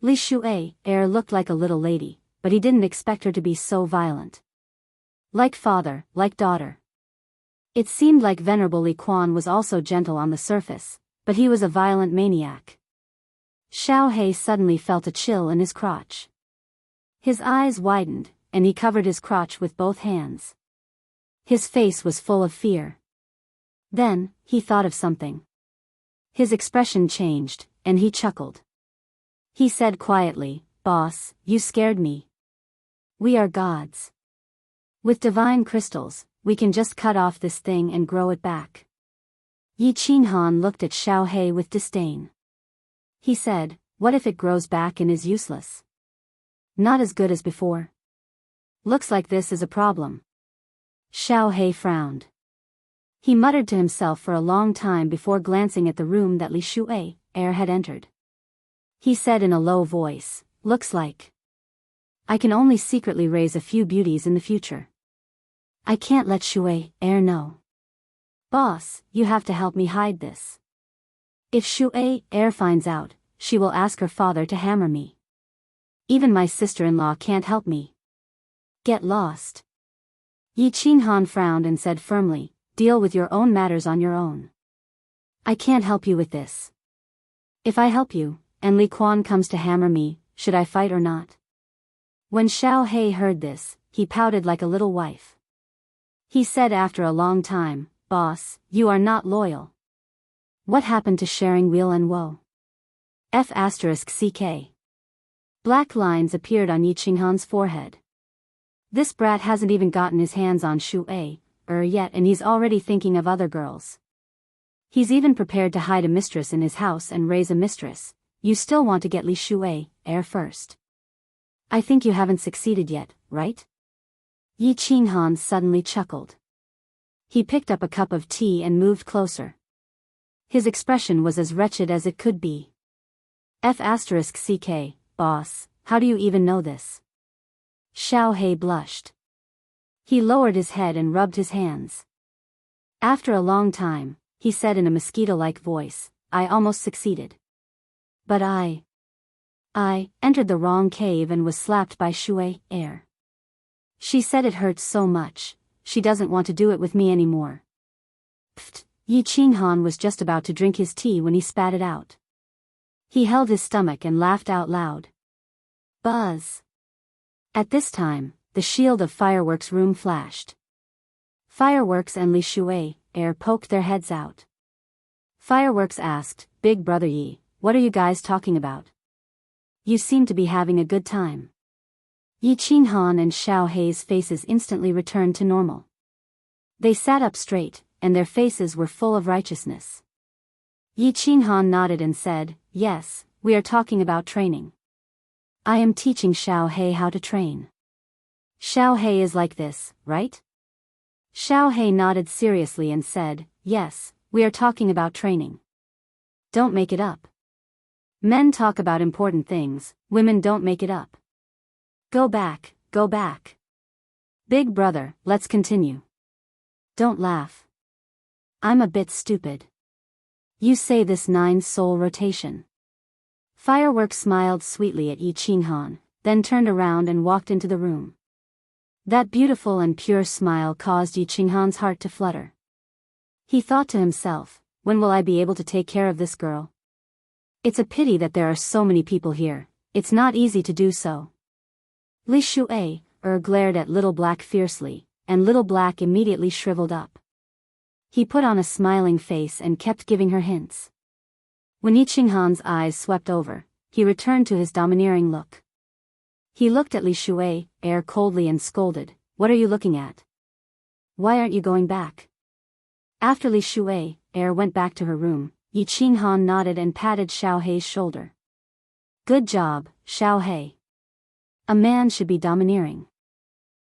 Li Shuai looked like a little lady, but he didn't expect her to be so violent. Like father, like daughter. It seemed like Venerable Li Quan was also gentle on the surface, but he was a violent maniac. Xiao He suddenly felt a chill in his crotch. His eyes widened, and he covered his crotch with both hands. His face was full of fear. Then, he thought of something. His expression changed, and he chuckled. He said quietly, "Boss, you scared me. We are gods. With divine crystals, we can just cut off this thing and grow it back." Yi Qinghan looked at Xiao He with disdain. He said, "What if it grows back and is useless? Not as good as before? Looks like this is a problem." Xiao He frowned. He muttered to himself for a long time before glancing at the room that Li Shuai had entered. He said in a low voice, "Looks like I can only secretly raise a few beauties in the future. I can't let Shuai know." Boss, you have to help me hide this. If Shui Air finds out, she will ask her father to hammer me. Even my sister-in-law can't help me. Get lost. Yi Qinghan frowned and said firmly, deal with your own matters on your own. I can't help you with this. If I help you, and Li Quan comes to hammer me, should I fight or not? When Xiao He heard this, he pouted like a little wife. He said after a long time, Boss, you are not loyal. What happened to sharing weal and woe? F***ck. Black lines appeared on Yi Qinghan's forehead. This brat hasn't even gotten his hands on Shui yet, and he's already thinking of other girls. He's even prepared to hide a mistress in his house and raise a mistress. You still want to get Li Shui Air first. I think you haven't succeeded yet, right? Yi Qinghan suddenly chuckled. He picked up a cup of tea and moved closer. His expression was as wretched as it could be. F***ck, boss, how do you even know this? Xiao He blushed. He lowered his head and rubbed his hands. After a long time, he said in a mosquito-like voice, I almost succeeded. But I entered the wrong cave and was slapped by Shui Air. She said it hurts so much, she doesn't want to do it with me anymore. Pfft, Yi Qinghan was just about to drink his tea when he spat it out. He held his stomach and laughed out loud. Buzz. At this time, the shield of Fireworks' room flashed. Fireworks and Li Shui Air poked their heads out. Fireworks asked, Big Brother Yi, what are you guys talking about? You seem to be having a good time. Yi Qinghan and Xiao He's faces instantly returned to normal. They sat up straight, and their faces were full of righteousness. Yi Qinghan nodded and said, Yes, we are talking about training. I am teaching Xiao He how to train. Xiao He is like this, right? Xiao He nodded seriously and said, Yes, we are talking about training. Don't make it up. Men talk about important things, women don't make it up. Go back, go back. Big brother, let's continue. Don't laugh. I'm a bit stupid. You say this 9-soul rotation. Fireworks smiled sweetly at Yi Qinghan, then turned around and walked into the room. That beautiful and pure smile caused Yi Qinghan's heart to flutter. He thought to himself, when will I be able to take care of this girl? It's a pity that there are so many people here, it's not easy to do so. Li Shui glared at Little Black fiercely, and Little Black immediately shriveled up. He put on a smiling face and kept giving her hints. When Yi Qinghan's eyes swept over, he returned to his domineering look. He looked at Li Shui coldly and scolded, What are you looking at? Why aren't you going back? After Li Shui went back to her room, Yi Qinghan nodded and patted Xiao He's shoulder. Good job, Xiao He. A man should be domineering.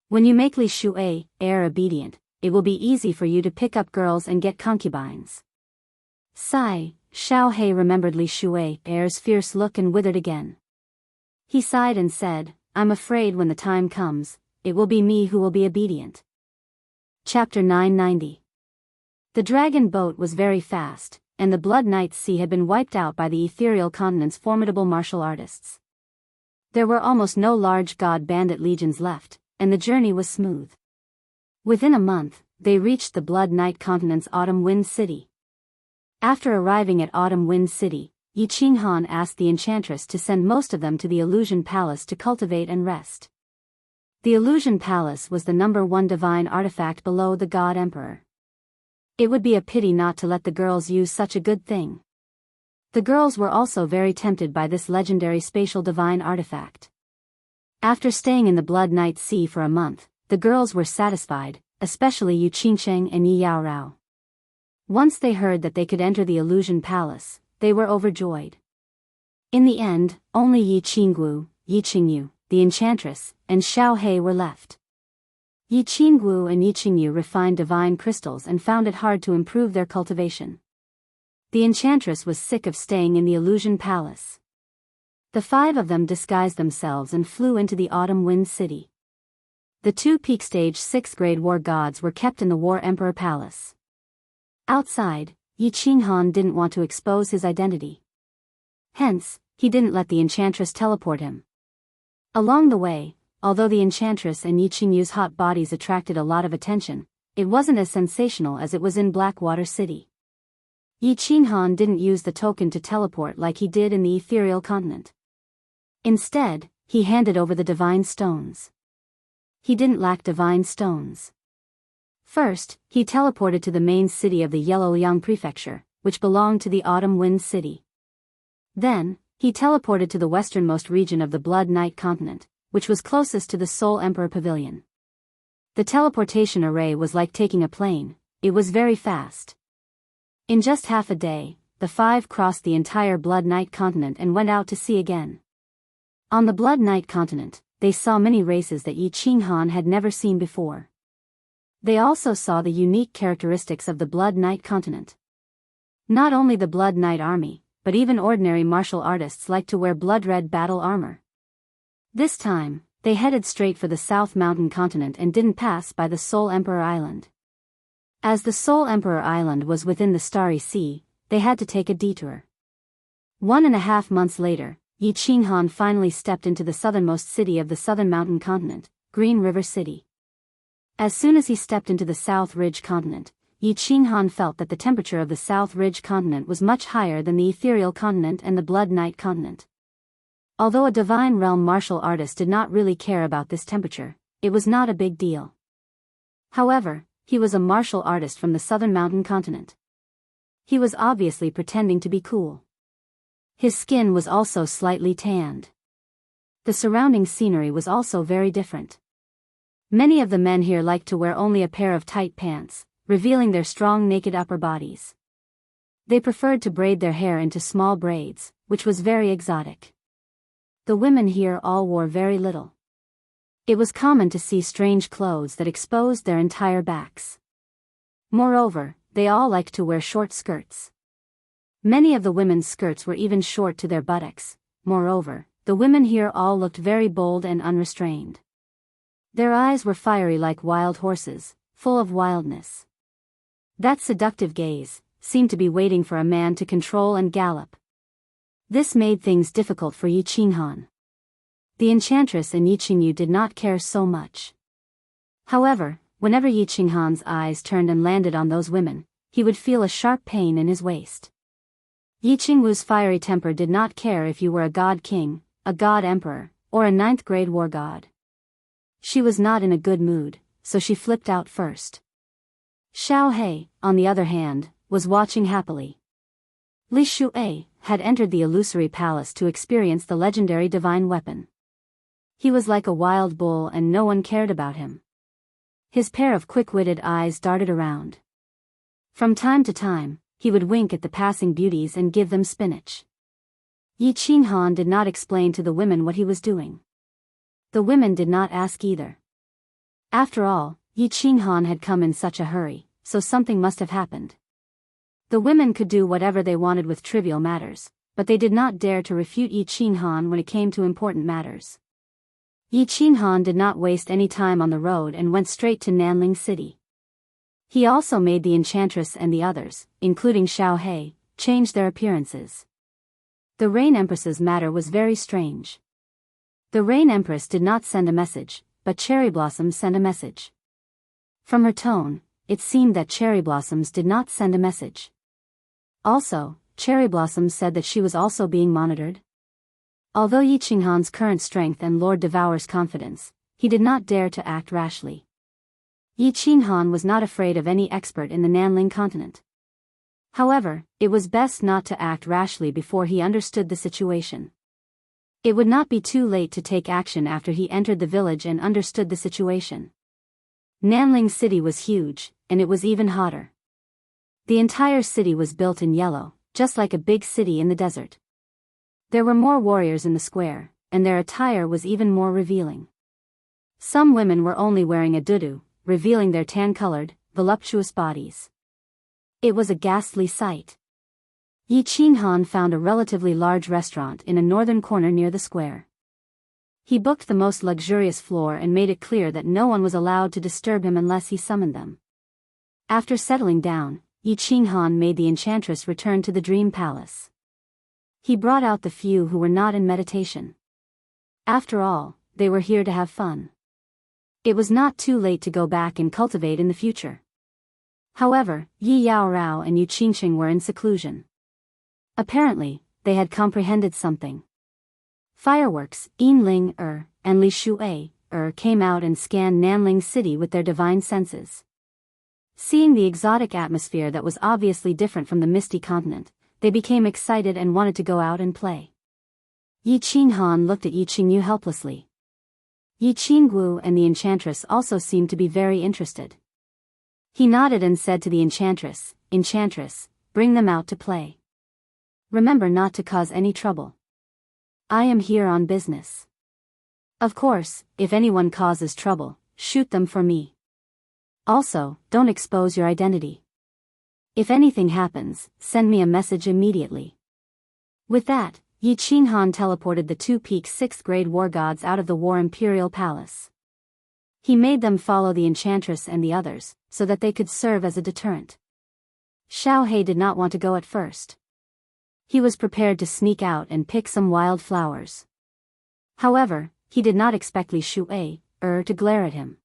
When you make Li Shui obedient, it will be easy for you to pick up girls and get concubines. Sigh, Xiao He remembered Li Shui's fierce look and withered again. He sighed and said, I'm afraid when the time comes, it will be me who will be obedient. Chapter 990. The dragon boat was very fast, and the Blood Night Sea had been wiped out by the ethereal continent's formidable martial artists. There were almost no large god bandit legions left, and the journey was smooth. Within a month, they reached the Blood Night continent's Autumn Wind City. After arriving at Autumn Wind City, Yi Qinghan asked the enchantress to send most of them to the Illusion Palace to cultivate and rest. The Illusion Palace was the #1 divine artifact below the God Emperor. It would be a pity not to let the girls use such a good thing. The girls were also very tempted by this legendary spatial divine artifact. After staying in the Blood Night Sea for a month, the girls were satisfied, especially Yu Qingcheng and Yi Yaorao. Once they heard that they could enter the Illusion Palace, they were overjoyed. In the end, only Yi Qinggu, Yi Qingyu, the enchantress, and Xiao He were left. Yi Qinggu and Yi Qingyu refined divine crystals and found it hard to improve their cultivation. The enchantress was sick of staying in the Illusion Palace. The 5 of them disguised themselves and flew into the Autumn Wind City. The 2 peak stage 6th grade war gods were kept in the War Emperor Palace. Outside, Yi Qinghan didn't want to expose his identity. Hence, he didn't let the enchantress teleport him. Along the way, although the enchantress and Yi Qingyu's hot bodies attracted a lot of attention, it wasn't as sensational as it was in Blackwater City. Yi Qinghan didn't use the token to teleport like he did in the ethereal continent. Instead, he handed over the divine stones. He didn't lack divine stones. First, he teleported to the main city of the Yellow-Liang Prefecture, which belonged to the Autumn Wind City. Then, he teleported to the westernmost region of the Blood Night continent, which was closest to the Soul Emperor Pavilion. The teleportation array was like taking a plane. It was very fast. In just half a day, the five crossed the entire Blood Night continent and went out to sea again. On the Blood Night continent, they saw many races that Yi Qinghan had never seen before. They also saw the unique characteristics of the Blood Night continent. Not only the Blood Night army, but even ordinary martial artists like to wear blood-red battle armor. This time, they headed straight for the South Mountain continent and didn't pass by the Soul Emperor Island. As the Soul Emperor Island was within the Starry Sea, they had to take a detour. 1.5 months later, Yi Qinghan finally stepped into the southernmost city of the Southern Mountain continent, Green River City. As soon as he stepped into the South Ridge continent, Yi Qinghan felt that the temperature of the South Ridge continent was much higher than the Ethereal continent and the Blood Night continent. Although a Divine Realm martial artist did not really care about this temperature, it was not a big deal. However, he was a martial artist from the Southern Mountain continent. He was obviously pretending to be cool. His skin was also slightly tanned. The surrounding scenery was also very different. Many of the men here liked to wear only a pair of tight pants, revealing their strong naked upper bodies. They preferred to braid their hair into small braids, which was very exotic. The women here all wore very little. It was common to see strange clothes that exposed their entire backs. Moreover, they all liked to wear short skirts. Many of the women's skirts were even short to their buttocks. Moreover, the women here all looked very bold and unrestrained. Their eyes were fiery like wild horses, full of wildness. That seductive gaze seemed to be waiting for a man to control and gallop. This made things difficult for Yi Qinghan. The enchantress and Yi Qingyu did not care so much. However, whenever Yi Qinghan's eyes turned and landed on those women, he would feel a sharp pain in his waist. Yi Qingyu's fiery temper did not care if you were a god king, a god emperor, or a 9th-grade war god. She was not in a good mood, so she flipped out first. Xiao He, on the other hand, was watching happily. Li Shuai had entered the illusory palace to experience the legendary divine weapon. He was like a wild bull and no one cared about him. His pair of quick-witted eyes darted around. From time to time, he would wink at the passing beauties and give them spinach. Yi Qinghan did not explain to the women what he was doing. The women did not ask either. After all, Yi Qinghan had come in such a hurry, so something must have happened. The women could do whatever they wanted with trivial matters, but they did not dare to refute Yi Qinghan when it came to important matters. Yi Qinghan did not waste any time on the road and went straight to Nanling City. He also made the enchantress and the others, including Xiao He, change their appearances. The Rain Empress's matter was very strange. The Rain Empress did not send a message, but Cherry Blossom sent a message. From her tone, it seemed that Cherry Blossoms did not send a message. Also, Cherry Blossom said that she was also being monitored. Although Yi Qinghan's current strength and Lord Devour's confidence, he did not dare to act rashly. Yi Qinghan was not afraid of any expert in the Nanling continent. However, it was best not to act rashly before he understood the situation. It would not be too late to take action after he entered the village and understood the situation. Nanling City was huge, and it was even hotter. The entire city was built in yellow, just like a big city in the desert. There were more warriors in the square, and their attire was even more revealing. Some women were only wearing a dudu, revealing their tan-colored, voluptuous bodies. It was a ghastly sight. Yi Qinghan found a relatively large restaurant in a northern corner near the square. He booked the most luxurious floor and made it clear that no one was allowed to disturb him unless he summoned them. After settling down, Yi Qinghan made the enchantress return to the dream palace. He brought out the few who were not in meditation. After all, they were here to have fun. It was not too late to go back and cultivate in the future. However, Yi Yaorao and Yu Qingxing were in seclusion. Apparently, they had comprehended something. Fireworks, Yinling and Li Shuai came out and scanned Nanling City with their divine senses. Seeing the exotic atmosphere that was obviously different from the misty continent, they became excited and wanted to go out and play. Yi Qinghan looked at Yi Qingyu helplessly. Yi Qinggu and the enchantress also seemed to be very interested. He nodded and said to the enchantress, "Enchantress, bring them out to play. Remember not to cause any trouble. I am here on business. Of course, if anyone causes trouble, shoot them for me. Also, don't expose your identity. If anything happens, send me a message immediately." With that, Yi Qinghan teleported the two peak 6th grade war gods out of the War Imperial Palace. He made them follow the enchantress and the others, so that they could serve as a deterrent. Xiao He did not want to go at first. He was prepared to sneak out and pick some wild flowers. However, he did not expect Li Shuai to glare at him.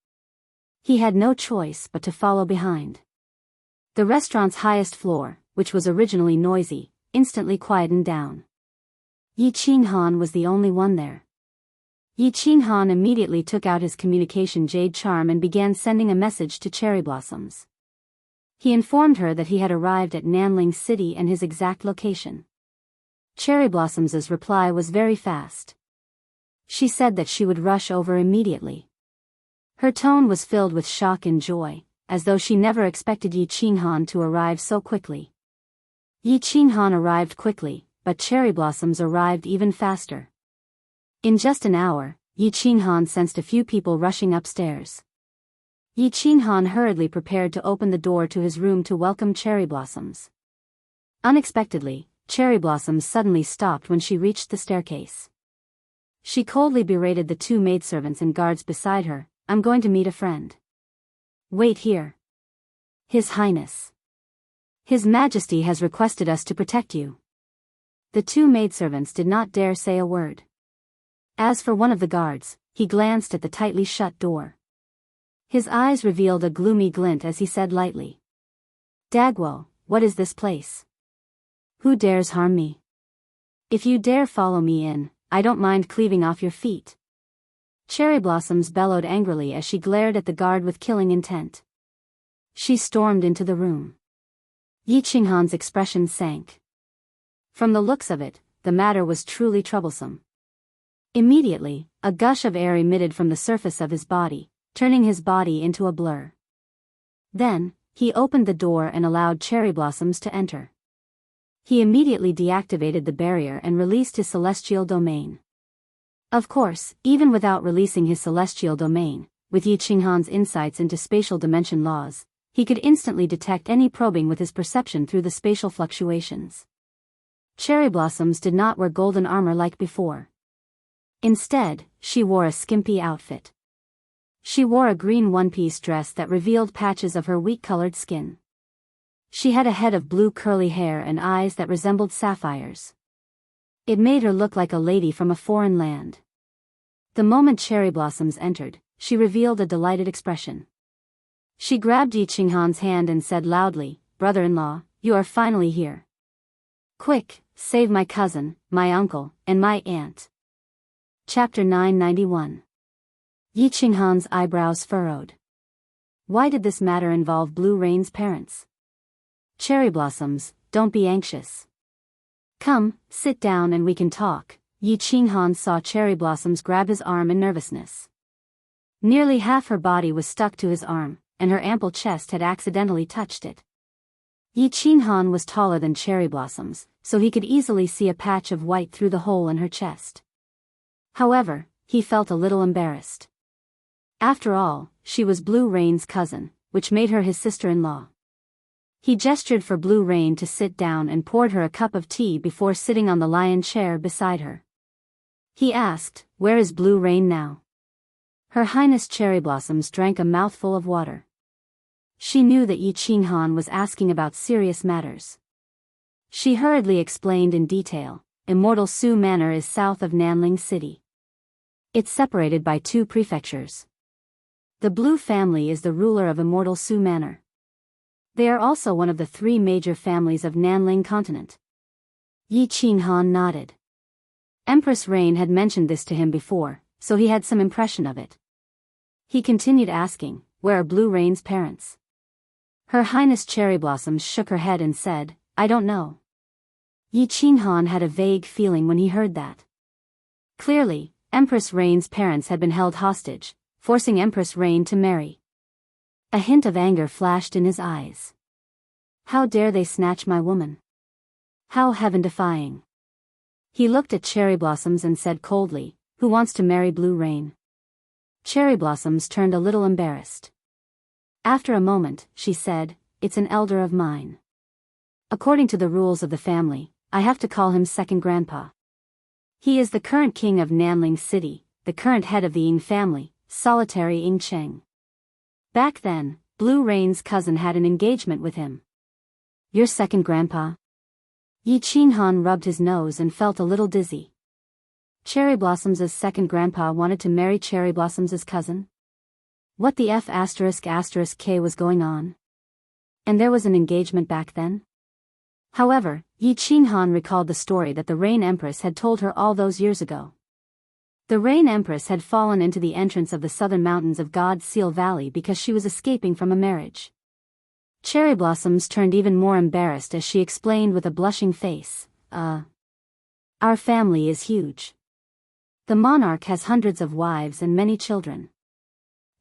He had no choice but to follow behind. The restaurant's highest floor, which was originally noisy, instantly quietened down. Yi Qinghan was the only one there. Yi Qinghan immediately took out his communication jade charm and began sending a message to Cherry Blossoms. He informed her that he had arrived at Nanling City and his exact location. Cherry Blossoms's reply was very fast. She said that she would rush over immediately. Her tone was filled with shock and joy, as though she never expected Yi Qinghan to arrive so quickly. Yi Qinghan arrived quickly, but Cherry Blossoms arrived even faster. In just an hour, Yi Qinghan sensed a few people rushing upstairs. Yi Qinghan hurriedly prepared to open the door to his room to welcome Cherry Blossoms. Unexpectedly, Cherry Blossoms suddenly stopped when she reached the staircase. She coldly berated the two maidservants and guards beside her. "I'm going to meet a friend. Wait here. His Highness. His Majesty has requested us to protect you." The two maidservants did not dare say a word. As for one of the guards, he glanced at the tightly shut door. His eyes revealed a gloomy glint as he said lightly, "Dagwo, what is this place? Who dares harm me? If you dare follow me in, I don't mind cleaving off your feet." Cherry Blossoms bellowed angrily as she glared at the guard with killing intent. She stormed into the room. Yi Qinghan's expression sank. From the looks of it, the matter was truly troublesome. Immediately, a gush of air emitted from the surface of his body, turning his body into a blur. Then, he opened the door and allowed Cherry Blossoms to enter. He immediately deactivated the barrier and released his celestial domain. Of course, even without releasing his celestial domain, with Yi Qinghan's insights into spatial dimension laws, he could instantly detect any probing with his perception through the spatial fluctuations. Cherry Blossoms did not wear golden armor like before. Instead, she wore a skimpy outfit. She wore a green one-piece dress that revealed patches of her wheat-colored skin. She had a head of blue curly hair and eyes that resembled sapphires. It made her look like a lady from a foreign land. The moment Cherry Blossoms entered, she revealed a delighted expression. She grabbed Yi Qinghan's hand and said loudly, "Brother-in-law, you are finally here. Quick, save my cousin, my uncle, and my aunt." Chapter 991. Yi Qinghan's eyebrows furrowed. Why did this matter involve Blue Rain's parents? Cherry Blossoms, don't be anxious. Come, sit down and we can talk. Yi Qinghan saw Cherry Blossoms grab his arm in nervousness. Nearly half her body was stuck to his arm, and her ample chest had accidentally touched it. Yi Qinghan was taller than Cherry Blossoms, so he could easily see a patch of white through the hole in her chest. However, he felt a little embarrassed. After all, she was Blue Rain's cousin, which made her his sister-in-law. He gestured for Blue Rain to sit down and poured her a cup of tea before sitting on the lion chair beside her. He asked, "Where is Blue Rain now?" Her Highness Cherry Blossoms drank a mouthful of water. She knew that Yi Qinghan was asking about serious matters. She hurriedly explained in detail, Immortal Su Manor is south of Nanling City. It's separated by 2 prefectures. The Blue family is the ruler of Immortal Su Manor. They are also one of the 3 major families of Nanling continent. Yi Qinghan nodded. Empress Rain had mentioned this to him before, so he had some impression of it. He continued asking, where are Blue Rain's parents? Her Highness Cherry Blossoms shook her head and said, I don't know. Yi Qinghan had a vague feeling when he heard that. Clearly, Empress Rain's parents had been held hostage, forcing Empress Rain to marry. A hint of anger flashed in his eyes. How dare they snatch my woman? How heaven-defying. He looked at Cherry Blossoms and said coldly, who wants to marry Blue Rain? Cherry Blossoms turned a little embarrassed. After a moment, she said, it's an elder of mine. According to the rules of the family, I have to call him second grandpa. He is the current king of Nanling City, the current head of the Ying family, solitary Ying Cheng. Back then, Blue Rain's cousin had an engagement with him. Your second grandpa? Yi Qinghan rubbed his nose and felt a little dizzy. Cherry Blossom's second grandpa wanted to marry Cherry Blossom's cousin? What the F***K was going on? And there was an engagement back then? However, Yi Qinghan recalled the story that the Rain Empress had told her all those years ago. The Rain Empress had fallen into the entrance of the southern mountains of God's Seal Valley because she was escaping from a marriage. Cherry Blossoms turned even more embarrassed as she explained with a blushing face, Our family is huge. The monarch has hundreds of wives and many children.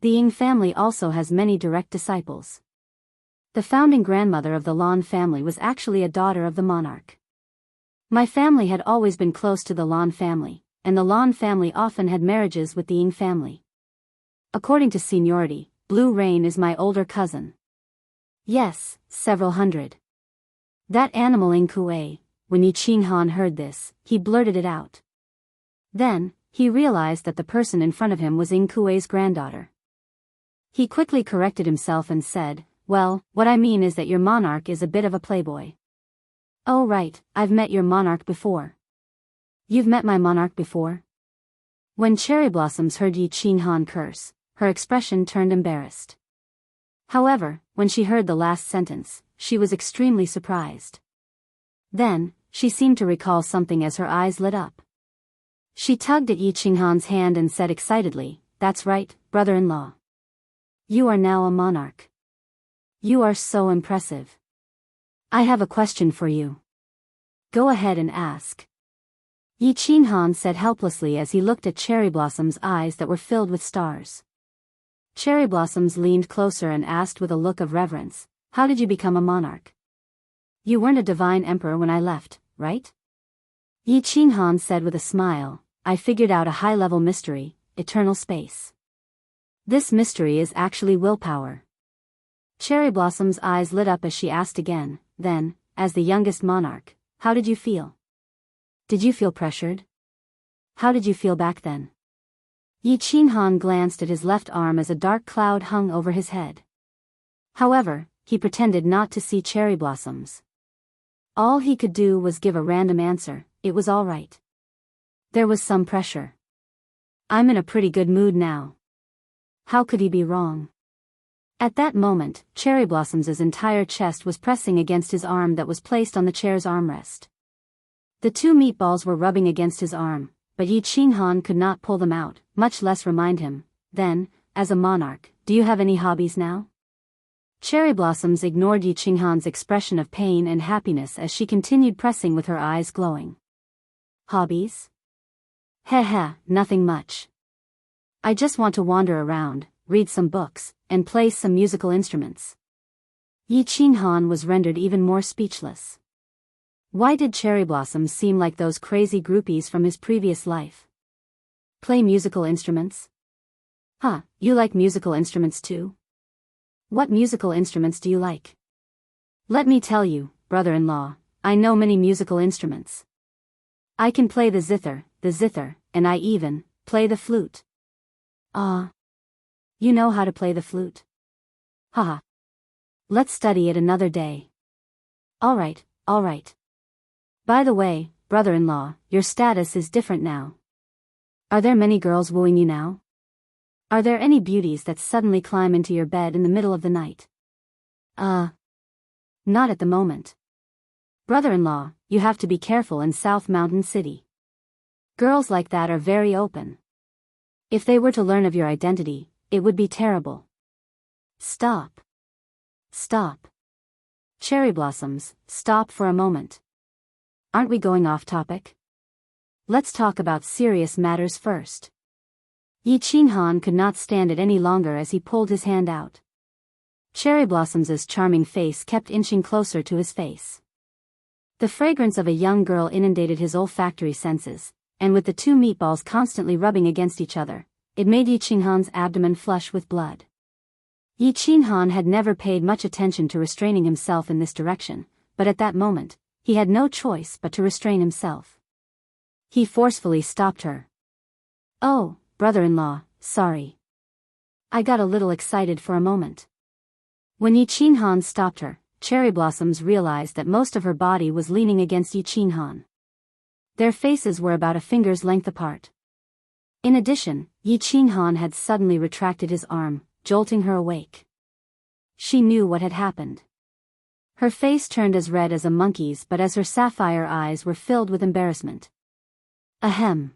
The Ying family also has many direct disciples. The founding grandmother of the Lan family was actually a daughter of the monarch. My family had always been close to the Lan family, and the Lan family often had marriages with the Ying family. According to seniority, Blue Rain is my older cousin. Yes, several hundred. That animal Ying Kuei. When Yi Qinghan heard this, he blurted it out. Then, he realized that the person in front of him was Ying Kuei's granddaughter. He quickly corrected himself and said, well, what I mean is that your monarch is a bit of a playboy. Oh right, I've met your monarch before. You've met my monarch before? When Cherry Blossoms heard Yi Qinghan curse, her expression turned embarrassed. However, when she heard the last sentence, she was extremely surprised. Then, she seemed to recall something as her eyes lit up. She tugged at Yi Qinghan's hand and said excitedly, that's right, brother-in-law. You are now a monarch. You are so impressive. I have a question for you. Go ahead and ask. Yi Qinghan said helplessly as he looked at Cherry Blossom's eyes that were filled with stars. Cherry Blossoms leaned closer and asked with a look of reverence, how did you become a monarch? You weren't a divine emperor when I left, right? Yi Qinghan said with a smile, I figured out a high-level mystery, eternal space. This mystery is actually willpower. Cherry Blossom's eyes lit up as she asked again, then, as the youngest monarch, how did you feel? Did you feel pressured? How did you feel back then? Yi Qinghan glanced at his left arm as a dark cloud hung over his head. However, he pretended not to see Cherry Blossoms. All he could do was give a random answer, it was all right. There was some pressure. I'm in a pretty good mood now. How could he be wrong? At that moment, Cherry Blossom's entire chest was pressing against his arm that was placed on the chair's armrest. The 2 meatballs were rubbing against his arm, but Yi Qinghan could not pull them out, much less remind him. Then, as a monarch, do you have any hobbies now? Cherry Blossoms ignored Yi Qinghan's expression of pain and happiness as she continued pressing with her eyes glowing. Hobbies? Heh, nothing much. I just want to wander around, read some books, and play some musical instruments. Yi Qinghan was rendered even more speechless. Why did Cherry Blossoms seem like those crazy groupies from his previous life? Play musical instruments? Huh, you like musical instruments too? What musical instruments do you like? Let me tell you, brother-in-law, I know many musical instruments. I can play the zither, and I even play the flute. Ah. You know how to play the flute? Haha. Let's study it another day. Alright, alright. By the way, brother-in-law, your status is different now. Are there many girls wooing you now? Are there any beauties that suddenly climb into your bed in the middle of the night? Not at the moment. Brother-in-law, you have to be careful in South Mountain City. Girls like that are very open. If they were to learn of your identity, it would be terrible. Stop. Stop. Cherry blossoms, stop for a moment. Aren't we going off topic? Let's talk about serious matters first. Yi Qinghan could not stand it any longer as he pulled his hand out. Cherry Blossom's charming face kept inching closer to his face. The fragrance of a young girl inundated his olfactory senses, and with the two meatballs constantly rubbing against each other, it made Yi Qinghan's abdomen flush with blood. Yi Qinghan had never paid much attention to restraining himself in this direction, but at that moment, he had no choice but to restrain himself. He forcefully stopped her. Oh, brother-in-law, sorry. I got a little excited for a moment. When Yi Qinghan stopped her, Cherry Blossoms realized that most of her body was leaning against Yi Qinghan. Their faces were about a finger's length apart. In addition, Yi Qinghan had suddenly retracted his arm, jolting her awake. She knew what had happened. Her face turned as red as a monkey's, but as her sapphire eyes were filled with embarrassment. Ahem.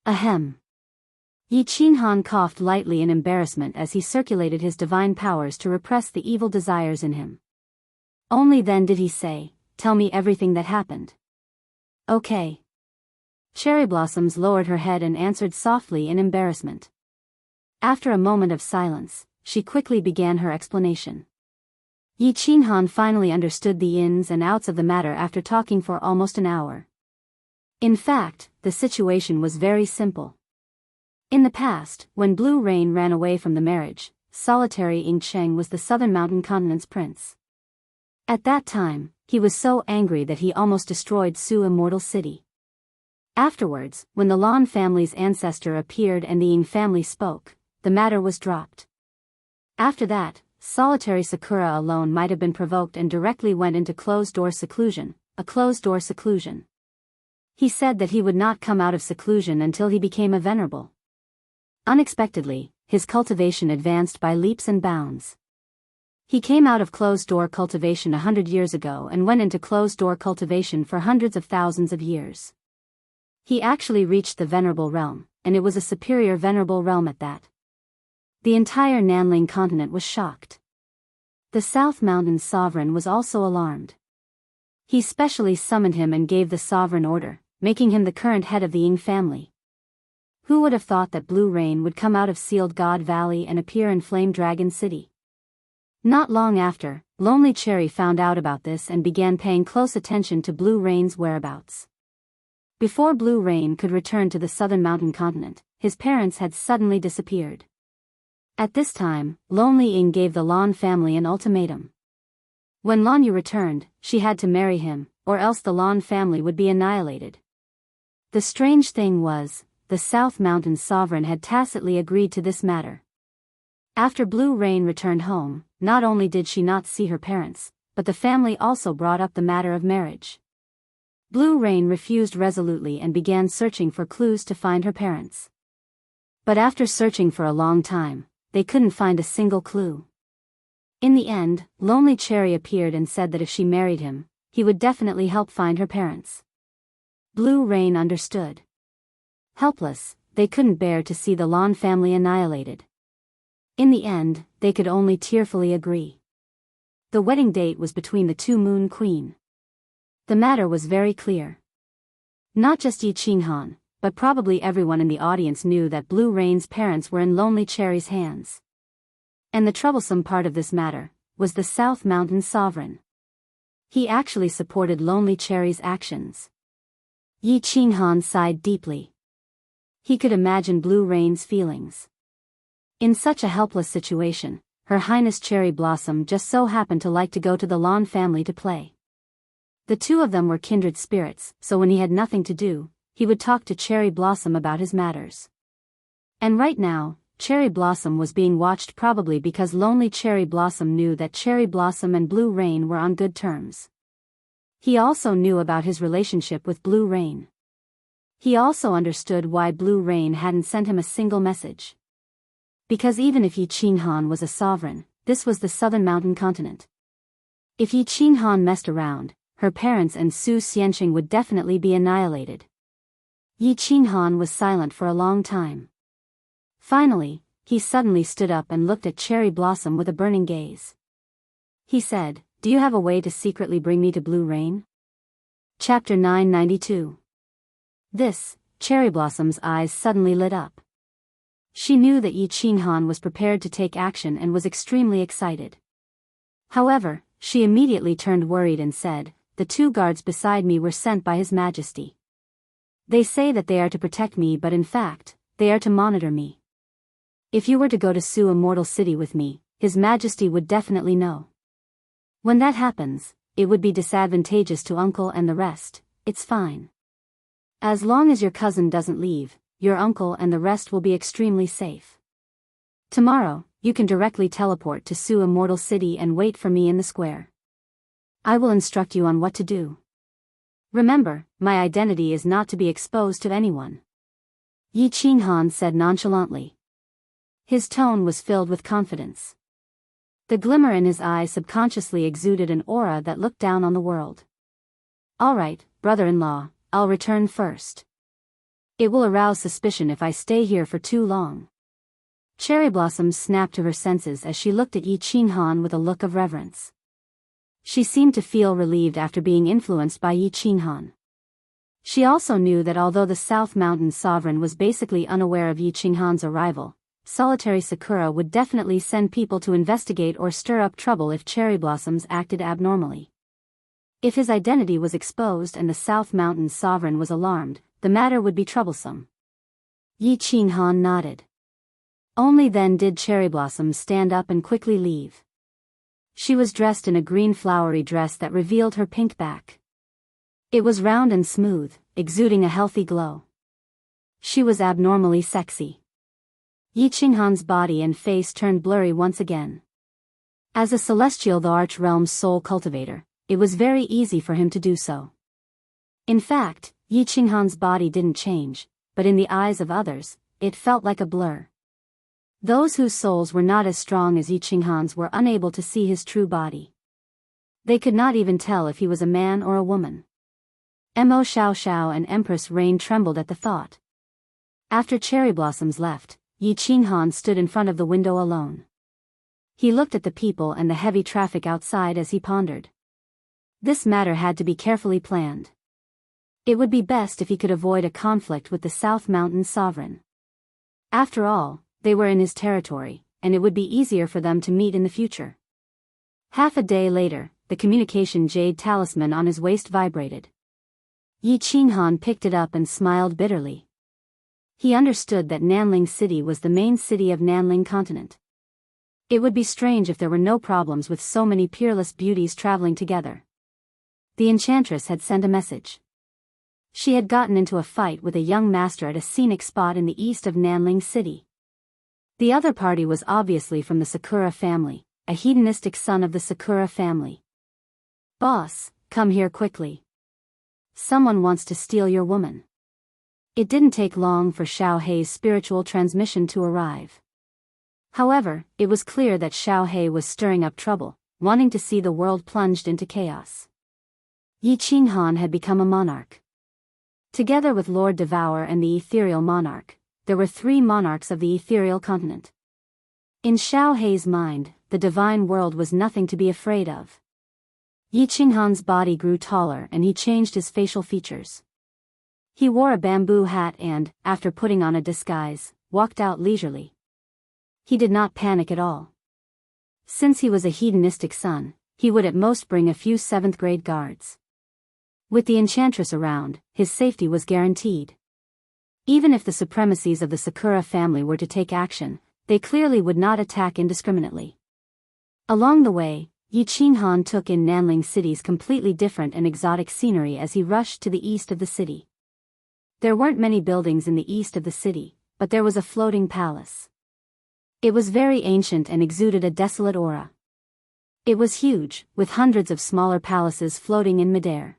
Ahem. Yi Qinghan coughed lightly in embarrassment as he circulated his divine powers to repress the evil desires in him. Only then did he say, "Tell me everything that happened." Okay. Cherry Blossoms lowered her head and answered softly in embarrassment. After a moment of silence, she quickly began her explanation. Yi Qinghan finally understood the ins and outs of the matter after talking for almost an hour. In fact, the situation was very simple. In the past, when Blue Rain ran away from the marriage, solitary Ying Cheng was the southern mountain continent's prince. At that time, he was so angry that he almost destroyed Su Immortal City. Afterwards, when the Lan family's ancestor appeared and the Ying family spoke, the matter was dropped. After that, solitary Sakura alone might have been provoked and directly went into closed-door seclusion, a closed-door seclusion. He said that he would not come out of seclusion until he became a venerable. Unexpectedly, his cultivation advanced by leaps and bounds. He came out of closed-door cultivation 100 years ago and went into closed-door cultivation for hundreds of thousands of years. He actually reached the venerable realm, and it was a superior venerable realm at that. The entire Nanling continent was shocked. The South Mountain sovereign was also alarmed. He specially summoned him and gave the sovereign order, making him the current head of the Ying family. Who would have thought that Blue Rain would come out of Sealed God Valley and appear in Flame Dragon City? Not long after, Lonely Cherry found out about this and began paying close attention to Blue Rain's whereabouts. Before Blue Rain could return to the southern mountain continent, his parents had suddenly disappeared. At this time, Lonely Ying gave the Lan family an ultimatum. When Lan Yu returned, she had to marry him, or else the Lan family would be annihilated. The strange thing was, the South Mountain sovereign had tacitly agreed to this matter. After Blue Rain returned home, not only did she not see her parents, but the family also brought up the matter of marriage. Blue Rain refused resolutely and began searching for clues to find her parents. But after searching for a long time, they couldn't find a single clue. In the end, Lonely Cherry appeared and said that if she married him, he would definitely help find her parents. Blue Rain understood. Helpless, they couldn't bear to see the Lan family annihilated. In the end, they could only tearfully agree. The wedding date was between the two Moon Queen. The matter was very clear. Not just Yi Qinghan, but probably everyone in the audience knew that Blue Rain's parents were in Lonely Cherry's hands. And the troublesome part of this matter was the South Mountain sovereign. He actually supported Lonely Cherry's actions. Yi Qinghan sighed deeply. He could imagine Blue Rain's feelings. In such a helpless situation, Her Highness Cherry Blossom just so happened to like to go to the Lan family to play. The two of them were kindred spirits, so when he had nothing to do, he would talk to Cherry Blossom about his matters. And right now, Cherry Blossom was being watched, probably because lonely Cherry Blossom knew that Cherry Blossom and Blue Rain were on good terms. He also knew about his relationship with Blue Rain. He also understood why Blue Rain hadn't sent him a single message. Because even if Yi Qinghan was a sovereign, this was the southern mountain continent. If Yi Qinghan messed around, her parents and Su Xianqing would definitely be annihilated. Yi Qinghan was silent for a long time. Finally, he suddenly stood up and looked at Cherry Blossom with a burning gaze. He said, "Do you have a way to secretly bring me to Blue Rain?" Chapter 992. Cherry Blossom's eyes suddenly lit up. She knew that Yi Qinghan was prepared to take action and was extremely excited. However, she immediately turned worried and said, "The 2 guards beside me were sent by His Majesty. They say that they are to protect me, but in fact, they are to monitor me. If you were to go to Su Immortal City with me, His Majesty would definitely know. When that happens, it would be disadvantageous to uncle and the rest. It's fine. As long as your cousin doesn't leave, your uncle and the rest will be extremely safe. Tomorrow, you can directly teleport to Su Immortal City and wait for me in the square. I will instruct you on what to do. Remember, my identity is not to be exposed to anyone." Yi Qinghan said nonchalantly. His tone was filled with confidence. The glimmer in his eyes subconsciously exuded an aura that looked down on the world. "All right, brother-in-law, I'll return first. It will arouse suspicion if I stay here for too long." Cherry Blossom snapped to her senses as she looked at Yi Qinghan with a look of reverence. She seemed to feel relieved after being influenced by Yi Qinghan. She also knew that although the South Mountain Sovereign was basically unaware of Yi Qinghan's arrival, Solitary Sakura would definitely send people to investigate or stir up trouble if Cherry Blossoms acted abnormally. If his identity was exposed and the South Mountain Sovereign was alarmed, the matter would be troublesome. Yi Qinghan nodded. Only then did Cherry Blossom stand up and quickly leave. She was dressed in a green flowery dress that revealed her pink back. It was round and smooth, exuding a healthy glow. She was abnormally sexy. Yi Qinghan's body and face turned blurry once again. As a celestial, the Arch Realm's soul cultivator, it was very easy for him to do so. In fact, Yi Qinghan's body didn't change, but in the eyes of others, it felt like a blur. Those whose souls were not as strong as Yi Qinghan's were unable to see his true body. They could not even tell if he was a man or a woman. Mo Xiao and Empress Rain trembled at the thought. After Cherry Blossoms left, Yi Qinghan stood in front of the window alone. He looked at the people and the heavy traffic outside as he pondered. This matter had to be carefully planned. It would be best if he could avoid a conflict with the South Mountain Sovereign. After all, they were in his territory, and it would be easier for them to meet in the future. Half a day later, the communication jade talisman on his waist vibrated. Yi Qinghan picked it up and smiled bitterly. He understood that Nanling City was the main city of Nanling Continent. It would be strange if there were no problems with so many peerless beauties traveling together. The enchantress had sent a message. She had gotten into a fight with a young master at a scenic spot in the east of Nanling City. The other party was obviously from the Sakura family, a hedonistic son of the Sakura family. "Boss, come here quickly. Someone wants to steal your woman." It didn't take long for Xiao Hei's spiritual transmission to arrive. However, it was clear that Xiao Hei was stirring up trouble, wanting to see the world plunged into chaos. Yi Qinghan had become a monarch. Together with Lord Devour and the ethereal monarch, there were 3 monarchs of the ethereal continent. In Xiao Hei's mind, the divine world was nothing to be afraid of. Yi Qinghan's body grew taller and he changed his facial features. He wore a bamboo hat and, after putting on a disguise, walked out leisurely. He did not panic at all. Since he was a hedonistic son, he would at most bring a few 7th-grade guards. With the enchantress around, his safety was guaranteed. Even if the supremacies of the Sakura family were to take action, they clearly would not attack indiscriminately. Along the way, Yi Qinghan took in Nanling City's completely different and exotic scenery as he rushed to the east of the city. There weren't many buildings in the east of the city, but there was a floating palace. It was very ancient and exuded a desolate aura. It was huge, with hundreds of smaller palaces floating in midair.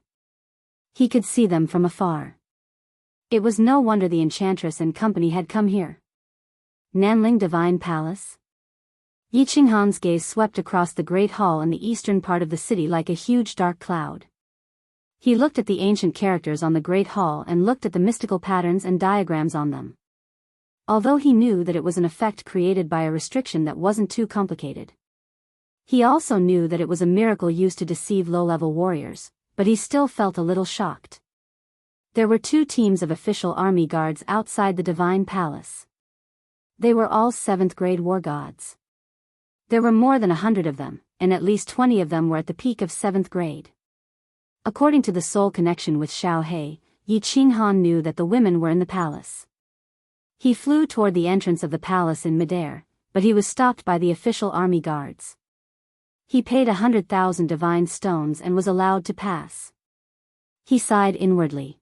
He could see them from afar. It was no wonder the enchantress and company had come here. Nanling Divine Palace? Yi Qinghan's gaze swept across the great hall in the eastern part of the city like a huge dark cloud. He looked at the ancient characters on the great hall and looked at the mystical patterns and diagrams on them. Although he knew that it was an effect created by a restriction that wasn't too complicated. He also knew that it was a miracle used to deceive low-level warriors, but he still felt a little shocked. There were 2 teams of official army guards outside the Divine Palace. They were all 7th grade war gods. There were more than 100 of them, and at least 20 of them were at the peak of 7th grade. According to the soul connection with Xiao He, Yi Qinghan knew that the women were in the palace. He flew toward the entrance of the palace in midair, but he was stopped by the official army guards. He paid 100,000 divine stones and was allowed to pass. He sighed inwardly.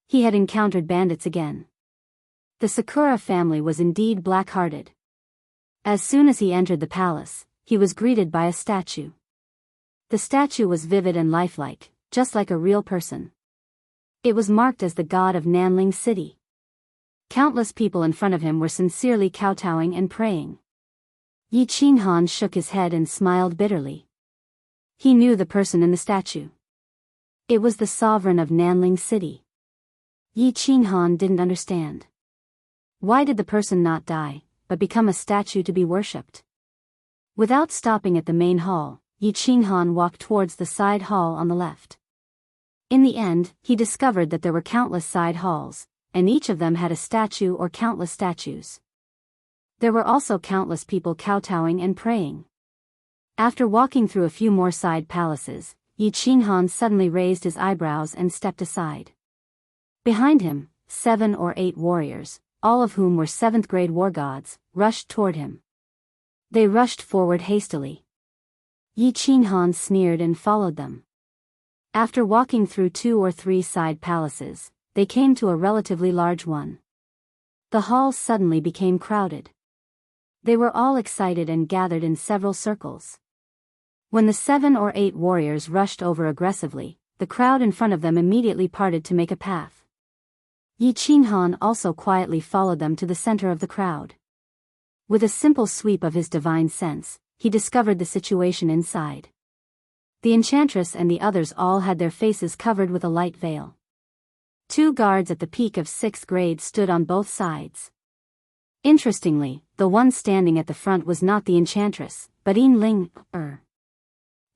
He had encountered bandits again. The Sakura family was indeed black-hearted. As soon as he entered the palace, he was greeted by a statue. The statue was vivid and lifelike, just like a real person. It was marked as the god of Nanling City. Countless people in front of him were sincerely kowtowing and praying. Yi Qinghan shook his head and smiled bitterly. He knew the person in the statue. It was the sovereign of Nanling City. Yi Qinghan didn't understand. Why did the person not die, but become a statue to be worshipped? Without stopping at the main hall, Yi Qinghan walked towards the side hall on the left. In the end, he discovered that there were countless side halls, and each of them had a statue or countless statues. There were also countless people kowtowing and praying. After walking through a few more side palaces, Yi Qinghan suddenly raised his eyebrows and stepped aside. Behind him, 7 or 8 warriors, all of whom were 7th grade war gods, rushed toward him. They rushed forward hastily. Yi Qinghan sneered and followed them. After walking through 2 or 3 side palaces, they came to a relatively large one. The hall suddenly became crowded. They were all excited and gathered in several circles. When the 7 or 8 warriors rushed over aggressively, the crowd in front of them immediately parted to make a path. Yi Qinghan also quietly followed them to the center of the crowd. With a simple sweep of his divine sense, he discovered the situation inside. The enchantress and the others all had their faces covered with a light veil. 2 guards at the peak of 6th grade stood on both sides. Interestingly, the one standing at the front was not the enchantress, but Yin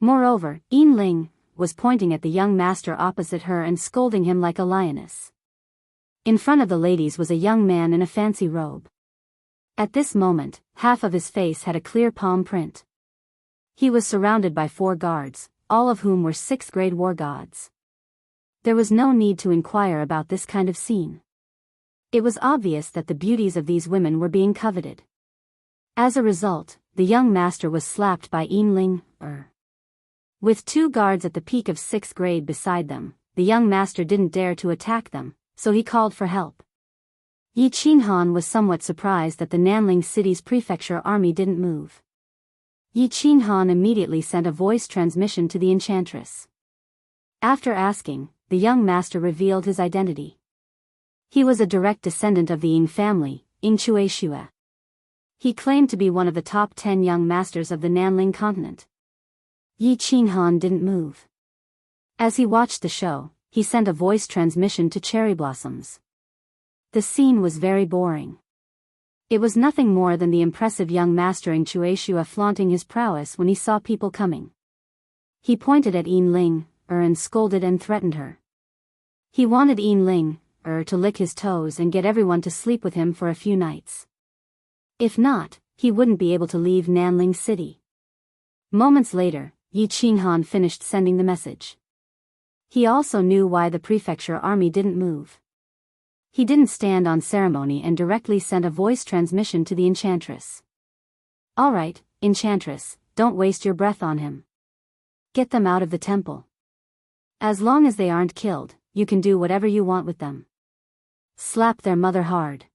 Moreover, Yin was pointing at the young master opposite her and scolding him like a lioness. In front of the ladies was a young man in a fancy robe. At this moment, half of his face had a clear palm print. He was surrounded by 4 guards, all of whom were 6th grade war gods. There was no need to inquire about this kind of scene. It was obvious that the beauties of these women were being coveted. As a result, the young master was slapped by Yin. With 2 guards at the peak of 6th grade beside them, the young master didn't dare to attack them, so he called for help. Yi Qinghan was somewhat surprised that the Nanling City's prefecture army didn't move. Yi Qinghan immediately sent a voice transmission to the enchantress. After asking, the young master revealed his identity. He was a direct descendant of the Ying family, Ying Chueshua. He claimed to be one of the top 10 young masters of the Nanling continent. Yi Qinghan didn't move. As he watched the show, he sent a voice transmission to Cherry Blossoms. The scene was very boring. It was nothing more than the impressive young master Ying Chueshua flaunting his prowess when he saw people coming. He pointed at Yin and scolded and threatened her. He wanted Yin to lick his toes and get everyone to sleep with him for a few nights. If not, he wouldn't be able to leave Nanling City. Moments later, Yi Qinghan finished sending the message. He also knew why the prefecture army didn't move. He didn't stand on ceremony and directly sent a voice transmission to the enchantress. All right, enchantress, don't waste your breath on him. Get them out of the temple. As long as they aren't killed, you can do whatever you want with them. Slap their mother hard.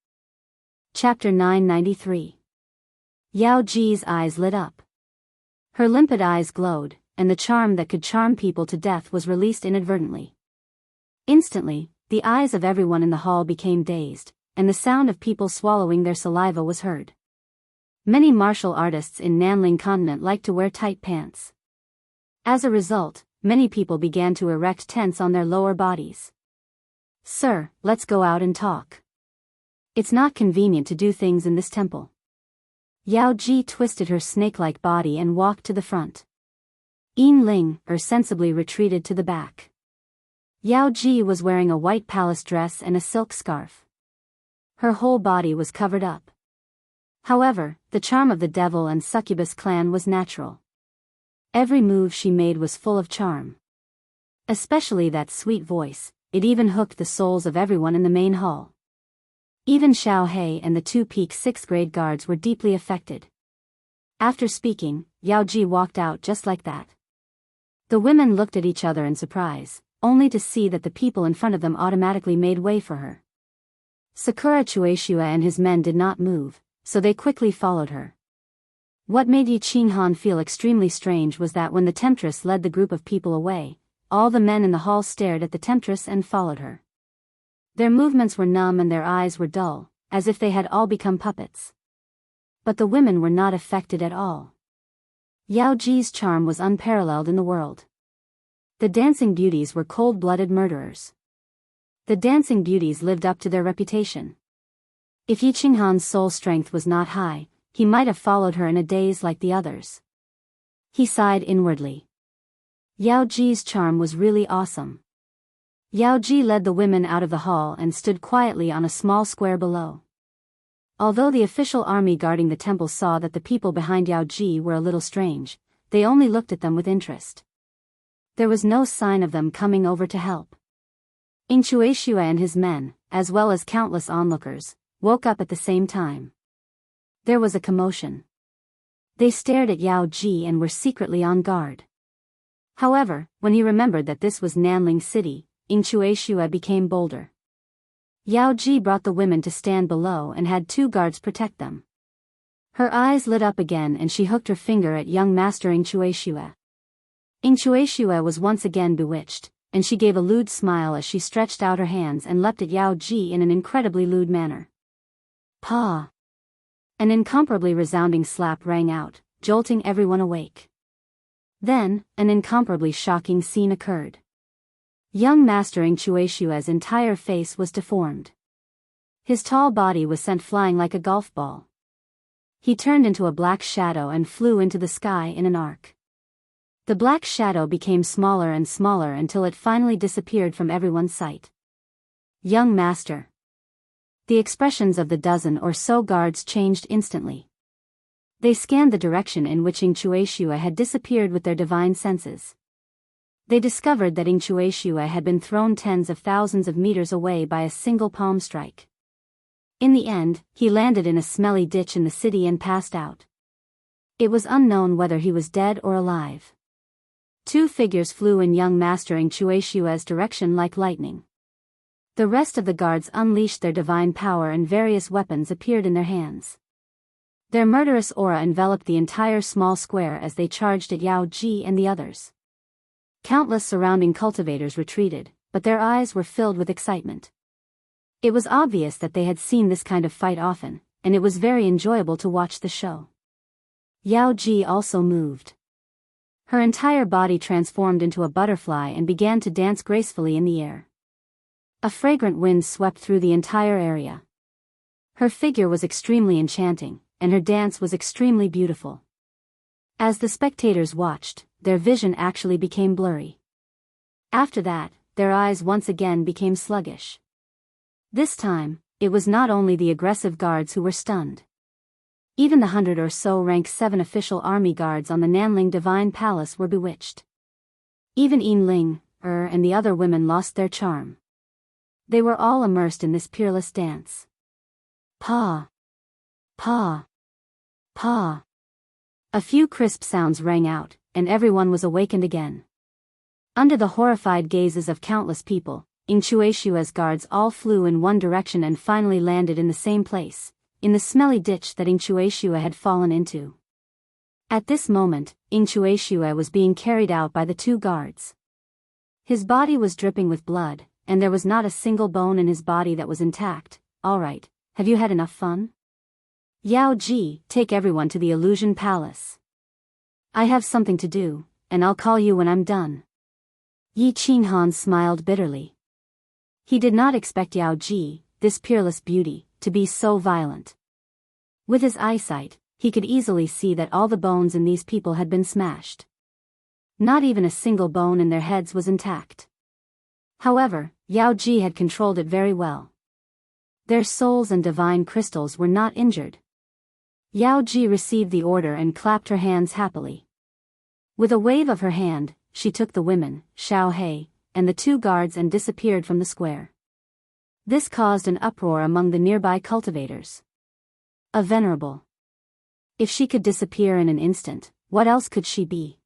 Chapter 993. Yao Ji's eyes lit up. Her limpid eyes glowed, and the charm that could charm people to death was released inadvertently. Instantly, the eyes of everyone in the hall became dazed, and the sound of people swallowing their saliva was heard. Many martial artists in Nanling Continent like to wear tight pants. As a result, many people began to erect tents on their lower bodies. "Sir, let's go out and talk. It's not convenient to do things in this temple." Yao Ji twisted her snake-like body and walked to the front. Yin Ling sensibly retreated to the back. Yao Ji was wearing a white palace dress and a silk scarf. Her whole body was covered up. However, the charm of the devil and succubus clan was natural. Every move she made was full of charm. Especially that sweet voice, it even hooked the souls of everyone in the main hall. Even Xiao He and the two peak 6th grade guards were deeply affected. After speaking, Yao Ji walked out just like that. The women looked at each other in surprise, only to see that the people in front of them automatically made way for her. Sakura Chueshua and his men did not move, so they quickly followed her. What made Yi Qinghan feel extremely strange was that when the temptress led the group of people away, all the men in the hall stared at the temptress and followed her. Their movements were numb and their eyes were dull, as if they had all become puppets. But the women were not affected at all. Yao Ji's charm was unparalleled in the world. The dancing beauties were cold-blooded murderers. The dancing beauties lived up to their reputation. If Yi Qinghan's soul strength was not high, he might have followed her in a daze like the others. He sighed inwardly. Yao Ji's charm was really awesome. Yao Ji led the women out of the hall and stood quietly on a small square below. Although the official army guarding the temple saw that the people behind Yao Ji were a little strange, they only looked at them with interest. There was no sign of them coming over to help. Chueshua and his men, as well as countless onlookers, woke up at the same time. There was a commotion. They stared at Yao Ji and were secretly on guard. However, when he remembered that this was Nanling City, Chueshua became bolder. Yao Ji brought the women to stand below and had 2 guards protect them. Her eyes lit up again and she hooked her finger at young master Chueshua. Chueshua was once again bewitched, and she gave a lewd smile as she stretched out her hands and leapt at Yao Ji in an incredibly lewd manner. "Pa!" An incomparably resounding slap rang out, jolting everyone awake. Then, an incomparably shocking scene occurred. Young Master Chueshua's entire face was deformed. His tall body was sent flying like a golf ball. He turned into a black shadow and flew into the sky in an arc. The black shadow became smaller and smaller until it finally disappeared from everyone's sight. Young Master. The expressions of the dozen or so guards changed instantly. They scanned the direction in which Chueshua had disappeared with their divine senses. They discovered that Chueshua had been thrown tens of thousands of meters away by a single palm strike. In the end, he landed in a smelly ditch in the city and passed out. It was unknown whether he was dead or alive. 2 figures flew in young Master Chueshua's direction like lightning. The rest of the guards unleashed their divine power and various weapons appeared in their hands. Their murderous aura enveloped the entire small square as they charged at Yao Ji and the others. Countless surrounding cultivators retreated, but their eyes were filled with excitement. It was obvious that they had seen this kind of fight often, and it was very enjoyable to watch the show. Yao Ji also moved. Her entire body transformed into a butterfly and began to dance gracefully in the air. A fragrant wind swept through the entire area. Her figure was extremely enchanting, and her dance was extremely beautiful. As the spectators watched, their vision actually became blurry. After that, their eyes once again became sluggish. This time, it was not only the aggressive guards who were stunned. Even the 100 or so rank 7 official army guards on the Nanling Divine Palace were bewitched. Even Yin Ling, and the other women lost their charm. They were all immersed in this peerless dance. Pa! Pa! Pa! A few crisp sounds rang out, and everyone was awakened again. Under the horrified gazes of countless people, Chueshua's guards all flew in one direction and finally landed in the same place, in the smelly ditch that Inchueshua had fallen into. At this moment, Inchueshua was being carried out by the two guards. His body was dripping with blood, and there was not a single bone in his body that was intact. All right, have you had enough fun? Yao Ji, take everyone to the illusion palace. I have something to do, and I'll call you when I'm done. Yi Qinghan smiled bitterly. He did not expect Yao Ji, this peerless beauty, to be so violent. With his eyesight, he could easily see that all the bones in these people had been smashed. Not even a single bone in their heads was intact. However, Yao Ji had controlled it very well. Their souls and divine crystals were not injured. Yao Ji received the order and clapped her hands happily. With a wave of her hand, she took the women, Xiao He, and the two guards and disappeared from the square. This caused an uproar among the nearby cultivators. A venerable. If she could disappear in an instant, what else could she be?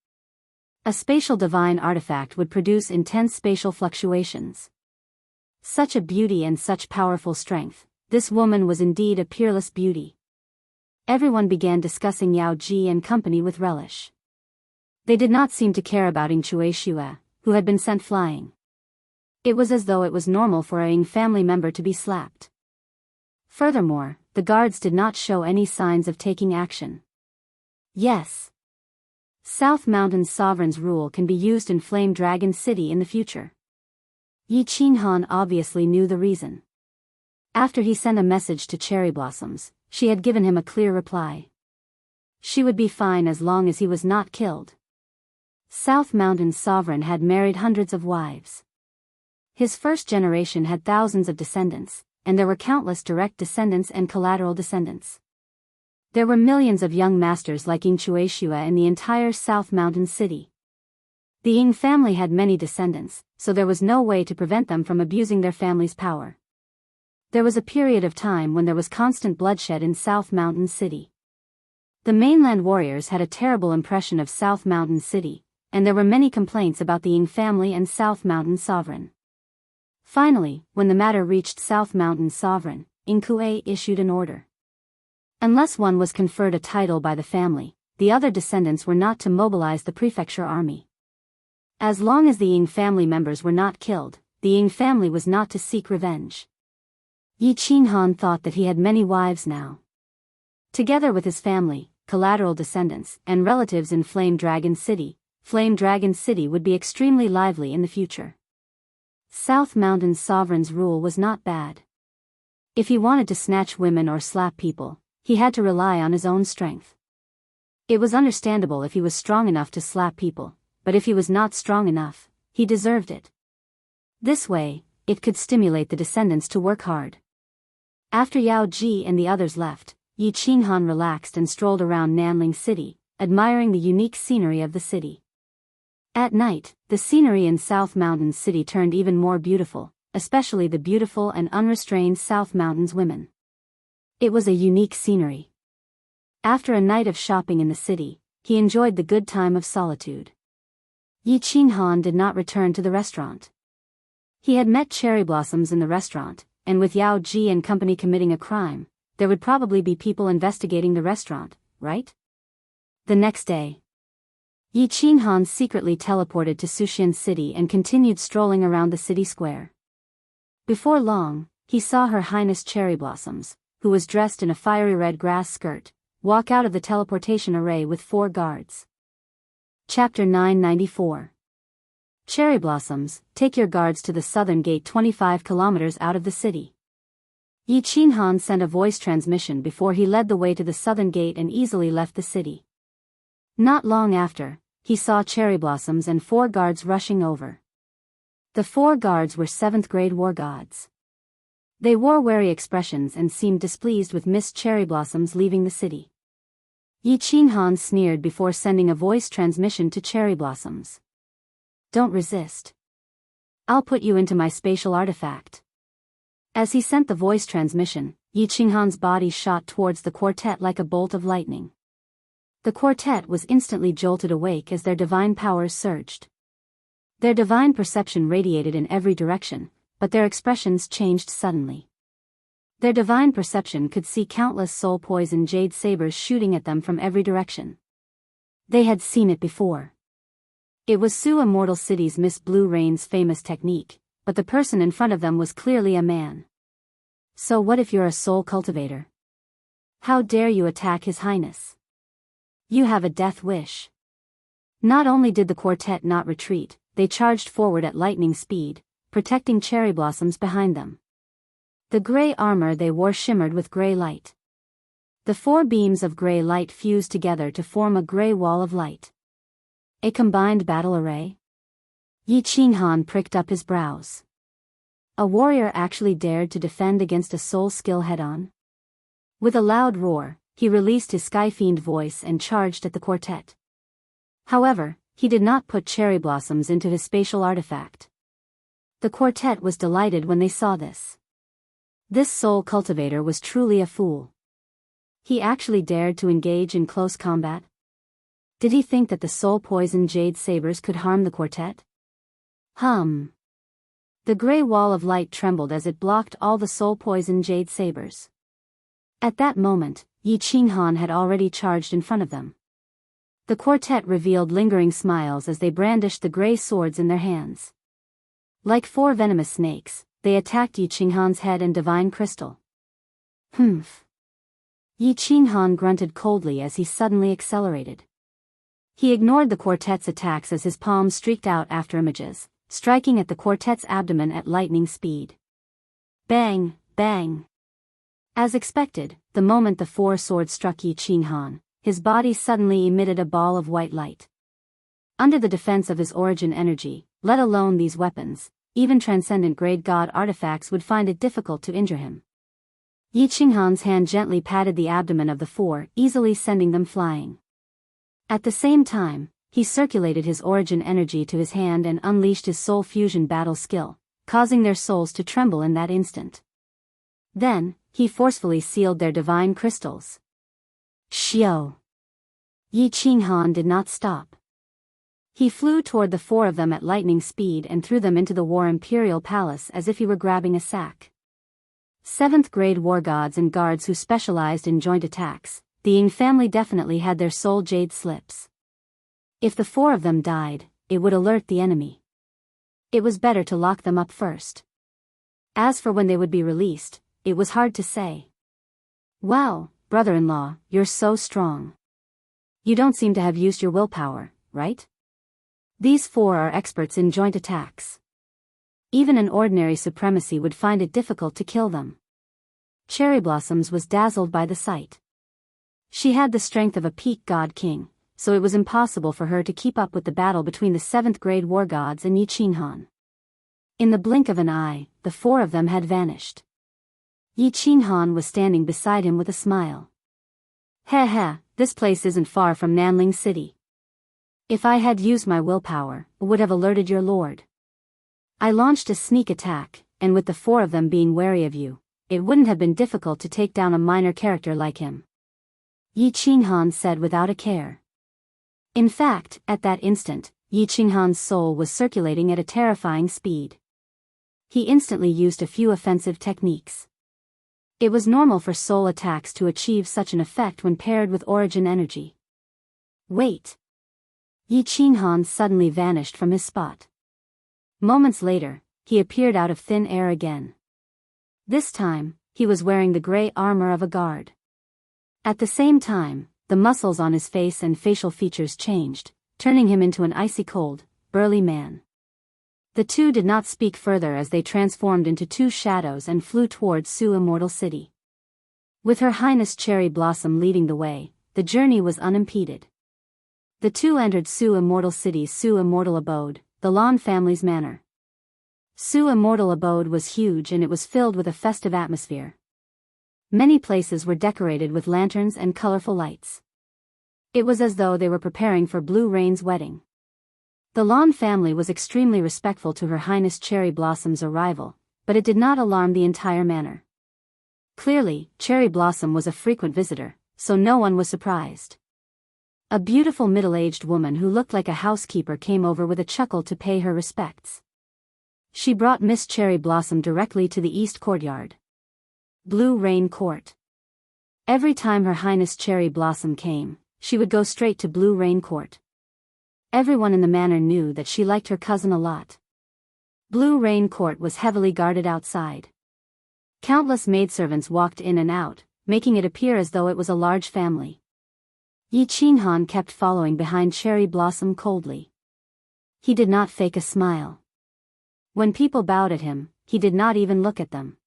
A spatial divine artifact would produce intense spatial fluctuations. Such a beauty and such powerful strength, this woman was indeed a peerless beauty. Everyone began discussing Yao Ji and company with relish. They did not seem to care about Inchueshua, who had been sent flying. It was as though it was normal for a Ying family member to be slapped. Furthermore, the guards did not show any signs of taking action. Yes. South Mountain's sovereign's rule can be used in Flame Dragon City in the future. Yi Qinghan obviously knew the reason. After he sent a message to Cherry Blossoms, she had given him a clear reply. She would be fine as long as he was not killed. South Mountain's sovereign had married hundreds of wives. His first generation had thousands of descendants, and there were countless direct descendants and collateral descendants. There were millions of young masters like Inchueshua in the entire South Mountain city. The Ying family had many descendants, so there was no way to prevent them from abusing their family's power. There was a period of time when there was constant bloodshed in South Mountain City. The mainland warriors had a terrible impression of South Mountain City, and there were many complaints about the Ying family and South Mountain sovereign. Finally, when the matter reached South Mountain sovereign, Inkue issued an order. Unless one was conferred a title by the family, the other descendants were not to mobilize the prefecture army. As long as the Ying family members were not killed, the Ying family was not to seek revenge. Yi Qinghan thought that he had many wives now. Together with his family, collateral descendants, and relatives in Flame Dragon City would be extremely lively in the future. South Mountain's sovereign's rule was not bad. If he wanted to snatch women or slap people, he had to rely on his own strength. It was understandable if he was strong enough to slap people, but if he was not strong enough, he deserved it. This way, it could stimulate the descendants to work hard. After Yao Ji and the others left, Yi Qinghan relaxed and strolled around Nanling City, admiring the unique scenery of the city. At night, the scenery in South Mountain City turned even more beautiful, especially the beautiful and unrestrained South Mountain's women. It was a unique scenery. After a night of shopping in the city, he enjoyed the good time of solitude. Yi Qinghan did not return to the restaurant. He had met Cherry Blossoms in the restaurant, and with Yao Ji and company committing a crime, there would probably be people investigating the restaurant, right? The next day, Yi Qinghan secretly teleported to Suxian City and continued strolling around the city square. Before long, he saw Her Highness Cherry Blossoms, who was dressed in a fiery red grass skirt, walk out of the teleportation array with 4 guards. Chapter 994. Cherry Blossoms, take your guards to the southern gate 25 kilometers out of the city. Yi Qinghan sent a voice transmission before he led the way to the southern gate and easily left the city. Not long after, he saw Cherry Blossoms and 4 guards rushing over. The 4 guards were 7th grade war gods. They wore wary expressions and seemed displeased with Miss Cherry Blossoms leaving the city. Yi Qinghan sneered before sending a voice transmission to Cherry Blossoms. Don't resist. I'll put you into my spatial artifact. As he sent the voice transmission, Yi Qinghan's body shot towards the quartet like a bolt of lightning. The quartet was instantly jolted awake as their divine powers surged. Their divine perception radiated in every direction, but their expressions changed suddenly. Their divine perception could see countless soul-poisoned jade sabers shooting at them from every direction. They had seen it before. It was Sue Immortal City's Miss Blue Rain's famous technique, but the person in front of them was clearly a man. So what if you're a soul cultivator? How dare you attack His Highness? You have a death wish. Not only did the quartet not retreat, they charged forward at lightning speed, protecting cherry blossoms behind them. The gray armor they wore shimmered with gray light. The 4 beams of gray light fused together to form a gray wall of light. A combined battle array? Yi Qinghan pricked up his brows. A warrior actually dared to defend against a soul skill head-on? With a loud roar, he released his sky-fiend voice and charged at the quartet. However, he did not put cherry blossoms into his spatial artifact. The quartet was delighted when they saw this. This soul cultivator was truly a fool. He actually dared to engage in close combat? Did he think that the soul-poisoned jade sabers could harm the quartet? The gray wall of light trembled as it blocked all the soul-poisoned jade sabers. At that moment, Yi Qinghan had already charged in front of them. The quartet revealed lingering smiles as they brandished the gray swords in their hands. Like 4 venomous snakes, they attacked Yi Qinghan's head and divine crystal. Yi Qinghan grunted coldly as he suddenly accelerated. He ignored the quartet's attacks as his palms streaked out after images, striking at the quartet's abdomen at lightning speed. Bang, bang. As expected, the moment the 4 swords struck Yi Qinghan, his body suddenly emitted a ball of white light. Under the defense of his origin energy, let alone these weapons, even transcendent grade god artifacts would find it difficult to injure him. Yi Qinghan's hand gently patted the abdomen of the 4, easily sending them flying. At the same time, he circulated his origin energy to his hand and unleashed his soul fusion battle skill, causing their souls to tremble in that instant. Then, he forcefully sealed their divine crystals. Xiao! Yi Qinghan did not stop. He flew toward the 4 of them at lightning speed and threw them into the War Imperial Palace as if he were grabbing a sack. 7th grade war gods and guards who specialized in joint attacks, the Ying family definitely had their soul jade slips. If the 4 of them died, it would alert the enemy. It was better to lock them up first. As for when they would be released, it was hard to say. Wow, brother-in-law, you're so strong. You don't seem to have used your willpower, right? These 4 are experts in joint attacks. Even an ordinary supremacy would find it difficult to kill them. Cherry Blossoms was dazzled by the sight. She had the strength of a peak god king, so it was impossible for her to keep up with the battle between the 7th grade war gods and Yi Qinghan. In the blink of an eye, the 4 of them had vanished. Yi Qinghan was standing beside him with a smile. Heh, this place isn't far from Nanling City. If I had used my willpower, I would have alerted your lord. I launched a sneak attack, and with the 4 of them being wary of you, it wouldn't have been difficult to take down a minor character like him. Yi Qinghan said without a care. In fact, at that instant, Yi Qinghan's soul was circulating at a terrifying speed. He instantly used a few offensive techniques. It was normal for soul attacks to achieve such an effect when paired with origin energy. Wait! Yi Qinghan suddenly vanished from his spot. Moments later, he appeared out of thin air again. This time, he was wearing the gray armor of a guard. At the same time, the muscles on his face and facial features changed, turning him into an icy cold, burly man. The 2 did not speak further as they transformed into 2 shadows and flew towards Sue Immortal City. With Her Highness Cherry Blossom leading the way, the journey was unimpeded. The 2 entered Sue Immortal City's Sue Immortal Abode, the Lan family's manor. Sue Immortal Abode was huge and it was filled with a festive atmosphere. Many places were decorated with lanterns and colorful lights. It was as though they were preparing for Blue Rain's wedding. The Lan family was extremely respectful to Her Highness Cherry Blossom's arrival, but it did not alarm the entire manor. Clearly, Cherry Blossom was a frequent visitor, so no one was surprised. A beautiful middle-aged woman who looked like a housekeeper came over with a chuckle to pay her respects. She brought Miss Cherry Blossom directly to the east courtyard. Blue Rain Court. Every time Her Highness Cherry Blossom came, she would go straight to Blue Rain Court. Everyone in the manor knew that she liked her cousin a lot. Blue Rain Court was heavily guarded outside. Countless maidservants walked in and out, making it appear as though it was a large family. Yi Qinghan kept following behind Cherry Blossom coldly. He did not fake a smile. When people bowed at him, he did not even look at them.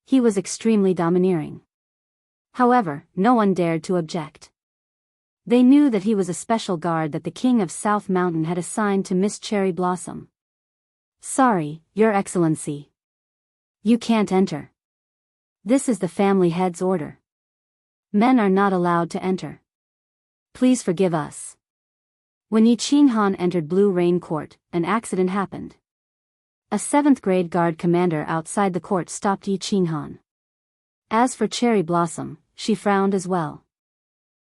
He was extremely domineering. However, no one dared to object. They knew that he was a special guard that the King of South Mountain had assigned to Miss Cherry Blossom. "Sorry, Your Excellency. You can't enter. This is the family head's order. Men are not allowed to enter. Please forgive us." When Yi Qinghan entered Blue Rain Court, an accident happened. A 7th grade guard commander outside the court stopped Yi Qinghan. As for Cherry Blossom, she frowned as well.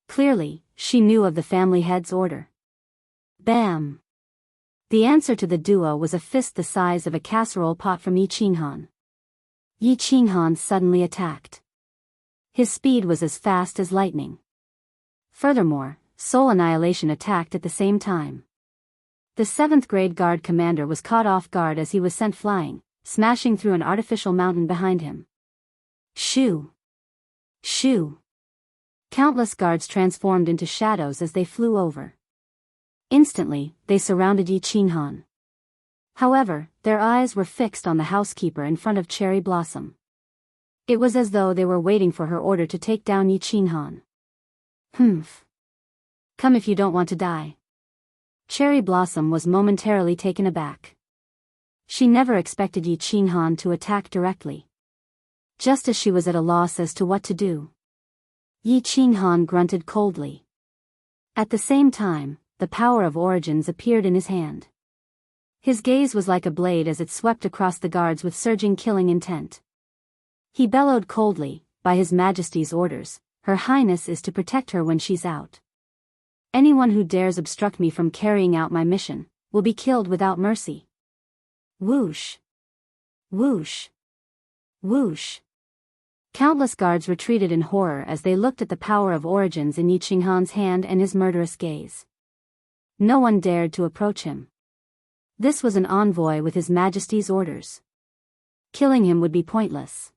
Clearly, she knew of the family head's order. Bam! The answer to the duo was a fist the size of a casserole pot from Yi Qinghan. Yi Qinghan suddenly attacked. His speed was as fast as lightning. Furthermore, Soul Annihilation attacked at the same time. The 7th grade guard commander was caught off guard as he was sent flying, smashing through an artificial mountain behind him. Shoo! Shoo! Countless guards transformed into shadows as they flew over. Instantly, they surrounded Yi Qinghan. However, their eyes were fixed on the housekeeper in front of Cherry Blossom. It was as though they were waiting for her order to take down Yi Qinghan. Humph. Come if you don't want to die. Cherry Blossom was momentarily taken aback. She never expected Yi Qinghan to attack directly. Just as she was at a loss as to what to do, Yi Qinghan grunted coldly. At the same time, the power of origins appeared in his hand. His gaze was like a blade as it swept across the guards with surging killing intent. He bellowed coldly, "By His Majesty's orders, Her Highness is to protect her when she's out. Anyone who dares obstruct me from carrying out my mission will be killed without mercy." Whoosh! Whoosh! Whoosh! Countless guards retreated in horror as they looked at the power of origins in Yi Qinghan's hand and his murderous gaze. No one dared to approach him. This was an envoy with His Majesty's orders. Killing him would be pointless.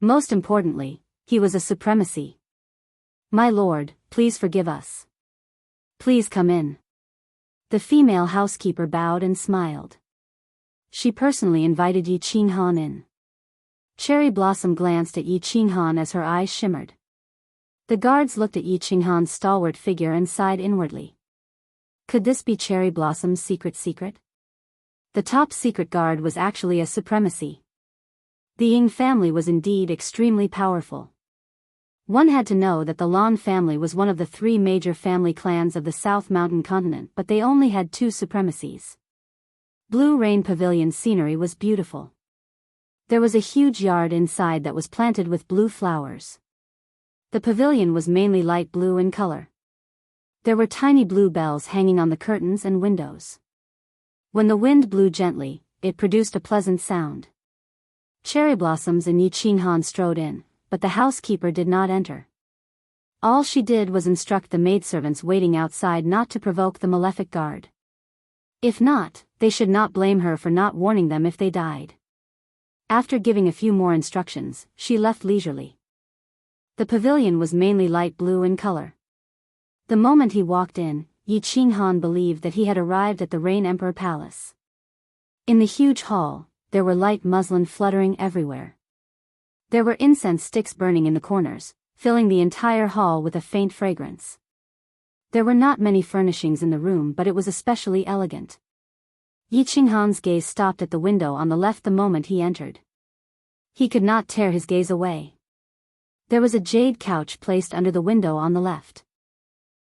Most importantly, he was a supremacy. "My lord, please forgive us. Please come in." The female housekeeper bowed and smiled. She personally invited Yi Qinghan in. Cherry Blossom glanced at Yi Qinghan as her eyes shimmered. The guards looked at Yi Qinghan's stalwart figure and sighed inwardly. Could this be Cherry Blossom's secret? The top secret guard was actually a supremacy. The Ying family was indeed extremely powerful. One had to know that the Lan family was one of the 3 major family clans of the South Mountain continent, but they only had 2 supremacies. Blue Rain Pavilion scenery was beautiful. There was a huge yard inside that was planted with blue flowers. The pavilion was mainly light blue in color. There were tiny blue bells hanging on the curtains and windows. When the wind blew gently, it produced a pleasant sound. Cherry Blossoms and Yi Qinghan strode in, but the housekeeper did not enter. All she did was instruct the maidservants waiting outside not to provoke the malefic guard. If not, they should not blame her for not warning them if they died. After giving a few more instructions, she left leisurely. The pavilion was mainly light blue in color. The moment he walked in, Yi Qinghan believed that he had arrived at the Rain Emperor Palace. In the huge hall, there were light muslin fluttering everywhere. There were incense sticks burning in the corners, filling the entire hall with a faint fragrance. There were not many furnishings in the room, but it was especially elegant. Yi Qinghan's gaze stopped at the window on the left the moment he entered. He could not tear his gaze away. There was a jade couch placed under the window on the left.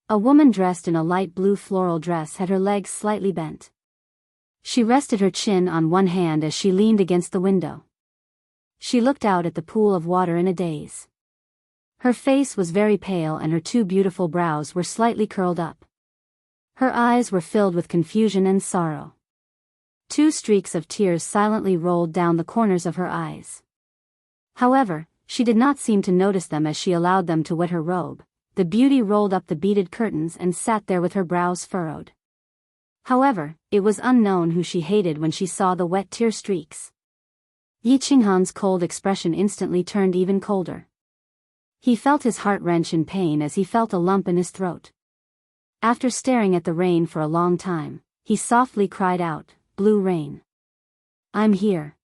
A woman dressed in a light blue floral dress had her legs slightly bent. She rested her chin on one hand as she leaned against the window. She looked out at the pool of water in a daze. Her face was very pale and her 2 beautiful brows were slightly curled up. Her eyes were filled with confusion and sorrow. 2 streaks of tears silently rolled down the corners of her eyes. However, she did not seem to notice them as she allowed them to wet her robe. The beauty rolled up the beaded curtains and sat there with her brows furrowed. However, it was unknown who she hated when she saw the wet tear streaks. Yi Qinghan's cold expression instantly turned even colder. He felt his heart wrench in pain as he felt a lump in his throat. After staring at the rain for a long time, he softly cried out, "Blue rain. I'm here."